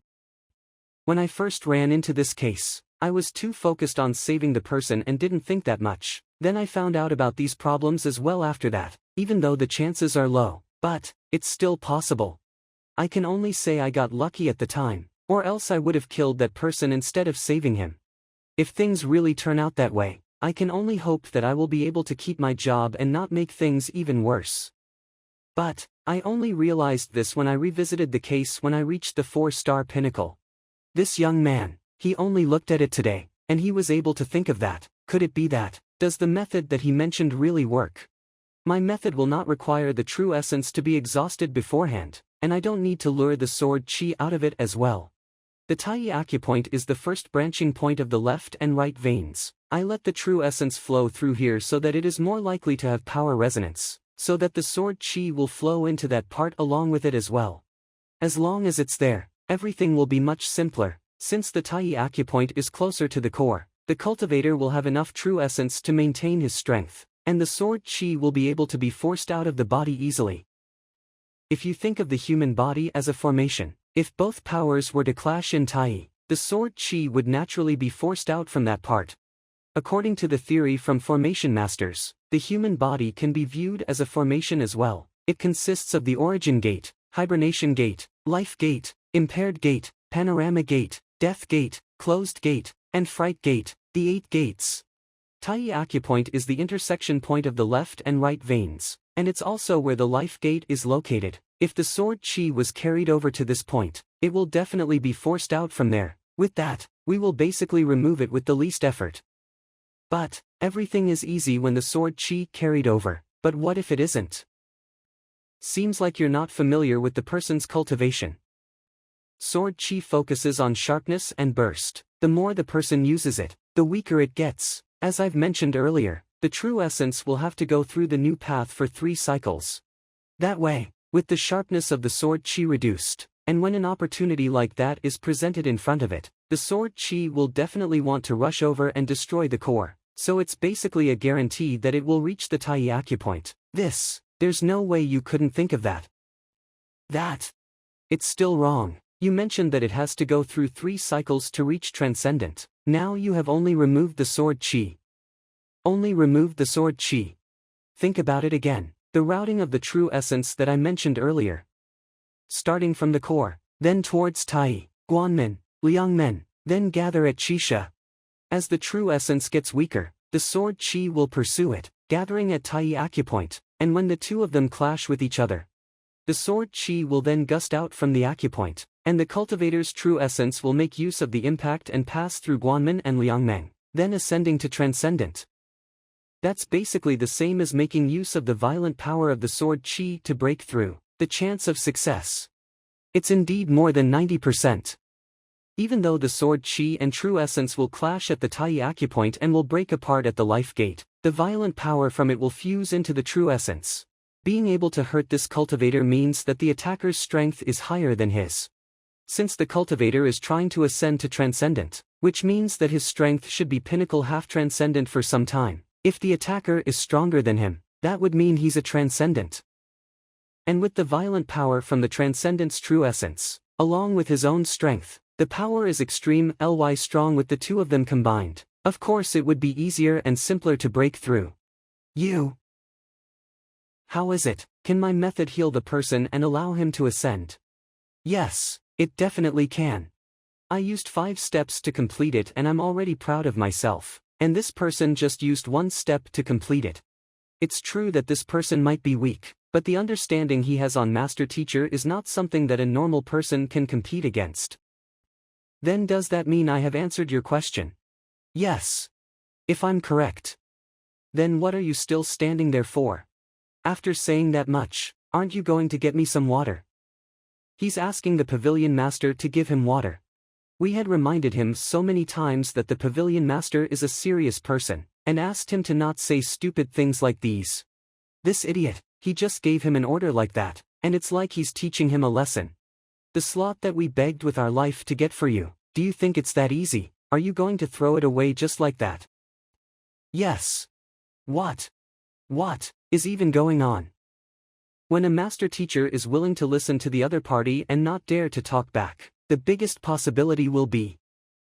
When I first ran into this case, I was too focused on saving the person and didn't think that much. Then I found out about these problems as well after that, even though the chances are low, but it's still possible. I can only say I got lucky at the time, or else I would have killed that person instead of saving him. If things really turn out that way, I can only hope that I will be able to keep my job and not make things even worse. But I only realized this when I revisited the case when I reached the 4-star pinnacle. This young man, he only looked at it today, and he was able to think of that. Could it be that? Does the method that he mentioned really work? My method will not require the true essence to be exhausted beforehand, and I don't need to lure the sword chi out of it as well. The Tai acupoint is the first branching point of the left and right veins. I let the true essence flow through here so that it is more likely to have power resonance, so that the sword chi will flow into that part along with it as well. As long as it's there, everything will be much simpler. Since the Tai acupoint is closer to the core, the cultivator will have enough true essence to maintain his strength, and the sword chi will be able to be forced out of the body easily. If you think of the human body as a formation, if both powers were to clash in Tai, the sword chi would naturally be forced out from that part. According to the theory from formation masters, the human body can be viewed as a formation as well. It consists of the origin gate, hibernation gate, life gate, impaired gate, panorama gate, death gate, closed gate, and fright gate, the 8 gates. Tai acupoint is the intersection point of the left and right veins, and it's also where the life gate is located. If the sword chi was carried over to this point, it will definitely be forced out from there. With that, we will basically remove it with the least effort. But everything is easy when the sword chi carried over, but what if it isn't? Seems like you're not familiar with the person's cultivation. Sword chi focuses on sharpness and burst. The more the person uses it, the weaker it gets. As I've mentioned earlier, the true essence will have to go through the new path for 3 cycles. That way, with the sharpness of the sword chi reduced, And when an opportunity like that is presented in front of it, the sword chi will definitely want to rush over and destroy the core, so it's basically a guarantee that it will reach the Tai acupoint. There's no way you couldn't think of that. It's still wrong. You mentioned that it has to go through 3 cycles to reach transcendent. Now you have only removed the sword chi. Only removed the sword chi. Think about it again. The routing of the true essence that I mentioned earlier. Starting from the core, then towards Tai, Guanmen, Liangmen, then gather at Qisha. As the true essence gets weaker, the sword chi will pursue it, gathering at Tai acupoint, and when the two of them clash with each other, the sword chi will then gust out from the acupoint, and the cultivator's true essence will make use of the impact and pass through Guanmen and Liangmeng, then ascending to transcendent. That's basically the same as making use of the violent power of the sword chi to break through. The chance of success. It's indeed more than 90%. Even though the sword chi and true essence will clash at the Tai acupoint and will break apart at the life gate, the violent power from it will fuse into the true essence. Being able to hurt this cultivator means that the attacker's strength is higher than his. Since the cultivator is trying to ascend to transcendent, which means that his strength should be pinnacle half-transcendent for some time, if the attacker is stronger than him, that would mean he's a transcendent. And with the violent power from the transcendent's true essence, along with his own strength, the power is extreme ly strong with the two of them combined. Of course it would be easier and simpler to break through. How is it? Can my method heal the person and allow him to ascend? Yes, it definitely can. I used 5 steps to complete it and I'm already proud of myself, and this person just used 1 step to complete it. It's true that this person might be weak, but the understanding he has on Master Teacher is not something that a normal person can compete against. Then does that mean I have answered your question? Yes. If I'm correct. Then what are you still standing there for? After saying that much, aren't you going to get me some water? He's asking the pavilion master to give him water. We had reminded him so many times that the pavilion master is a serious person, and asked him to not say stupid things like these. This idiot, he just gave him an order like that, and it's like he's teaching him a lesson. The slot that we begged with our life to get for you, do you think it's that easy? Are you going to throw it away just like that? Yes. What is even going on? When a master teacher is willing to listen to the other party and not dare to talk back, the biggest possibility will be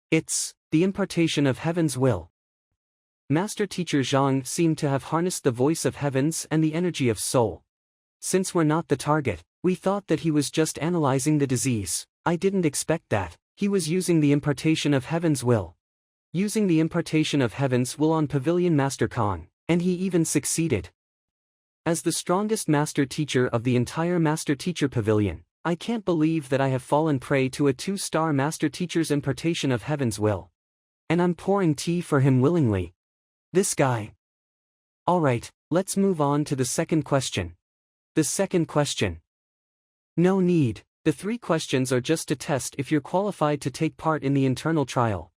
it's the impartation of heaven's will. Master teacher Zhang seemed to have harnessed the voice of heavens and the energy of soul. Since we're not the target, we thought that he was just analyzing the disease. I didn't expect that. He was using the impartation of heaven's will. Using the impartation of heaven's will on Pavilion Master Kong, and he even succeeded. As the strongest master teacher of the entire Master Teacher Pavilion, I can't believe that I have fallen prey to a 2-star master teacher's impartation of heaven's will. And I'm pouring tea for him willingly. This guy. Alright, let's move on to the second question. The second question. No need, the 3 questions are just to test if you're qualified to take part in the internal trial.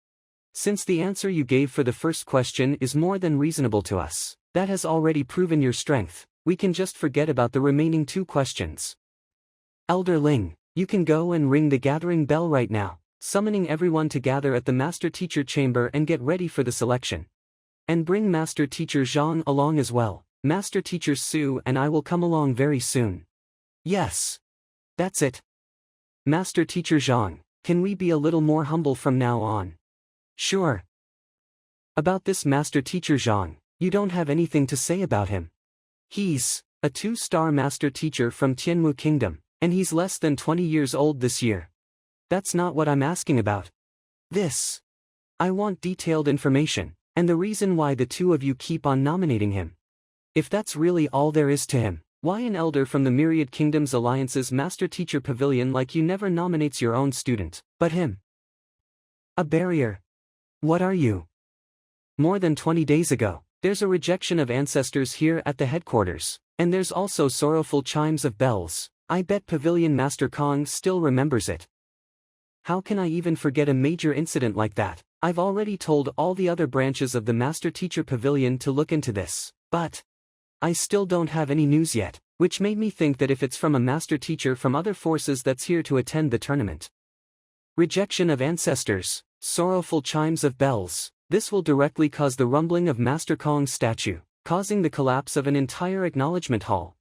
Since the answer you gave for the first question is more than reasonable to us, that has already proven your strength, we can just forget about the remaining 2 questions. Elder Ling, you can go and ring the gathering bell right now, summoning everyone to gather at the Master Teacher Chamber and get ready for the selection. And bring Master Teacher Zhang along as well. Master Teacher Su and I will come along very soon. Yes. That's it. Master Teacher Zhang, can we be a little more humble from now on? Sure. About this Master Teacher Zhang, you don't have anything to say about him. He's a 2-star master teacher from Tianmu Kingdom, and he's less than 20 years old this year. That's not what I'm asking about. I want detailed information, and the reason why the 2 of you keep on nominating him. If that's really all there is to him, why an elder from the Myriad Kingdoms Alliance's Master Teacher Pavilion like you never nominates your own student, but him? A barrier. What are you? More than 20 days ago, there's a rejection of ancestors here at the headquarters, and there's also sorrowful chimes of bells. I bet Pavilion Master Kong still remembers it. How can I even forget a major incident like that? I've already told all the other branches of the Master Teacher Pavilion to look into this, but I still don't have any news yet. which made me think that if it's from a master teacher from other forces that's here to attend the tournament. Rejection of ancestors, sorrowful chimes of bells. This will directly cause the rumbling of Master Kong's statue, causing the collapse of an entire acknowledgement hall.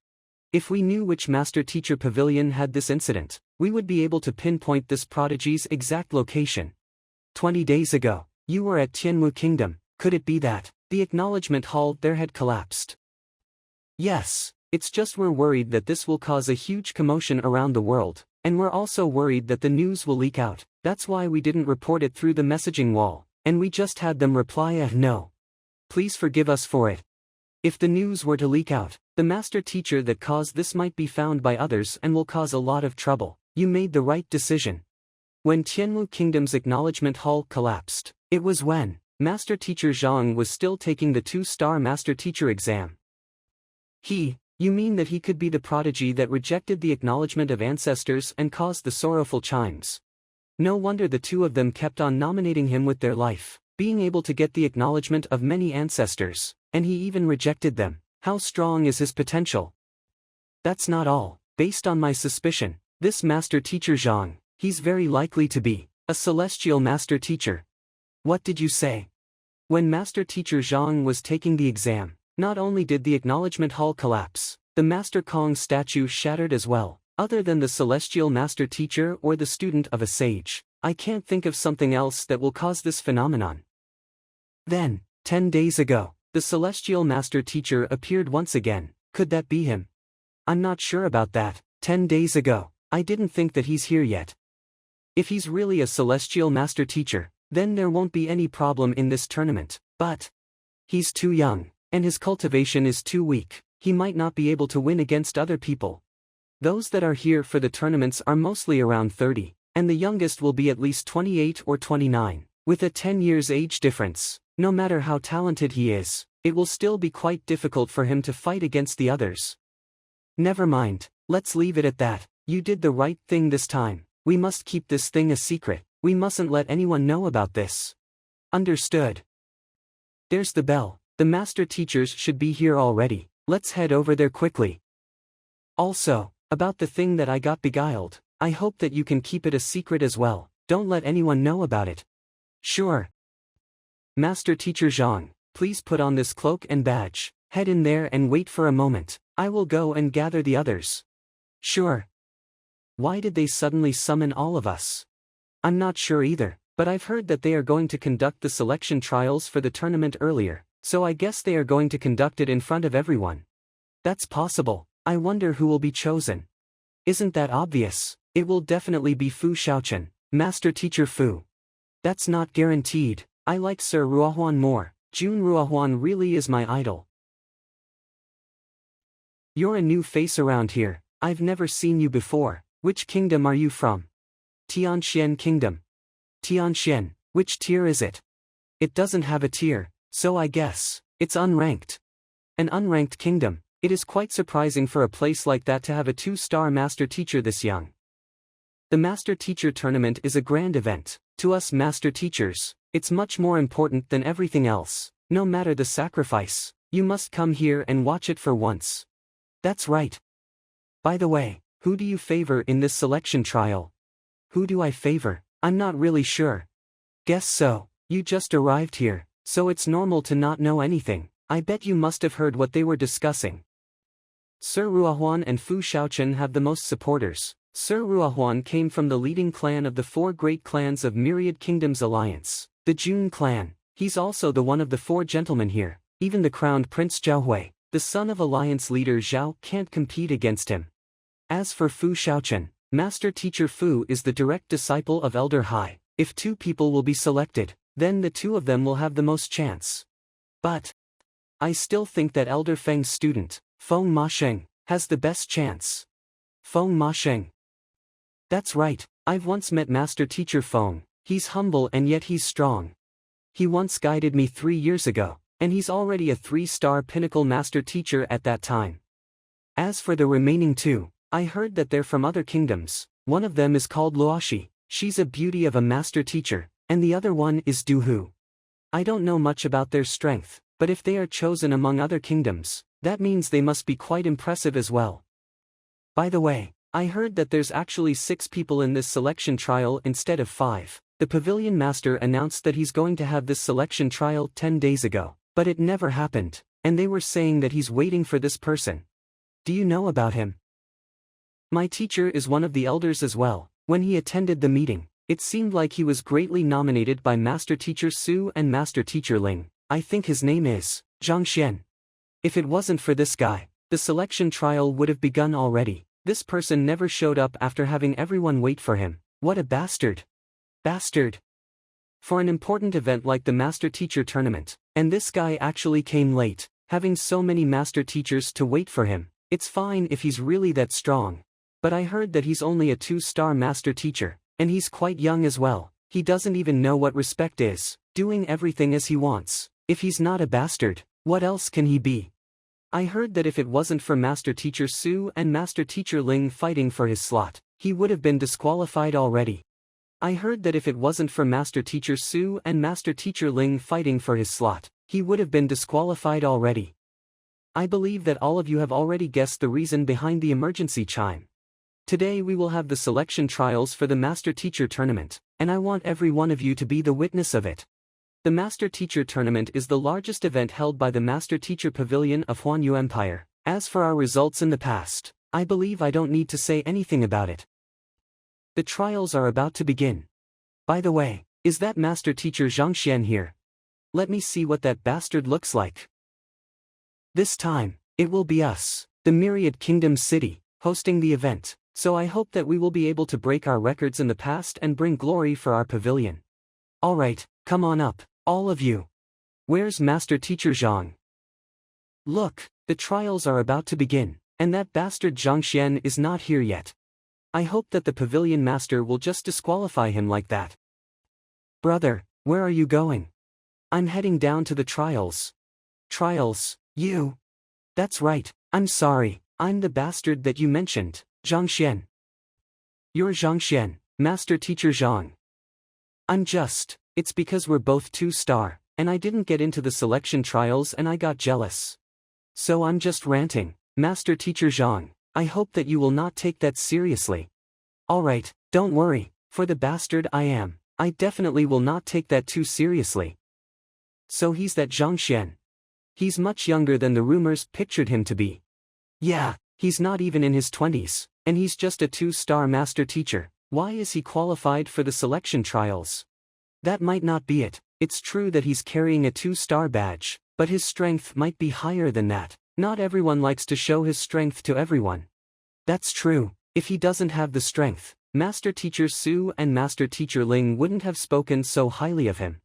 If we knew which master teacher pavilion had this incident, we would be able to pinpoint this prodigy's exact location. 20 days ago, you were at Tianwu Kingdom. Could it be that the acknowledgement hall there had collapsed? Yes, it's just we're worried that this will cause a huge commotion around the world, and we're also worried that the news will leak out. That's why we didn't report it through the messaging wall, and we just had them reply no. Please forgive us for it. If the news were to leak out, the master teacher that caused this might be found by others and will cause a lot of trouble. You made the right decision. When Tianwu Kingdom's acknowledgement hall collapsed, it was when Master Teacher Zhang was still taking the 2-star Master Teacher exam. You mean that he could be the prodigy that rejected the acknowledgement of ancestors and caused the sorrowful chimes? No wonder the two of them kept on nominating him with their life, being able to get the acknowledgement of many ancestors, and he even rejected them. How strong is his potential? That's not all. Based on my suspicion, this Master Teacher Zhang, he's very likely to be a celestial Master Teacher. What did you say? When Master Teacher Zhang was taking the exam, not only did the acknowledgement hall collapse, the Master Kong statue shattered as well. Other than the celestial Master Teacher or the student of a sage, I can't think of something else that will cause this phenomenon. Then, 10 days ago, the celestial Master Teacher appeared once again. Could that be him? I'm not sure about that. 10 days ago, I didn't think that he's here yet. If he's really a celestial Master Teacher, then there won't be any problem in this tournament, but he's too young, and his cultivation is too weak. He might not be able to win against other people. Those that are here for the tournaments are mostly around 30, and the youngest will be at least 28 or 29, with a 10 years age difference. No matter how talented he is, it will still be quite difficult for him to fight against the others. Never mind, let's leave it at that. You did the right thing this time. We must keep this thing a secret. We mustn't let anyone know about this. Understood. There's the bell. The master teachers should be here already. Let's head over there quickly. Also, about the thing that I got beguiled, I hope that you can keep it a secret as well. Don't let anyone know about it. Sure. Master Teacher Zhang, please put on this cloak and badge. Head in there and wait for a moment. I will go and gather the others. Sure. Why did they suddenly summon all of us? I'm not sure either, but I've heard that they are going to conduct the selection trials for the tournament earlier, so I guess they are going to conduct it in front of everyone. That's possible. I wonder who will be chosen. Isn't that obvious? It will definitely be Fu Shaochen, Master Teacher Fu. That's not guaranteed. I like Sir Ruohuan more. Jun Ruohuan really is my idol. You're a new face around here. I've never seen you before. Which kingdom are you from? Tianxian Kingdom. Tianxian, which tier is it? It doesn't have a tier, so I guess it's unranked. An unranked kingdom. It is quite surprising for a place like that to have a 2-star master teacher this young. The master teacher tournament is a grand event. To us master teachers, it's much more important than everything else. No matter the sacrifice, you must come here and watch it for once. That's right. By the way, who do you favor in this selection trial? Who do I favor? I'm not really sure. Guess so. You just arrived here, so it's normal to not know anything. I bet you must have heard what they were discussing. Sir Ruohuan and Fu Shaochen have the most supporters. Sir Ruohuan came from the leading clan of the 4 great clans of Myriad Kingdoms Alliance, the Jun clan. He's also the one of the 4 gentlemen here. Even the crowned Prince Zhaohui, the son of Alliance leader Zhao, can't compete against him. As for Fu Shaochen, Master Teacher Fu is the direct disciple of Elder Hai. If 2 people will be selected, then the 2 of them will have the most chance. But I still think that Elder Feng's student, Feng Masheng, has the best chance. Feng Masheng. That's right, I've once met Master Teacher Feng. He's humble and yet he's strong. He once guided me 3 years ago, and he's already a 3-star pinnacle master teacher at that time. As for the remaining 2, I heard that they're from other kingdoms. One of them is called Luoshi. She's a beauty of a master teacher, and the other one is Duhu. I don't know much about their strength, but if they are chosen among other kingdoms, that means they must be quite impressive as well. By the way, I heard that there's actually 6 people in this selection trial instead of 5. The pavilion master announced that he's going to have this selection trial 10 days ago, but it never happened, and they were saying that he's waiting for this person. Do you know about him? My teacher is one of the elders as well. When he attended the meeting, it seemed like he was greatly nominated by Master Teacher Su and Master Teacher Ling. I think his name is Zhang Xuan. If it wasn't for this guy, the selection trial would have begun already. This person never showed up after having everyone wait for him. What a bastard. Bastard. For an important event like the Master Teacher Tournament, and this guy actually came late, having so many Master Teachers to wait for him. It's fine if he's really that strong. But I heard that he's only a 2-star Master Teacher, and he's quite young as well. He doesn't even know what respect is, doing everything as he wants. If he's not a bastard, what else can he be? I heard that if it wasn't for Master Teacher Su and Master Teacher Ling fighting for his slot, he would have been disqualified already. I heard that if it wasn't for Master Teacher Su and Master Teacher Ling fighting for his slot, he would have been disqualified already. I believe that all of you have already guessed the reason behind the emergency chime. Today we will have the selection trials for the Master Teacher Tournament, and I want every one of you to be the witness of it. The Master Teacher Tournament is the largest event held by the Master Teacher Pavilion of Huanyu Empire. As for our results in the past, I believe I don't need to say anything about it. The trials are about to begin. By the way, is that Master Teacher Zhang Xuan here? Let me see what that bastard looks like. This time, it will be us, the Myriad Kingdom City, hosting the event, so I hope that we will be able to break our records in the past and bring glory for our pavilion. Alright, come on up, all of you. Where's Master Teacher Zhang? Look, the trials are about to begin, and that bastard Zhang Xuan is not here yet. I hope that the pavilion master will just disqualify him like that. Brother, where are you going? I'm heading down to the trials. Trials, you? That's right, I'm sorry, I'm the bastard that you mentioned, Zhang Xuan. You're Zhang Xuan, Master Teacher Zhang. It's because we're both 2-star, and I didn't get into the selection trials and I got jealous. So I'm just ranting, Master Teacher Zhang. I hope that you will not take that seriously. Alright, don't worry, for the bastard I am, I definitely will not take that too seriously. So he's that Zhang Xuan. He's much younger than the rumors pictured him to be. Yeah, he's not even in his 20s, and he's just a 2-star Master Teacher. Why is he qualified for the selection trials? That might not be it. It's true that he's carrying a 2-star badge, but his strength might be higher than that. Not everyone likes to show his strength to everyone. That's true. If he doesn't have the strength, Master Teacher Su and Master Teacher Ling wouldn't have spoken so highly of him.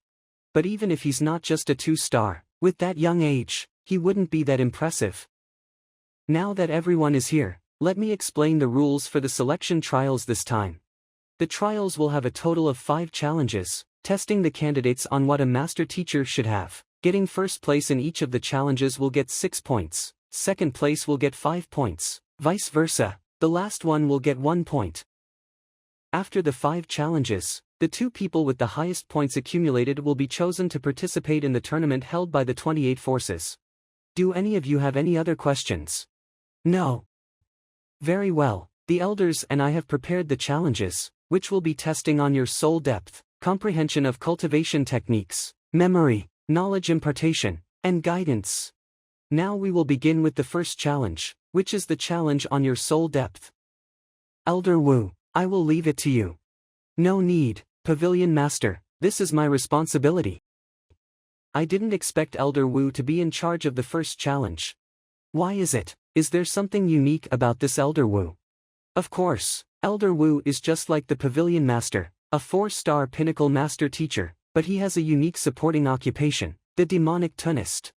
But even if he's not just a 2-star, with that young age, he wouldn't be that impressive. Now that everyone is here, let me explain the rules for the selection trials this time. The trials will have a total of 5 challenges, testing the candidates on what a Master Teacher should have. Getting first place in each of the challenges will get 6 points, second place will get 5 points, vice versa, the last one will get 1 point. After the 5 challenges, the 2 people with the highest points accumulated will be chosen to participate in the tournament held by the 28 forces. Do any of you have any other questions? No. Very well, the elders and I have prepared the challenges, which will be testing on your soul depth, comprehension of cultivation techniques, memory, knowledge impartation, and guidance. Now we will begin with the first challenge, which is the challenge on your soul depth. Elder Wu, I will leave it to you. No need, Pavilion Master, this is my responsibility. I didn't expect Elder Wu to be in charge of the first challenge. Why is it? Is there something unique about this Elder Wu? Of course, Elder Wu is just like the Pavilion Master, a 4-star Pinnacle Master Teacher, but he has a unique supporting occupation, the Demonic Tunist.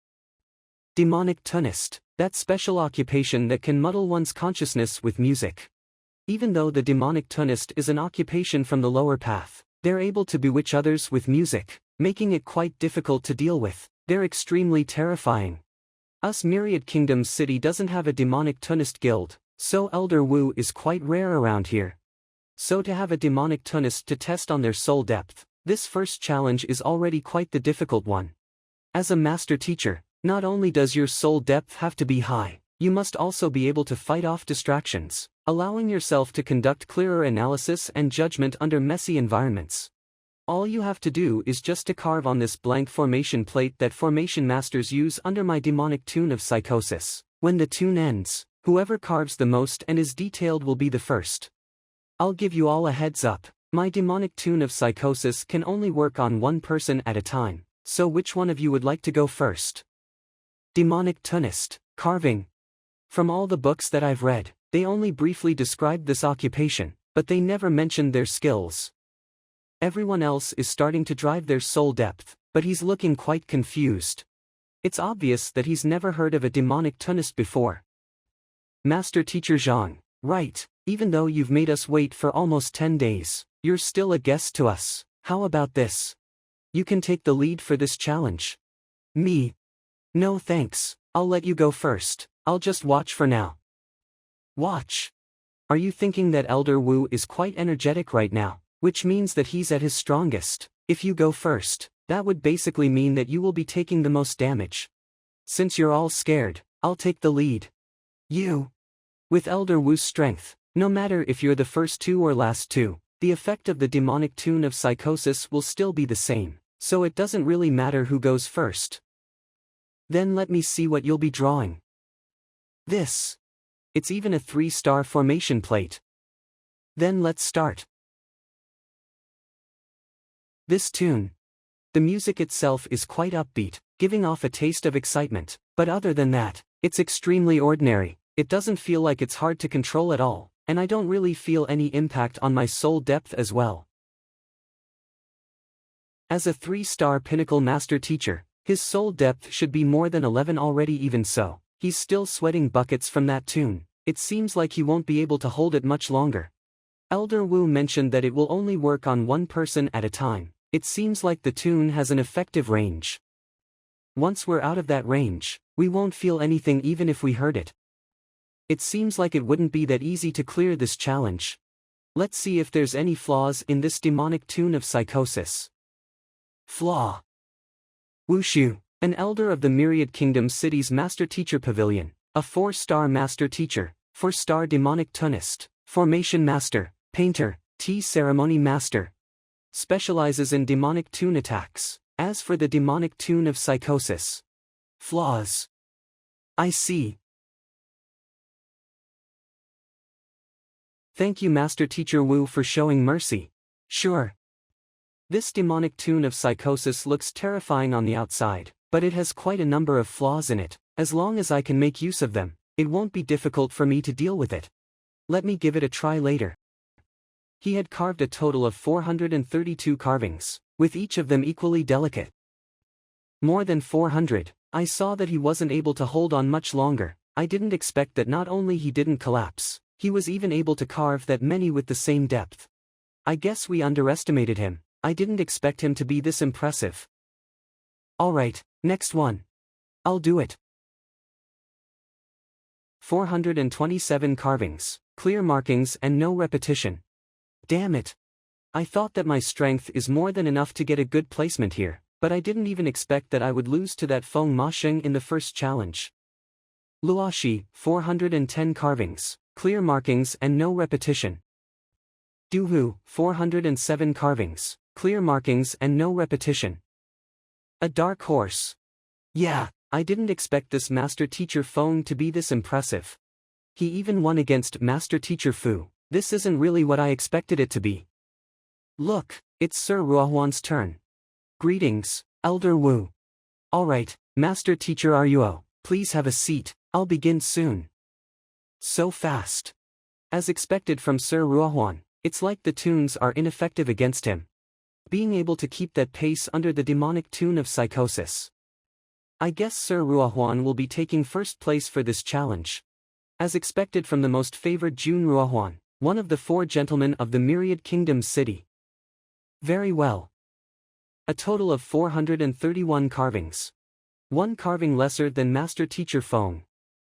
Demonic Tunist, that special occupation that can muddle one's consciousness with music. Even though the Demonic Tunist is an occupation from the lower path, they're able to bewitch others with music, making it quite difficult to deal with. They're extremely terrifying. Us Myriad Kingdom City doesn't have a Demonic Tunist guild, so Elder Wu is quite rare around here. So to have a Demonic Tunist to test on their soul depth, this first challenge is already quite the difficult one. As a Master Teacher, not only does your soul depth have to be high, you must also be able to fight off distractions, allowing yourself to conduct clearer analysis and judgment under messy environments. All you have to do is just to carve on this blank formation plate that formation masters use under my demonic tune of psychosis. When the tune ends, whoever carves the most and is detailed will be the first. I'll give you all a heads up, my demonic tune of psychosis can only work on one person at a time, so which one of you would like to go first? Demonic tunist, carving. From all the books that I've read, they only briefly described this occupation, but they never mentioned their skills. Everyone else is starting to drive their soul depth, but he's looking quite confused. It's obvious that he's never heard of a demonic tunist before. Master Teacher Zhang, right, even though you've made us wait for almost 10 days, you're still a guest to us. How about this? You can take the lead for this challenge. Me? No thanks, I'll let you go first, I'll just watch for now. Watch? Are you thinking that Elder Wu is quite energetic right now, which means that he's at his strongest? If you go first, that would basically mean that you will be taking the most damage. Since you're all scared, I'll take the lead. You? With Elder Wu's strength, no matter if you're the first two or last two, the effect of the demonic tune of psychosis will still be the same, so it doesn't really matter who goes first. Then let me see what you'll be drawing. This. It's even a 3-star formation plate. Then let's start. This tune. The music itself is quite upbeat, giving off a taste of excitement, but other than that, it's extremely ordinary. It doesn't feel like it's hard to control at all, and I don't really feel any impact on my soul depth as well. As a 3-star pinnacle master teacher, his soul depth should be more than 11 already. Even so, he's still sweating buckets from that tune. It seems like he won't be able to hold it much longer. Elder Wu mentioned that it will only work on one person at a time. It seems like the tune has an effective range. Once we're out of that range, we won't feel anything even if we heard it. It seems like it wouldn't be that easy to clear this challenge. Let's see if there's any flaws in this demonic tune of psychosis. Flaw. Wushu, an elder of the Myriad Kingdom City's Master Teacher Pavilion, a 4-star Master Teacher, 4-star Demonic Tunist, Formation Master, Painter, Tea Ceremony Master. Specializes in demonic tune attacks. As for the demonic tune of psychosis. Flaws. I see. Thank you Master Teacher Wu for showing mercy. Sure. This demonic tune of psychosis looks terrifying on the outside, but it has quite a number of flaws in it. As long as I can make use of them, it won't be difficult for me to deal with it. Let me give it a try later. He had carved a total of 432 carvings, with each of them equally delicate. More than 400, I saw that he wasn't able to hold on much longer. I didn't expect that not only he didn't collapse, he was even able to carve that many with the same depth. I guess we underestimated him. I didn't expect him to be this impressive. Alright, next one. I'll do it. 427 carvings, clear markings and no repetition. Damn it. I thought that my strength is more than enough to get a good placement here, but I didn't even expect that I would lose to that Feng Masheng in the first challenge. Luoshi, 410 carvings, clear markings and no repetition. Duhu, 407 carvings, clear markings and no repetition. A dark horse. Yeah, I didn't expect this Master Teacher Feng to be this impressive. He even won against Master Teacher Fu. This isn't really what I expected it to be. Look, it's Sir Ruohuan's turn. Greetings, Elder Wu. Alright, Master Teacher Ruo, please have a seat, I'll begin soon. So fast. As expected from Sir Ruohuan, it's like the tunes are ineffective against him. Being able to keep that pace under the demonic tune of psychosis. I guess Sir Ruohuan will be taking first place for this challenge. As expected from the most favored Jun Ruohuan, one of the 4 gentlemen of the Myriad Kingdom City. Very well. A total of 431 carvings. One carving lesser than Master Teacher Feng.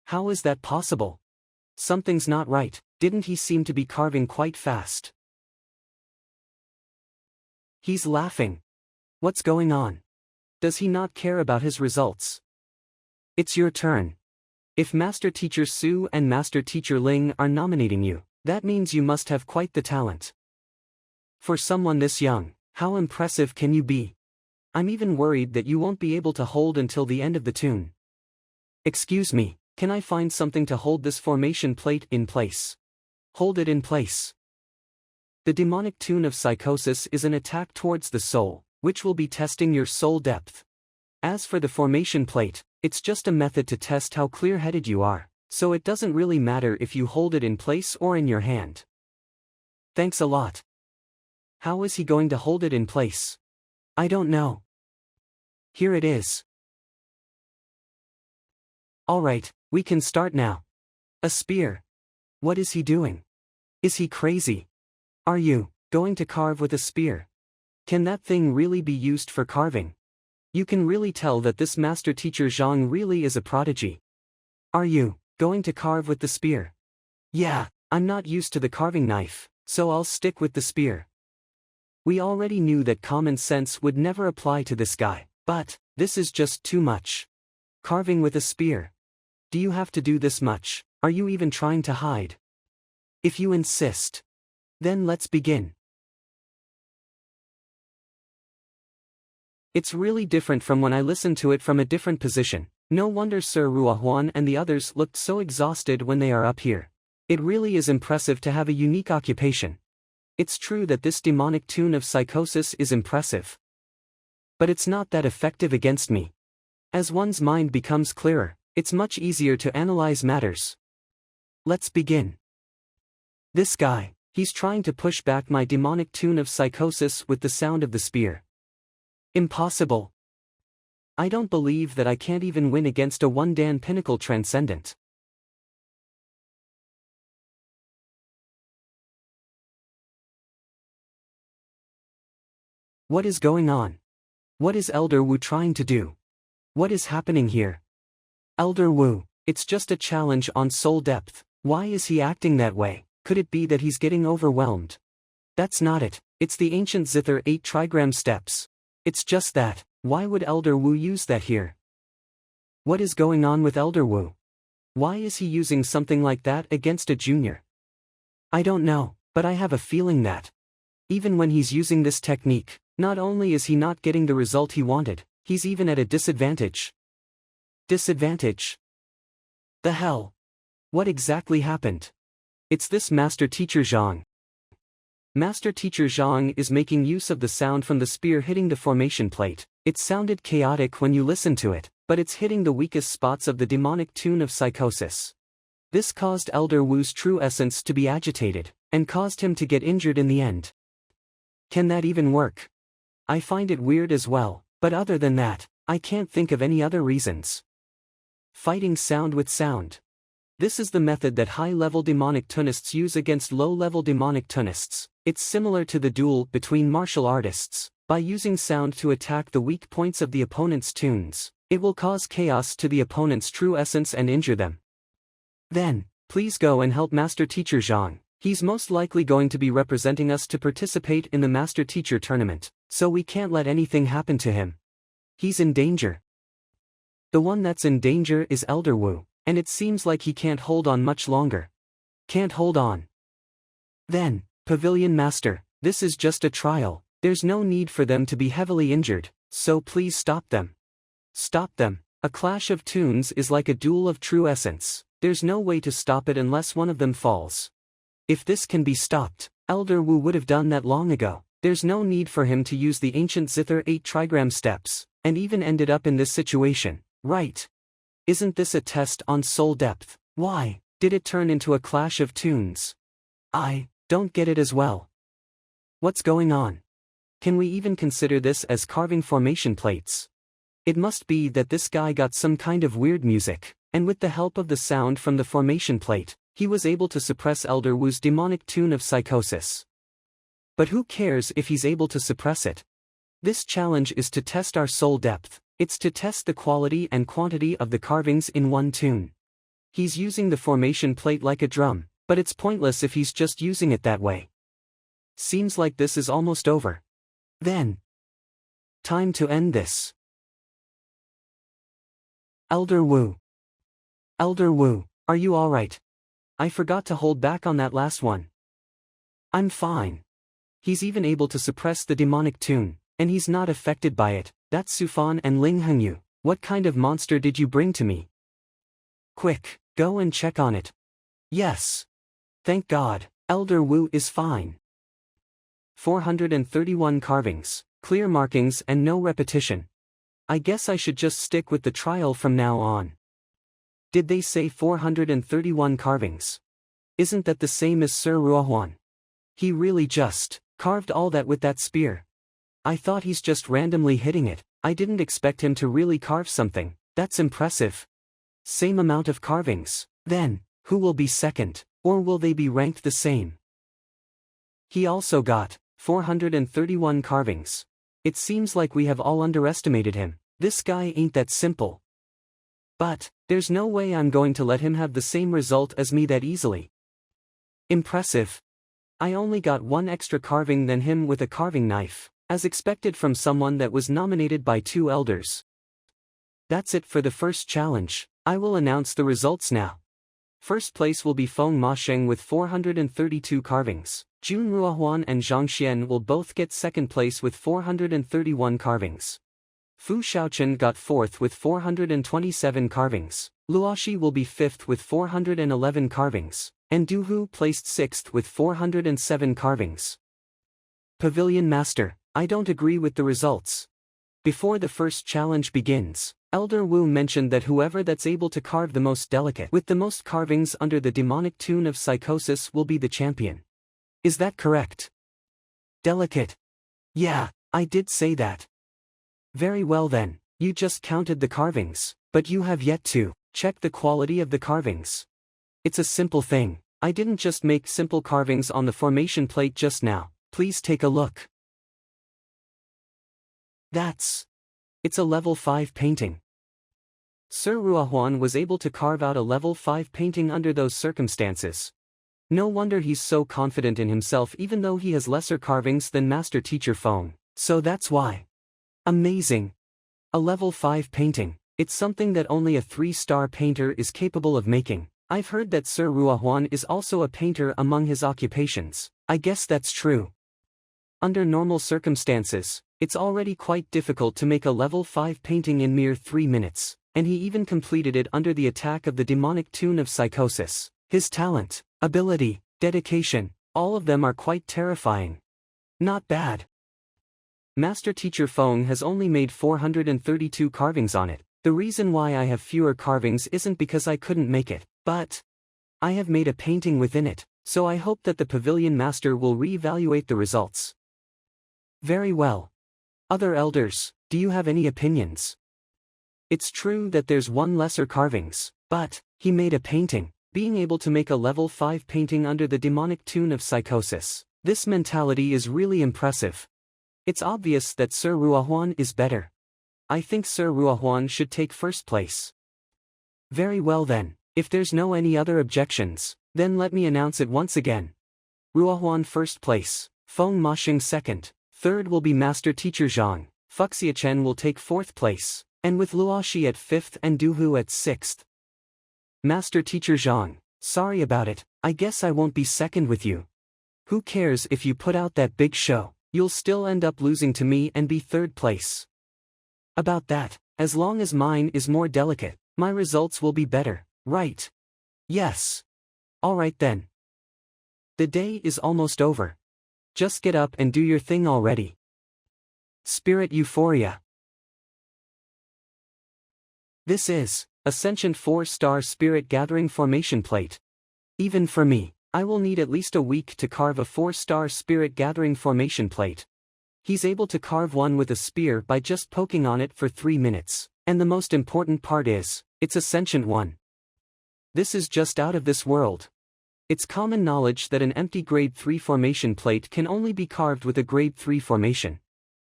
How is that possible? Something's not right, didn't he seem to be carving quite fast? He's laughing. What's going on? Does he not care about his results? It's your turn. If Master Teacher Su and Master Teacher Ling are nominating you, that means you must have quite the talent. For someone this young, how impressive can you be? I'm even worried that you won't be able to hold until the end of the tune. Excuse me, can I find something to hold this formation plate in place? Hold it in place. The demonic tune of psychosis is an attack towards the soul, which will be testing your soul depth. As for the formation plate, it's just a method to test how clear-headed you are, so it doesn't really matter if you hold it in place or in your hand. Thanks a lot. How is he going to hold it in place? I don't know. Here it is. Alright, we can start now. A spear. What is he doing? Is he crazy? Are you going to carve with a spear? Can that thing really be used for carving? You can really tell that this master teacher Zhang really is a prodigy. Are you going to carve with the spear? Yeah, I'm not used to the carving knife, so I'll stick with the spear. We already knew that common sense would never apply to this guy, but this is just too much. Carving with a spear. Do you have to do this much? Are you even trying to hide? If you insist. Then let's begin. It's really different from when I listened to it from a different position. No wonder Sir Ruahuan and the others looked so exhausted when they are up here. It really is impressive to have a unique occupation. It's true that this demonic tune of psychosis is impressive. But it's not that effective against me. As one's mind becomes clearer, it's much easier to analyze matters. Let's begin. This guy, he's trying to push back my demonic tune of psychosis with the sound of the spear. Impossible. I don't believe that I can't even win against a one-dan pinnacle transcendent. What is going on? What is Elder Wu trying to do? What is happening here? Elder Wu, it's just a challenge on soul depth. Why is he acting that way? Could it be that he's getting overwhelmed? That's not it. It's the ancient zither 8 trigram steps. It's just that. Why would Elder Wu use that here? What is going on with Elder Wu? Why is he using something like that against a junior? I don't know, but I have a feeling that even when he's using this technique, not only is he not getting the result he wanted, he's even at a disadvantage. Disadvantage? The hell? What exactly happened? It's this Master Teacher Zhang. Master Teacher Zhang is making use of the sound from the spear hitting the formation plate. It sounded chaotic when you listen to it, but it's hitting the weakest spots of the demonic tune of psychosis. This caused Elder Wu's true essence to be agitated, and caused him to get injured in the end. Can that even work? I find it weird as well, but other than that, I can't think of any other reasons. Fighting sound with sound. This is the method that high-level demonic tunists use against low-level demonic tunists. It's similar to the duel between martial artists. By using sound to attack the weak points of the opponent's tunes, it will cause chaos to the opponent's true essence and injure them. Then, please go and help Master Teacher Zhang. He's most likely going to be representing us to participate in the Master Teacher tournament, so we can't let anything happen to him. He's in danger. The one that's in danger is Elder Wu, and it seems like he can't hold on much longer. Can't hold on. Then, Pavilion Master, this is just a trial. There's no need for them to be heavily injured, so please stop them. Stop them. A clash of tunes is like a duel of true essence. There's no way to stop it unless one of them falls. If this can be stopped, Elder Wu would have done that long ago. There's no need for him to use the ancient zither 8 trigram steps, and even ended up in this situation, right? Isn't this a test on soul depth? Why did it turn into a clash of tunes? I don't get it as well. What's going on? Can we even consider this as carving formation plates? It must be that this guy got some kind of weird music, and with the help of the sound from the formation plate, he was able to suppress Elder Wu's demonic tune of psychosis. But who cares if he's able to suppress it? This challenge is to test our soul depth. It's to test the quality and quantity of the carvings in one tune. He's using the formation plate like a drum, but it's pointless if he's just using it that way. Seems like this is almost over. Then, time to end this. Elder Wu. Elder Wu, are you alright? I forgot to hold back on that last one. I'm fine. He's even able to suppress the demonic tune, and he's not affected by it. That's Sufan and Ling Hengyu. What kind of monster did you bring to me? Quick, go and check on it. Yes. Thank God, Elder Wu is fine. 431 carvings, clear markings and no repetition. I guess I should just stick with the trial from now on. Did they say 431 carvings? Isn't that the same as Sir Ruohuan? He really just carved all that with that spear. I thought he's just randomly hitting it. I didn't expect him to really carve something. That's impressive. Same amount of carvings. Then, who will be second, or will they be ranked the same? He also got 431 carvings. It seems like we have all underestimated him. This guy ain't that simple. But, there's no way I'm going to let him have the same result as me that easily. Impressive. I only got one extra carving than him with a carving knife, as expected from someone that was nominated by 2 elders. That's it for the first challenge. I will announce the results now. First place will be Feng Masheng with 432 carvings. Jun Ruohuan and Zhang Xuan will both get second place with 431 carvings. Fu Shaochen got 4th with 427 carvings. Luoshi will be 5th with 411 carvings, and Du Hu placed 6th with 407 carvings. Pavilion Master, I don't agree with the results. Before the first challenge begins, Elder Wu mentioned that whoever that's able to carve the most delicate with the most carvings under the demonic tune of psychosis will be the champion. Is that correct? Delicate. Yeah, I did say that. Very well then, you just counted the carvings, but you have yet to check the quality of the carvings. It's a simple thing. I didn't just make simple carvings on the formation plate just now. Please take a look. It's a level 5 painting. Sir Ruohuan was able to carve out a level 5 painting under those circumstances. No wonder he's so confident in himself even though he has lesser carvings than Master Teacher Feng. So that's why. Amazing. A level 5 painting. It's something that only a 3-star painter is capable of making. I've heard that Sir Ruohuan is also a painter among his occupations. I guess that's true. Under normal circumstances, it's already quite difficult to make a level 5 painting in mere 3 minutes, and he even completed it under the attack of the demonic tune of psychosis. His talent, ability, dedication, all of them are quite terrifying. Not bad. Master Teacher Feng has only made 432 carvings on it. The reason why I have fewer carvings isn't because I couldn't make it, but I have made a painting within it, so I hope that the Pavilion Master will re-evaluate the results. Very well. Other elders, do you have any opinions? It's true that there's one lesser carvings, but he made a painting, being able to make a level 5 painting under the demonic tune of psychosis. This mentality is really impressive. It's obvious that Sir Ruohuan is better. I think Sir Ruohuan should take first place. Very well then, if there's no any other objections, then let me announce it once again. Ruohuan first place, Feng Masheng second, third will be Master Teacher Zhang, Fuxiachen will take 4th place, and with Luoshi at 5th and Du Hu at 6th. Master Teacher Zhang, sorry about it, I guess I won't be second with you. Who cares if you put out that big show? You'll still end up losing to me and be 3rd place. About that, as long as mine is more delicate, my results will be better, right? Yes. Alright then. The day is almost over. Just get up and do your thing already. Spirit Euphoria. This is Ascension 4-star Spirit Gathering Formation Plate. Even for me, I will need at least a week to carve a 4-star Spirit Gathering Formation Plate. He's able to carve one with a spear by just poking on it for 3 minutes, and the most important part is, it's Ascension 1. This is just out of this world. It's common knowledge that an empty grade 3 formation plate can only be carved with a grade 3 formation.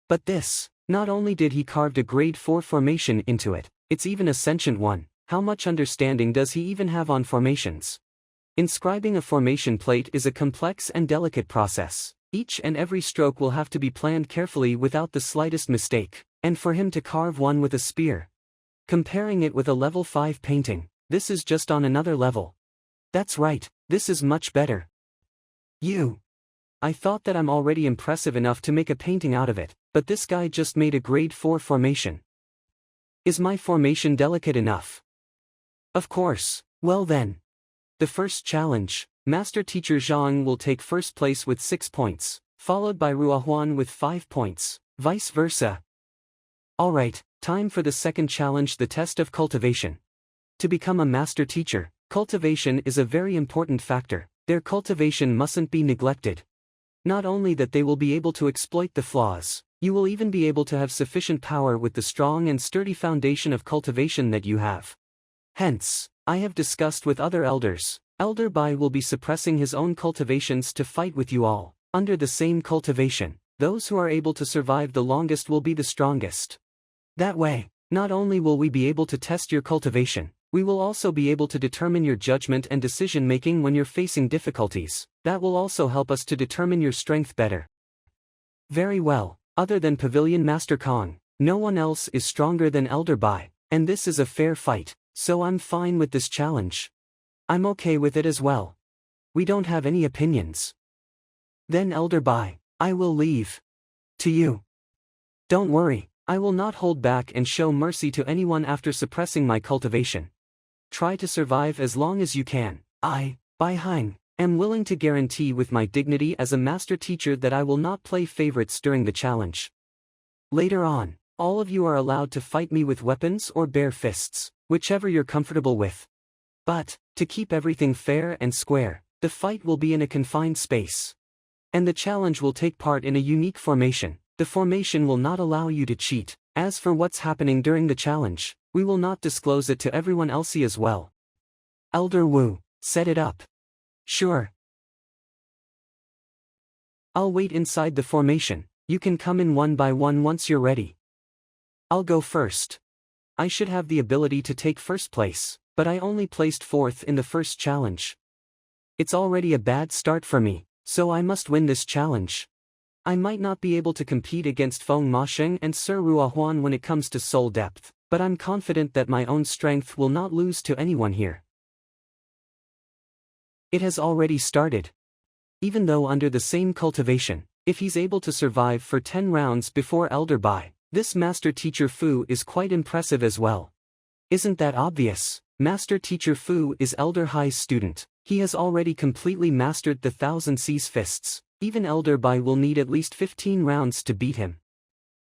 But this, not only did he carve a grade 4 formation into it, it's even Ascension 1. How much understanding does he even have on formations? Inscribing a formation plate is a complex and delicate process. Each and every stroke will have to be planned carefully without the slightest mistake, and for him to carve one with a spear. Comparing it with a level 5 painting, this is just on another level. That's right, this is much better. I thought that I'm already impressive enough to make a painting out of it, but this guy just made a grade 4 formation. Is my formation delicate enough? Of course, well then. The first challenge, Master Teacher Zhang will take first place with 6 points, followed by Ruohuan with 5 points, vice versa. Alright, time for the second challenge, the test of cultivation. To become a master teacher, cultivation is a very important factor. Their cultivation mustn't be neglected. Not only that they will be able to exploit the flaws, you will even be able to have sufficient power with the strong and sturdy foundation of cultivation that you have. Hence, I have discussed with other elders, Elder Bai will be suppressing his own cultivations to fight with you all, under the same cultivation. Those who are able to survive the longest will be the strongest. That way, not only will we be able to test your cultivation, we will also be able to determine your judgment and decision-making when you're facing difficulties. That will also help us to determine your strength better. Very well, other than Pavilion Master Kong, no one else is stronger than Elder Bai, and this is a fair fight, so I'm fine with this challenge. I'm okay with it as well. We don't have any opinions. Then Elder Bai, I will leave. To you. Don't worry, I will not hold back and show mercy to anyone after suppressing my cultivation. Try to survive as long as you can. I, Bai Hang, am willing to guarantee with my dignity as a master teacher that I will not play favorites during the challenge. Later on, all of you are allowed to fight me with weapons or bare fists, whichever you're comfortable with. But, to keep everything fair and square, the fight will be in a confined space. And the challenge will take part in a unique formation. The formation will not allow you to cheat. As for what's happening during the challenge, we will not disclose it to everyone else as well. Elder Wu, set it up. Sure. I'll wait inside the formation. You can come in one by one once you're ready. I'll go first. I should have the ability to take first place, but I only placed 4th in the first challenge. It's already a bad start for me, so I must win this challenge. I might not be able to compete against Feng Masheng and Sir Ruohuan when it comes to soul depth, but I'm confident that my own strength will not lose to anyone here. It has already started. Even though under the same cultivation, if he's able to survive for 10 rounds before Elder Bai, this Master Teacher Fu is quite impressive as well. Isn't that obvious? Master Teacher Fu is Elder Hai's student. He has already completely mastered the Thousand Seas fists. Even Elder Bai will need at least 15 rounds to beat him.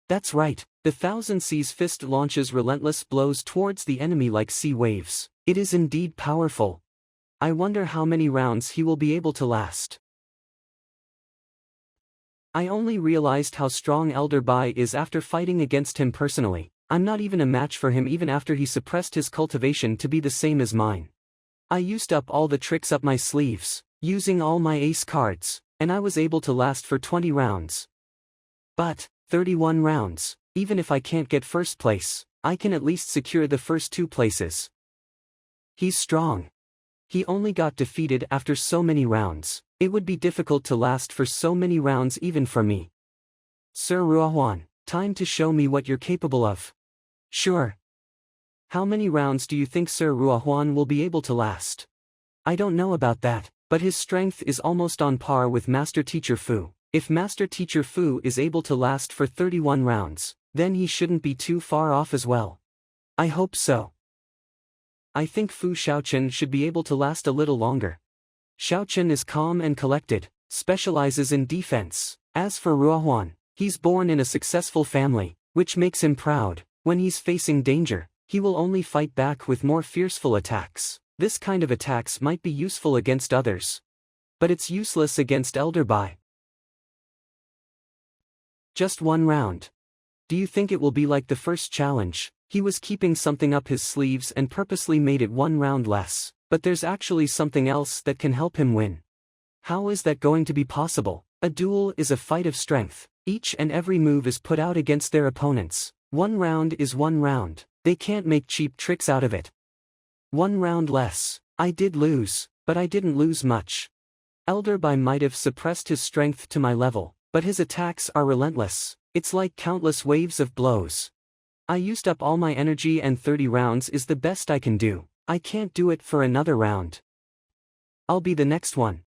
That's right, the Thousand Seas fist launches relentless blows towards the enemy like sea waves. It is indeed powerful. I wonder how many rounds he will be able to last. I only realized how strong Elder Bai is after fighting against him personally. I'm not even a match for him even after he suppressed his cultivation to be the same as mine. I used up all the tricks up my sleeves, using all my ace cards, and I was able to last for 20 rounds. But, 31 rounds, even if I can't get first place, I can at least secure the first 2 places. He's strong. He only got defeated after so many rounds. It would be difficult to last for so many rounds even for me. Sir Ruohuan, time to show me what you're capable of. Sure. How many rounds do you think Sir Ruohuan will be able to last? I don't know about that, but his strength is almost on par with Master Teacher Fu. If Master Teacher Fu is able to last for 31 rounds, then he shouldn't be too far off as well. I hope so. I think Fu Shaochen should be able to last a little longer. Shaochen is calm and collected, specializes in defense. As for Ruohuan, he's born in a successful family, which makes him proud. When he's facing danger, he will only fight back with more fearful attacks. This kind of attacks might be useful against others. But it's useless against Elder Bai. Just 1 round. Do you think it will be like the first challenge? He was keeping something up his sleeves and purposely made it 1 round less. But there's actually something else that can help him win. How is that going to be possible? A duel is a fight of strength. Each and every move is put out against their opponents. 1 round is 1 round. They can't make cheap tricks out of it. 1 round less. I did lose, but I didn't lose much. Elder Bai might have suppressed his strength to my level, but his attacks are relentless. It's like countless waves of blows. I used up all my energy and 30 rounds is the best I can do. I can't do it for another round. I'll be the next one.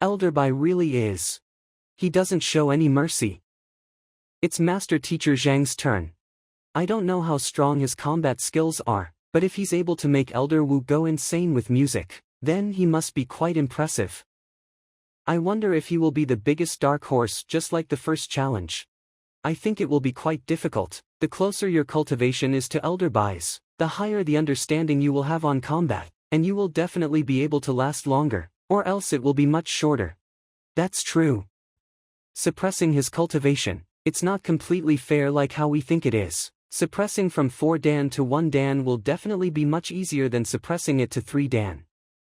Elder Bai really is. He doesn't show any mercy. It's Master Teacher Zhang's turn. I don't know how strong his combat skills are, but if he's able to make Elder Wu go insane with music, then he must be quite impressive. I wonder if he will be the biggest dark horse just like the first challenge. I think it will be quite difficult. The closer your cultivation is to Elder Bai's, the higher the understanding you will have on combat, and you will definitely be able to last longer, or else it will be much shorter. That's true. Suppressing his cultivation, it's not completely fair like how we think it is. Suppressing from 4 dan to 1 dan will definitely be much easier than suppressing it to 3 dan.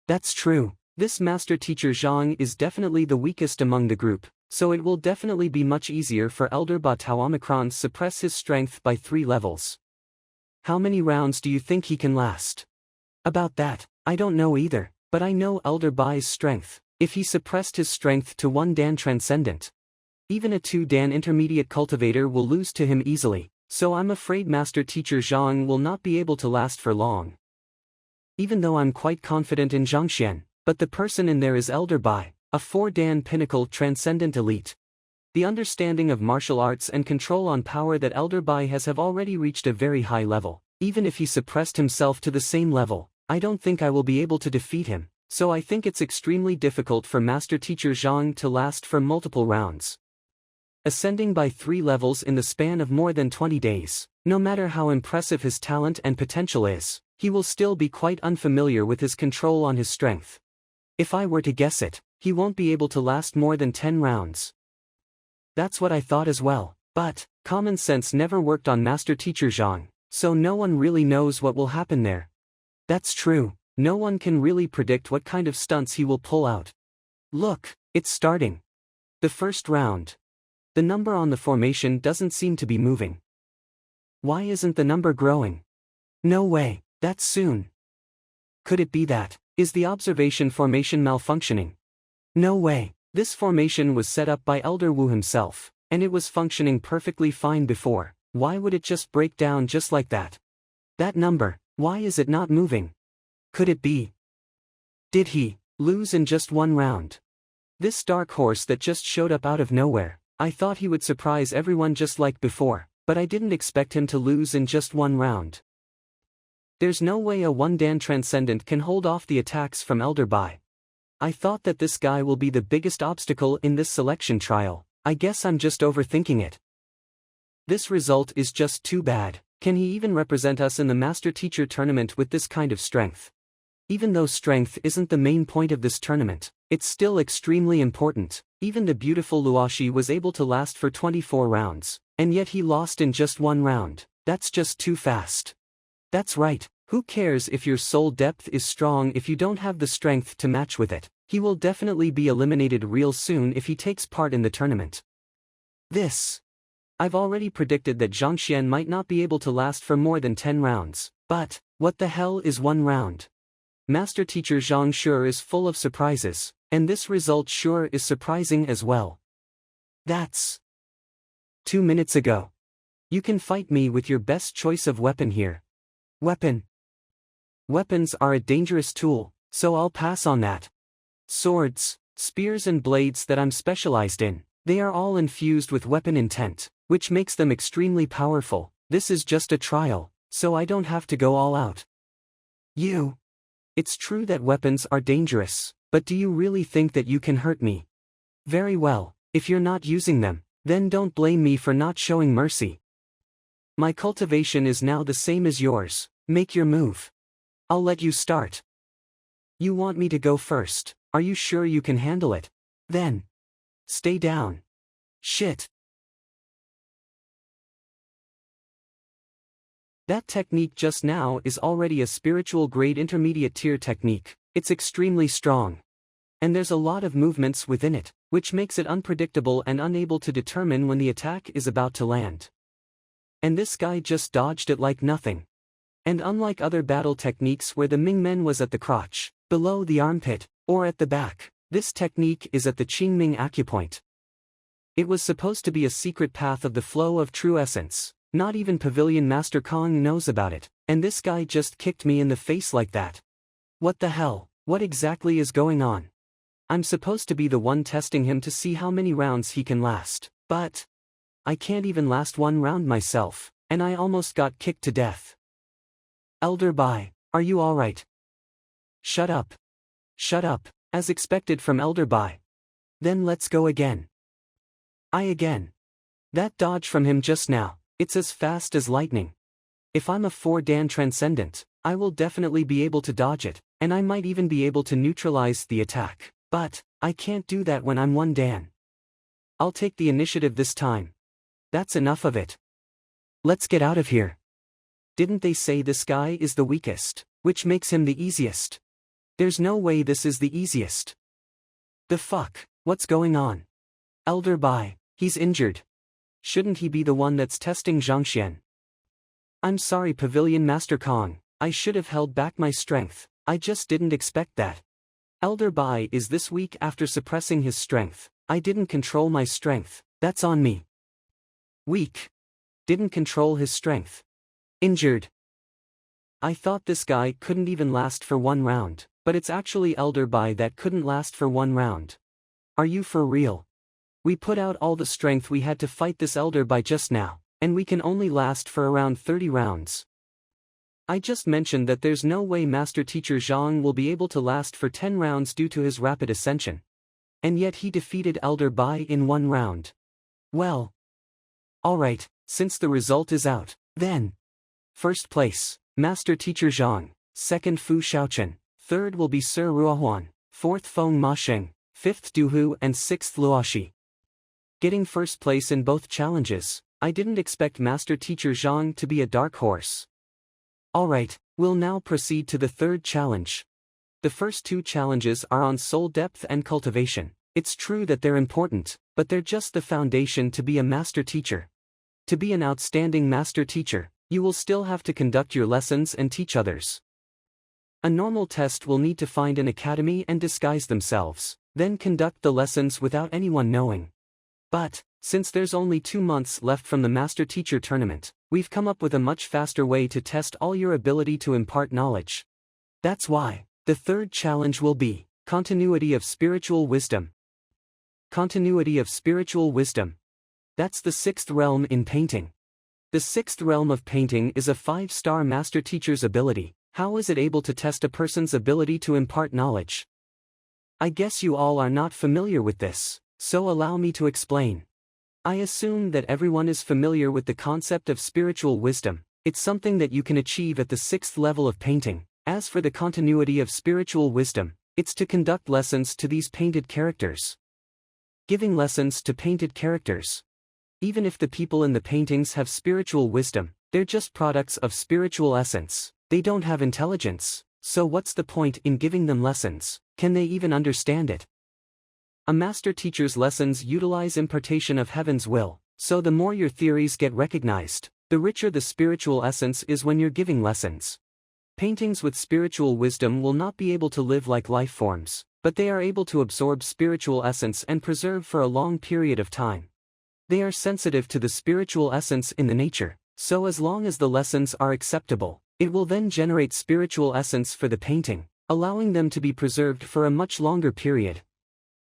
That's true. This Master Teacher Zhang is definitely the weakest among the group, so it will definitely be much easier for Elder Ba Tao Omicron to suppress his strength by 3 levels. How many rounds do you think he can last? About that, I don't know either, but I know Elder Bai's strength. If he suppressed his strength to 1 dan transcendent, even a 2 dan intermediate cultivator will lose to him easily, so I'm afraid Master Teacher Zhang will not be able to last for long. Even though I'm quite confident in Zhang Xuan, but the person in there is Elder Bai, a 4 dan pinnacle transcendent elite. The understanding of martial arts and control on power that Elder Bai has have already reached a very high level. Even if he suppressed himself to the same level, I don't think I will be able to defeat him, so I think it's extremely difficult for Master Teacher Zhang to last for multiple rounds. Ascending by 3 levels in the span of more than 20 days, no matter how impressive his talent and potential is, he will still be quite unfamiliar with his control on his strength. If I were to guess it, he won't be able to last more than 10 rounds. That's what I thought as well, but common sense never worked on Master Teacher Zhang, so no one really knows what will happen there. That's true, no one can really predict what kind of stunts he will pull out. Look, it's starting. The first round. The number on the formation doesn't seem to be moving. Why isn't the number growing? No way, that's soon. Could it be that? Is the observation formation malfunctioning? No way. This formation was set up by Elder Wu himself, and it was functioning perfectly fine before. Why would it just break down just like that? That number, why is it not moving? Could it be? Did he lose in just 1 round? This dark horse that just showed up out of nowhere, I thought he would surprise everyone just like before, but I didn't expect him to lose in just 1 round. There's no way a 1 dan transcendent can hold off the attacks from Elder Bai. I thought that this guy will be the biggest obstacle in this selection trial. I guess I'm just overthinking it. This result is just too bad. Can he even represent us in the Master Teacher tournament with this kind of strength? Even though strength isn't the main point of this tournament, it's still extremely important. Even the beautiful Luoshi was able to last for 24 rounds, and yet he lost in just 1 round. That's just too fast. That's right. Who cares if your soul depth is strong if you don't have the strength to match with it? He will definitely be eliminated real soon if he takes part in the tournament. I've already predicted that Zhang Xuan might not be able to last for more than 10 rounds, but what the hell is 1 round? Master Teacher Zhang sure is full of surprises, and this result sure is surprising as well. That's 2 minutes ago. You can fight me with your best choice of weapon here. Weapon. Weapons are a dangerous tool, so I'll pass on that. Swords, spears and blades that I'm specialized in, they are all infused with weapon intent, which makes them extremely powerful. This is just a trial, so I don't have to go all out. It's true that weapons are dangerous, but do you really think that you can hurt me? Very well, if you're not using them, then don't blame me for not showing mercy. My cultivation is now the same as yours. Make your move. I'll let you start. You want me to go first? Are you sure you can handle it? Then stay down. Shit. That technique just now is already a spiritual grade intermediate tier technique. It's extremely strong. And there's a lot of movements within it, which makes it unpredictable and unable to determine when the attack is about to land. And this guy just dodged it like nothing. And unlike other battle techniques where the Mingmen was at the crotch, below the armpit, or at the back, this technique is at the Qingming acupoint. It was supposed to be a secret path of the flow of true essence, Not even Pavilion Master Kong knows about it, and this guy just kicked me in the face like that. What the hell? What exactly is going on? I'm supposed to be the one testing him to see how many rounds he can last, but I can't even last one round myself, and I almost got kicked to death. Elder Bai, are you alright? Shut up. Shut up, as expected from Elder Bai. Then let's go again. Again. That dodge from him just now, it's as fast as lightning. If I'm a 4-Dan Transcendent, I will definitely be able to dodge it, and I might even be able to neutralize the attack, but I can't do that when I'm 1 Dan. I'll take the initiative this time. That's enough of it. Let's get out of here. Didn't they say this guy is the weakest, which makes him the easiest? There's no way this is the easiest. The fuck, what's going on? Elder Bai, he's injured. Shouldn't he be the one that's testing Zhang Xuan? I'm sorry Pavilion Master Kong, I should have held back my strength, I just didn't expect that. Elder Bai is this weak after suppressing his strength, I didn't control my strength, that's on me. Weak. Didn't control his strength. Injured. I thought this guy couldn't even last for 1 round, but it's actually Elder Bai that couldn't last for 1 round. Are you for real? We put out all the strength we had to fight this Elder Bai just now, and we can only last for around 30 rounds. I just mentioned that there's no way Master Teacher Zhang will be able to last for 10 rounds due to his rapid ascension. And yet he defeated Elder Bai in 1 round. Well. Alright, since the result is out, then. First place, Master Teacher Zhang, second Fu Shaochen, third will be Sir Ruohuan, fourth Feng Masheng, fifth Duhu and sixth Luoshi. Getting first place in both challenges, I didn't expect Master Teacher Zhang to be a dark horse. Alright, we'll now proceed to the third challenge. The first 2 challenges are on soul depth and cultivation. It's true that they're important, but they're just the foundation to be a master teacher. To be an outstanding master teacher, you will still have to conduct your lessons and teach others. A normal test will need to find an academy and disguise themselves, then conduct the lessons without anyone knowing. But, since there's only 2 months left from the Master Teacher Tournament, we've come up with a much faster way to test all your ability to impart knowledge. That's why, the third challenge will be, Continuity of Spiritual Wisdom. Continuity of Spiritual Wisdom. That's the 6th realm in painting. The 6th realm of painting is a 5-star Master Teacher's ability. How is it able to test a person's ability to impart knowledge? I guess you all are not familiar with this, so allow me to explain. I assume that everyone is familiar with the concept of spiritual wisdom. It's something that you can achieve at the 6th level of painting. As for the continuity of spiritual wisdom, it's to conduct lessons to these painted characters. Giving lessons to painted characters. Even if the people in the paintings have spiritual wisdom, they're just products of spiritual essence. They don't have intelligence, so what's the point in giving them lessons? Can they even understand it? A master teacher's lessons utilize impartation of heaven's will, so the more your theories get recognized, the richer the spiritual essence is when you're giving lessons. Paintings with spiritual wisdom will not be able to live like life forms, but they are able to absorb spiritual essence and preserve for a long period of time. They are sensitive to the spiritual essence in the nature, so as long as the lessons are acceptable, it will then generate spiritual essence for the painting, allowing them to be preserved for a much longer period.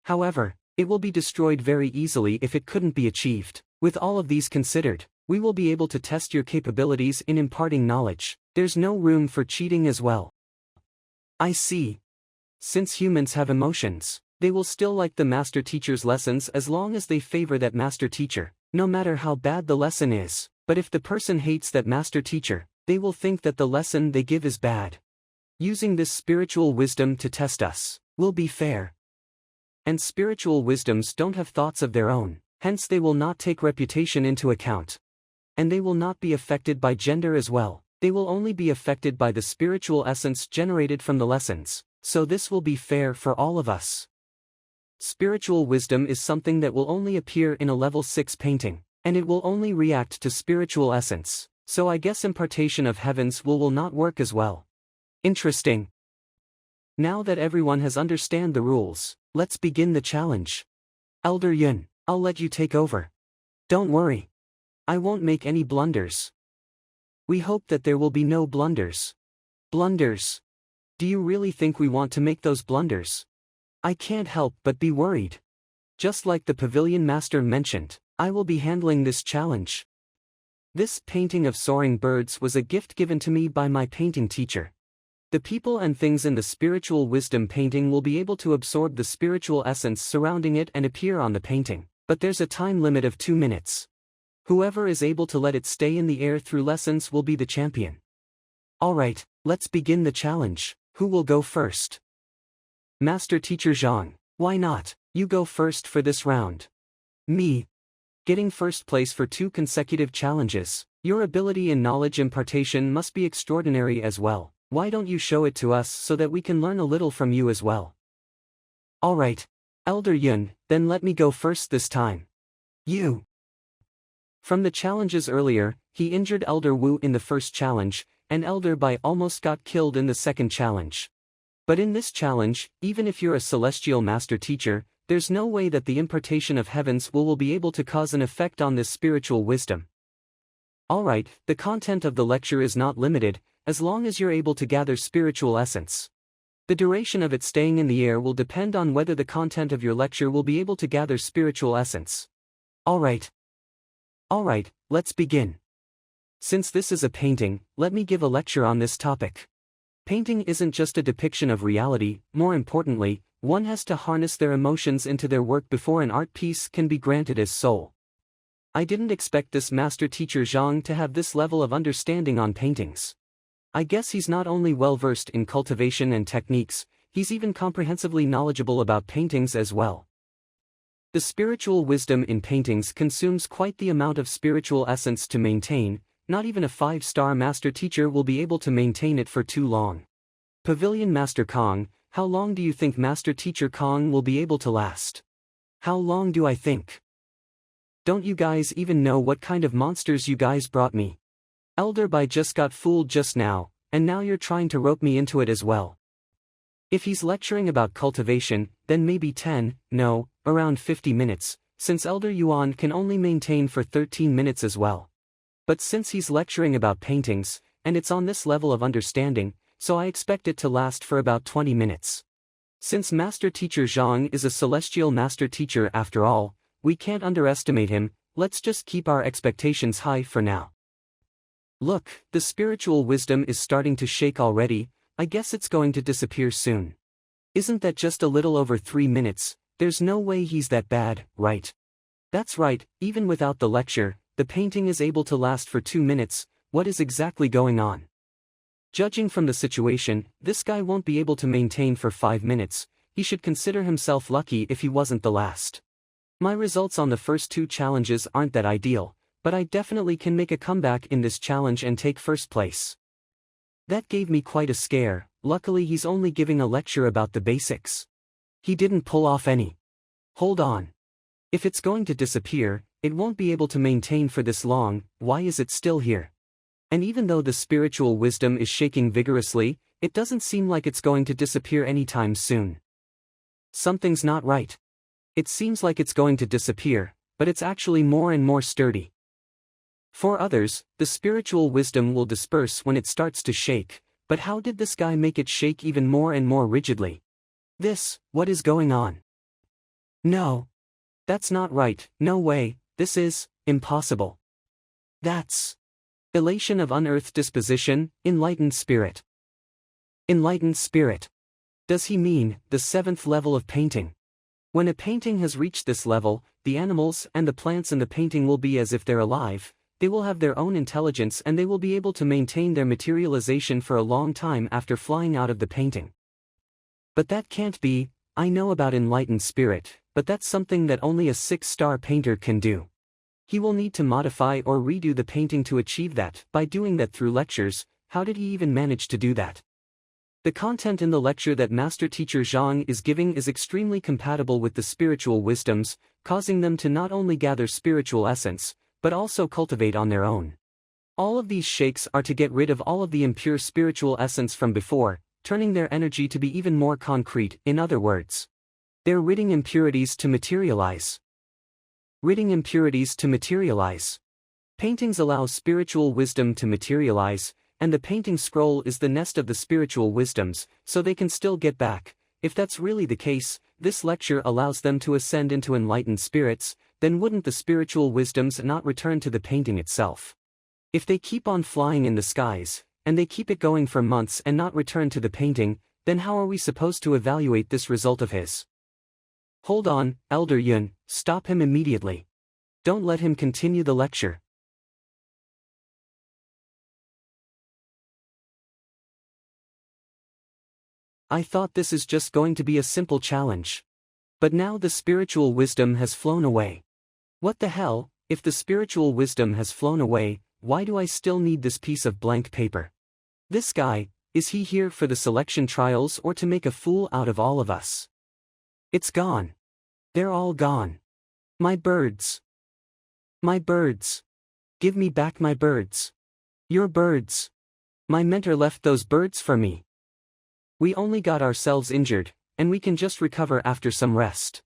However, it will be destroyed very easily if it couldn't be achieved. With all of these considered, we will be able to test your capabilities in imparting knowledge. There's no room for cheating as well. I see. Since humans have emotions, they will still like the master teacher's lessons as long as they favor that master teacher, no matter how bad the lesson is. But if the person hates that master teacher, they will think that the lesson they give is bad. Using this spiritual wisdom to test us will be fair. And spiritual wisdoms don't have thoughts of their own, hence they will not take reputation into account. And they will not be affected by gender as well, they will only be affected by the spiritual essence generated from the lessons, so this will be fair for all of us. Spiritual wisdom is something that will only appear in a level 6 painting, and it will only react to spiritual essence, so I guess impartation of heavens will not work as well. Interesting. Now that everyone has understand the rules, let's begin the challenge. Elder Yun, I'll let you take over. Don't worry. I won't make any blunders. We hope that there will be no blunders. Blunders. Do you really think we want to make those blunders? I can't help but be worried. Just like the pavilion master mentioned, I will be handling this challenge. This painting of soaring birds was a gift given to me by my painting teacher. The people and things in the spiritual wisdom painting will be able to absorb the spiritual essence surrounding it and appear on the painting, but there's a time limit of 2 minutes. Whoever is able to let it stay in the air through lessons will be the champion. Alright, let's begin the challenge. Who will go first? Master Teacher Zhang, why not? You go first for this round. Me. Getting first place for 2 consecutive challenges. Your ability in knowledge impartation must be extraordinary as well. Why don't you show it to us so that we can learn a little from you as well? Alright. Elder Yun, then let me go first this time. You. From the challenges earlier, he injured Elder Wu in the first challenge, and Elder Bai almost got killed in the second challenge. But in this challenge, even if you're a celestial master teacher, there's no way that the impartation of heavens will be able to cause an effect on this spiritual wisdom. Alright, the content of the lecture is not limited, as long as you're able to gather spiritual essence. The duration of it staying in the air will depend on whether the content of your lecture will be able to gather spiritual essence. Alright, let's begin. Since this is a painting, let me give a lecture on this topic. Painting isn't just a depiction of reality, more importantly, one has to harness their emotions into their work before an art piece can be granted as soul. I didn't expect this master teacher Zhang to have this level of understanding on paintings. I guess he's not only well-versed in cultivation and techniques, he's even comprehensively knowledgeable about paintings as well. The spiritual wisdom in paintings consumes quite the amount of spiritual essence to maintain. Not even a 5-star master teacher will be able to maintain it for too long. Pavilion Master Kong, how long do you think Master Teacher Kong will be able to last? How long do I think? Don't you guys even know what kind of monsters you guys brought me? Elder Bai just got fooled just now, and now you're trying to rope me into it as well. If he's lecturing about cultivation, then maybe 10, no, around 50 minutes, since Elder Yuan can only maintain for 13 minutes as well. But since he's lecturing about paintings, and it's on this level of understanding, so I expect it to last for about 20 minutes. Since Master Teacher Zhang is a celestial master teacher after all, we can't underestimate him. Let's just keep our expectations high for now. Look, the spiritual wisdom is starting to shake already. I guess it's going to disappear soon. Isn't that just a little over 3 minutes? There's no way he's that bad, right? That's right, even without the lecture, the painting is able to last for 2 minutes. What is exactly going on? Judging from the situation, this guy won't be able to maintain for 5 minutes. He should consider himself lucky if he wasn't the last. My results on the first 2 challenges aren't that ideal, but I definitely can make a comeback in this challenge and take first place. That gave me quite a scare. Luckily he's only giving a lecture about the basics. He didn't pull off any. Hold on. If it's going to disappear, it won't be able to maintain for this long. Why is it still here? And even though the spiritual wisdom is shaking vigorously, it doesn't seem like it's going to disappear anytime soon. Something's not right. It seems like it's going to disappear, but it's actually more and more sturdy. For others, the spiritual wisdom will disperse when it starts to shake, but how did this guy make it shake even more and more rigidly? What is going on? No. That's not right, no way, this is impossible. That's elation of unearthed disposition, enlightened spirit. Enlightened spirit. Does he mean the 7th level of painting? When a painting has reached this level, the animals and the plants in the painting will be as if they're alive. They will have their own intelligence and they will be able to maintain their materialization for a long time after flying out of the painting. But that can't be. I know about enlightened spirit, but that's something that only a 6-star painter can do. He will need to modify or redo the painting to achieve that. By doing that through lectures, how did he even manage to do that? The content in the lecture that Master Teacher Zhang is giving is extremely compatible with the spiritual wisdoms, causing them to not only gather spiritual essence, but also cultivate on their own. All of these shakes are to get rid of all of the impure spiritual essence from before, turning their energy to be even more concrete. In other words, they're ridding impurities to materialize. Ridding impurities to materialize. Paintings allow spiritual wisdom to materialize, and the painting scroll is the nest of the spiritual wisdoms, so they can still get back. If that's really the case, this lecture allows them to ascend into enlightened spirits, then wouldn't the spiritual wisdoms not return to the painting itself? If they keep on flying in the skies, and they keep it going for months and not return to the painting, then how are we supposed to evaluate this result of his? Hold on, Elder Yun, stop him immediately. Don't let him continue the lecture. I thought this is just going to be a simple challenge. But now the spiritual wisdom has flown away. What the hell? If the spiritual wisdom has flown away, why do I still need this piece of blank paper? This guy, is he here for the selection trials or to make a fool out of all of us? It's gone. They're all gone. My birds. My birds. Give me back my birds. Your birds. My mentor left those birds for me. We only got ourselves injured, and we can just recover after some rest.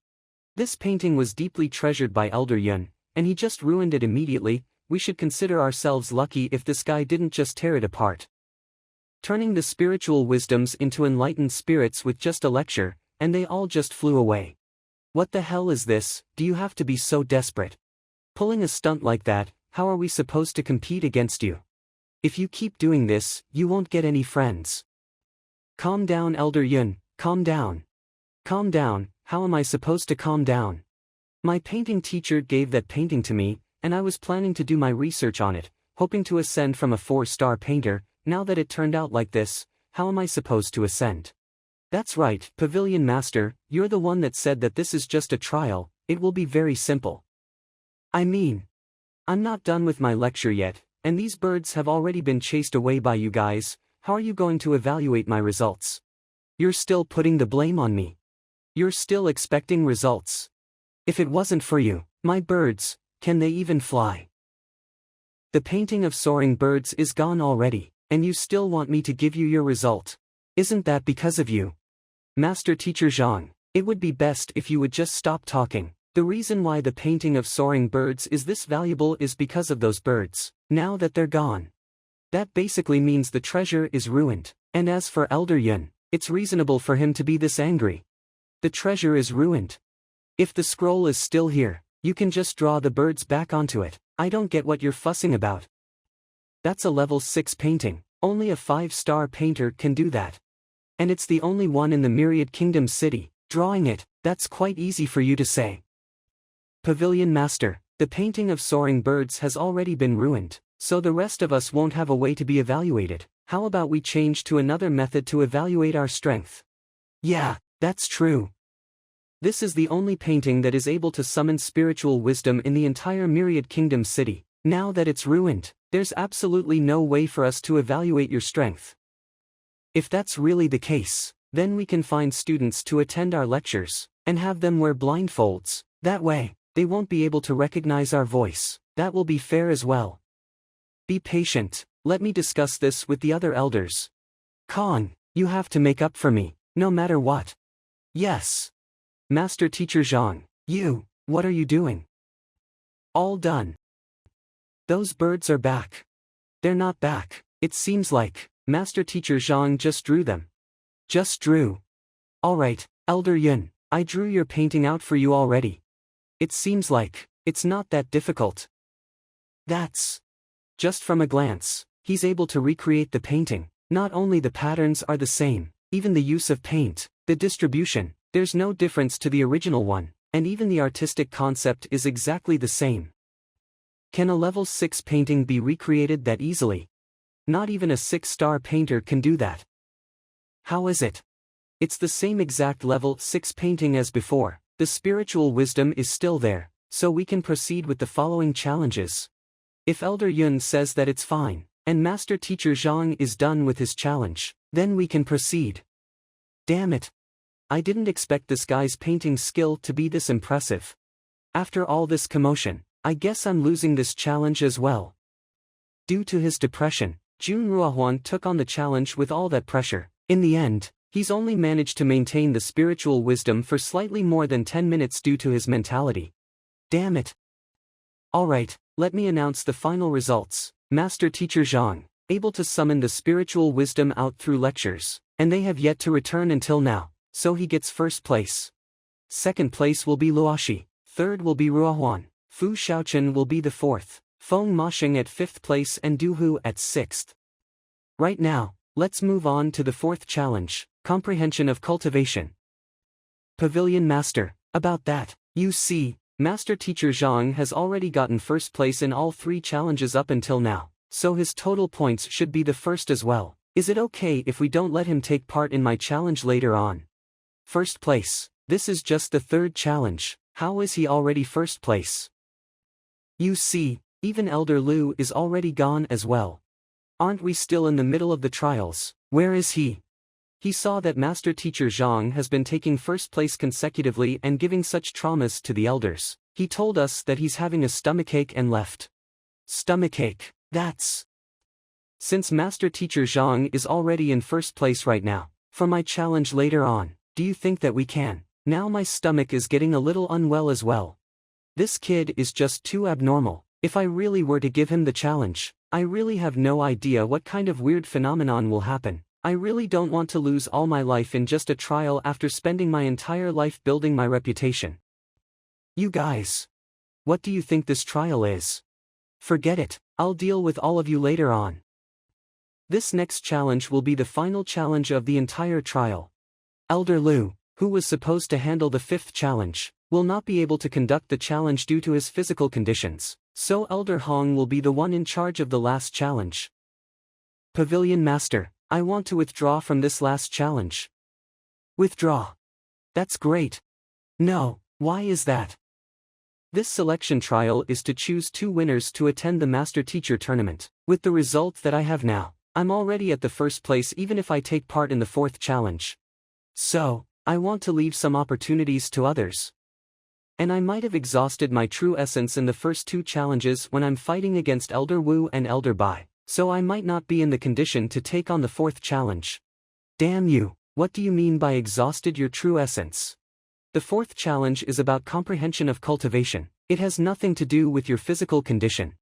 This painting was deeply treasured by Elder Yun, and he just ruined it immediately. We should consider ourselves lucky if this guy didn't just tear it apart. Turning the spiritual wisdoms into enlightened spirits with just a lecture, and they all just flew away. What the hell is this? Do you have to be so desperate? Pulling a stunt like that, how are we supposed to compete against you? If you keep doing this, you won't get any friends. Calm down, Elder Yun, calm down. Calm down, how am I supposed to calm down? My painting teacher gave that painting to me, and I was planning to do my research on it, hoping to ascend from a 4-star painter. Now that it turned out like this, how am I supposed to ascend? That's right, Pavilion Master, you're the one that said that this is just a trial, it will be very simple. I mean, I'm not done with my lecture yet, and these birds have already been chased away by you guys. How are you going to evaluate my results? You're still putting the blame on me. You're still expecting results. If it wasn't for you, my birds, can they even fly? The painting of soaring birds is gone already, and you still want me to give you your result. Isn't that because of you? Master Teacher Zhang, it would be best if you would just stop talking. The reason why the painting of soaring birds is this valuable is because of those birds. Now that they're gone, that basically means the treasure is ruined, and as for Elder Yun, it's reasonable for him to be this angry. The treasure is ruined. If the scroll is still here, you can just draw the birds back onto it. I don't get what you're fussing about. That's a level 6 painting, only a 5-star painter can do that. And it's the only one in the Myriad Kingdom city. Drawing it, that's quite easy for you to say. Pavilion Master, the painting of soaring birds has already been ruined. So the rest of us won't have a way to be evaluated. How about we change to another method to evaluate our strength? Yeah, that's true. This is the only painting that is able to summon spiritual wisdom in the entire Myriad Kingdom city. Now that it's ruined, there's absolutely no way for us to evaluate your strength. If that's really the case, then we can find students to attend our lectures, and have them wear blindfolds. That way, they won't be able to recognize our voice. That will be fair as well. Be patient, let me discuss this with the other elders. Khan, you have to make up for me, no matter what. Yes. Master Teacher Zhang, what are you doing? All done. Those birds are back. They're not back, it seems like. Master Teacher Zhang just drew them. Just drew. Alright, Elder Yun, I drew your painting out for you already. It seems like, it's not that difficult. That's... Just from a glance, he's able to recreate the painting. Not only the patterns are the same, even the use of paint, the distribution, there's no difference to the original one, and even the artistic concept is exactly the same. Can a level 6 painting be recreated that easily? Not even a 6-star painter can do that. How is it? It's the same exact level 6 painting as before. The spiritual wisdom is still there, so we can proceed with the following challenges. If Elder Yun says that it's fine, and Master Teacher Zhang is done with his challenge, then we can proceed. Damn it. I didn't expect this guy's painting skill to be this impressive. After all this commotion, I guess I'm losing this challenge as well. Due to his depression, Jun Ruohuan took on the challenge with all that pressure. In the end, he's only managed to maintain the spiritual wisdom for slightly more than 10 minutes due to his mentality. Damn it. Alright, let me announce the final results. Master Teacher Zhang, able to summon the spiritual wisdom out through lectures, and they have yet to return until now, so he gets first place. Second place will be Luoshi, third will be Ruohuan, Fu Shaochen will be the fourth, Feng Mashing at fifth place and Du Hu at sixth. Right now, let's move on to the fourth challenge, comprehension of cultivation. Pavilion Master, about that, you see, Master Teacher Zhang has already gotten first place in all three challenges up until now, so his total points should be the first as well. Is it okay if we don't let him take part in my challenge later on? First place, this is just the third challenge, how is he already first place? You see, even Elder Lu is already gone as well. Aren't we still in the middle of the trials? Where is he? He saw that Master Teacher Zhang has been taking first place consecutively and giving such traumas to the elders. He told us that he's having a stomachache and left. Stomachache, that's... Since Master Teacher Zhang is already in first place right now, for my challenge later on, do you think that we can? Now my stomach is getting a little unwell as well. This kid is just too abnormal. If I really were to give him the challenge, I really have no idea what kind of weird phenomenon will happen. I really don't want to lose all my life in just a trial after spending my entire life building my reputation. You guys. What do you think this trial is? Forget it, I'll deal with all of you later on. This next challenge will be the final challenge of the entire trial. Elder Lu, who was supposed to handle the fifth challenge, will not be able to conduct the challenge due to his physical conditions, so Elder Hong will be the one in charge of the last challenge. Pavilion Master, I want to withdraw from this last challenge. Withdraw? That's great. No, why is that? This selection trial is to choose 2 winners to attend the Master Teacher Tournament. With the result that I have now, I'm already at the first place even if I take part in the 4th challenge. So, I want to leave some opportunities to others. And I might have exhausted my true essence in the first 2 challenges when I'm fighting against Elder Wu and Elder Bai, so I might not be in the condition to take on the 4th challenge. Damn you, what do you mean by exhausted your true essence? The 4th challenge is about comprehension of cultivation. It has nothing to do with your physical condition.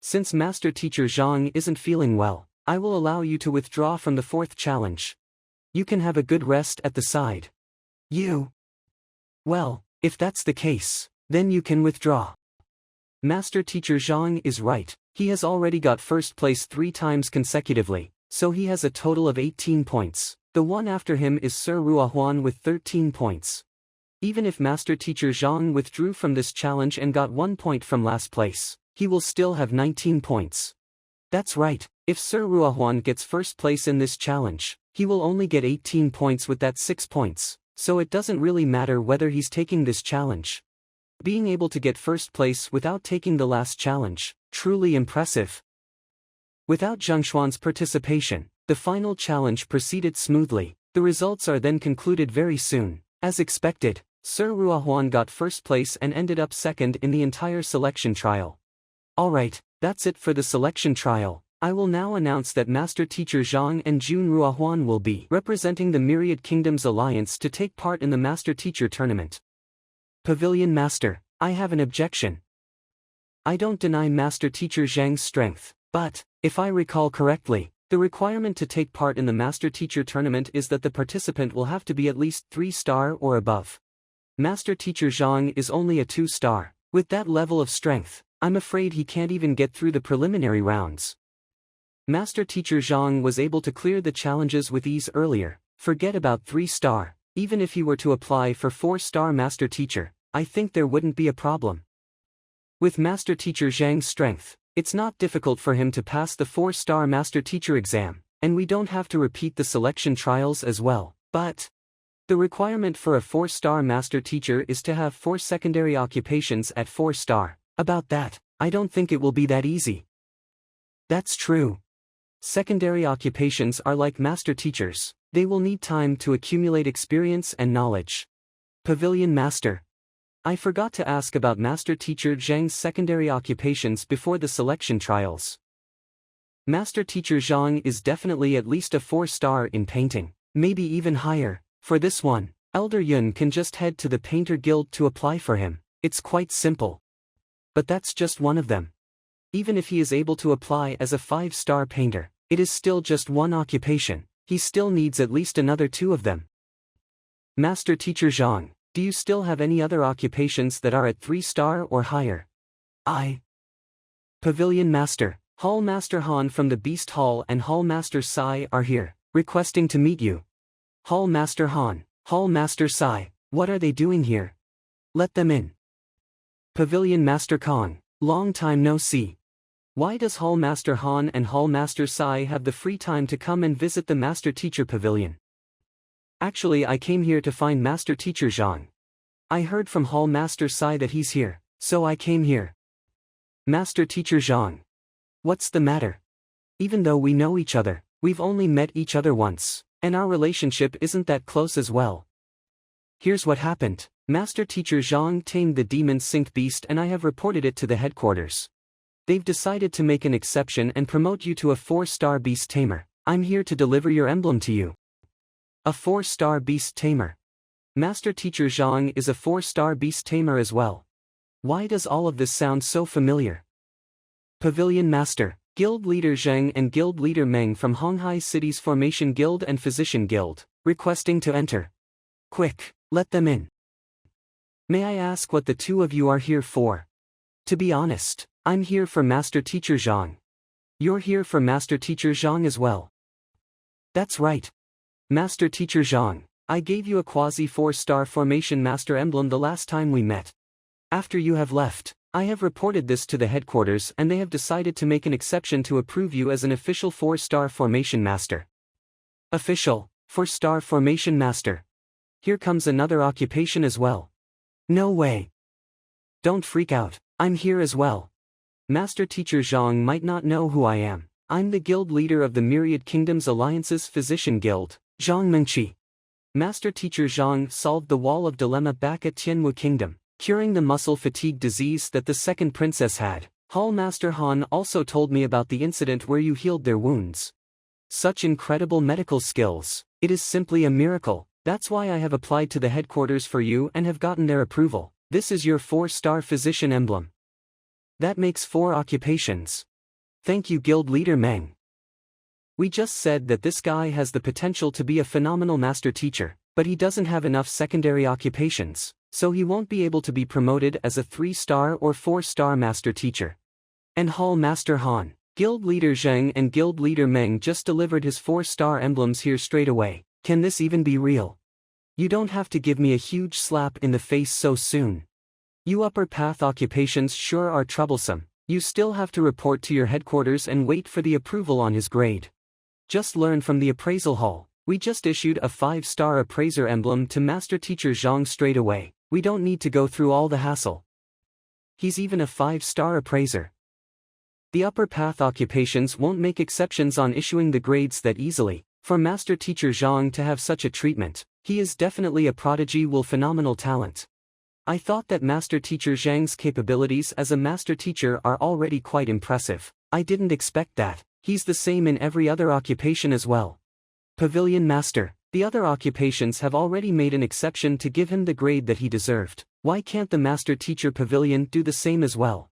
Since Master Teacher Zhang isn't feeling well, I will allow you to withdraw from the 4th challenge. You can have a good rest at the side. You? Well, if that's the case, then you can withdraw. Master Teacher Zhang is right, he has already got first place 3 times consecutively, so he has a total of 18 points. The one after him is Sir Ruohuan with 13 points. Even if Master Teacher Zhang withdrew from this challenge and got 1 point from last place, he will still have 19 points. That's right, if Sir Ruohuan gets first place in this challenge, he will only get 18 points with that 6 points, so it doesn't really matter whether he's taking this challenge. Being able to get first place without taking the last challenge, truly impressive. Without Zhang Xuan's participation, the final challenge proceeded smoothly. The results are then concluded very soon. As expected, Sir Ruohuan got first place and ended up second in the entire selection trial. Alright, that's it for the selection trial. I will now announce that Master Teacher Zhang and Jun Ruohuan will be representing the Myriad Kingdoms Alliance to take part in the Master Teacher Tournament. Pavilion Master, I have an objection. I don't deny Master Teacher Zhang's strength, but, if I recall correctly, the requirement to take part in the Master Teacher Tournament is that the participant will have to be at least 3-star or above. Master Teacher Zhang is only a 2-star. With that level of strength, I'm afraid he can't even get through the preliminary rounds. Master Teacher Zhang was able to clear the challenges with ease earlier. Forget about 3-star. Even if he were to apply for 4-star Master Teacher, I think there wouldn't be a problem. With Master Teacher Zhang's strength, it's not difficult for him to pass the 4-star Master Teacher exam, and we don't have to repeat the selection trials as well. But the requirement for a 4-star Master Teacher is to have 4 secondary occupations at 4-star. About that, I don't think it will be that easy. That's true. Secondary occupations are like Master Teachers. They will need time to accumulate experience and knowledge. Pavilion Master, I forgot to ask about Master Teacher Zhang's secondary occupations before the selection trials. Master Teacher Zhang is definitely at least a 4-star in painting, maybe even higher. For this one, Elder Yun can just head to the Painter Guild to apply for him. It's quite simple. But that's just one of them. Even if he is able to apply as a 5-star painter, it is still just one occupation. He still needs at least another 2 of them. Master Teacher Zhang, do you still have any other occupations that are at 3-star or higher? Pavilion Master, Hall Master Han from the Beast Hall and Hall Master Sai are here, requesting to meet you. Hall Master Han, Hall Master Sai, what are they doing here? Let them in. Pavilion Master Kong, long time no see. Why does Hall Master Han and Hall Master Sai have the free time to come and visit the Master Teacher Pavilion? Actually, I came here to find Master Teacher Zhang. I heard from Hall Master Sai that he's here, so I came here. Master Teacher Zhang. What's the matter? Even though we know each other, we've only met each other once, and our relationship isn't that close as well. Here's what happened. Master Teacher Zhang tamed the demon Sync Beast and I have reported it to the headquarters. They've decided to make an exception and promote you to a 4-star beast tamer. I'm here to deliver your emblem to you. A 4-star beast tamer. Master Teacher Zhang is a 4-star beast tamer as well. Why does all of this sound so familiar? Pavilion Master, Guild Leader Zheng and Guild Leader Meng from Honghai City's Formation Guild and Physician Guild, requesting to enter. Quick, let them in. May I ask what the 2 of you are here for? To be honest, I'm here for Master Teacher Zhang. You're here for Master Teacher Zhang as well. That's right. Master Teacher Zhang, I gave you a quasi 4-star Formation Master emblem the last time we met. After you have left, I have reported this to the headquarters and they have decided to make an exception to approve you as an official 4-star Formation Master. Official, 4-star Formation Master. Here comes another occupation as well. No way. Don't freak out, I'm here as well. Master Teacher Zhang might not know who I am. I'm the guild leader of the Myriad Kingdoms Alliance's Physician Guild, Zhang Mengqi. Master Teacher Zhang solved the wall of dilemma back at Tianwu Kingdom, curing the muscle fatigue disease that the second princess had. Hall Master Han also told me about the incident where you healed their wounds. Such incredible medical skills. It is simply a miracle. That's why I have applied to the headquarters for you and have gotten their approval. This is your 4-star physician emblem. That makes 4 occupations. Thank you, Guild Leader Meng. We just said that this guy has the potential to be a phenomenal master teacher, but he doesn't have enough secondary occupations, so he won't be able to be promoted as a 3-star or 4-star master teacher. And Hall Master Han, Guild Leader Zheng and Guild Leader Meng just delivered his 4-star emblems here straight away. Can this even be real? You don't have to give me a huge slap in the face so soon. You upper path occupations sure are troublesome. You still have to report to your headquarters and wait for the approval on his grade. Just learn from the appraisal hall. We just issued a 5-star appraiser emblem to Master Teacher Zhang straight away. We don't need to go through all the hassle. He's even a 5-star appraiser. The upper path occupations won't make exceptions on issuing the grades that easily. For Master Teacher Zhang to have such a treatment, he is definitely a prodigy with phenomenal talent. I thought that Master Teacher Zhang's capabilities as a master teacher are already quite impressive. I didn't expect that. He's the same in every other occupation as well. Pavilion Master, the other occupations have already made an exception to give him the grade that he deserved. Why can't the Master Teacher Pavilion do the same as well?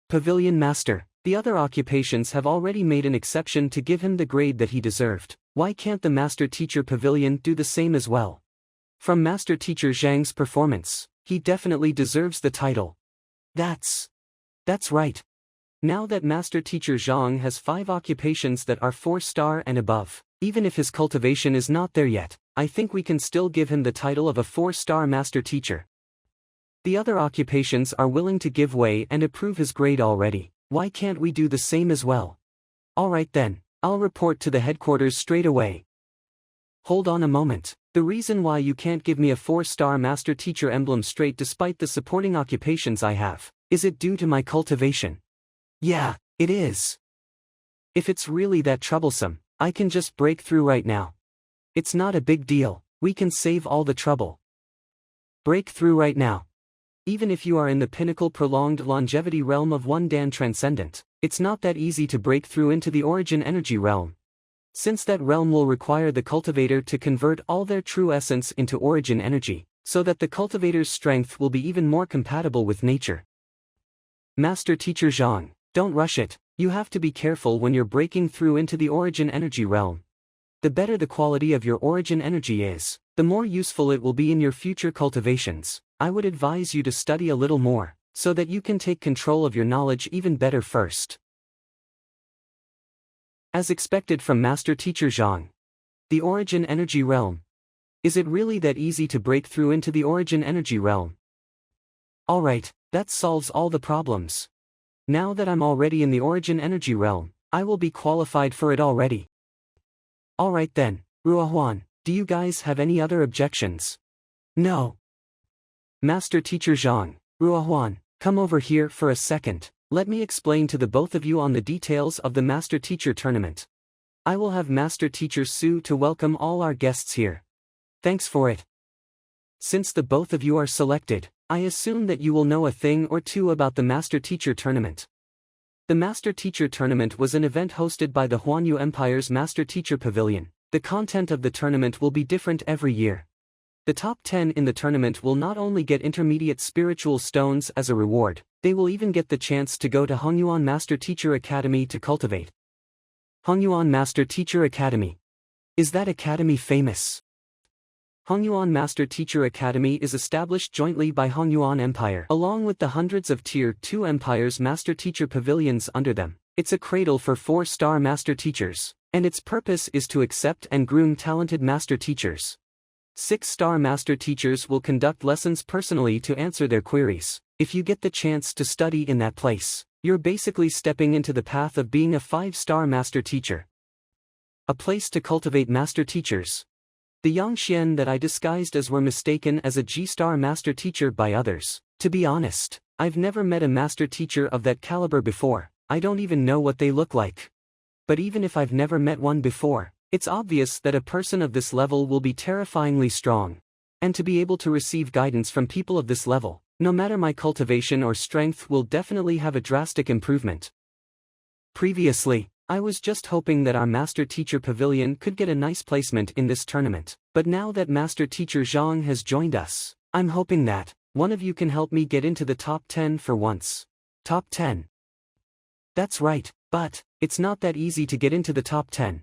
Pavilion Master, the other occupations have already made an exception to give him the grade that he deserved. Why can't the Master Teacher Pavilion do the same as well? From Master Teacher Zhang's performance, he definitely deserves the title. That's right. Now that Master Teacher Zhang has 5 occupations that are 4-star and above, even if his cultivation is not there yet, I think we can still give him the title of a 4-star master teacher. The other occupations are willing to give way and approve his grade already. Why can't we do the same as well? Alright then, I'll report to the headquarters straight away. Hold on a moment. The reason why you can't give me a 4-star master teacher emblem straight despite the supporting occupations I have, is it due to my cultivation? Yeah, it is. If it's really that troublesome, I can just break through right now. It's not a big deal, we can save all the trouble. Break through right now. Even if you are in the pinnacle prolonged longevity realm of One Dan Transcendent, it's not that easy to break through into the origin energy realm. Since that realm will require the cultivator to convert all their true essence into origin energy, so that the cultivator's strength will be even more compatible with nature. Master Teacher Zhang, don't rush it. You have to be careful when you're breaking through into the origin energy realm. The better the quality of your origin energy is, the more useful it will be in your future cultivations. I would advise you to study a little more, so that you can take control of your knowledge even better first. As expected from Master Teacher Zhang. The origin energy realm. Is it really that easy to break through into the origin energy realm? Alright, that solves all the problems. Now that I'm already in the origin energy realm, I will be qualified for it already. Alright then, Ruohuan, do you guys have any other objections? No. Master Teacher Zhang, Ruohuan, come over here for a second. Let me explain to the both of you on the details of the Master Teacher tournament. I will have Master Teacher Su to welcome all our guests here. Thanks for it. Since the both of you are selected, I assume that you will know a thing or two about the Master Teacher Tournament. The Master Teacher Tournament was an event hosted by the Huanyu Empire's Master Teacher Pavilion. The content of the tournament will be different every year. The top 10 in the tournament will not only get intermediate spiritual stones as a reward, they will even get the chance to go to Hongyuan Master Teacher Academy to cultivate. Hongyuan Master Teacher Academy. Is that academy famous? Hongyuan Master Teacher Academy is established jointly by Hongyuan Empire along with the hundreds of Tier 2 empires Master Teacher Pavilions under them. It's a cradle for 4-star Master Teachers, and its purpose is to accept and groom talented Master Teachers. 6-star Master Teachers will conduct lessons personally to answer their queries. If you get the chance to study in that place, you're basically stepping into the path of being a 5-star Master Teacher. A place to cultivate Master Teachers. The young Xian that I disguised as were mistaken as a G-star Master Teacher by others. To be honest, I've never met a Master Teacher of that caliber before. I don't even know what they look like. But even if I've never met one before, it's obvious that a person of this level will be terrifyingly strong. And to be able to receive guidance from people of this level, no matter my cultivation or strength, will definitely have a drastic improvement. Previously, I was just hoping that our Master Teacher Pavilion could get a nice placement in this tournament, but now that Master Teacher Zhang has joined us, I'm hoping that one of you can help me get into the top 10 for once. Top 10. That's right, but it's not that easy to get into the top 10.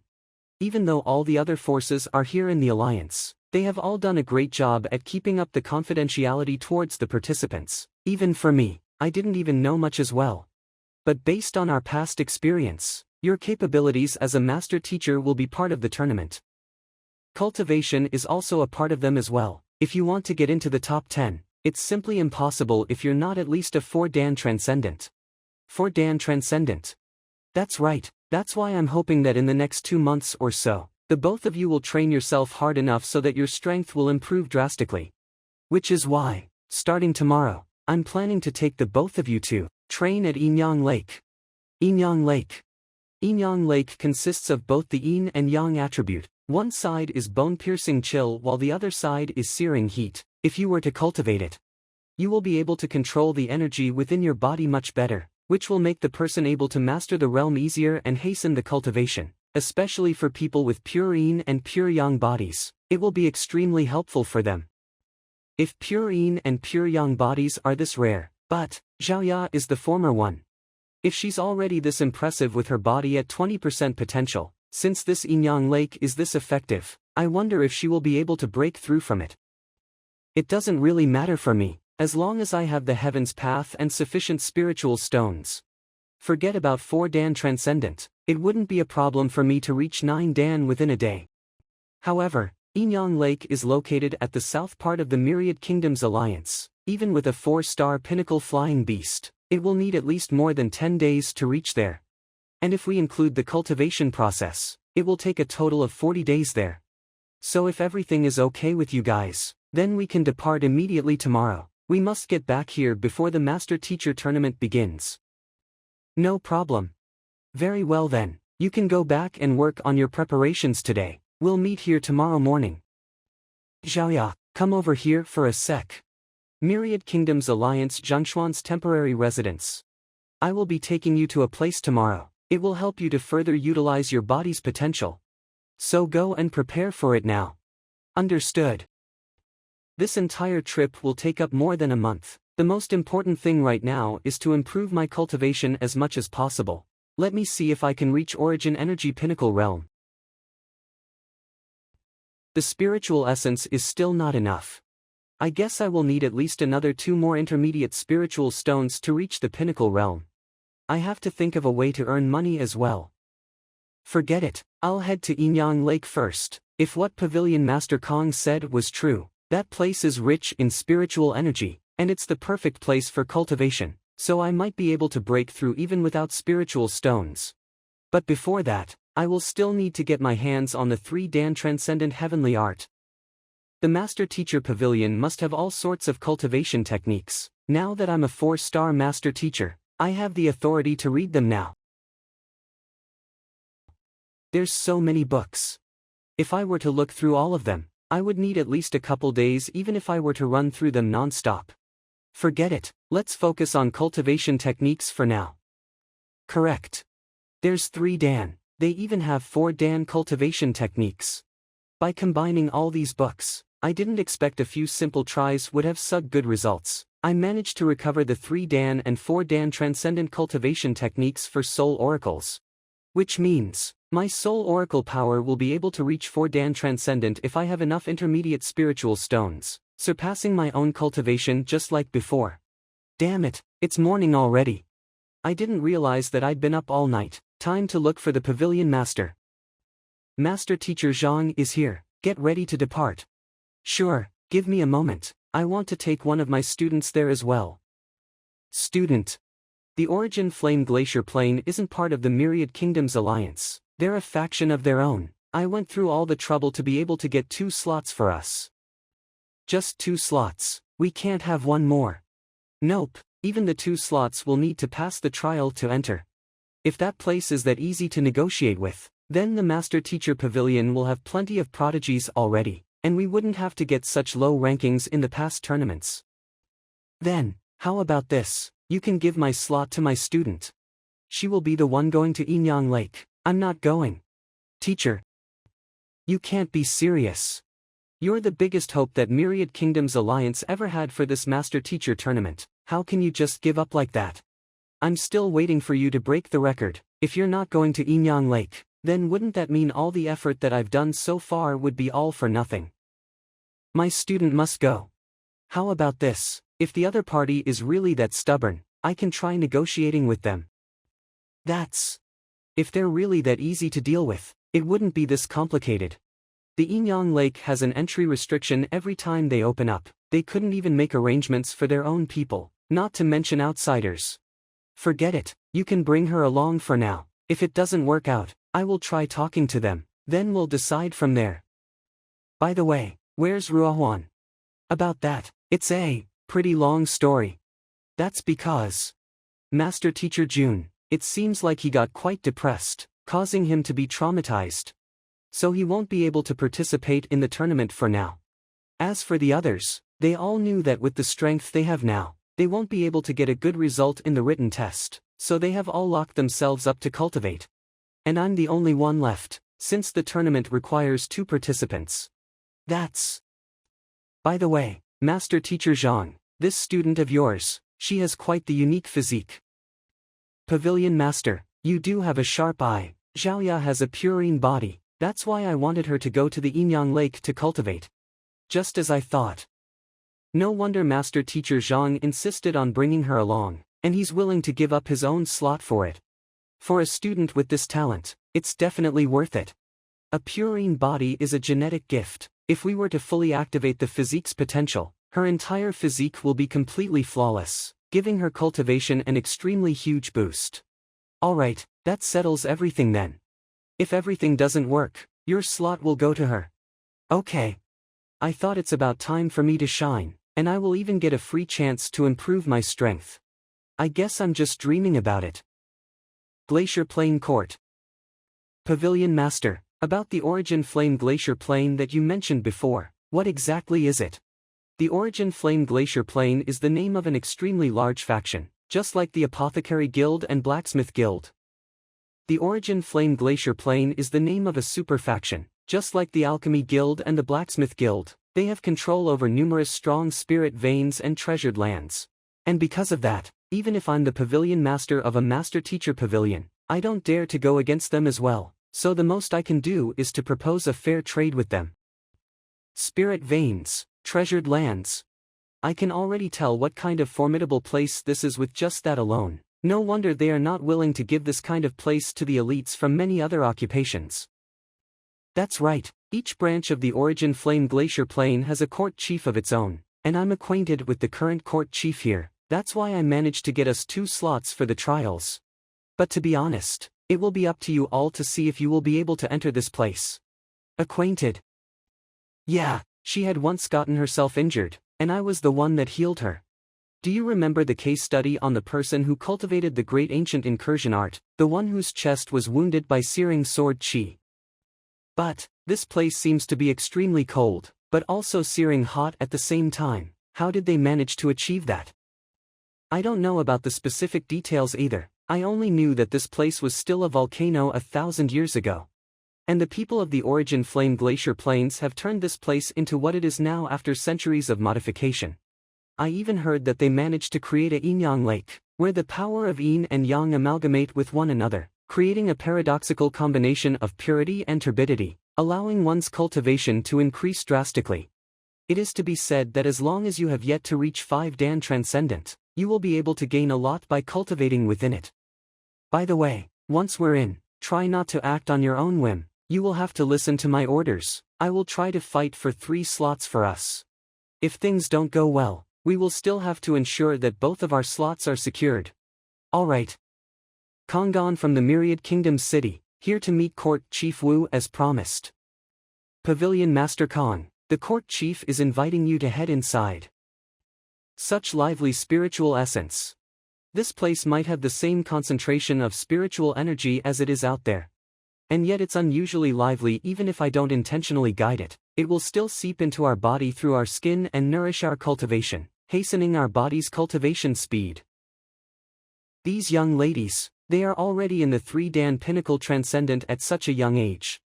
Even though all the other forces are here in the alliance, they have all done a great job at keeping up the confidentiality towards the participants. Even for me, I didn't even know much as well. But based on our past experience, your capabilities as a Master Teacher will be part of the tournament. Cultivation is also a part of them as well. If you want to get into the top 10, it's simply impossible if you're not at least a 4-Dan Transcendent. 4-Dan Transcendent. That's right, that's why I'm hoping that in the next 2 months or so, the both of you will train yourself hard enough so that your strength will improve drastically. Which is why, starting tomorrow, I'm planning to take the both of you to train at Yinyang Lake. Yinyang Lake. Yinyang Lake consists of both the yin and yang attribute. One side is bone-piercing chill while the other side is searing heat. If you were to cultivate it, you will be able to control the energy within your body much better, which will make the person able to master the realm easier and hasten the cultivation, especially for people with pure yin and pure yang bodies. It will be extremely helpful for them. If pure yin and pure yang bodies are this rare, but Xiaoya is the former one. If she's already this impressive with her body at 20% potential, since this Yinyang Lake is this effective, I wonder if she will be able to break through from it. It doesn't really matter for me, as long as I have the Heaven's Path and sufficient spiritual stones. Forget about 4-Dan Transcendent, it wouldn't be a problem for me to reach 9-Dan within a day. However, Yinyang Lake is located at the south part of the Myriad Kingdoms Alliance. Even with a 4-star pinnacle flying beast, it will need at least more than 10 days to reach there. And if we include the cultivation process, it will take a total of 40 days there. So if everything is okay with you guys, then we can depart immediately tomorrow. We must get back here before the Master Teacher Tournament begins. No problem. Very well then, you can go back and work on your preparations today. We'll meet here tomorrow morning. Xiaoya, come over here for a sec. Myriad Kingdoms Alliance Zhang Xuan's temporary residence. I will be taking you to a place tomorrow. It will help you to further utilize your body's potential. So go and prepare for it now. Understood. This entire trip will take up more than a month. The most important thing right now is to improve my cultivation as much as possible. Let me see if I can reach Origin Energy Pinnacle Realm. The spiritual essence is still not enough. I guess I will need at least another 2 more intermediate spiritual stones to reach the Pinnacle Realm. I have to think of a way to earn money as well. Forget it, I'll head to Yinyang Lake first. If what Pavilion Master Kong said was true, that place is rich in spiritual energy, and it's the perfect place for cultivation, so I might be able to break through even without spiritual stones. But before that, I will still need to get my hands on the 3 Dan Transcendent Heavenly Art. The Master Teacher Pavilion must have all sorts of cultivation techniques. Now that I'm a 4-star Master Teacher, I have the authority to read them now. There's so many books. If I were to look through all of them, I would need at least a couple days even if I were to run through them non-stop. Forget it, let's focus on cultivation techniques for now. Correct. There's 3 Dan, they even have 4 Dan cultivation techniques. By combining all these books, I didn't expect a few simple tries would have such good results. I managed to recover the 3 Dan and 4 Dan transcendent cultivation techniques for soul oracles. Which means, my soul oracle power will be able to reach 4 Dan transcendent if I have enough intermediate spiritual stones, surpassing my own cultivation just like before. Damn it, it's morning already. I didn't realize that I'd been up all night. Time to look for the Pavilion Master. Master Teacher Zhang is here, get ready to depart. Sure, give me a moment, I want to take one of my students there as well. Student. The Origin Flame Glacier Plain isn't part of the Myriad Kingdoms Alliance, they're a faction of their own. I went through all the trouble to be able to get 2 slots for us. Just 2 slots, we can't have one more. Nope, even the 2 slots will need to pass the trial to enter. If that place is that easy to negotiate with, then the Master Teacher Pavilion will have plenty of prodigies already, and we wouldn't have to get such low rankings in the past tournaments. Then, how about this, you can give my slot to my student. She will be the one going to Yinyang Lake, I'm not going. Teacher. You can't be serious. You're the biggest hope that Myriad Kingdoms Alliance ever had for this Master Teacher tournament, how can you just give up like that? I'm still waiting for you to break the record. If you're not going to Yinyang Lake, then wouldn't that mean all the effort that I've done so far would be all for nothing? My student must go. How about this, if the other party is really that stubborn, I can try negotiating with them. If they're really that easy to deal with, it wouldn't be this complicated. The Yinyang Lake has an entry restriction every time they open up, they couldn't even make arrangements for their own people, not to mention outsiders. Forget it, you can bring her along for now. If it doesn't work out, I will try talking to them, then we'll decide from there. By the way, where's Ruohuan? About that, it's a pretty long story. That's because Master Teacher Jun, it seems like he got quite depressed, causing him to be traumatized. So he won't be able to participate in the tournament for now. As for the others, they all knew that with the strength they have now, they won't be able to get a good result in the written test, so they have all locked themselves up to cultivate. And I'm the only one left, since the tournament requires 2 participants. By the way, Master Teacher Zhang, this student of yours, she has quite the unique physique. Pavilion Master, you do have a sharp eye. Xiaoya has a purine body, that's why I wanted her to go to the Yinyang Lake to cultivate. Just as I thought. No wonder Master Teacher Zhang insisted on bringing her along, and he's willing to give up his own slot for it. For a student with this talent, it's definitely worth it. A purine body is a genetic gift. If we were to fully activate the physique's potential, her entire physique will be completely flawless, giving her cultivation an extremely huge boost. Alright, that settles everything then. If everything doesn't work, your slot will go to her. Okay. I thought it's about time for me to shine, and I will even get a free chance to improve my strength. I guess I'm just dreaming about it. Glacier Plain Court. Pavilion Master, about the Origin Flame Glacier Plain that you mentioned before, what exactly is it? The Origin Flame Glacier Plain is the name of an extremely large faction, just like the Apothecary Guild and Blacksmith Guild. The Origin Flame Glacier Plain is the name of a super faction, just like the Alchemy Guild and the Blacksmith Guild. They have control over numerous strong spirit veins and treasured lands. And because of that, even if I'm the pavilion master of a master-teacher pavilion, I don't dare to go against them as well, so the most I can do is to propose a fair trade with them. Spirit veins, treasured lands. I can already tell what kind of formidable place this is with just that alone. No wonder they are not willing to give this kind of place to the elites from many other occupations. That's right, each branch of the Origin Flame Glacier Plain has a court chief of its own, and I'm acquainted with the current court chief here. That's why I managed to get us 2 slots for the trials. But to be honest, it will be up to you all to see if you will be able to enter this place. Acquainted? Yeah, she had once gotten herself injured, and I was the one that healed her. Do you remember the case study on the person who cultivated the great ancient incursion art, the one whose chest was wounded by searing sword chi? But, this place seems to be extremely cold, but also searing hot at the same time. How did they manage to achieve that? I don't know about the specific details either. I only knew that this place was still a volcano 1,000 years ago. And the people of the Origin Flame Glacier Plains have turned this place into what it is now after centuries of modification. I even heard that they managed to create a yin-yang lake, where the power of yin and yang amalgamate with one another, creating a paradoxical combination of purity and turbidity, allowing one's cultivation to increase drastically. It is to be said that as long as you have yet to reach 5 Dan Transcendent, you will be able to gain a lot by cultivating within it. By the way, once we're in, try not to act on your own whim. You will have to listen to my orders. I will try to fight for 3 slots for us. If things don't go well, we will still have to ensure that both of our slots are secured. Alright. Kongan from the Myriad Kingdoms City, here to meet Court Chief Wu as promised. Pavilion Master Kong, the Court Chief is inviting you to head inside. Such lively spiritual essence. This place might have the same concentration of spiritual energy as it is out there. And yet it's unusually lively. Even if I don't intentionally guide it, it will still seep into our body through our skin and nourish our cultivation, hastening our body's cultivation speed. These young ladies, they are already in the 3 Dan Pinnacle Transcendent at such a young age.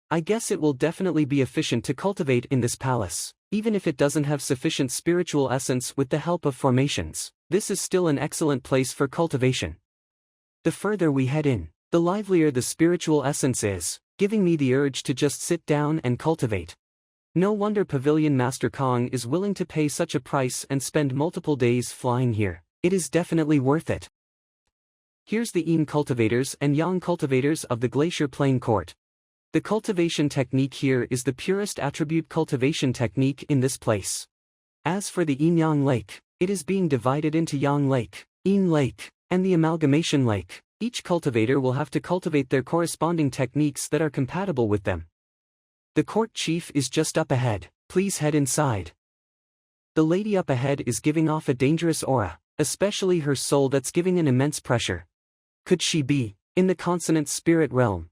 I guess it will definitely be efficient to cultivate in this palace. Even if it doesn't have sufficient spiritual essence with the help of formations, this is still an excellent place for cultivation. The further we head in, the livelier the spiritual essence is, giving me the urge to just sit down and cultivate. No wonder Pavilion Master Kong is willing to pay such a price and spend multiple days flying here. It is definitely worth it. Here's the Yin cultivators and Yang cultivators of the Glacier Plain Court. The cultivation technique here is the purest attribute cultivation technique in this place. As for the Yin-Yang Lake, it is being divided into Yang Lake, Yin Lake, and the Amalgamation Lake. Each cultivator will have to cultivate their corresponding techniques that are compatible with them. The court chief is just up ahead, please head inside. The lady up ahead is giving off a dangerous aura, especially her soul that's giving an immense pressure. Could she be in the consonant spirit realm?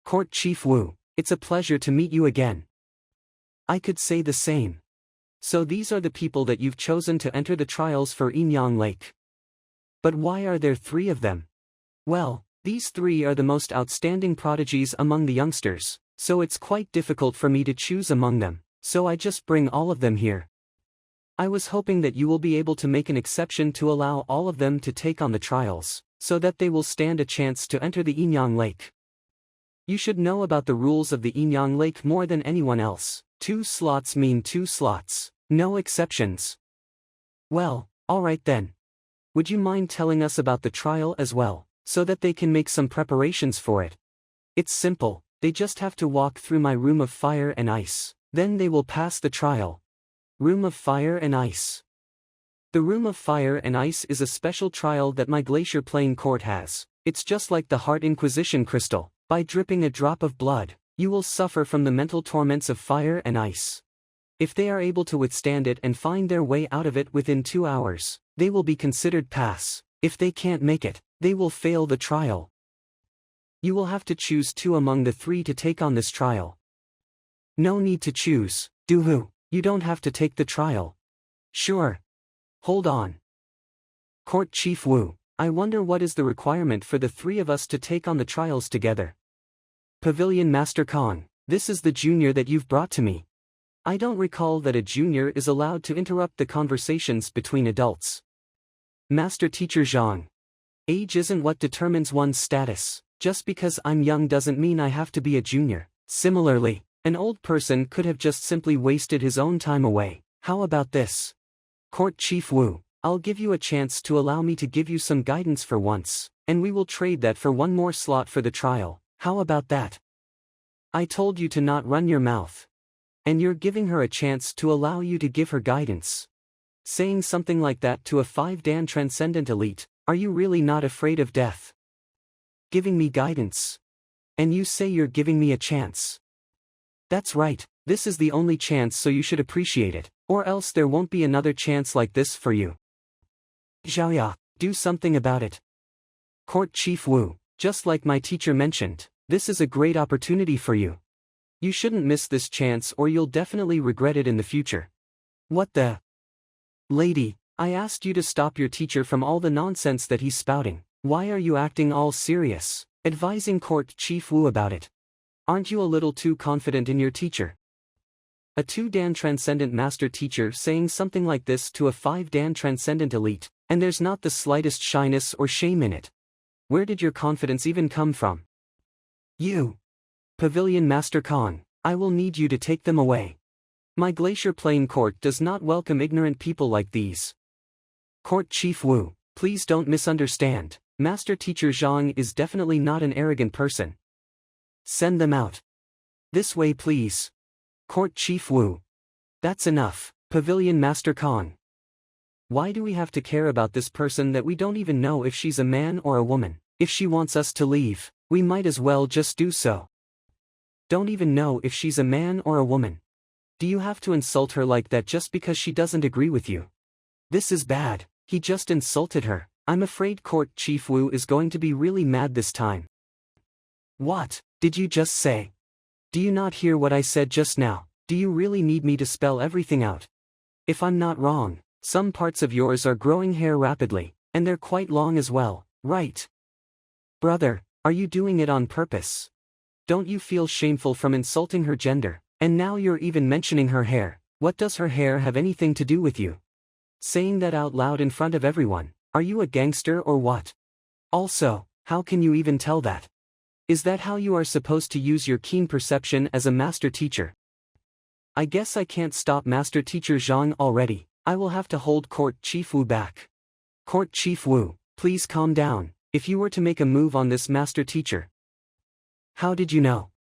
Court Chief Wu, it's a pleasure to meet you again. I could say the same. So these are the people that you've chosen to enter the trials for Yin-Yang Lake. But why are there 3 of them? Well, these 3 are the most outstanding prodigies among the youngsters, so it's quite difficult for me to choose among them, so I just bring all of them here. I was hoping that you will be able to make an exception to allow all of them to take on the trials, so that they will stand a chance to enter the Yin-Yang Lake. You should know about the rules of the Yin-Yang Lake more than anyone else. 2 slots mean 2 slots, no exceptions. Well, alright then. Would you mind telling us about the trial as well, so that they can make some preparations for it? It's simple, they just have to walk through my room of fire and ice, then they will pass the trial. Room of Fire and Ice. The Room of Fire and Ice is a special trial that my Glacier Plain Court has. It's just like the Heart Inquisition crystal. By dripping a drop of blood, you will suffer from the mental torments of fire and ice. If they are able to withstand it and find their way out of it within 2 hours, they will be considered pass. If they can't make it, they will fail the trial. You will have to choose 2 among the 3 to take on this trial. No need to choose, Duhu, you don't have to take the trial. Sure. Hold on. Court Chief Wu, I wonder what is the requirement for the 3 of us to take on the trials together. Pavilion Master Kong, this is the junior that you've brought to me. I don't recall that a junior is allowed to interrupt the conversations between adults. Master Teacher Zhang. Age isn't what determines one's status. Just because I'm young doesn't mean I have to be a junior. Similarly, an old person could have just simply wasted his own time away. How about this? Court Chief Wu, I'll give you a chance to allow me to give you some guidance for once, and we will trade that for one more slot for the trial. How about that? I told you to not run your mouth. And you're giving her a chance to allow you to give her guidance. Saying something like that to a 5-dan transcendent elite, are you really not afraid of death? Giving me guidance. And you say you're giving me a chance. That's right, this is the only chance, so you should appreciate it, or else there won't be another chance like this for you. Xiaoya, do something about it. Court Chief Wu, just like my teacher mentioned, this is a great opportunity for you. You shouldn't miss this chance or you'll definitely regret it in the future. What the? Lady, I asked you to stop your teacher from all the nonsense that he's spouting. Why are you acting all serious, advising Court Chief Wu about it? Aren't you a little too confident in your teacher? A 2-dan transcendent master teacher saying something like this to a 5-dan transcendent elite, and there's not the slightest shyness or shame in it. Where did your confidence even come from? You. Pavilion Master Khan, I will need you to take them away. My Glacier Plain Court does not welcome ignorant people like these. Court Chief Wu, please don't misunderstand. Master Teacher Zhang is definitely not an arrogant person. Send them out. This way please. Court Chief Wu. That's enough, Pavilion Master Khan. Why do we have to care about this person that we don't even know if she's a man or a woman? If she wants us to leave, we might as well just do so. Don't even know if she's a man or a woman. Do you have to insult her like that just because she doesn't agree with you? This is bad, he just insulted her. I'm afraid Court Chief Wu is going to be really mad this time. What did you just say? Do you not hear what I said just now? Do you really need me to spell everything out? If I'm not wrong, some parts of yours are growing hair rapidly, and they're quite long as well, right? Brother, are you doing it on purpose? Don't you feel shameful from insulting her gender? And now you're even mentioning her hair. What does her hair have anything to do with you? Saying that out loud in front of everyone. Are you a gangster or what? Also, how can you even tell that? Is that how you are supposed to use your keen perception as a master teacher? I guess I can't stop Master Teacher Zhang already. I will have to hold Court Chief Wu back. Court Chief Wu, please calm down. If you were to make a move on this master teacher. How did you know?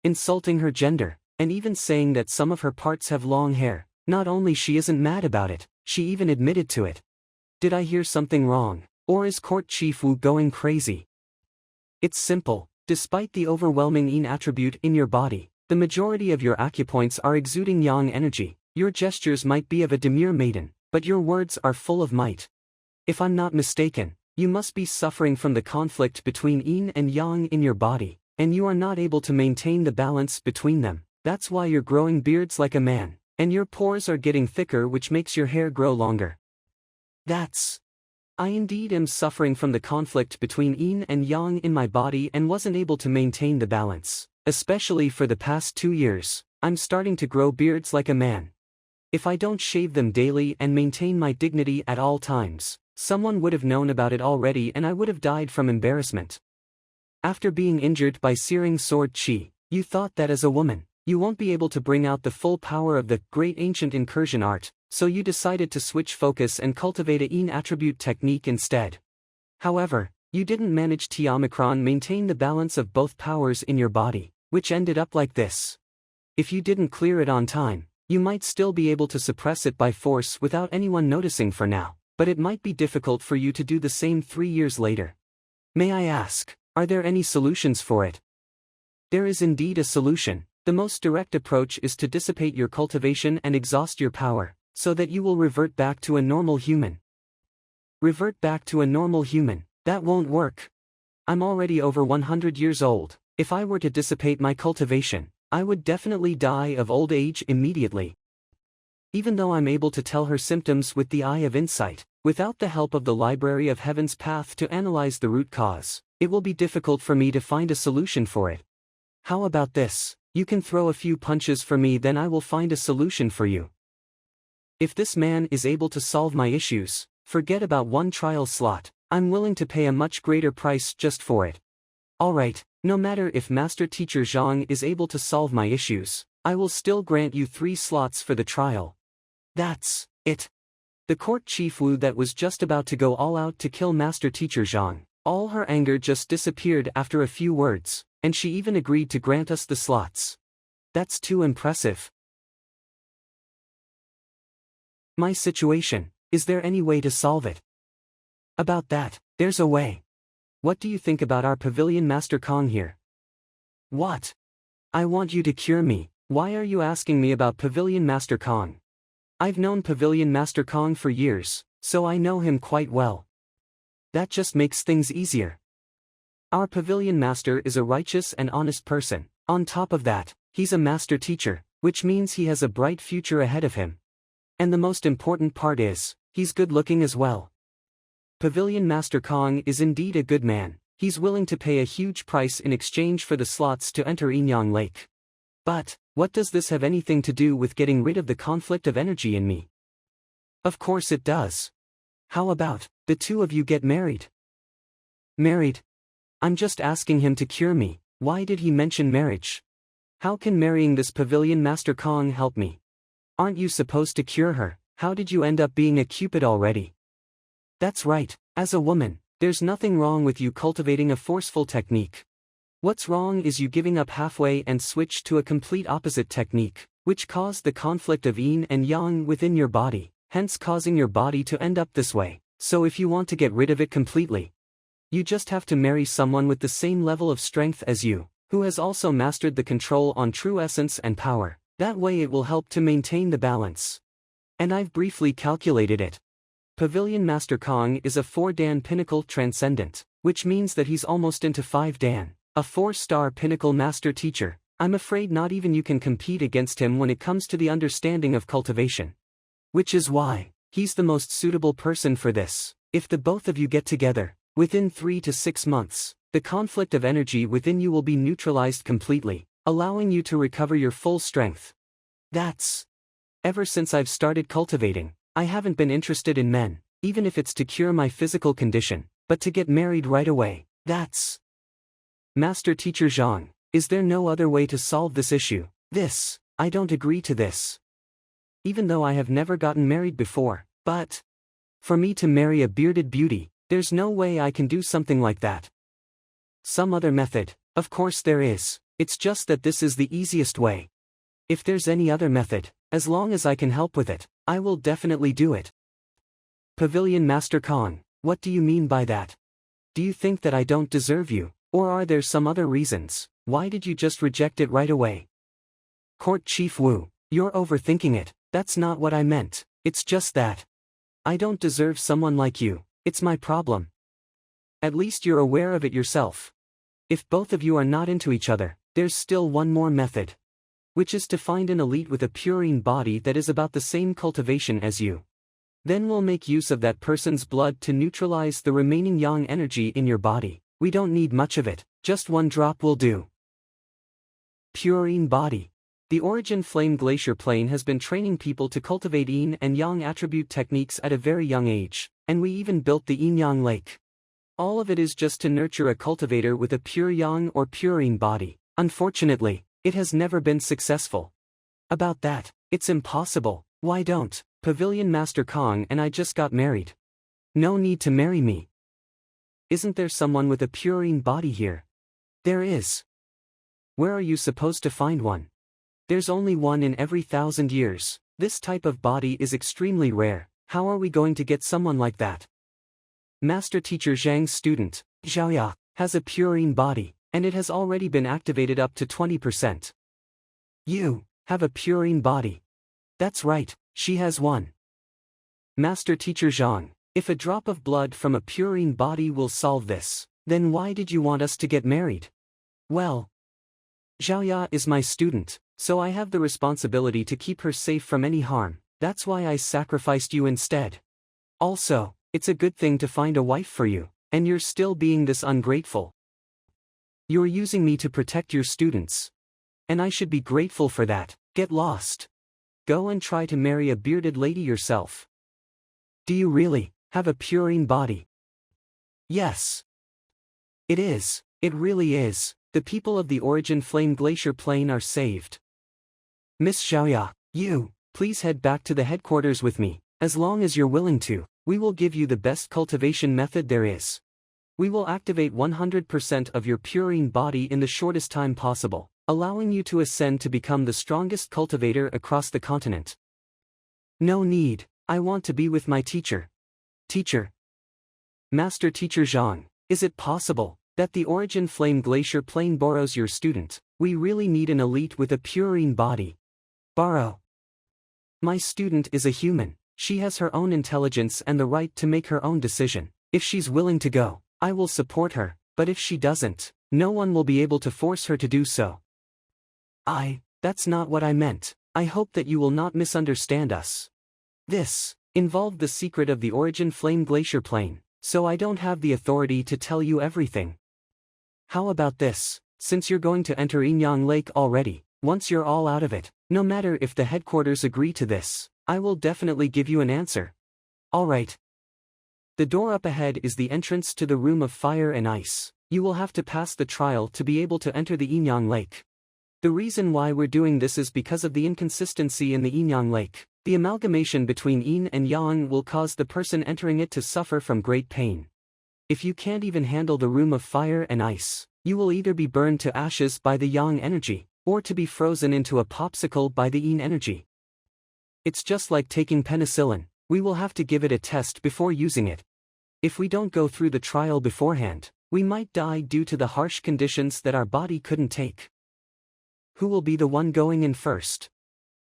Insulting her gender, and even saying that some of her parts have long hair. Not only she isn't mad about it, she even admitted to it. Did I hear something wrong, or is Court Chief Wu going crazy? It's simple, despite the overwhelming yin attribute in your body, the majority of your acupoints are exuding yang energy. Your gestures might be of a demure maiden, but your words are full of might. If I'm not mistaken, you must be suffering from the conflict between yin and yang in your body, and you are not able to maintain the balance between them. That's why you're growing beards like a man, and your pores are getting thicker, which makes your hair grow longer. I indeed am suffering from the conflict between yin and yang in my body and wasn't able to maintain the balance. Especially for the past 2 years, I'm starting to grow beards like a man. If I don't shave them daily and maintain my dignity at all times, someone would have known about it already and I would have died from embarrassment. After being injured by searing sword chi, you thought that as a woman, you won't be able to bring out the full power of the great ancient incursion art, so you decided to switch focus and cultivate a yin attribute technique instead. However, you didn't manage to maintain the balance of both powers in your body, which ended up like this. If you didn't clear it on time, you might still be able to suppress it by force without anyone noticing for now, but it might be difficult for you to do the same 3 years later. May I ask, are there any solutions for it? There is indeed a solution. The most direct approach is to dissipate your cultivation and exhaust your power, so that you will revert back to a normal human. Revert back to a normal human, that won't work. I'm already over 100 years old. If I were to dissipate my cultivation, I would definitely die of old age immediately. Even though I'm able to tell her symptoms with the eye of insight, without the help of the Library of Heaven's path to analyze the root cause, it will be difficult for me to find a solution for it. How about this? You can throw a few punches for me, then I will find a solution for you. If this man is able to solve my issues, Forget about one trial slot, I'm willing to pay a much greater price just for it. Alright, no matter if Master Teacher Zhang is able to solve my issues, I will still grant you 3 slots for the trial. That's it. The court chief Wu that was just about to go all out to kill Master Teacher Zhang, all her anger just disappeared after a few words, and she even agreed to grant us the slots. That's too impressive. My situation, is there any way to solve it? About that, there's a way. What do you think about our Pavilion Master Kong here? What? I want you to cure me. Why are you asking me about Pavilion Master Kong? I've known Pavilion Master Kong for years, so I know him quite well. That just makes things easier. Our Pavilion Master is a righteous and honest person. On top of that, he's a master teacher, which means he has a bright future ahead of him. And the most important part is, he's good looking as well. Pavilion Master Kong is indeed a good man. He's willing to pay a huge price in exchange for the slots to enter Yinyang Lake. But, what does this have anything to do with getting rid of the conflict of energy in me? Of course it does. How about, the two of you get married? Married? I'm just asking him to cure me. Why did he mention marriage? How can marrying this Pavilion Master Kong help me? Aren't you supposed to cure her? How did you end up being a Cupid already? That's right, as a woman, there's nothing wrong with you cultivating a forceful technique. What's wrong is you giving up halfway and switch to a complete opposite technique, which caused the conflict of yin and yang within your body, hence causing your body to end up this way. So if you want to get rid of it completely, you just have to marry someone with the same level of strength as you, who has also mastered the control on true essence and power. That way it will help to maintain the balance. And I've briefly calculated it. Pavilion Master Kong is a 4-Dan Pinnacle Transcendent, which means that he's almost into 5 Dan, a 4-star Pinnacle Master Teacher. I'm afraid not even you can compete against him when it comes to the understanding of cultivation. Which is why, he's the most suitable person for this. If the both of you get together, within 3 to 6 months, the conflict of energy within you will be neutralized completely, allowing you to recover your full strength. Ever since I've started cultivating, I haven't been interested in men, even if it's to cure my physical condition, but to get married right away. Master Teacher Zhang, is there no other way to solve this issue? I don't agree to this. Even though I have never gotten married before, but for me to marry a bearded beauty, there's no way I can do something like that. Some other method, of course there is. It's just that this is the easiest way. If there's any other method, as long as I can help with it, I will definitely do it. Pavilion Master Kong, what do you mean by that? Do you think that I don't deserve you, or are there some other reasons? Why did you just reject it right away? Court Chief Wu, you're overthinking it. That's not what I meant. It's just that I don't deserve someone like you. It's my problem. At least you're aware of it yourself. If both of you are not into each other, there's still one more method, which is to find an elite with a purine body that is about the same cultivation as you. Then we'll make use of that person's blood to neutralize the remaining yang energy in your body. We don't need much of it, just 1 drop will do. Purine body. The Origin Flame Glacier Plane has been training people to cultivate yin and yang attribute techniques at a very young age, and we even built the Yin-Yang Lake. All of it is just to nurture a cultivator with a pure yang or purine body. Unfortunately, it has never been successful. About that, it's impossible. Why don't Pavilion Master Kong and I just got married? No need to marry me. Isn't there someone with a purine body here? There is. Where are you supposed to find one? There's only one in every 1,000 years. This type of body is extremely rare. How are we going to get someone like that? Master Teacher Zhang's student, Xiaoya, has a purine body, and it has already been activated up to 20%. You have a purine body. That's right, she has one. Master Teacher Zhang, if a drop of blood from a purine body will solve this, then why did you want us to get married? Well, Xiaoya is my student, so I have the responsibility to keep her safe from any harm. That's why I sacrificed you instead. Also, it's a good thing to find a wife for you, and you're still being this ungrateful. You're using me to protect your students. And I should be grateful for that. Get lost. Go and try to marry a bearded lady yourself. Do you really? have a purine body. Yes. It is. It really is. The people of the Origin Flame Glacier Plain are saved. Miss Xiaoya, you, please head back to the headquarters with me. As long as you're willing to, we will give you the best cultivation method there is. We will activate 100% of your purine body in the shortest time possible, allowing you to ascend to become the strongest cultivator across the continent. No need, I want to be with my teacher. Teacher. Master Teacher Zhang, is it possible that the Origin Flame Glacier Plain borrows your student? We really need an elite with a purine body. Borrow. My student is a human. She has her own intelligence and the right to make her own decision. If she's willing to go, I will support her, but if she doesn't, no one will be able to force her to do so. That's not what I meant. I hope that you will not misunderstand us. This involved the secret of the Origin Flame Glacier Plain, so I don't have the authority to tell you everything. How about this? Since you're going to enter Yinyang Lake already, once you're all out of it, no matter if the headquarters agree to this, I will definitely give you an answer. Alright. The door up ahead is the entrance to the Room of Fire and Ice. You will have to pass the trial to be able to enter the Yinyang Lake. The reason why we're doing this is because of the inconsistency in the Yinyang Lake. The amalgamation between Yin and Yang will cause the person entering it to suffer from great pain. If you can't even handle the Room of Fire and Ice, you will either be burned to ashes by the Yang energy, or to be frozen into a popsicle by the Yin energy. It's just like taking penicillin. We will have to give it a test before using it. If we don't go through the trial beforehand, we might die due to the harsh conditions that our body couldn't take. Who will be the one going in first?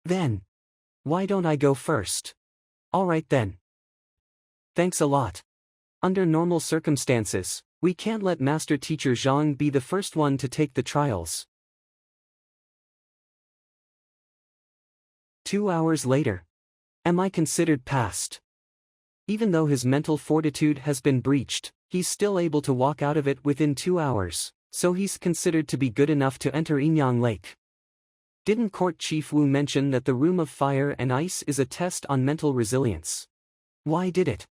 Then. Why don't I go first? Alright then. Thanks a lot. Under normal circumstances, we can't let Master Teacher Zhang be the first one to take the trials. 2 hours later. Am I considered passed? Even though his mental fortitude has been breached, he's still able to walk out of it within 2 hours, so he's considered to be good enough to enter Yinyang Lake. Didn't Court Chief Wu mention that the Room of Fire and Ice is a test on mental resilience? Why did it?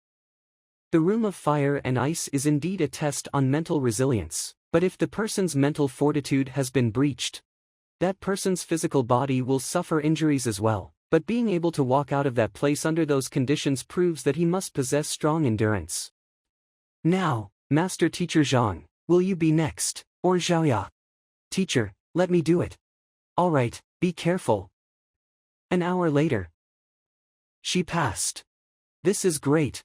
The Room of Fire and Ice is indeed a test on mental resilience, but if the person's mental fortitude has been breached, that person's physical body will suffer injuries as well. But being able to walk out of that place under those conditions proves that he must possess strong endurance. Now, Master Teacher Zhang, will you be next, or Xiaoya? Teacher, let me do it. Alright, be careful. An hour later. She passed. This is great.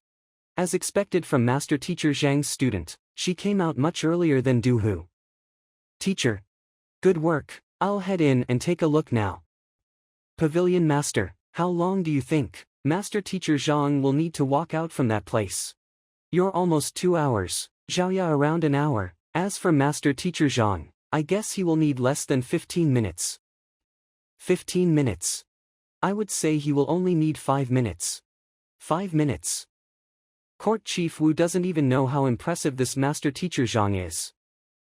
As expected from Master Teacher Zhang's student, she came out much earlier than Duhu. Teacher. Good work, I'll head in and take a look now. Pavilion Master, how long do you think Master Teacher Zhang will need to walk out from that place? You're almost 2 hours, Xiaoya around an hour. As for Master Teacher Zhang, I guess he will need less than 15 minutes. 15 minutes. I would say he will only need 5 minutes. 5 minutes. Court Chief Wu doesn't even know how impressive this Master Teacher Zhang is.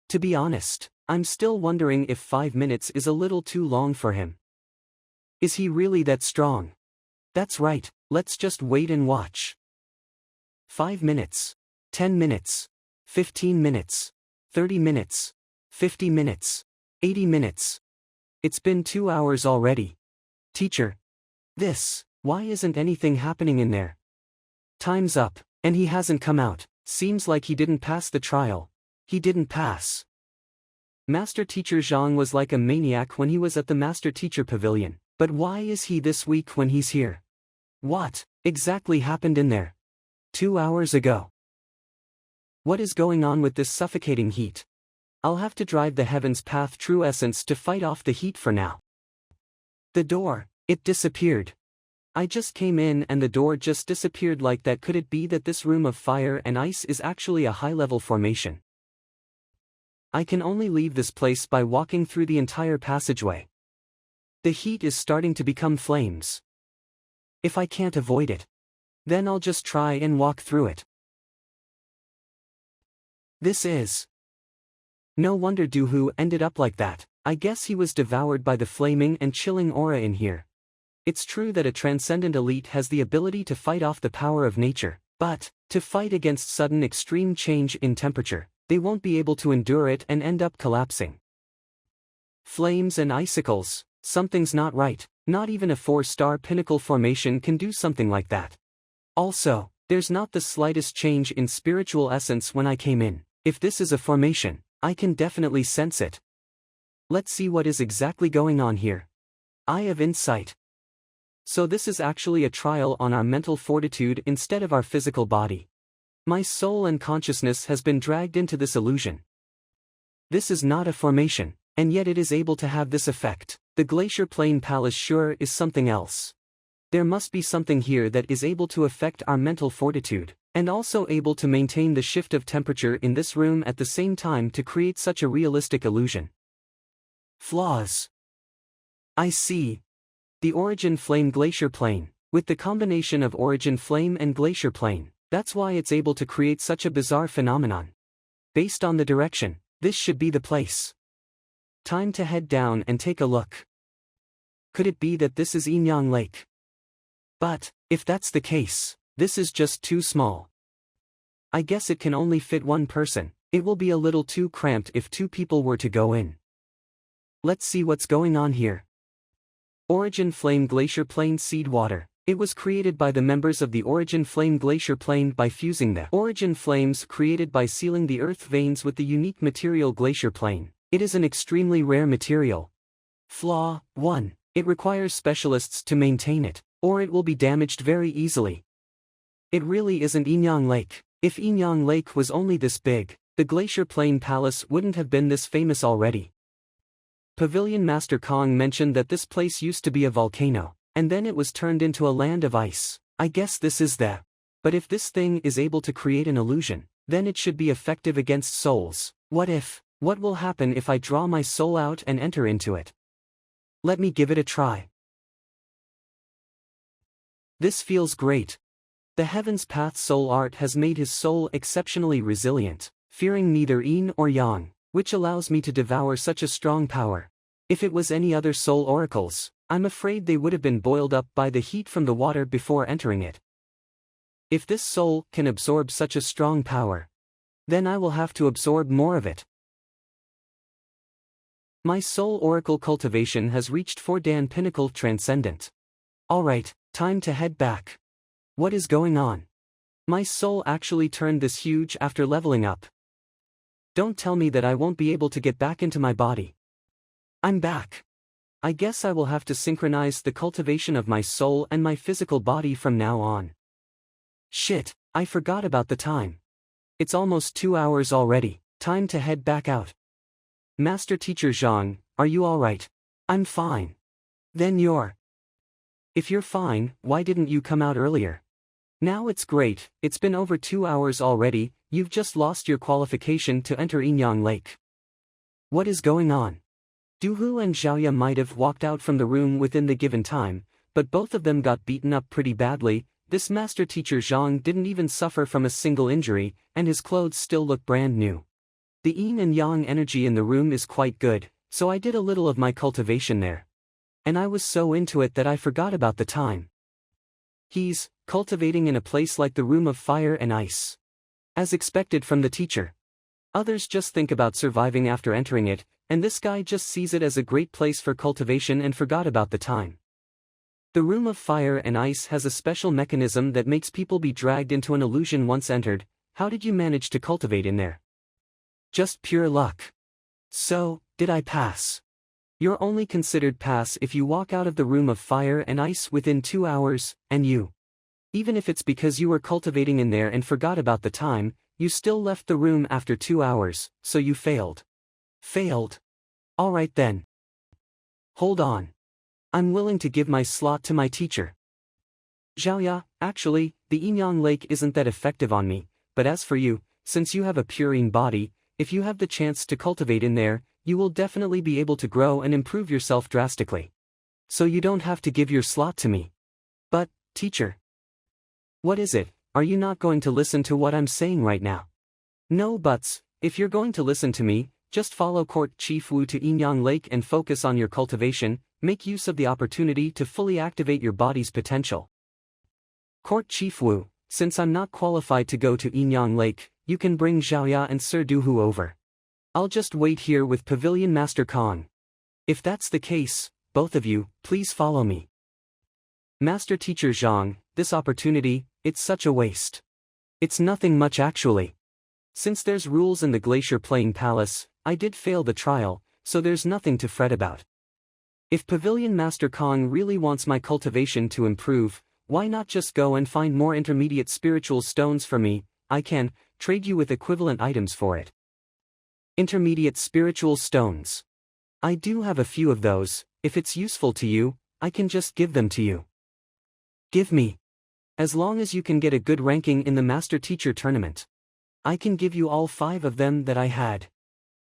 To be honest, I'm still wondering if 5 minutes is a little too long for him. Is he really that strong? That's right, let's just wait and watch. 5 minutes. 10 minutes. 15 minutes. 30 minutes. 50 minutes. 80 minutes. It's been 2 hours already. Teacher. Why isn't anything happening in there? Time's up, and he hasn't come out. Seems like he didn't pass the trial. He didn't pass. Master Teacher Zhang was like a maniac when he was at the Master Teacher Pavilion. But why is he this weak when he's here? What exactly happened in there? 2 hours ago. What is going on with this suffocating heat? I'll have to drive the Heaven's Path True Essence to fight off the heat for now. The door, it disappeared. I just came in and the door just disappeared like that. Could it be that this Room of Fire and Ice is actually a high-level formation? I can only leave this place by walking through the entire passageway. The heat is starting to become flames. If I can't avoid it, then I'll just try and walk through it. This is. No wonder Duhu ended up like that. I guess he was devoured by the flaming and chilling aura in here. It's true that a transcendent elite has the ability to fight off the power of nature, but To fight against sudden extreme change in temperature, they won't be able to endure it and end up collapsing. Flames and icicles, something's not right. Not even a 4-star pinnacle formation can do something like that. Also, there's not the slightest change in spiritual essence when I came in. If this is a formation, I can definitely sense it. Let's see what is exactly going on here. Eye of insight. So this is actually a trial on our mental fortitude instead of our physical body. My soul and consciousness has been dragged into this illusion. This is not a formation, and yet it is able to have this effect. The Glacier Plain Palace sure is something else. There must be something here that is able to affect our mental fortitude, and also able to maintain the shift of temperature in this room at the same time to create such a realistic illusion. Flaws. I see. The Origin Flame Glacier Plane. With the combination of Origin Flame and Glacier Plane, that's why it's able to create such a bizarre phenomenon. Based on the direction, this should be the place. Time to head down and take a look. Could it be that this is Inyang Lake? But, if that's the case, this is just too small. I guess it can only fit one person. It will be a little too cramped if 2 people were to go in. Let's see what's going on here. Origin Flame Glacier Plane Seed Water. It was created by the members of the Origin Flame Glacier Plane by fusing the Origin Flames created by sealing the earth veins with the unique material Glacier Plane. It is an extremely rare material. Flaw 1. It requires specialists to maintain it, or it will be damaged very easily. It really isn't Inyang Lake. If Inyang Lake was only this big, the Glacier Plain Palace wouldn't have been this famous already. Pavilion Master Kong mentioned that this place used to be a volcano, and then it was turned into a land of ice. I guess this is that. But if this thing is able to create an illusion, then it should be effective against souls. What will happen if I draw my soul out and enter into it? Let me give it a try. This feels great. The Heaven's Path Soul Art has made his soul exceptionally resilient, fearing neither yin or yang, which allows me to devour such a strong power. If it was any other soul oracles, I'm afraid they would have been boiled up by the heat from the water before entering it. If this soul can absorb such a strong power, then I will have to absorb more of it. My soul oracle cultivation has reached 4-Dan Pinnacle Transcendent. Alright, time to head back. What is going on? My soul actually turned this huge after leveling up. Don't tell me that I won't be able to get back into my body. I'm back. I guess I will have to synchronize the cultivation of my soul and my physical body from now on. Shit, I forgot about the time. It's almost 2 hours already. Time to head back out. Master Teacher Zhang, are you alright? I'm fine. Then If you're fine, why didn't you come out earlier? Now it's great, it's been over 2 hours already, you've just lost your qualification to enter Inyang Lake. What is going on? Duhu and Xiaoya might have walked out from the room within the given time, but both of them got beaten up pretty badly. This Master Teacher Zhang didn't even suffer from a single injury, and his clothes still look brand new. The yin and yang energy in the room is quite good, so I did a little of my cultivation there. And I was so into it that I forgot about the time. He's cultivating in a place like the Room of Fire and Ice. As expected from the teacher. Others just think about surviving after entering it, and this guy just sees it as a great place for cultivation and forgot about the time. The Room of Fire and Ice has a special mechanism that makes people be dragged into an illusion once entered. How did you manage to cultivate in there? Just pure luck. So, did I pass? You're only considered pass if you walk out of the Room of Fire and Ice within 2 hours, and even if it's because you were cultivating in there and forgot about the time, you still left the room after 2 hours, so you failed. Failed? Alright then. Hold on. I'm willing to give my slot to my teacher. Xiaoya, actually, the Inyang Lake isn't that effective on me, but as for you, since you have a purine body, if you have the chance to cultivate in there, you will definitely be able to grow and improve yourself drastically. So you don't have to give your slot to me. But, teacher. What is it? Are you not going to listen to what I'm saying right now? No buts. If you're going to listen to me, just follow Court Chief Wu to Inyang Lake and focus on your cultivation. Make use of the opportunity to fully activate your body's potential. Court Chief Wu, since I'm not qualified to go to Yinyang Lake, you can bring Xiaoya and Sir Duhu over. I'll just wait here with Pavilion Master Kong. If that's the case, both of you, please follow me. Master Teacher Zhang, this opportunity, it's such a waste. It's nothing much actually. Since there's rules in the Glacier Playing Palace, I did fail the trial, so there's nothing to fret about. If Pavilion Master Kong really wants my cultivation to improve, why not just go and find more intermediate spiritual stones for me? I can trade you with equivalent items for it. Intermediate spiritual stones. I do have a few of those. If it's useful to you, I can just give them to you. Give me. As long as you can get a good ranking in the Master Teacher Tournament. I can give you all 5 of them that I had.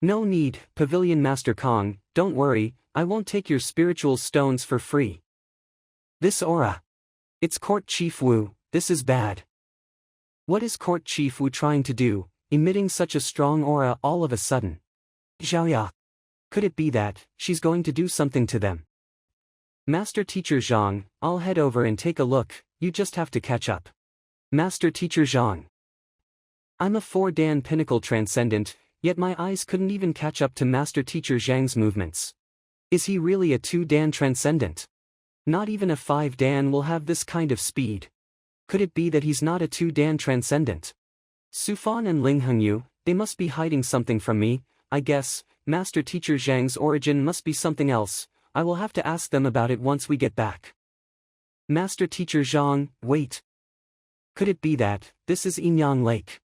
No need, Pavilion Master Kong, don't worry, I won't take your spiritual stones for free. This aura. It's Court Chief Wu, this is bad. What is Court Chief Wu trying to do, emitting such a strong aura all of a sudden? Xiaoya. Could it be that she's going to do something to them? Master Teacher Zhang, I'll head over and take a look, you just have to catch up. Master Teacher Zhang. I'm a 4-Dan Pinnacle Transcendent, yet my eyes couldn't even catch up to Master Teacher Zhang's movements. Is he really a 2-Dan Transcendent? Not even a 5-Dan will have this kind of speed. Could it be that he's not a 2-Dan Transcendent? Sufan and Ling Hengyu, they must be hiding something from me. I guess Master Teacher Zhang's origin must be something else. I will have to ask them about it once we get back. Master Teacher Zhang, wait. Could it be that this is Yinyang Lake?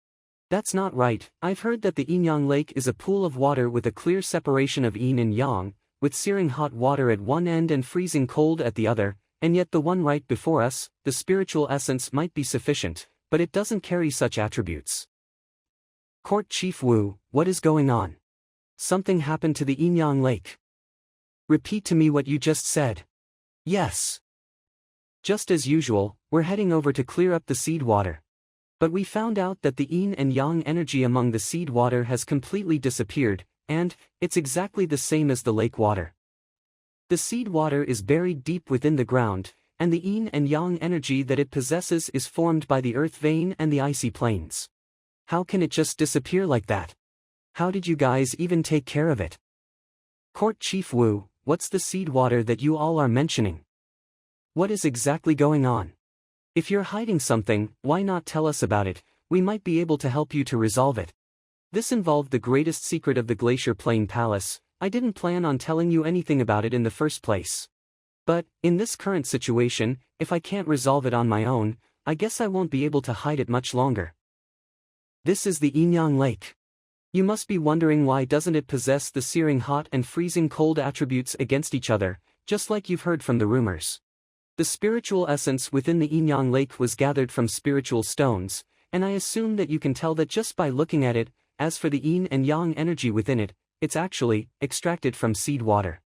That's not right. I've heard that the Yinyang Lake is a pool of water with a clear separation of yin and yang, with searing hot water at one end and freezing cold at the other, and yet the one right before us, the spiritual essence might be sufficient, but it doesn't carry such attributes. Court Chief Wu, what is going on? Something happened to the Yinyang Lake. Repeat to me what you just said. Yes. Just as usual, we're heading over to clear up the seed water. But we found out that the yin and yang energy among the seed water has completely disappeared, and it's exactly the same as the lake water. The seed water is buried deep within the ground, and the yin and yang energy that it possesses is formed by the earth vein and the icy plains. How can it just disappear like that? How did you guys even take care of it? Court Chief Wu, what's the seed water that you all are mentioning? What is exactly going on? If you're hiding something, why not tell us about it? We might be able to help you to resolve it. This involved the greatest secret of the Glacier Playing Palace. I didn't plan on telling you anything about it in the first place. But, in this current situation, if I can't resolve it on my own, I guess I won't be able to hide it much longer. This is the Yinyang Lake. You must be wondering why doesn't it possess the searing hot and freezing cold attributes against each other, just like you've heard from the rumors. The spiritual essence within the Yinyang Lake was gathered from spiritual stones, and I assume that you can tell that just by looking at it. As for the yin and yang energy within it, it's actually extracted from seed water.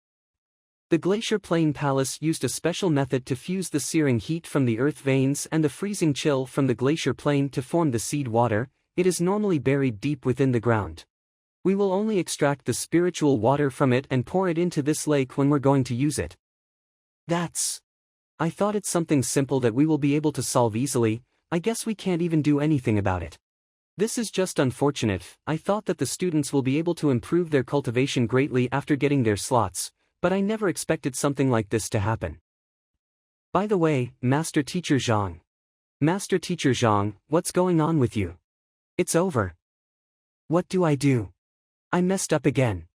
The Glacier Playing Palace used a special method to fuse the searing heat from the earth veins and the freezing chill from the glacier plain to form the seed water. It is normally buried deep within the ground. We will only extract the spiritual water from it and pour it into this lake when we're going to use it. I thought it's something simple that we will be able to solve easily. I guess we can't even do anything about it. This is just unfortunate. I thought that the students will be able to improve their cultivation greatly after getting their slots, but I never expected something like this to happen. By the way, Master Teacher Zhang. Master Teacher Zhang, what's going on with you? It's over. What do? I messed up again.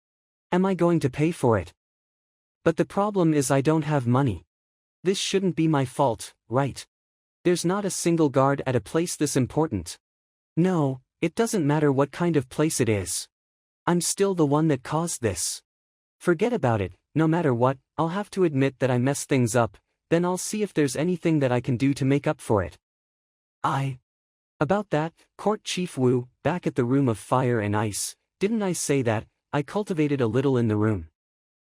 Am I going to pay for it? But the problem is I don't have money. This shouldn't be my fault, right? There's not a single guard at a place this important. No, it doesn't matter what kind of place it is. I'm still the one that caused this. Forget about it, no matter what, I'll have to admit that I messed things up, then I'll see if there's anything that I can do to make up for it. About that, Court Chief Wu, back at the Room of Fire and Ice, didn't I say that I cultivated a little in the room?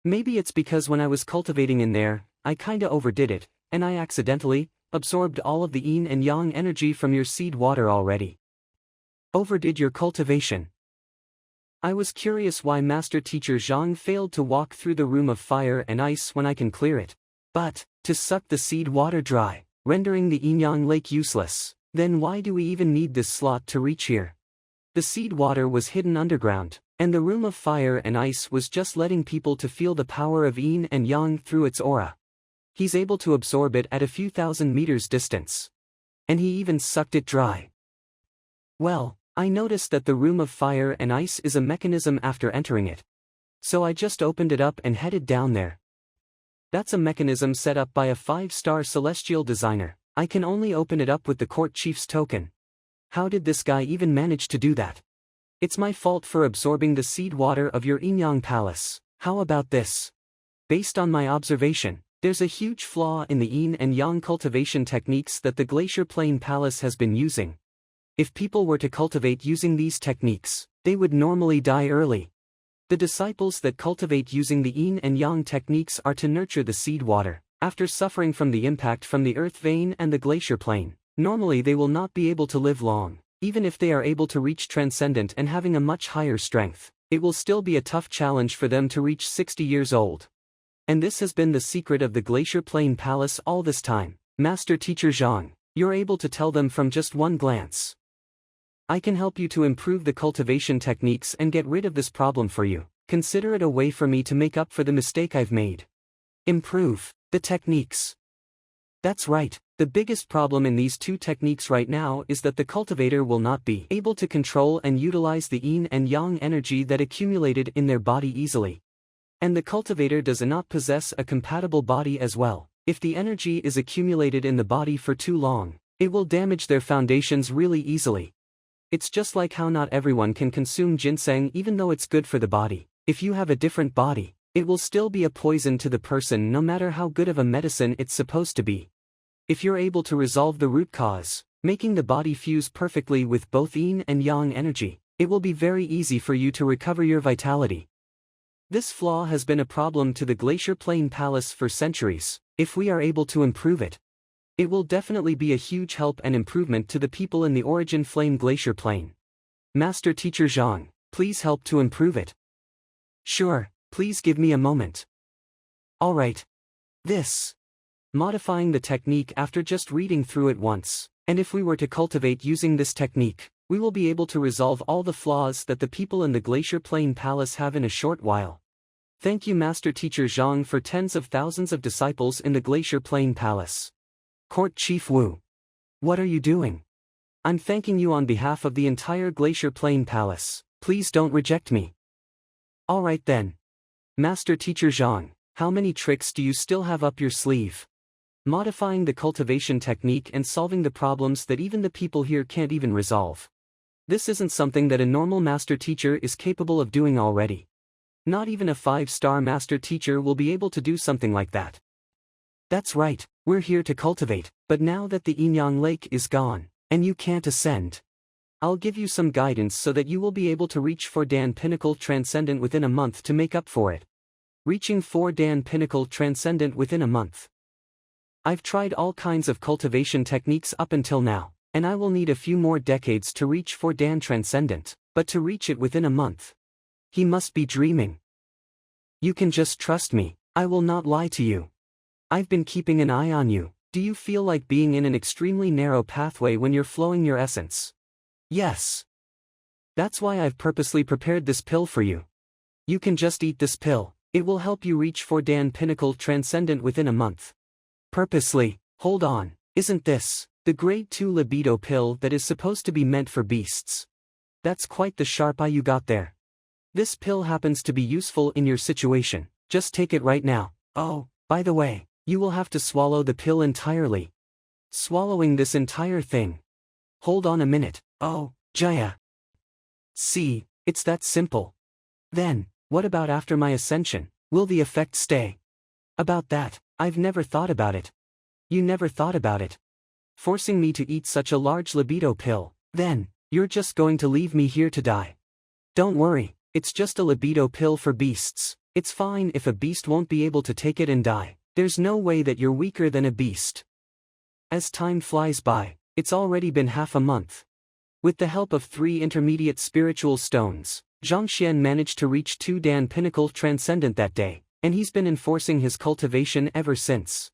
Maybe it's because when I was cultivating in there, I kinda overdid it, and I accidentally absorbed all of the yin and yang energy from your seed water already. Overdid your cultivation. I was curious why Master Teacher Zhang failed to walk through the Room of Fire and Ice when I can clear it. But, to suck the seed water dry, rendering the Yinyang Lake useless. Then why do we even need this slot to reach here? The seed water was hidden underground, and the room of fire and ice was just letting people to feel the power of yin and yang through its aura. He's able to absorb it at a few thousand meters distance. And he even sucked it dry. Well, I noticed that the room of fire and ice is a mechanism after entering it. So I just opened it up and headed down there. That's a mechanism set up by a 5-star celestial designer. I can only open it up with the court chief's token. How did this guy even manage to do that? It's my fault for absorbing the seed water of your yin-yang palace. How about this? Based on my observation, there's a huge flaw in the yin and yang cultivation techniques that the Glacier Plain Palace has been using. If people were to cultivate using these techniques, they would normally die early. The disciples that cultivate using the yin and yang techniques are to nurture the seed water. After suffering from the impact from the earth vein and the glacier plain, normally they will not be able to live long. Even if they are able to reach transcendent and having a much higher strength, it will still be a tough challenge for them to reach 60 years old. And this has been the secret of the Glacier Plain Palace all this time. Master Teacher Zhang, you're able to tell them from just one glance. I can help you to improve the cultivation techniques and get rid of this problem for you. Consider it a way for me to make up for the mistake I've made. Improve the techniques. That's right, the biggest problem in these two techniques right now is that the cultivator will not be able to control and utilize the yin and yang energy that accumulated in their body easily. And the cultivator does not possess a compatible body as well. If the energy is accumulated in the body for too long, it will damage their foundations really easily. It's just like how not everyone can consume ginseng even though it's good for the body. If you have a different body, it will still be a poison to the person no matter how good of a medicine it's supposed to be. If you're able to resolve the root cause, making the body fuse perfectly with both yin and yang energy, it will be very easy for you to recover your vitality. This flaw has been a problem to the Glacier Plain Palace for centuries. If we are able to improve it, it will definitely be a huge help and improvement to the people in the Origin Flame Glacier Plain. Master Teacher Zhang, please help to improve it. Sure, please give me a moment. Alright. This. Modifying the technique after just reading through it once, and if we were to cultivate using this technique, we will be able to resolve all the flaws that the people in the Glacier Plain Palace have in a short while. Thank you Master Teacher Zhang for tens of thousands of disciples in the Glacier Plain Palace. Court Chief Wu. What are you doing? I'm thanking you on behalf of the entire Glacier Plain Palace. Please don't reject me. Alright then. Master Teacher Zhang, how many tricks do you still have up your sleeve? Modifying the cultivation technique and solving the problems that even the people here can't even resolve. This isn't something that a normal master teacher is capable of doing already. Not even a 5-star master teacher will be able to do something like that. That's right, we're here to cultivate, but now that the Yin-Yang Lake is gone, and you can't ascend, I'll give you some guidance so that you will be able to reach 4 Dan Pinnacle Transcendent within a month to make up for it. Reaching 4 Dan Pinnacle Transcendent within a month. I've tried all kinds of cultivation techniques up until now, and I will need a few more decades to reach 4 Dan Transcendent, but to reach it within a month. He must be dreaming. You can just trust me, I will not lie to you. I've been keeping an eye on you. Do you feel like being in an extremely narrow pathway when you're flowing your essence? Yes. That's why I've purposely prepared this pill for you. You can just eat this pill, it will help you reach 4 Dan Pinnacle Transcendent within a month. Purposely, hold on, isn't this the grade 2 libido pill that is supposed to be meant for beasts? That's quite the sharp eye you got there. This pill happens to be useful in your situation, just take it right now. Oh, by the way, you will have to swallow the pill entirely. Swallowing this entire thing. Hold on a minute, oh, Jaya. See, it's that simple. Then, what about after my ascension, will the effect stay? About that, I've never thought about it. You never thought about it. Forcing me to eat such a large libido pill, then, you're just going to leave me here to die. Don't worry, it's just a libido pill for beasts. It's fine if a beast won't be able to take it and die. There's no way that you're weaker than a beast. As time flies by, it's already been half a month. With the help of 3 intermediate spiritual stones, Zhang Xuan managed to reach 2 Dan Pinnacle Transcendent that day, and he's been enforcing his cultivation ever since.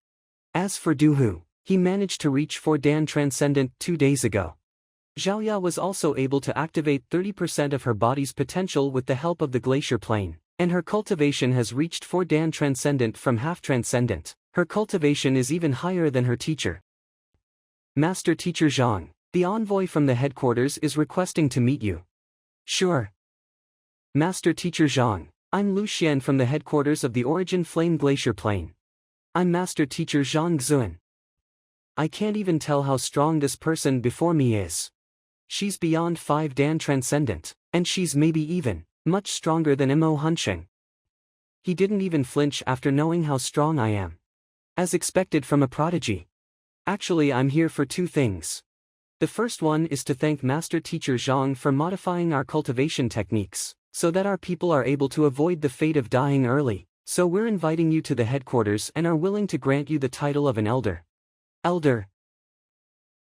As for Duhu, He managed to reach 4 Dan Transcendent 2 days ago. Xiaoya was also able to activate 30% of her body's potential with the help of the glacier plane, and her cultivation has reached 4 Dan Transcendent from half Transcendent. Her cultivation is even higher than her teacher. Master Teacher Zhang, the envoy from the headquarters is requesting to meet you. Sure. Master Teacher Zhang, I'm Lu Xian from the headquarters of the Origin Flame Glacier Plane. I'm Master Teacher Zhang Xuan. I can't even tell how strong this person before me is. She's beyond 5 Dan Transcendent, and she's maybe even much stronger than Mo Hunsheng. He didn't even flinch after knowing how strong I am. As expected from a prodigy. Actually, I'm here for 2 things. The first one is to thank Master Teacher Zhang for modifying our cultivation techniques, so that our people are able to avoid the fate of dying early. So we're inviting you to the headquarters and are willing to grant you the title of an elder. Elder.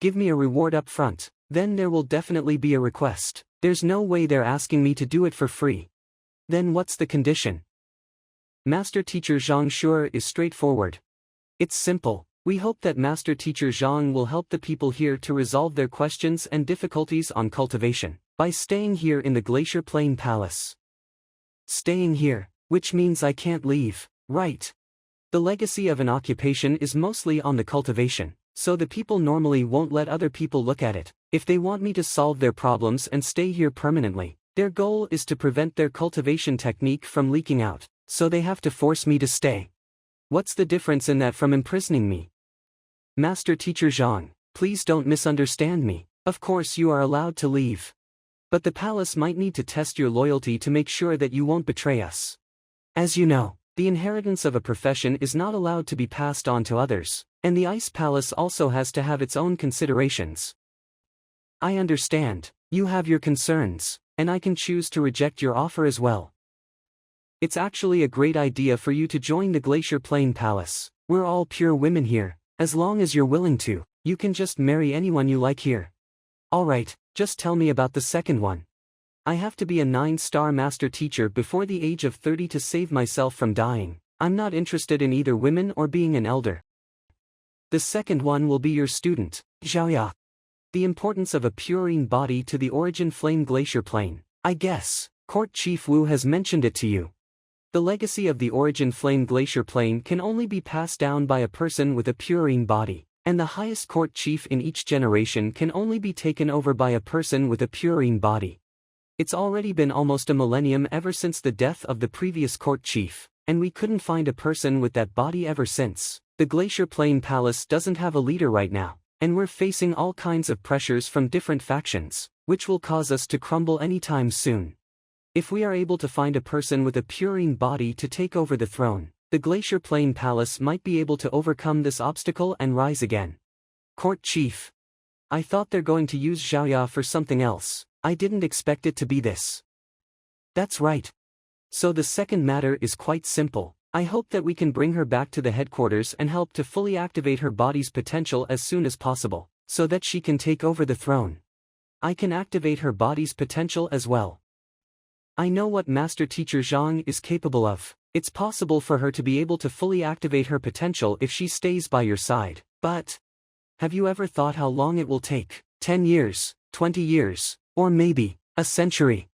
Give me a reward up front, then there will definitely be a request. There's no way they're asking me to do it for free. Then what's the condition? Master Teacher Zhang sure is straightforward. It's simple. We hope that Master Teacher Zhang will help the people here to resolve their questions and difficulties on cultivation, by staying here in the Glacier Plain Palace. Staying here, which means I can't leave, right? The legacy of an occupation is mostly on the cultivation, so the people normally won't let other people look at it. If they want me to solve their problems and stay here permanently, their goal is to prevent their cultivation technique from leaking out, so they have to force me to stay. What's the difference in that from imprisoning me? Master Teacher Zhang, please don't misunderstand me. Of course you are allowed to leave. But the palace might need to test your loyalty to make sure that you won't betray us. As you know, the inheritance of a profession is not allowed to be passed on to others, and the Ice Palace also has to have its own considerations. I understand, you have your concerns, and I can choose to reject your offer as well. It's actually a great idea for you to join the Glacier Plain Palace. We're all pure women here. As long as you're willing to, you can just marry anyone you like here. Alright, just tell me about the second one. I have to be a 9-star master teacher before the age of 30 to save myself from dying. I'm not interested in either women or being an elder. The second one will be your student, Xiaoya. The importance of a purine body to the Origin Flame Glacier Plane. I guess, Court Chief Wu has mentioned it to you. The legacy of the Origin Flame Glacier Plane can only be passed down by a person with a purine body, and the highest court chief in each generation can only be taken over by a person with a purine body. It's already been almost a millennium ever since the death of the previous court chief, and we couldn't find a person with that body ever since. The Glacier Plain Palace doesn't have a leader right now, and we're facing all kinds of pressures from different factions, which will cause us to crumble anytime soon. If we are able to find a person with a purine body to take over the throne, the Glacier Plain Palace might be able to overcome this obstacle and rise again. Court Chief. I thought they're going to use Xiaoya for something else. I didn't expect it to be this. That's right. So the second matter is quite simple. I hope that we can bring her back to the headquarters and help to fully activate her body's potential as soon as possible, so that she can take over the throne. I can activate her body's potential as well. I know what Master Teacher Zhang is capable of. It's possible for her to be able to fully activate her potential if she stays by your side, but have you ever thought how long it will take? 10 years, 20 years, or maybe a century?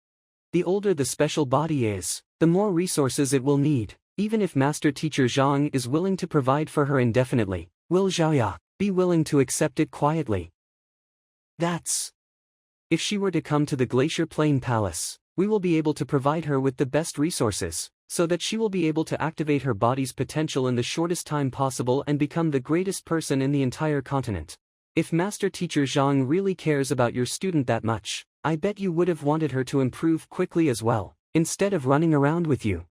The older the special body is, the more resources it will need. Even if Master Teacher Zhang is willing to provide for her indefinitely, will Xiaoya be willing to accept it quietly? That's... If she were to come to the Glacier Plain Palace, we will be able to provide her with the best resources, so that she will be able to activate her body's potential in the shortest time possible and become the greatest person in the entire continent. If Master Teacher Zhang really cares about your student that much, I bet you would have wanted her to improve quickly as well, instead of running around with you.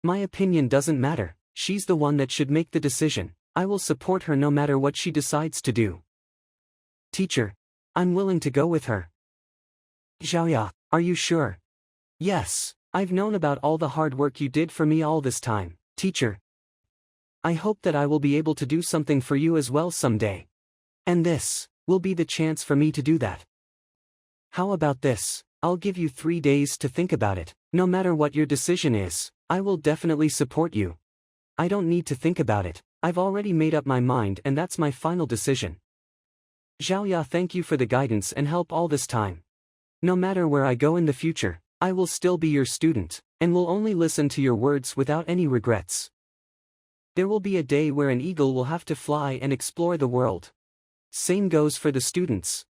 My opinion doesn't matter, she's the one that should make the decision. I will support her no matter what she decides to do. Teacher, I'm willing to go with her. Xiaoya, are you sure? Yes, I've known about all the hard work you did for me all this time, teacher. I hope that I will be able to do something for you as well someday. And this will be the chance for me to do that. How about this? I'll give you 3 days to think about it. No matter what your decision is, I will definitely support you. I don't need to think about it. I've already made up my mind and that's my final decision. Zhaoya, thank you for the guidance and help all this time. No matter where I go in the future, I will still be your student, and will only listen to your words without any regrets. There will be a day where an eagle will have to fly and explore the world. Same goes for the students.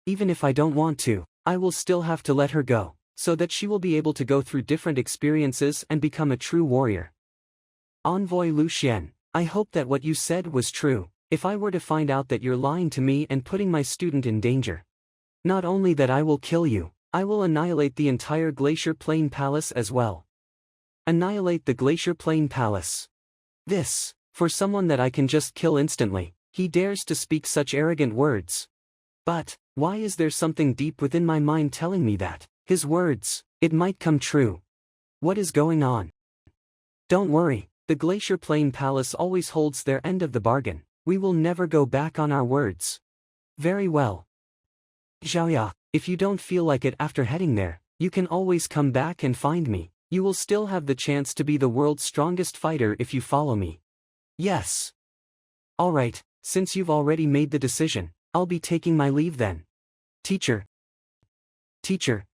Even if I don't want to, I will still have to let her go, so that she will be able to go through different experiences and become a true warrior. Envoy Lu Xian, I hope that what you said was true. If I were to find out that you're lying to me and putting my student in danger, not only that I will kill you, I will annihilate the entire Glacier Plain Palace as well. Annihilate the Glacier Plain Palace. This, for someone that I can just kill instantly, he dares to speak such arrogant words. But, why is there something deep within my mind telling me that his words, it might come true? What is going on? Don't worry, the Glacier Plain Palace always holds their end of the bargain. We will never go back on our words. Very well. Zhaoya, if you don't feel like it after heading there, you can always come back and find me. You will still have the chance to be the world's strongest fighter if you follow me. Yes. Alright, since you've already made the decision, I'll be taking my leave then. Teacher,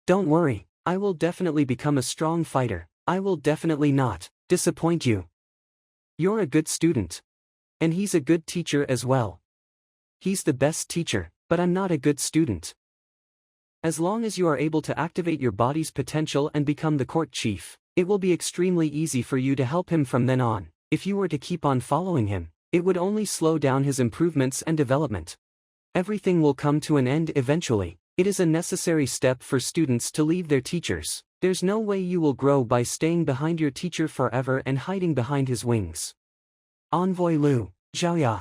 don't worry, I will definitely become a strong fighter. I will definitely not disappoint you. You're a good student. And he's a good teacher as well. He's the best teacher, but I'm not a good student. As long as you are able to activate your body's potential and become the court chief, it will be extremely easy for you to help him from then on. If you were to keep on following him, it would only slow down his improvements and development. Everything will come to an end eventually. It is a necessary step for students to leave their teachers. There's no way you will grow by staying behind your teacher forever and hiding behind his wings. Envoy Lu, Zhaoya.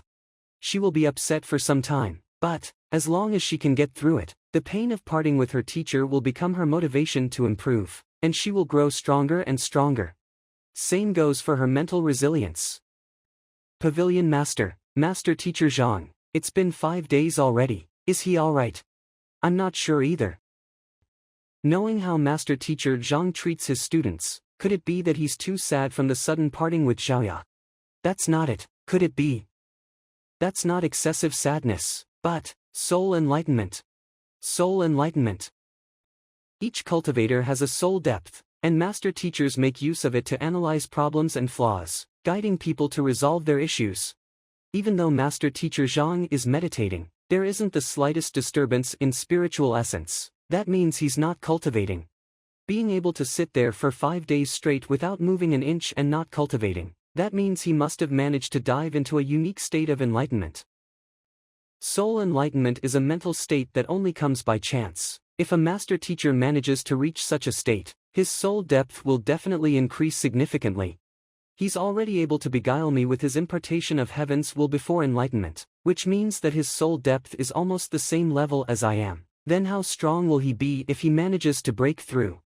She will be upset for some time, but, as long as she can get through it, the pain of parting with her teacher will become her motivation to improve, and she will grow stronger and stronger. Same goes for her mental resilience. Pavilion Master, Master Teacher Zhang, it's been 5 days already, is he alright? I'm not sure either. Knowing how Master Teacher Zhang treats his students, could it be that he's too sad from the sudden parting with Zhaoya? That's not it, could it be? That's not excessive sadness, but soul enlightenment. Soul enlightenment. Each cultivator has a soul depth, and master teachers make use of it to analyze problems and flaws, guiding people to resolve their issues. Even though Master Teacher Zhang is meditating, there isn't the slightest disturbance in spiritual essence. That means he's not cultivating. Being able to sit there for 5 days straight without moving an inch and not cultivating, that means he must have managed to dive into a unique state of enlightenment. Soul enlightenment is a mental state that only comes by chance. If a master teacher manages to reach such a state, his soul depth will definitely increase significantly. He's already able to beguile me with his impartation of heaven's will before enlightenment, which means that his soul depth is almost the same level as I am. Then how strong will he be if he manages to break through?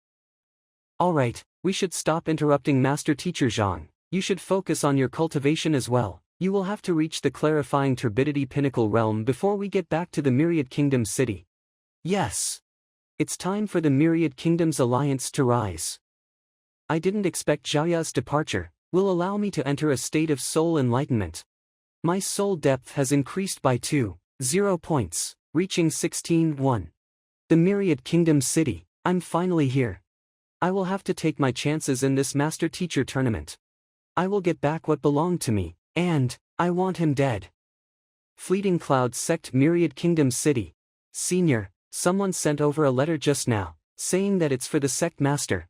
Alright, we should stop interrupting Master Teacher Zhang. You should focus on your cultivation as well. You will have to reach the clarifying turbidity pinnacle realm before we get back to the Myriad Kingdoms city. Yes. It's time for the Myriad Kingdoms alliance to rise. I didn't expect Zhaoya's departure will allow me to enter a state of soul enlightenment. My soul depth has increased by 2.0 points, reaching 16.1. The Myriad Kingdoms city, I'm finally here. I will have to take my chances in this Master Teacher tournament. I will get back what belonged to me, and I want him dead. Fleeting Clouds Sect Myriad Kingdoms City. Senior, someone sent over a letter just now, saying that it's for the sect master.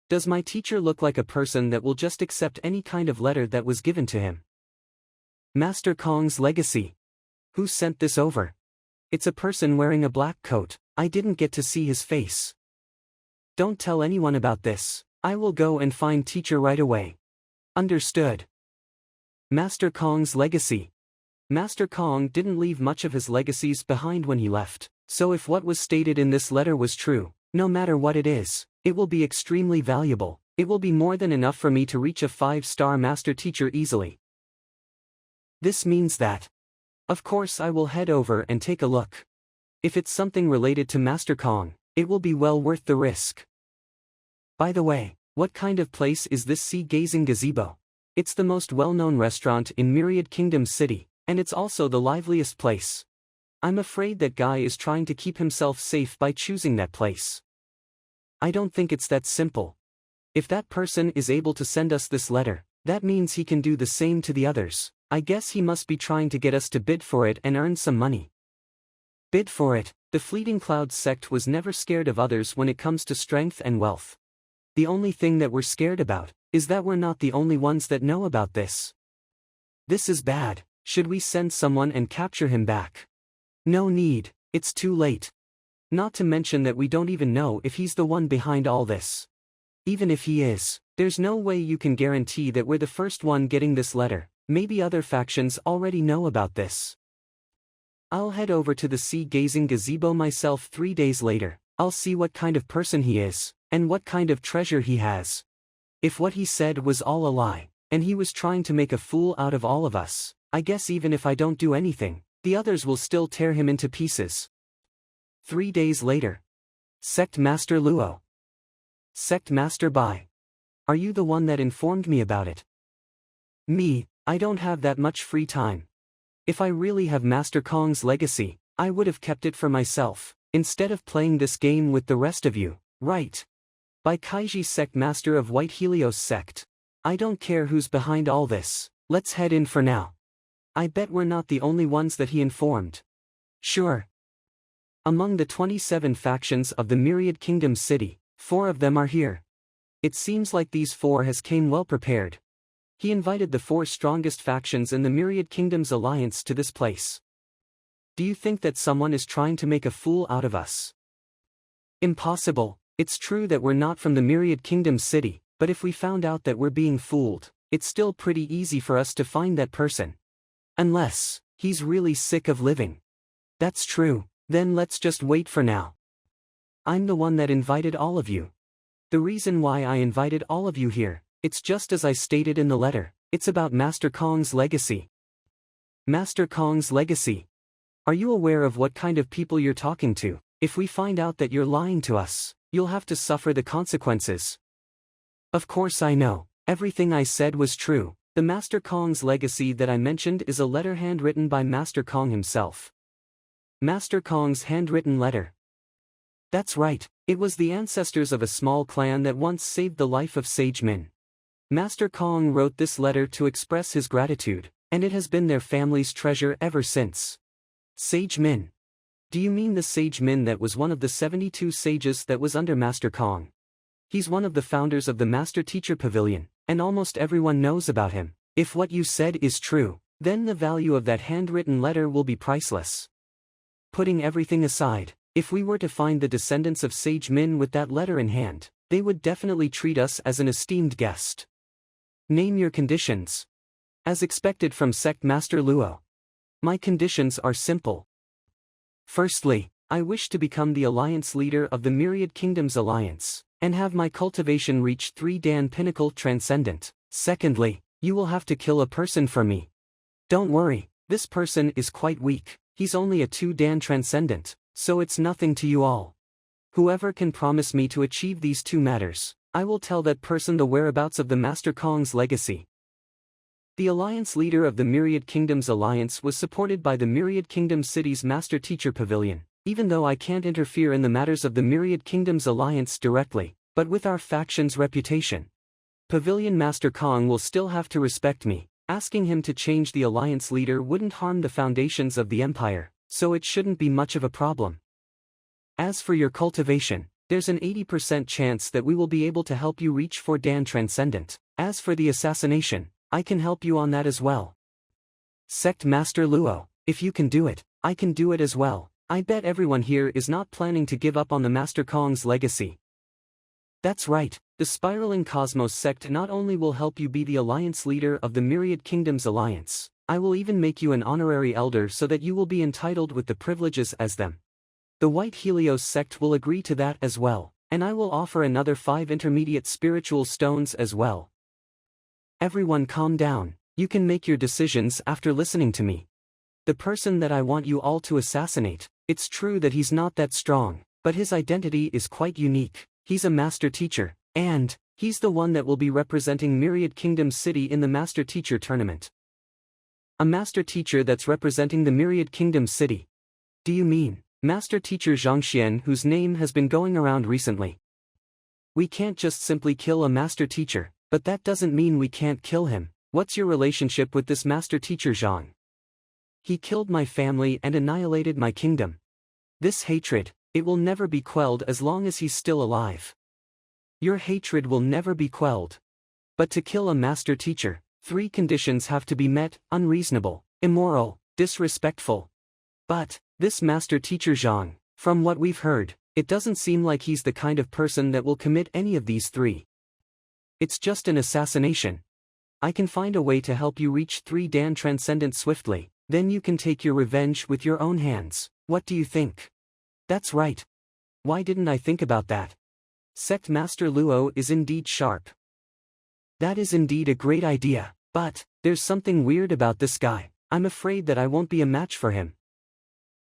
Does my teacher look like a person that will just accept any kind of letter that was given to him? Master Kong's legacy. Who sent this over? It's a person wearing a black coat. I didn't get to see his face. Don't tell anyone about this. I will go and find teacher right away. Understood. Master Kong's legacy. Master Kong didn't leave much of his legacies behind when he left, so if what was stated in this letter was true, no matter what it is, it will be extremely valuable. It will be more than enough for me to reach a 5-star master teacher easily. This means that, of course, I will head over and take a look. If it's something related to Master Kong, it will be well worth the risk. By the way, what kind of place is this sea-gazing gazebo? It's the most well-known restaurant in Myriad Kingdom City, and it's also the liveliest place. I'm afraid that guy is trying to keep himself safe by choosing that place. I don't think it's that simple. If that person is able to send us this letter, that means he can do the same to the others. I guess he must be trying to get us to bid for it and earn some money. Bid for it. The Fleeting Clouds sect was never scared of others when it comes to strength and wealth. The only thing that we're scared about is that we're not the only ones that know about this. This is bad. Should we send someone and capture him back? No need, it's too late. Not to mention that we don't even know if he's the one behind all this. Even if he is, there's no way you can guarantee that we're the first one getting this letter. Maybe other factions already know about this. I'll head over to the sea-gazing gazebo myself 3 days later. I'll see what kind of person he is, and what kind of treasure he has. If what he said was all a lie, and he was trying to make a fool out of all of us, I guess even if I don't do anything, the others will still tear him into pieces. 3 days later. Sect Master Luo. Sect Master Bai. Are you the one that informed me about it? Me, I don't have that much free time. If I really have Master Kong's legacy, I would have kept it for myself, instead of playing this game with the rest of you, right? By Kaiji Sect Master of White Helios Sect. I don't care who's behind all this, let's head in for now. I bet we're not the only ones that he informed. Sure. Among the 27 factions of the Myriad Kingdom City, 4 of them are here. It seems like these 4 has came well prepared. He invited the 4 strongest factions in the Myriad Kingdom's alliance to this place. Do you think that someone is trying to make a fool out of us? Impossible. It's true that we're not from the Myriad Kingdom City, but if we found out that we're being fooled, it's still pretty easy for us to find that person. Unless he's really sick of living. That's true, then let's just wait for now. I'm the one that invited all of you. The reason why I invited all of you here, it's just as I stated in the letter, it's about Master Kong's legacy. Master Kong's legacy. Are you aware of what kind of people you're talking to? If we find out that you're lying to us, you'll have to suffer the consequences. Of course I know, everything I said was true. The Master Kong's legacy that I mentioned is a letter handwritten by Master Kong himself. Master Kong's handwritten letter. That's right, it was the ancestors of a small clan that once saved the life of Sage Min. Master Kong wrote this letter to express his gratitude, and it has been their family's treasure ever since. Sage Min. Do you mean the Sage Min that was one of the 72 sages that was under Master Kong? He's one of the founders of the Master Teacher Pavilion, and almost everyone knows about him. If what you said is true, then the value of that handwritten letter will be priceless. Putting everything aside, if we were to find the descendants of Sage Min with that letter in hand, they would definitely treat us as an esteemed guest. Name your conditions. As expected from Sect Master Luo. My conditions are simple. Firstly, I wish to become the alliance leader of the Myriad Kingdoms Alliance, and have my cultivation reach 3 Dan Pinnacle Transcendent. Secondly, you will have to kill a person for me. Don't worry, this person is quite weak, he's only a 2 Dan Transcendent, so it's nothing to you all. Whoever can promise me to achieve these 2 matters, I will tell that person the whereabouts of the Master Kong's legacy. The alliance leader of the Myriad Kingdoms Alliance was supported by the Myriad Kingdom City's Master Teacher Pavilion, even though I can't interfere in the matters of the Myriad Kingdoms Alliance directly, but with our faction's reputation. Pavilion Master Kong will still have to respect me. Asking him to change the alliance leader wouldn't harm the foundations of the empire, so it shouldn't be much of a problem. As for your cultivation, there's an 80% chance that we will be able to help you reach 4 Dan Transcendent. As for the assassination, I can help you on that as well. Sect Master Luo, if you can do it, I can do it as well. I bet everyone here is not planning to give up on the Master Kong's legacy. That's right, the Spiraling Cosmos sect not only will help you be the alliance leader of the Myriad Kingdoms Alliance, I will even make you an honorary elder so that you will be entitled with the privileges as them. The White Helios sect will agree to that as well, and I will offer another 5 intermediate spiritual stones as well. Everyone calm down, you can make your decisions after listening to me. The person that I want you all to assassinate, it's true that he's not that strong, but his identity is quite unique. He's a master teacher, And he's the one that will be representing Myriad Kingdom City in the Master Teacher Tournament. A Master Teacher that's representing the Myriad Kingdom City. Do you mean Master Teacher Zhang Xuan, whose name has been going around recently? We can't just simply kill a Master Teacher, but that doesn't mean we can't kill him. What's your relationship with this Master Teacher Zhang? He killed my family and annihilated my kingdom. This hatred, it will never be quelled as long as he's still alive. Your hatred will never be quelled. But to kill a Master Teacher, 3 conditions have to be met: unreasonable, immoral, disrespectful. But this Master Teacher Zhang, from what we've heard, it doesn't seem like he's the kind of person that will commit any of these 3. It's just an assassination. I can find a way to help you reach 3 Dan Transcendent swiftly, then you can take your revenge with your own hands. What do you think? That's right. Why didn't I think about that? Sect Master Luo is indeed sharp. That is indeed a great idea, but there's something weird about this guy. I'm afraid that I won't be a match for him.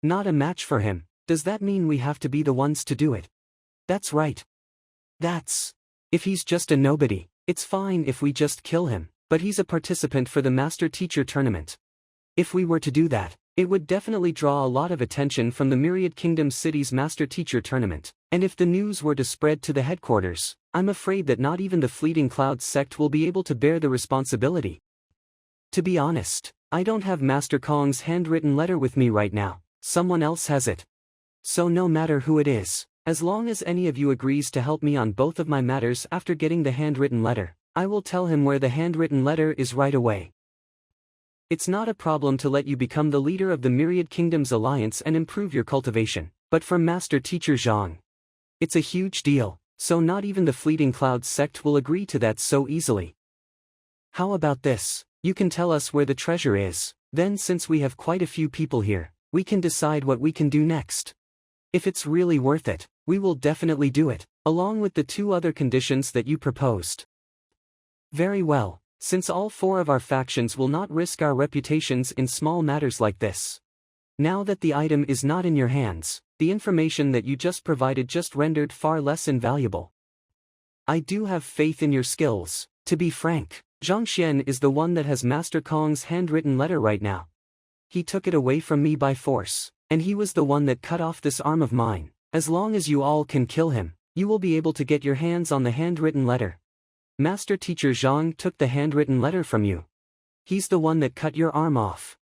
Not a match for him? Does that mean we have to be the ones to do it? That's right. If he's just a nobody, it's fine if we just kill him, but he's a participant for the Master Teacher Tournament. If we were to do that, it would definitely draw a lot of attention from the Myriad Kingdom City's Master Teacher Tournament, and if the news were to spread to the headquarters, I'm afraid that not even the Fleeting Clouds sect will be able to bear the responsibility. To be honest, I don't have Master Kong's handwritten letter with me right now. Someone else has it. So no matter who it is, as long as any of you agrees to help me on both of my matters after getting the handwritten letter, I will tell him where the handwritten letter is right away. It's not a problem to let you become the leader of the Myriad Kingdoms Alliance and improve your cultivation, but for Master Teacher Zhang, it's a huge deal, so not even the Fleeting Clouds sect will agree to that so easily. How about this? You can tell us where the treasure is, then since we have quite a few people here, we can decide what we can do next. If it's really worth it, we will definitely do it, along with the 2 other conditions that you proposed. Very well, since all 4 of our factions will not risk our reputations in small matters like this. Now that the item is not in your hands, the information that you just provided just rendered far less invaluable. I do have faith in your skills. To be frank, Zhang Xuan is the one that has Master Kong's handwritten letter right now. He took it away from me by force, and he was the one that cut off this arm of mine. As long as you all can kill him, you will be able to get your hands on the handwritten letter. Master Teacher Zhang took the handwritten letter from you. He's the one that cut your arm off.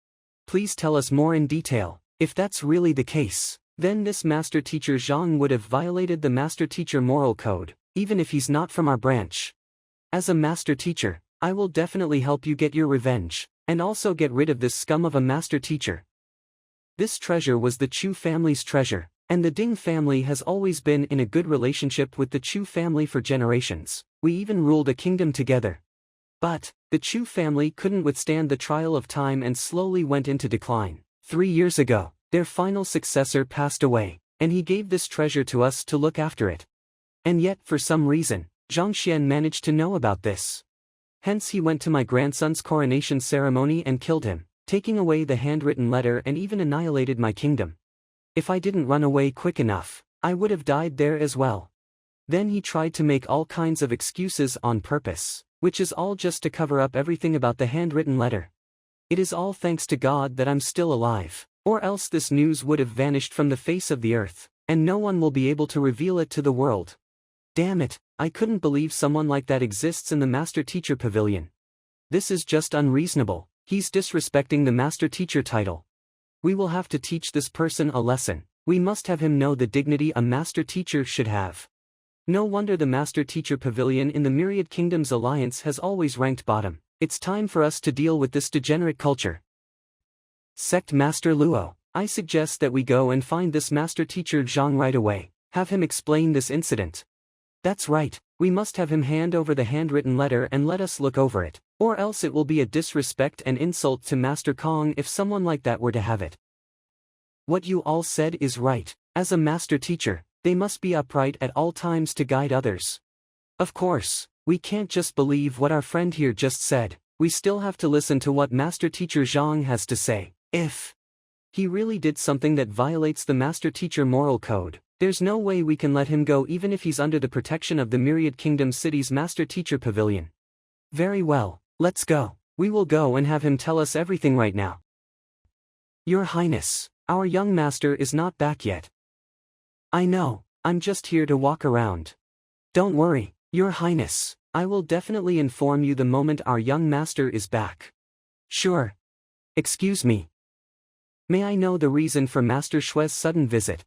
Please tell us more in detail. If that's really the case, then this Master Teacher Zhang would have violated the Master Teacher Moral Code, even if he's not from our branch. As a Master Teacher, I will definitely help you get your revenge, and also get rid of this scum of a Master Teacher. This treasure was the Chu family's treasure, and the Ding family has always been in a good relationship with the Chu family for generations. We even ruled a kingdom together. But the Chu family couldn't withstand the trial of time and slowly went into decline. 3 years ago, their final successor passed away, and he gave this treasure to us to look after it. And yet, for some reason, Zhang Xuan managed to know about this. Hence he went to my grandson's coronation ceremony and killed him, taking away the handwritten letter and even annihilated my kingdom. If I didn't run away quick enough, I would have died there as well. Then he tried to make all kinds of excuses on purpose, which is all just to cover up everything about the handwritten letter. It is all thanks to God that I'm still alive, or else this news would have vanished from the face of the earth, and no one will be able to reveal it to the world. Damn it, I couldn't believe someone like that exists in the Master Teacher Pavilion. This is just unreasonable. He's disrespecting the Master Teacher title. We will have to teach this person a lesson. We must have him know the dignity a Master Teacher should have. No wonder the Master Teacher Pavilion in the Myriad Kingdoms Alliance has always ranked bottom. It's time for us to deal with this degenerate culture. Sect Master Luo, I suggest that we go and find this Master Teacher Zhang right away. Have him explain this incident. That's right, we must have him hand over the handwritten letter and let us look over it, or else it will be a disrespect and insult to Master Kong if someone like that were to have it. What you all said is right. As a Master Teacher, they must be upright at all times to guide others. Of course, we can't just believe what our friend here just said, we still have to listen to what Master Teacher Zhang has to say. If He really did something that violates the master-teacher moral code. There's no way we can let him go even if he's under the protection of the Myriad Kingdom City's master-teacher pavilion. Very well, let's go. We will go and have him tell us everything right now. Your Highness, our young master is not back yet. I know, I'm just here to walk around. Don't worry, Your Highness, I will definitely inform you the moment our young master is back. Sure. Excuse me. May I know the reason for Master Shui's sudden visit?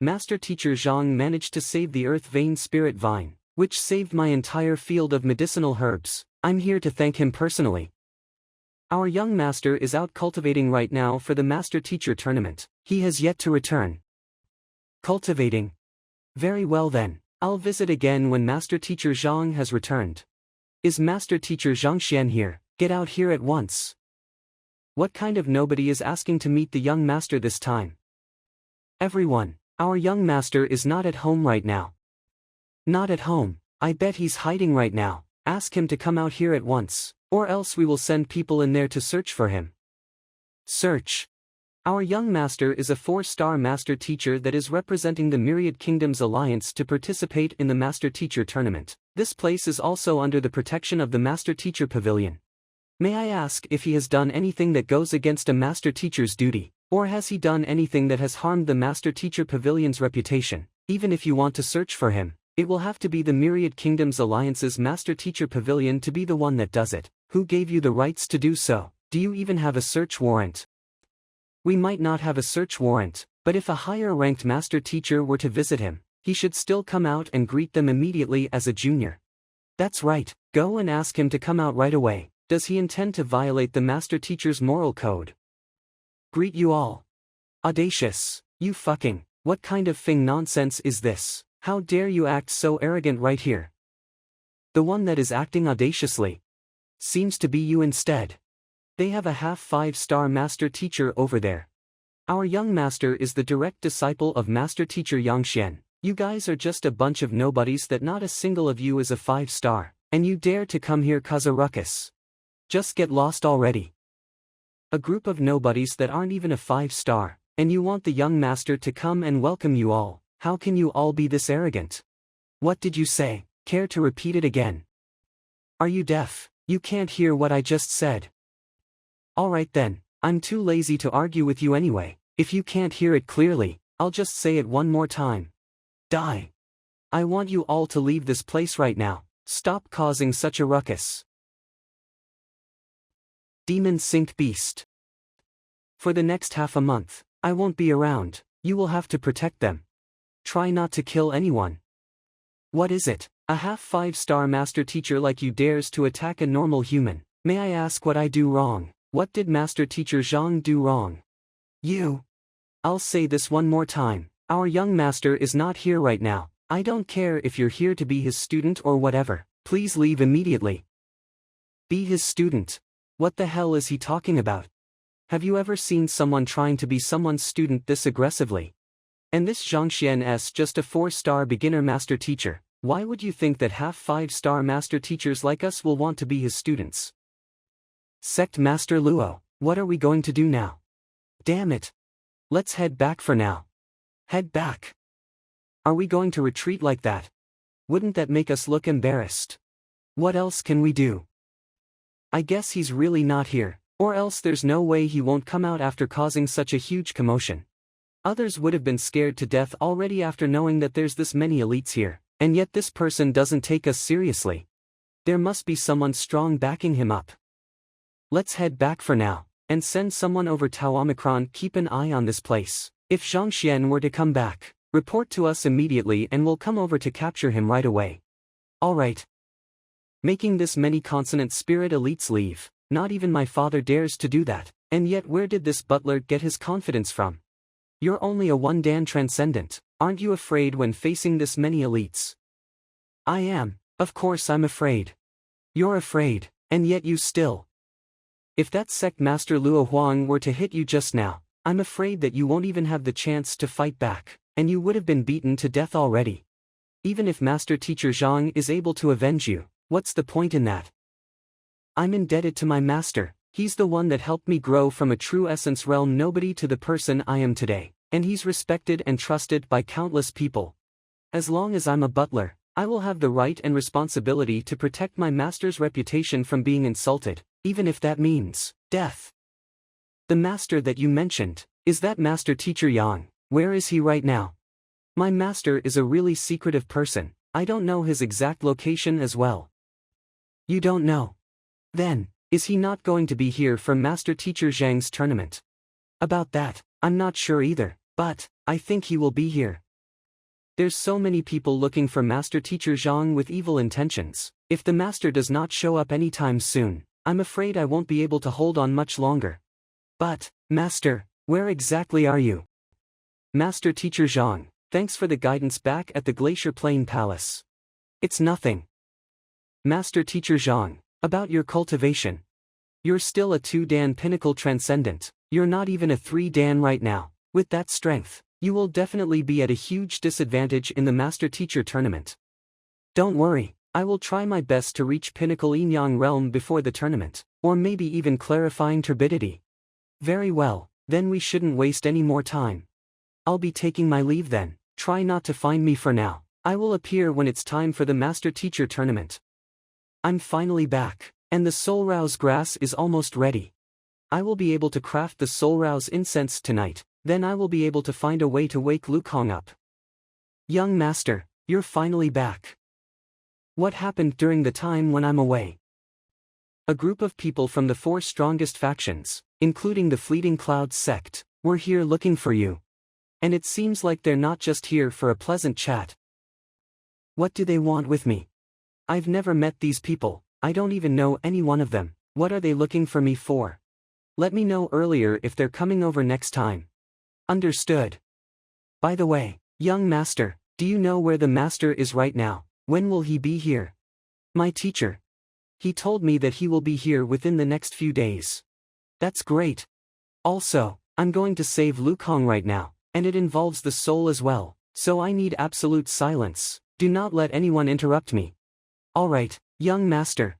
Master Teacher Zhang managed to save the Earth Vein Spirit Vine, which saved my entire field of medicinal herbs. I'm here to thank him personally. Our young master is out cultivating right now for the Master Teacher tournament. He has yet to return. Cultivating? Very well then, I'll visit again when Master Teacher Zhang has returned. Is Master Teacher Zhang Xuan here? Get out here at once. What kind of nobody is asking to meet the young master this time? Everyone. Our young master is not at home right now. Not at home, I bet he's hiding right now. Ask him to come out here at once, or else we will send people in there to search for him. Search. Our young master is a 4-star master teacher that is representing the Myriad Kingdoms Alliance to participate in the Master Teacher Tournament. This place is also under the protection of the Master Teacher Pavilion. May I ask if he has done anything that goes against a master teacher's duty? Or has he done anything that has harmed the Master Teacher Pavilion's reputation? Even if you want to search for him, it will have to be the Myriad Kingdoms Alliance's Master Teacher Pavilion to be the one that does it. Who gave you the rights to do so? Do you even have a search warrant? We might not have a search warrant, but if a higher-ranked Master Teacher were to visit him, he should still come out and greet them immediately as a junior. That's right, go and ask him to come out right away. Does he intend to violate the Master Teacher's moral code? Greet you all. Audacious, you fucking, what kind of thing nonsense is this? How dare you act so arrogant right here? The one that is acting audaciously seems to be you instead. They have a half 5-star master teacher over there. Our young master is the direct disciple of Master Teacher Zhang Xuan. You guys are just a bunch of nobodies that not a single of you is a 5-star, and you dare to come here cause a ruckus. Just get lost already. A group of nobodies that aren't even a 5-star, and you want the young master to come and welcome you all. How can you all be this arrogant? What did you say? Care to repeat it again? Are you deaf? You can't hear what I just said. Alright then, I'm too lazy to argue with you anyway. If you can't hear it clearly, I'll just say it one more time. Die. I want you all to leave this place right now. Stop causing such a ruckus. Demon Synced Beast. For the next half a month, I won't be around. You will have to protect them. Try not to kill anyone. What is it? A half 5-star master teacher like you dares to attack a normal human. May I ask what I do wrong? What did Master Teacher Zhang do wrong? You. I'll say this one more time. Our young master is not here right now. I don't care if you're here to be his student or whatever. Please leave immediately. Be his student. What the hell is he talking about? Have you ever seen someone trying to be someone's student this aggressively? And this Zhang Xuan's just a 4-star beginner master teacher. Why would you think that half 5-star master teachers like us will want to be his students? Sect Master Luo, what are we going to do now? Damn it. Let's head back for now. Head back. Are we going to retreat like that? Wouldn't that make us look embarrassed? What else can we do? I guess he's really not here, or else there's no way he won't come out after causing such a huge commotion. Others would have been scared to death already after knowing that there's this many elites here, and yet this person doesn't take us seriously. There must be someone strong backing him up. Let's head back for now, and send someone over to Omicron. Keep an eye on this place. If Zhang Xuan were to come back, report to us immediately and we'll come over to capture him right away. Alright. Making this many consonant spirit elites leave, not even my father dares to do that, and yet where did this butler get his confidence from? You're only a 1-dan transcendent, aren't you afraid when facing this many elites? I am, of course I'm afraid. You're afraid, and yet you still. If that sect master Luo Huang were to hit you just now, I'm afraid that you won't even have the chance to fight back, and you would have been beaten to death already. Even if Master Teacher Zhang is able to avenge you, what's the point in that? I'm indebted to my master, He's the one that helped me grow from a true essence realm nobody to the person I am today, and he's respected and trusted by countless people. As long as I'm a butler, I will have the right and responsibility to protect my master's reputation from being insulted, even if that means death. The master that you mentioned, is that Master Teacher Yang? Where is he right now? My master is a really secretive person, I don't know his exact location as well. You don't know? Then, is he not going to be here for Master Teacher Zhang's tournament? About that, I'm not sure either, but I think he will be here. There's so many people looking for Master Teacher Zhang with evil intentions. If the master does not show up anytime soon, I'm afraid I won't be able to hold on much longer. But, Master, where exactly are you? Master Teacher Zhang, thanks for the guidance back at the Glacier Plain Palace. It's nothing. Master Teacher Zhang, about your cultivation. You're still a 2-Dan pinnacle transcendent, you're not even a 3-Dan right now. With that strength, you will definitely be at a huge disadvantage in the Master Teacher tournament. Don't worry, I will try my best to reach pinnacle Yin-Yang realm before the tournament, or maybe even clarifying turbidity. Very well, then we shouldn't waste any more time. I'll be taking my leave then, try not to find me for now. I will appear when it's time for the Master Teacher tournament. I'm finally back, and the Soul Rouse grass is almost ready. I will be able to craft the Soul Rouse incense tonight, then I will be able to find a way to wake Lu Kong up. Young Master, you're finally back. What happened during the time when I'm away? A group of people from the 4 strongest factions, including the Fleeting Clouds sect, were here looking for you. And it seems like they're not just here for a pleasant chat. What do they want with me? I've never met these people, I don't even know any one of them. What are they looking for me for? Let me know earlier if they're coming over next time. Understood. By the way, young master, do you know where the master is right now? When will he be here? My teacher. He told me that he will be here within the next few days. That's great. Also, I'm going to save Lu Kong right now, and it involves the soul as well, so I need absolute silence. Do not let anyone interrupt me. Alright, young master.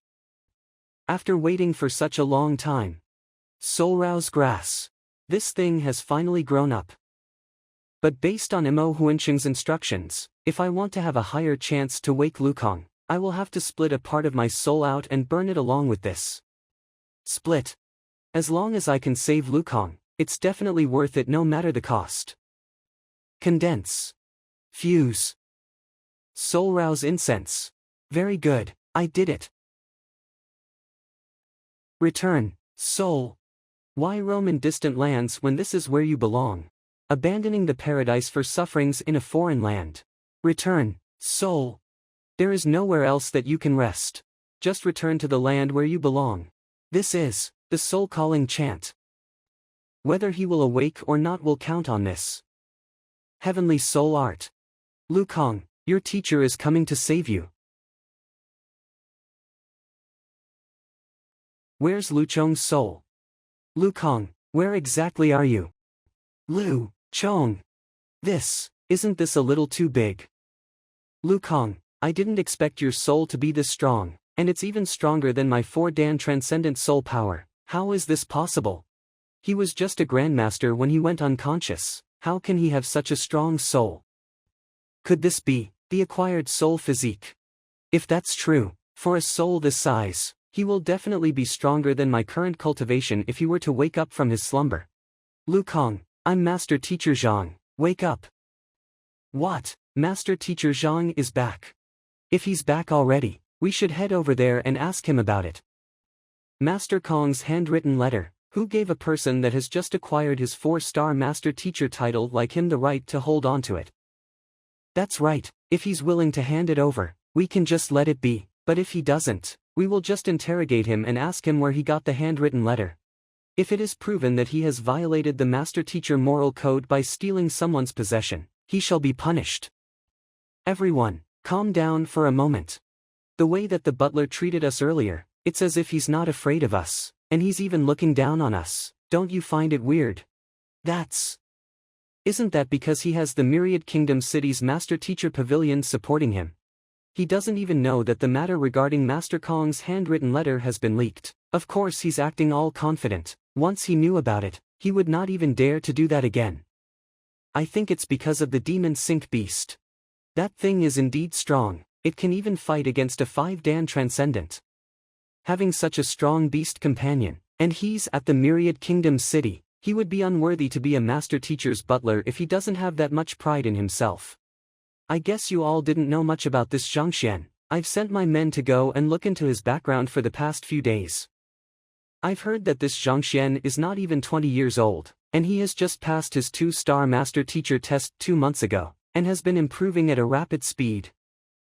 After waiting for such a long time. Soul Rouse grass. This thing has finally grown up. But based on Mo Huansheng's instructions, if I want to have a higher chance to wake Lu Kong, I will have to split a part of my soul out and burn it along with this. Split. As long as I can save Lu Kong, it's definitely worth it no matter the cost. Condense. Fuse. Soul Rouse incense. Very good, I did it. Return, soul. Why roam in distant lands when this is where you belong? Abandoning the paradise for sufferings in a foreign land. Return, soul. There is nowhere else that you can rest. Just return to the land where you belong. This is the soul calling chant. Whether he will awake or not will count on this. Heavenly soul art. Lu Kong, your teacher is coming to save you. Where's Lu Chong's soul? Lu Kong, where exactly are you? Lu Chong. Isn't this a little too big? Lu Kong, I didn't expect your soul to be this strong, and it's even stronger than my 4-Dan transcendent soul power. How is this possible? He was just a grandmaster when he went unconscious, how can he have such a strong soul? Could this be the acquired soul physique? If that's true, for a soul this size, he will definitely be stronger than my current cultivation if he were to wake up from his slumber. Lu Kong, I'm Master Teacher Zhang, wake up. What? Master Teacher Zhang is back. If he's back already, we should head over there and ask him about it. Master Kong's handwritten letter. Who gave a person that has just acquired his 4-star Master Teacher title like him the right to hold on to it? That's right, if he's willing to hand it over, we can just let it be, but if he doesn't, we will just interrogate him and ask him where he got the handwritten letter. If it is proven that he has violated the Master Teacher moral code by stealing someone's possession, he shall be punished. Everyone, calm down for a moment. The way that the butler treated us earlier, it's as if he's not afraid of us, and he's even looking down on us. Don't you find it weird? Isn't that because he has the Myriad Kingdom City's Master Teacher Pavilion supporting him? He doesn't even know that the matter regarding Master Kong's handwritten letter has been leaked. Of course he's acting all confident. Once he knew about it, he would not even dare to do that again. I think it's because of the demon sink beast. That thing is indeed strong, it can even fight against a 5-dan transcendent. Having such a strong beast companion, and he's at the Myriad Kingdom City, he would be unworthy to be a master teacher's butler if he doesn't have that much pride in himself. I guess you all didn't know much about this Zhang Xuan. I've sent my men to go and look into his background for the past few days. I've heard that this Zhang Xuan is not even 20 years old, and he has just passed his 2-star master teacher test 2 months ago, and has been improving at a rapid speed.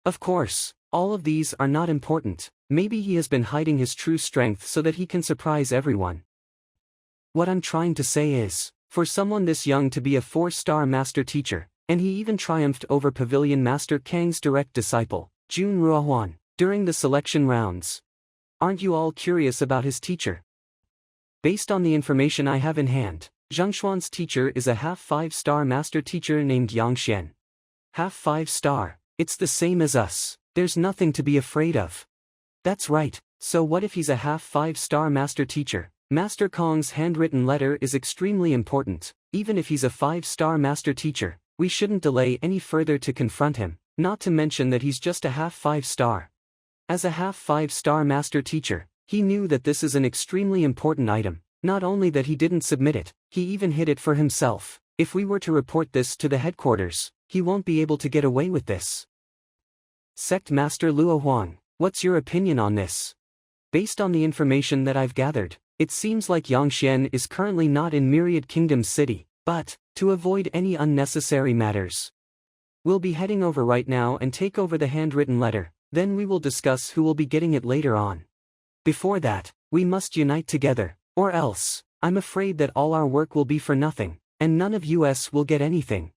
Of course, all of these are not important. Maybe he has been hiding his true strength so that he can surprise everyone. What I'm trying to say is, for someone this young to be a 4-star master teacher, and he even triumphed over Pavilion Master Kang's direct disciple, Jun Ruohuan, during the selection rounds. Aren't you all curious about his teacher? Based on the information I have in hand, Zhang Xuan's teacher is a half 5-star master teacher named Yang Xian. Half 5-star, it's the same as us, there's nothing to be afraid of. That's right, so what if he's a half 5-star master teacher? Master Kong's handwritten letter is extremely important. Even if he's a 5-star master teacher, we shouldn't delay any further to confront him, not to mention that he's just a half 5-star. As a half 5-star master teacher, he knew that this is an extremely important item, not only that he didn't submit it, he even hid it for himself. If we were to report this to the headquarters, he won't be able to get away with this. Sect Master Luo Huang, what's your opinion on this? Based on the information that I've gathered, it seems like Yang Xian is currently not in Myriad Kingdom City, but, to avoid any unnecessary matters, we'll be heading over right now and take over the handwritten letter, then we will discuss who will be getting it later on. Before that, we must unite together, or else, I'm afraid that all our work will be for nothing, and none of us will get anything.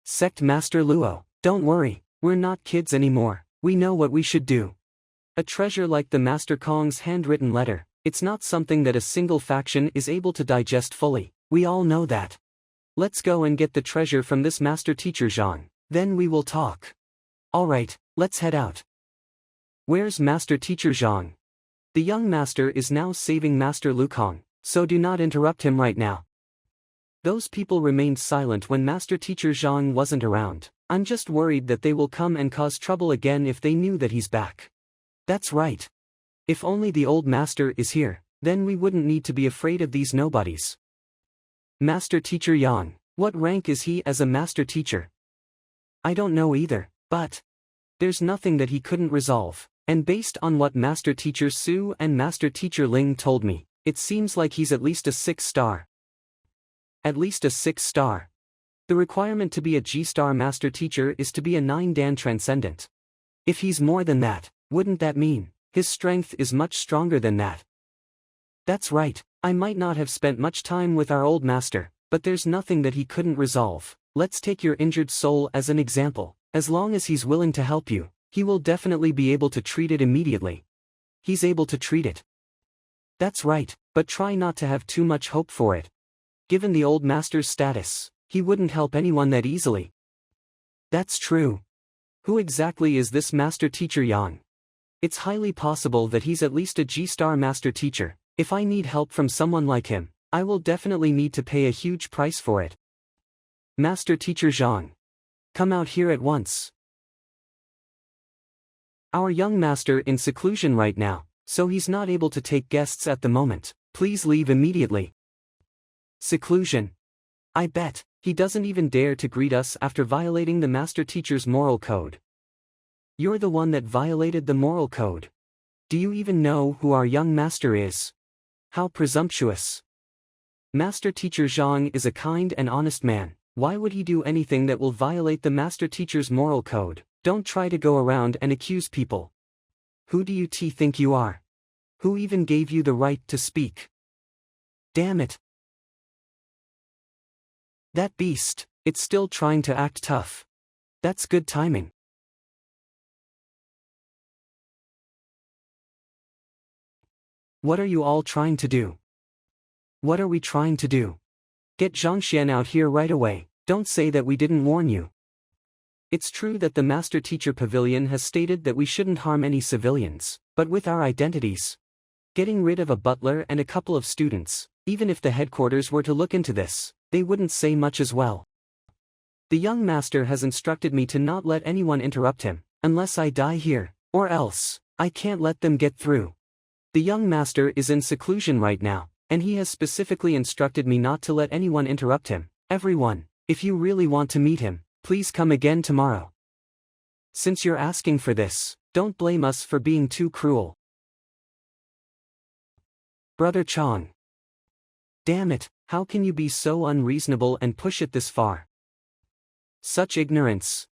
Sect Master Luo, don't worry, we're not kids anymore, we know what we should do. A treasure like the Master Kong's handwritten letter, it's not something that a single faction is able to digest fully, we all know that. Let's go and get the treasure from this master teacher Zhang, then we will talk. Alright, let's head out. Where's master teacher Zhang? The young master is now saving Master Lu Kong, so do not interrupt him right now. Those people remained silent when master teacher Zhang wasn't around. I'm just worried that they will come and cause trouble again if they knew that he's back. That's right. If only the old master is here, then we wouldn't need to be afraid of these nobodies. Master teacher Yang, what rank is he as a master teacher? I don't know either, but there's nothing that he couldn't resolve, and based on what master teacher Su and master teacher Ling told me, it seems like he's at least a 6-star. At least a 6-star. The requirement to be a G-star master teacher is to be a 9-dan transcendent. If he's more than that, wouldn't that mean his strength is much stronger than that? That's right, I might not have spent much time with our old master, but there's nothing that he couldn't resolve. Let's take your injured soul as an example. As long as he's willing to help you, he will definitely be able to treat it immediately. He's able to treat it. That's right, but try not to have too much hope for it. Given the old master's status, he wouldn't help anyone that easily. That's true. Who exactly is this master teacher Yang? It's highly possible that he's at least a G-star master teacher. If I need help from someone like him, I will definitely need to pay a huge price for it. Master teacher Zhang, come out here at once. Our young master in seclusion right now, so he's not able to take guests at the moment. Please leave immediately. Seclusion. I bet he doesn't even dare to greet us after violating the master teacher's moral code. You're the one that violated the moral code. Do you even know who our young master is? How presumptuous. Master teacher Zhang is a kind and honest man. Why would he do anything that will violate the master teacher's moral code? Don't try to go around and accuse people. Who do you think you are? Who even gave you the right to speak? Damn it. That beast, it's still trying to act tough. That's good timing. What are you all trying to do? What are we trying to do? Get Zhang Xuan out here right away, don't say that we didn't warn you. It's true that the Master Teacher Pavilion has stated that we shouldn't harm any civilians, but with our identities, Getting rid of a butler and a couple of students, even if the headquarters were to look into this, they wouldn't say much as well. The young master has instructed me to not let anyone interrupt him, unless I die here, or else, I can't let them get through. The young master is in seclusion right now, and he has specifically instructed me not to let anyone interrupt him. Everyone, if you really want to meet him, please come again tomorrow. Since you're asking for this, don't blame us for being too cruel. Brother Chong. Damn it, how can you be so unreasonable and push it this far? Such ignorance.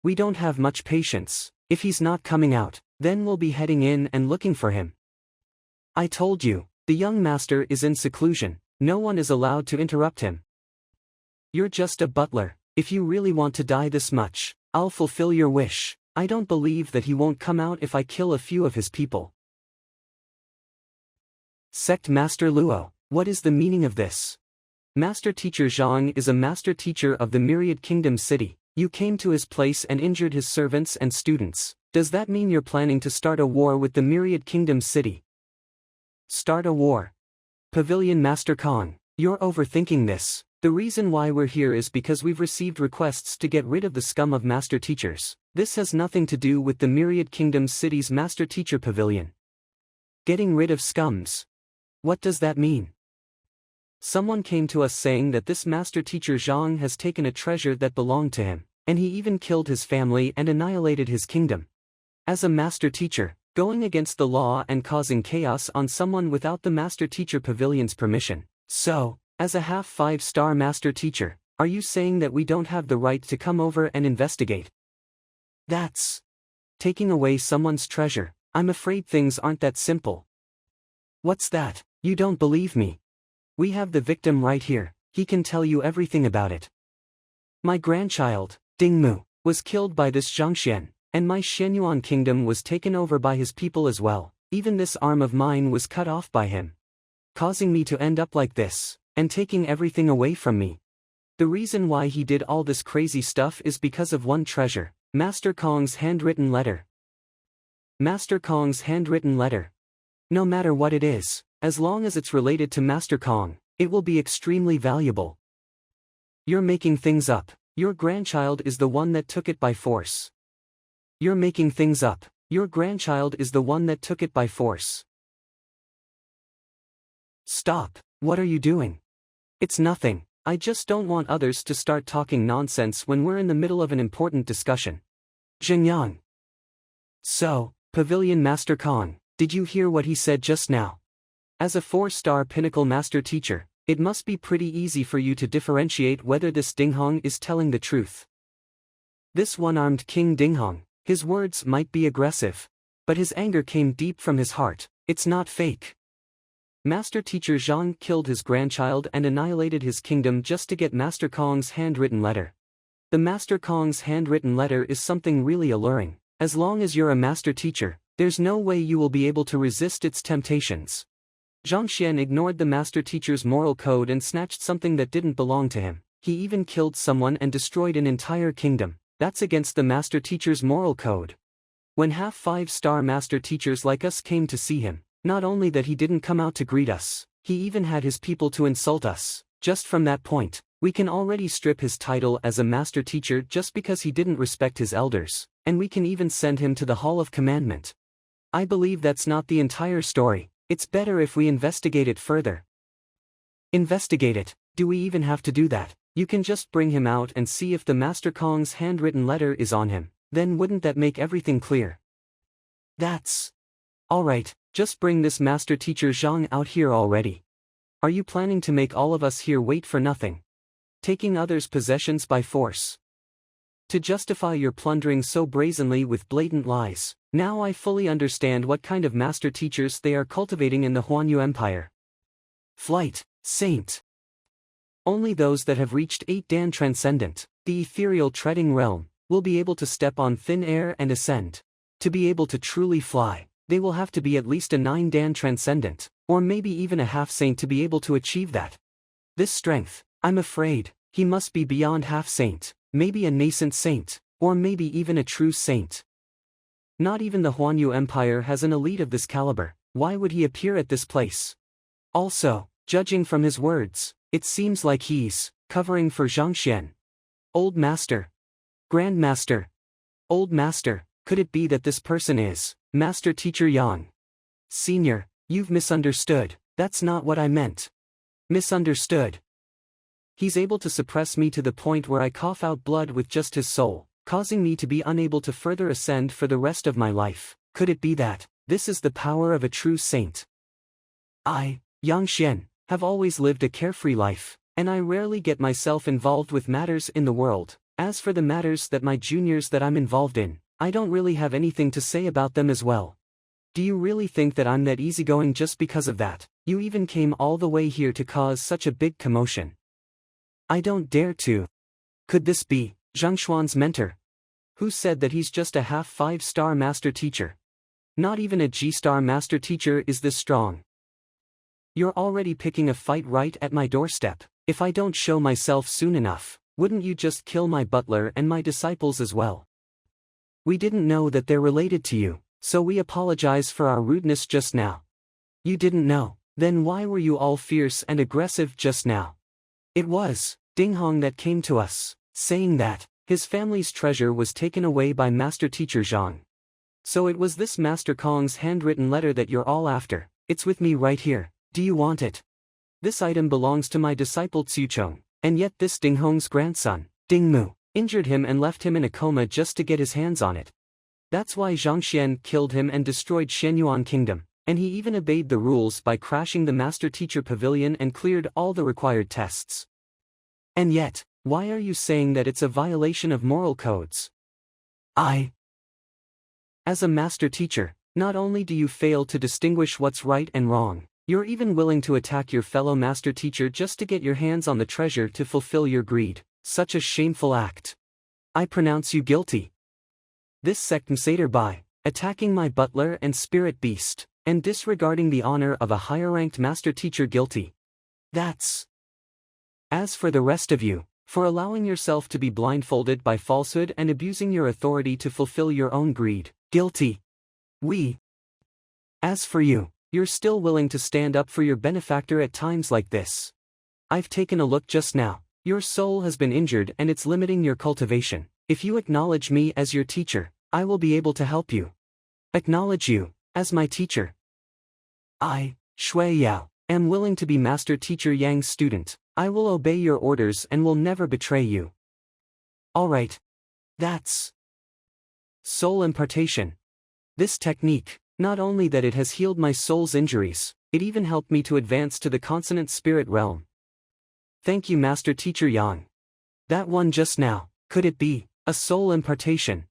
We don't have much patience. If he's not coming out, then we'll be heading in and looking for him. I told you, the young master is in seclusion, no one is allowed to interrupt him. You're just a butler. If you really want to die this much, I'll fulfill your wish. I don't believe that he won't come out if I kill a few of his people. Sect Master Luo, what is the meaning of this? Master Teacher Zhang is a master teacher of the Myriad Kingdom City. You came to his place and injured his servants and students. Does that mean you're planning to start a war with the Myriad Kingdom City? Start a war? Pavilion Master Kong, you're overthinking this. The reason why we're here is because we've received requests to get rid of the scum of master teachers. This has nothing to do with the Myriad Kingdom City's Master Teacher Pavilion. Getting rid of scums. What does that mean? Someone came to us saying that this Master Teacher Zhang has taken a treasure that belonged to him, and he even killed his family and annihilated his kingdom. As a Master Teacher, going against the law and causing chaos on someone without the Master Teacher Pavilion's permission. So, as a half 5-star Master Teacher, are you saying that we don't have the right to come over and investigate? That's taking away someone's treasure. I'm afraid things aren't that simple. What's that? You don't believe me? We have the victim right here, he can tell you everything about it. My grandchild, Dingmu, was killed by this Zhang Xuan, and my Shenyuan kingdom was taken over by his people as well. Even this arm of mine was cut off by him, causing me to end up like this, and taking everything away from me. The reason why he did all this crazy stuff is because of one treasure, Master Kong's handwritten letter. Master Kong's handwritten letter. No matter what it is, as long as it's related to Master Kong, it will be extremely valuable. You're making things up. Your grandchild is the one that took it by force. You're making things up. Your grandchild is the one that took it by force. Stop. What are you doing? It's nothing. I just don't want others to start talking nonsense when we're in the middle of an important discussion. Zhenyang. So, Pavilion Master Kong, did you hear what he said just now? As a 4-star Pinnacle Master Teacher, it must be pretty easy for you to differentiate whether this Dinghong is telling the truth. This one-armed King Dinghong, his words might be aggressive, but his anger came deep from his heart. It's not fake. Master Teacher Zhang killed his grandchild and annihilated his kingdom just to get Master Kong's handwritten letter. The Master Kong's handwritten letter is something really alluring. As long as you're a master teacher, there's no way you will be able to resist its temptations. Zhang Xuan ignored the master teacher's moral code and snatched something that didn't belong to him. He even killed someone and destroyed an entire kingdom. That's against the master teacher's moral code. When half 5-star master teachers like us came to see him, not only that he didn't come out to greet us, he even had his people to insult us. Just from that point, we can already strip his title as a master teacher just because he didn't respect his elders, and we can even send him to the Hall of Commandment. I believe that's not the entire story. It's better if we investigate it further. Investigate it? Do we even have to do that? You can just bring him out and see if the Master Kong's handwritten letter is on him. Then wouldn't that make everything clear? That's alright, just bring this Master Teacher Zhang out here already. Are you planning to make all of us here wait for nothing? Taking others' possessions by force? To justify your plundering so brazenly with blatant lies. Now I fully understand what kind of master teachers they are cultivating in the Huanyu Empire. Flight, Saint. Only those that have reached 8 Dan Transcendent, the ethereal treading realm, will be able to step on thin air and ascend. To be able to truly fly, they will have to be at least a 9 Dan Transcendent, or maybe even a half saint to be able to achieve that. This strength, I'm afraid, he must be beyond half saint, maybe a nascent saint, or maybe even a true saint. Not even the Huanyu Empire has an elite of this caliber. Why would he appear at this place? Also, judging from his words, it seems like he's covering for Zhang Xuan. Old Master. Grand Master. Old Master, could it be that this person is Master Teacher Yang? Senior, you've misunderstood. That's not what I meant. Misunderstood. He's able to suppress me to the point where I cough out blood with just his soul, causing me to be unable to further ascend for the rest of my life. Could it be that this is the power of a true saint? I, Yang Xian, have always lived a carefree life, and I rarely get myself involved with matters in the world. As for the matters that my juniors that I'm involved in, I don't really have anything to say about them as well. Do you really think that I'm that easygoing just because of that? You even came all the way here to cause such a big commotion. I don't dare to. Could this be Zhang Xuan's mentor? Who said that he's just a half 5-star master teacher? Not even a G-star master teacher is this strong. You're already picking a fight right at my doorstep. If I don't show myself soon enough, wouldn't you just kill my butler and my disciples as well? We didn't know that they're related to you, so we apologize for our rudeness just now. You didn't know, then why were you all fierce and aggressive just now? It was Ding Hong that came to us, saying that his family's treasure was taken away by Master Teacher Zhang. So it was this Master Kong's handwritten letter that you're all after. It's with me right here. Do you want it? This item belongs to my disciple Tsuchong, and yet this Ding Hong's grandson, Ding Mu, injured him and left him in a coma just to get his hands on it. That's why Zhang Xuan killed him and destroyed Shenyuan Kingdom, and he even obeyed the rules by crashing the Master Teacher Pavilion and cleared all the required tests. And yet, why are you saying that it's a violation of moral codes? As a master teacher, not only do you fail to distinguish what's right and wrong, you're even willing to attack your fellow master teacher just to get your hands on the treasure to fulfill your greed. Such a shameful act. I pronounce you guilty. This sectum by attacking my butler and spirit beast, and disregarding the honor of a higher-ranked master teacher guilty. That's. As for the rest of you, for allowing yourself to be blindfolded by falsehood and abusing your authority to fulfill your own greed, guilty. As for you, you're still willing to stand up for your benefactor at times like this. I've taken a look just now. Your soul has been injured and it's limiting your cultivation. If you acknowledge me as your teacher, I will be able to help you. Acknowledge you as my teacher. I, Shui Yao, am willing to be Master Teacher Yang's student. I will obey your orders and will never betray you. Alright. That's soul impartation. This technique, not only that it has healed my soul's injuries, it even helped me to advance to the consonant spirit realm. Thank you, Master Teacher Yang. That one just now, could it be a soul impartation?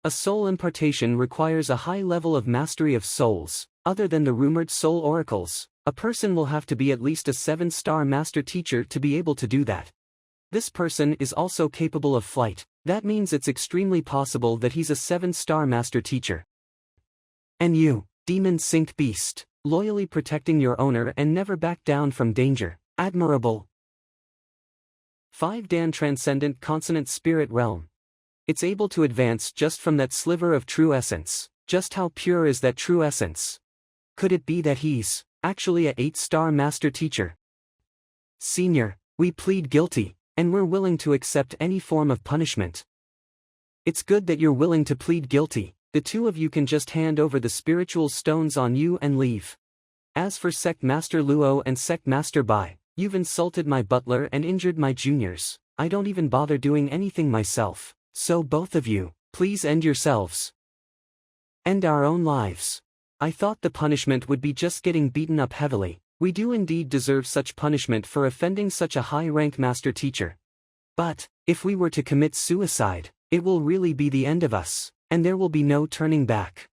A soul impartation requires a high level of mastery of souls. Other than the rumored soul oracles, a person will have to be at least a 7-star master teacher to be able to do that. This person is also capable of flight. That means it's extremely possible that he's a 7-star master teacher. And you, demon sink beast, loyally protecting your owner and never back down from danger. Admirable. 5 Dan Transcendent Consonant Spirit Realm. It's able to advance just from that sliver of true essence. Just how pure is that true essence? Could it be that he's actually a 8-star master teacher? Senior, we plead guilty, and we're willing to accept any form of punishment. It's good that you're willing to plead guilty. The two of you can just hand over the spiritual stones on you and leave. As for Sect Master Luo and Sect Master Bai, you've insulted my butler and injured my juniors. I don't even bother doing anything myself, so both of you, please end yourselves. End our own lives. I thought the punishment would be just getting beaten up heavily. We do indeed deserve such punishment for offending such a high-rank master teacher. But, if we were to commit suicide, it will really be the end of us, and there will be no turning back.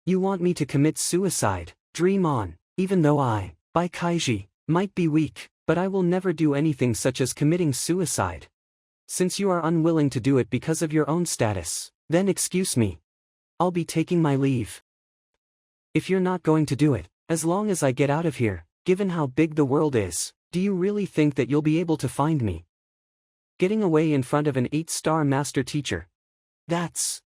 You want me to commit suicide? Dream on, even though I, Bai Kaiji, might be weak, but I will never do anything such as committing suicide. Since you are unwilling to do it because of your own status, then excuse me. I'll be taking my leave. If you're not going to do it, as long as I get out of here, given how big the world is, do you really think that you'll be able to find me? Getting away in front of an 8-star master teacher. That's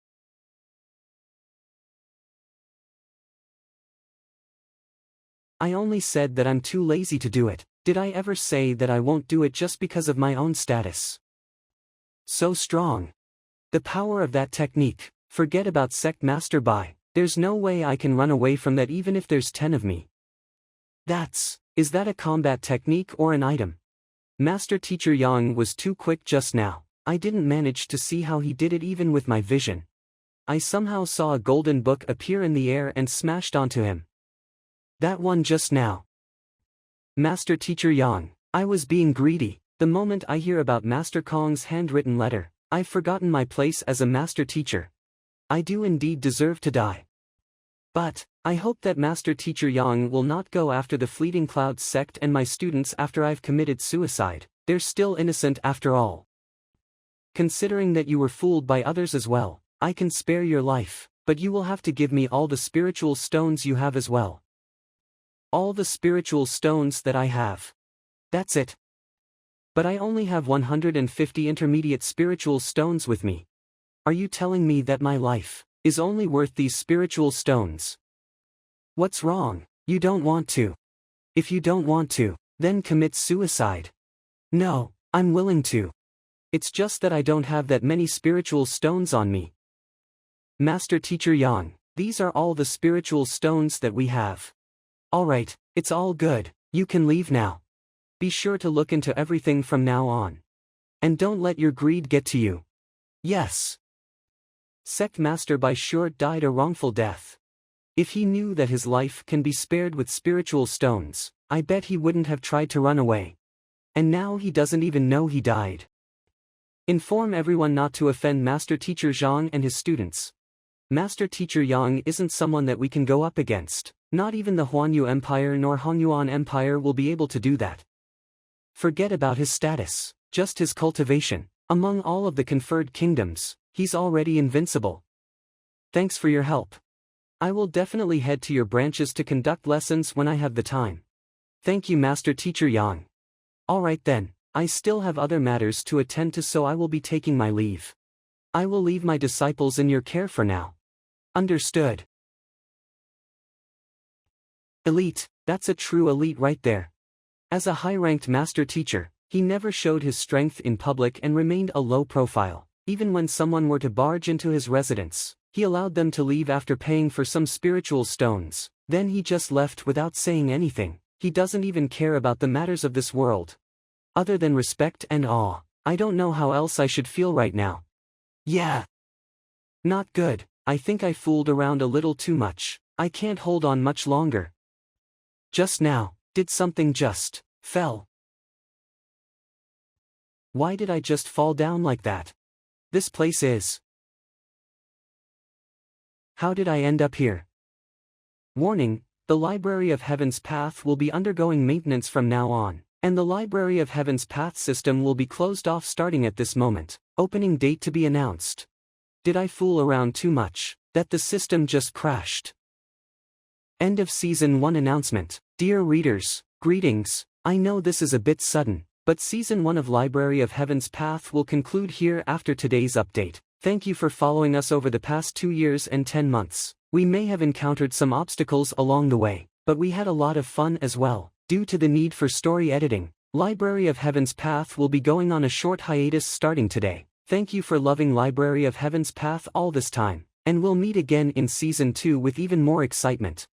I only said that I'm too lazy to do it. Did I ever say that I won't do it just because of my own status? So strong. The power of that technique. Forget about sect master Bai. There's no way I can run away from that even if there's 10 of me. Is that a combat technique or an item? Master Teacher Yang was too quick just now. I didn't manage to see how he did it even with my vision. I somehow saw a golden book appear in the air and smashed onto him. That one just now. Master Teacher Yang, I was being greedy. The moment I hear about Master Kong's handwritten letter, I've forgotten my place as a master teacher. I do indeed deserve to die. But, I hope that Master Teacher Yang will not go after the Fleeting Clouds sect and my students after I've committed suicide. They're still innocent after all. Considering that you were fooled by others as well, I can spare your life, but you will have to give me all the spiritual stones you have as well. All the spiritual stones that I have. That's it. But I only have 150 intermediate spiritual stones with me. Are you telling me that my life is only worth these spiritual stones? What's wrong? You don't want to. If you don't want to, then commit suicide. No, I'm willing to. It's just that I don't have that many spiritual stones on me. Master Teacher Yang, these are all the spiritual stones that we have. Alright, it's all good, you can leave now. Be sure to look into everything from now on. And don't let your greed get to you. Yes. Sect Master Bai sure died a wrongful death. If he knew that his life can be spared with spiritual stones, I bet he wouldn't have tried to run away. And now he doesn't even know he died. Inform everyone not to offend Master Teacher Zhang and his students. Master Teacher Yang isn't someone that we can go up against. Not even the Huanyu Empire nor Hongyuan Empire will be able to do that. Forget about his status, just his cultivation. Among all of the conferred kingdoms, he's already invincible. Thanks for your help. I will definitely head to your branches to conduct lessons when I have the time. Thank you, Master Teacher Yang. Alright then, I still have other matters to attend to, so I will be taking my leave. I will leave my disciples in your care for now. Understood. Elite, that's a true elite right there. As a high-ranked master teacher, he never showed his strength in public and remained a low profile. Even when someone were to barge into his residence, he allowed them to leave after paying for some spiritual stones. Then he just left without saying anything. He doesn't even care about the matters of this world. Other than respect and awe, I don't know how else I should feel right now. Yeah. Not good. I think I fooled around a little too much. I can't hold on much longer. Just now, did something just fell? Why did I just fall down like that? This place is... How did I end up here? Warning, the Library of Heaven's path will be undergoing maintenance from now on, and the Library of Heaven's path system will be closed off starting at this moment. Opening date to be announced. Did I fool around too much, that the system just crashed? End of Season 1 announcement. Dear readers, greetings. I know this is a bit sudden, but Season 1 of Library of Heaven's Path will conclude here after today's update. Thank you for following us over the past 2 years and 10 months. We may have encountered some obstacles along the way, but we had a lot of fun as well. Due to the need for story editing, Library of Heaven's Path will be going on a short hiatus starting today. Thank you for loving Library of Heaven's Path all this time, and we'll meet again in Season 2 with even more excitement.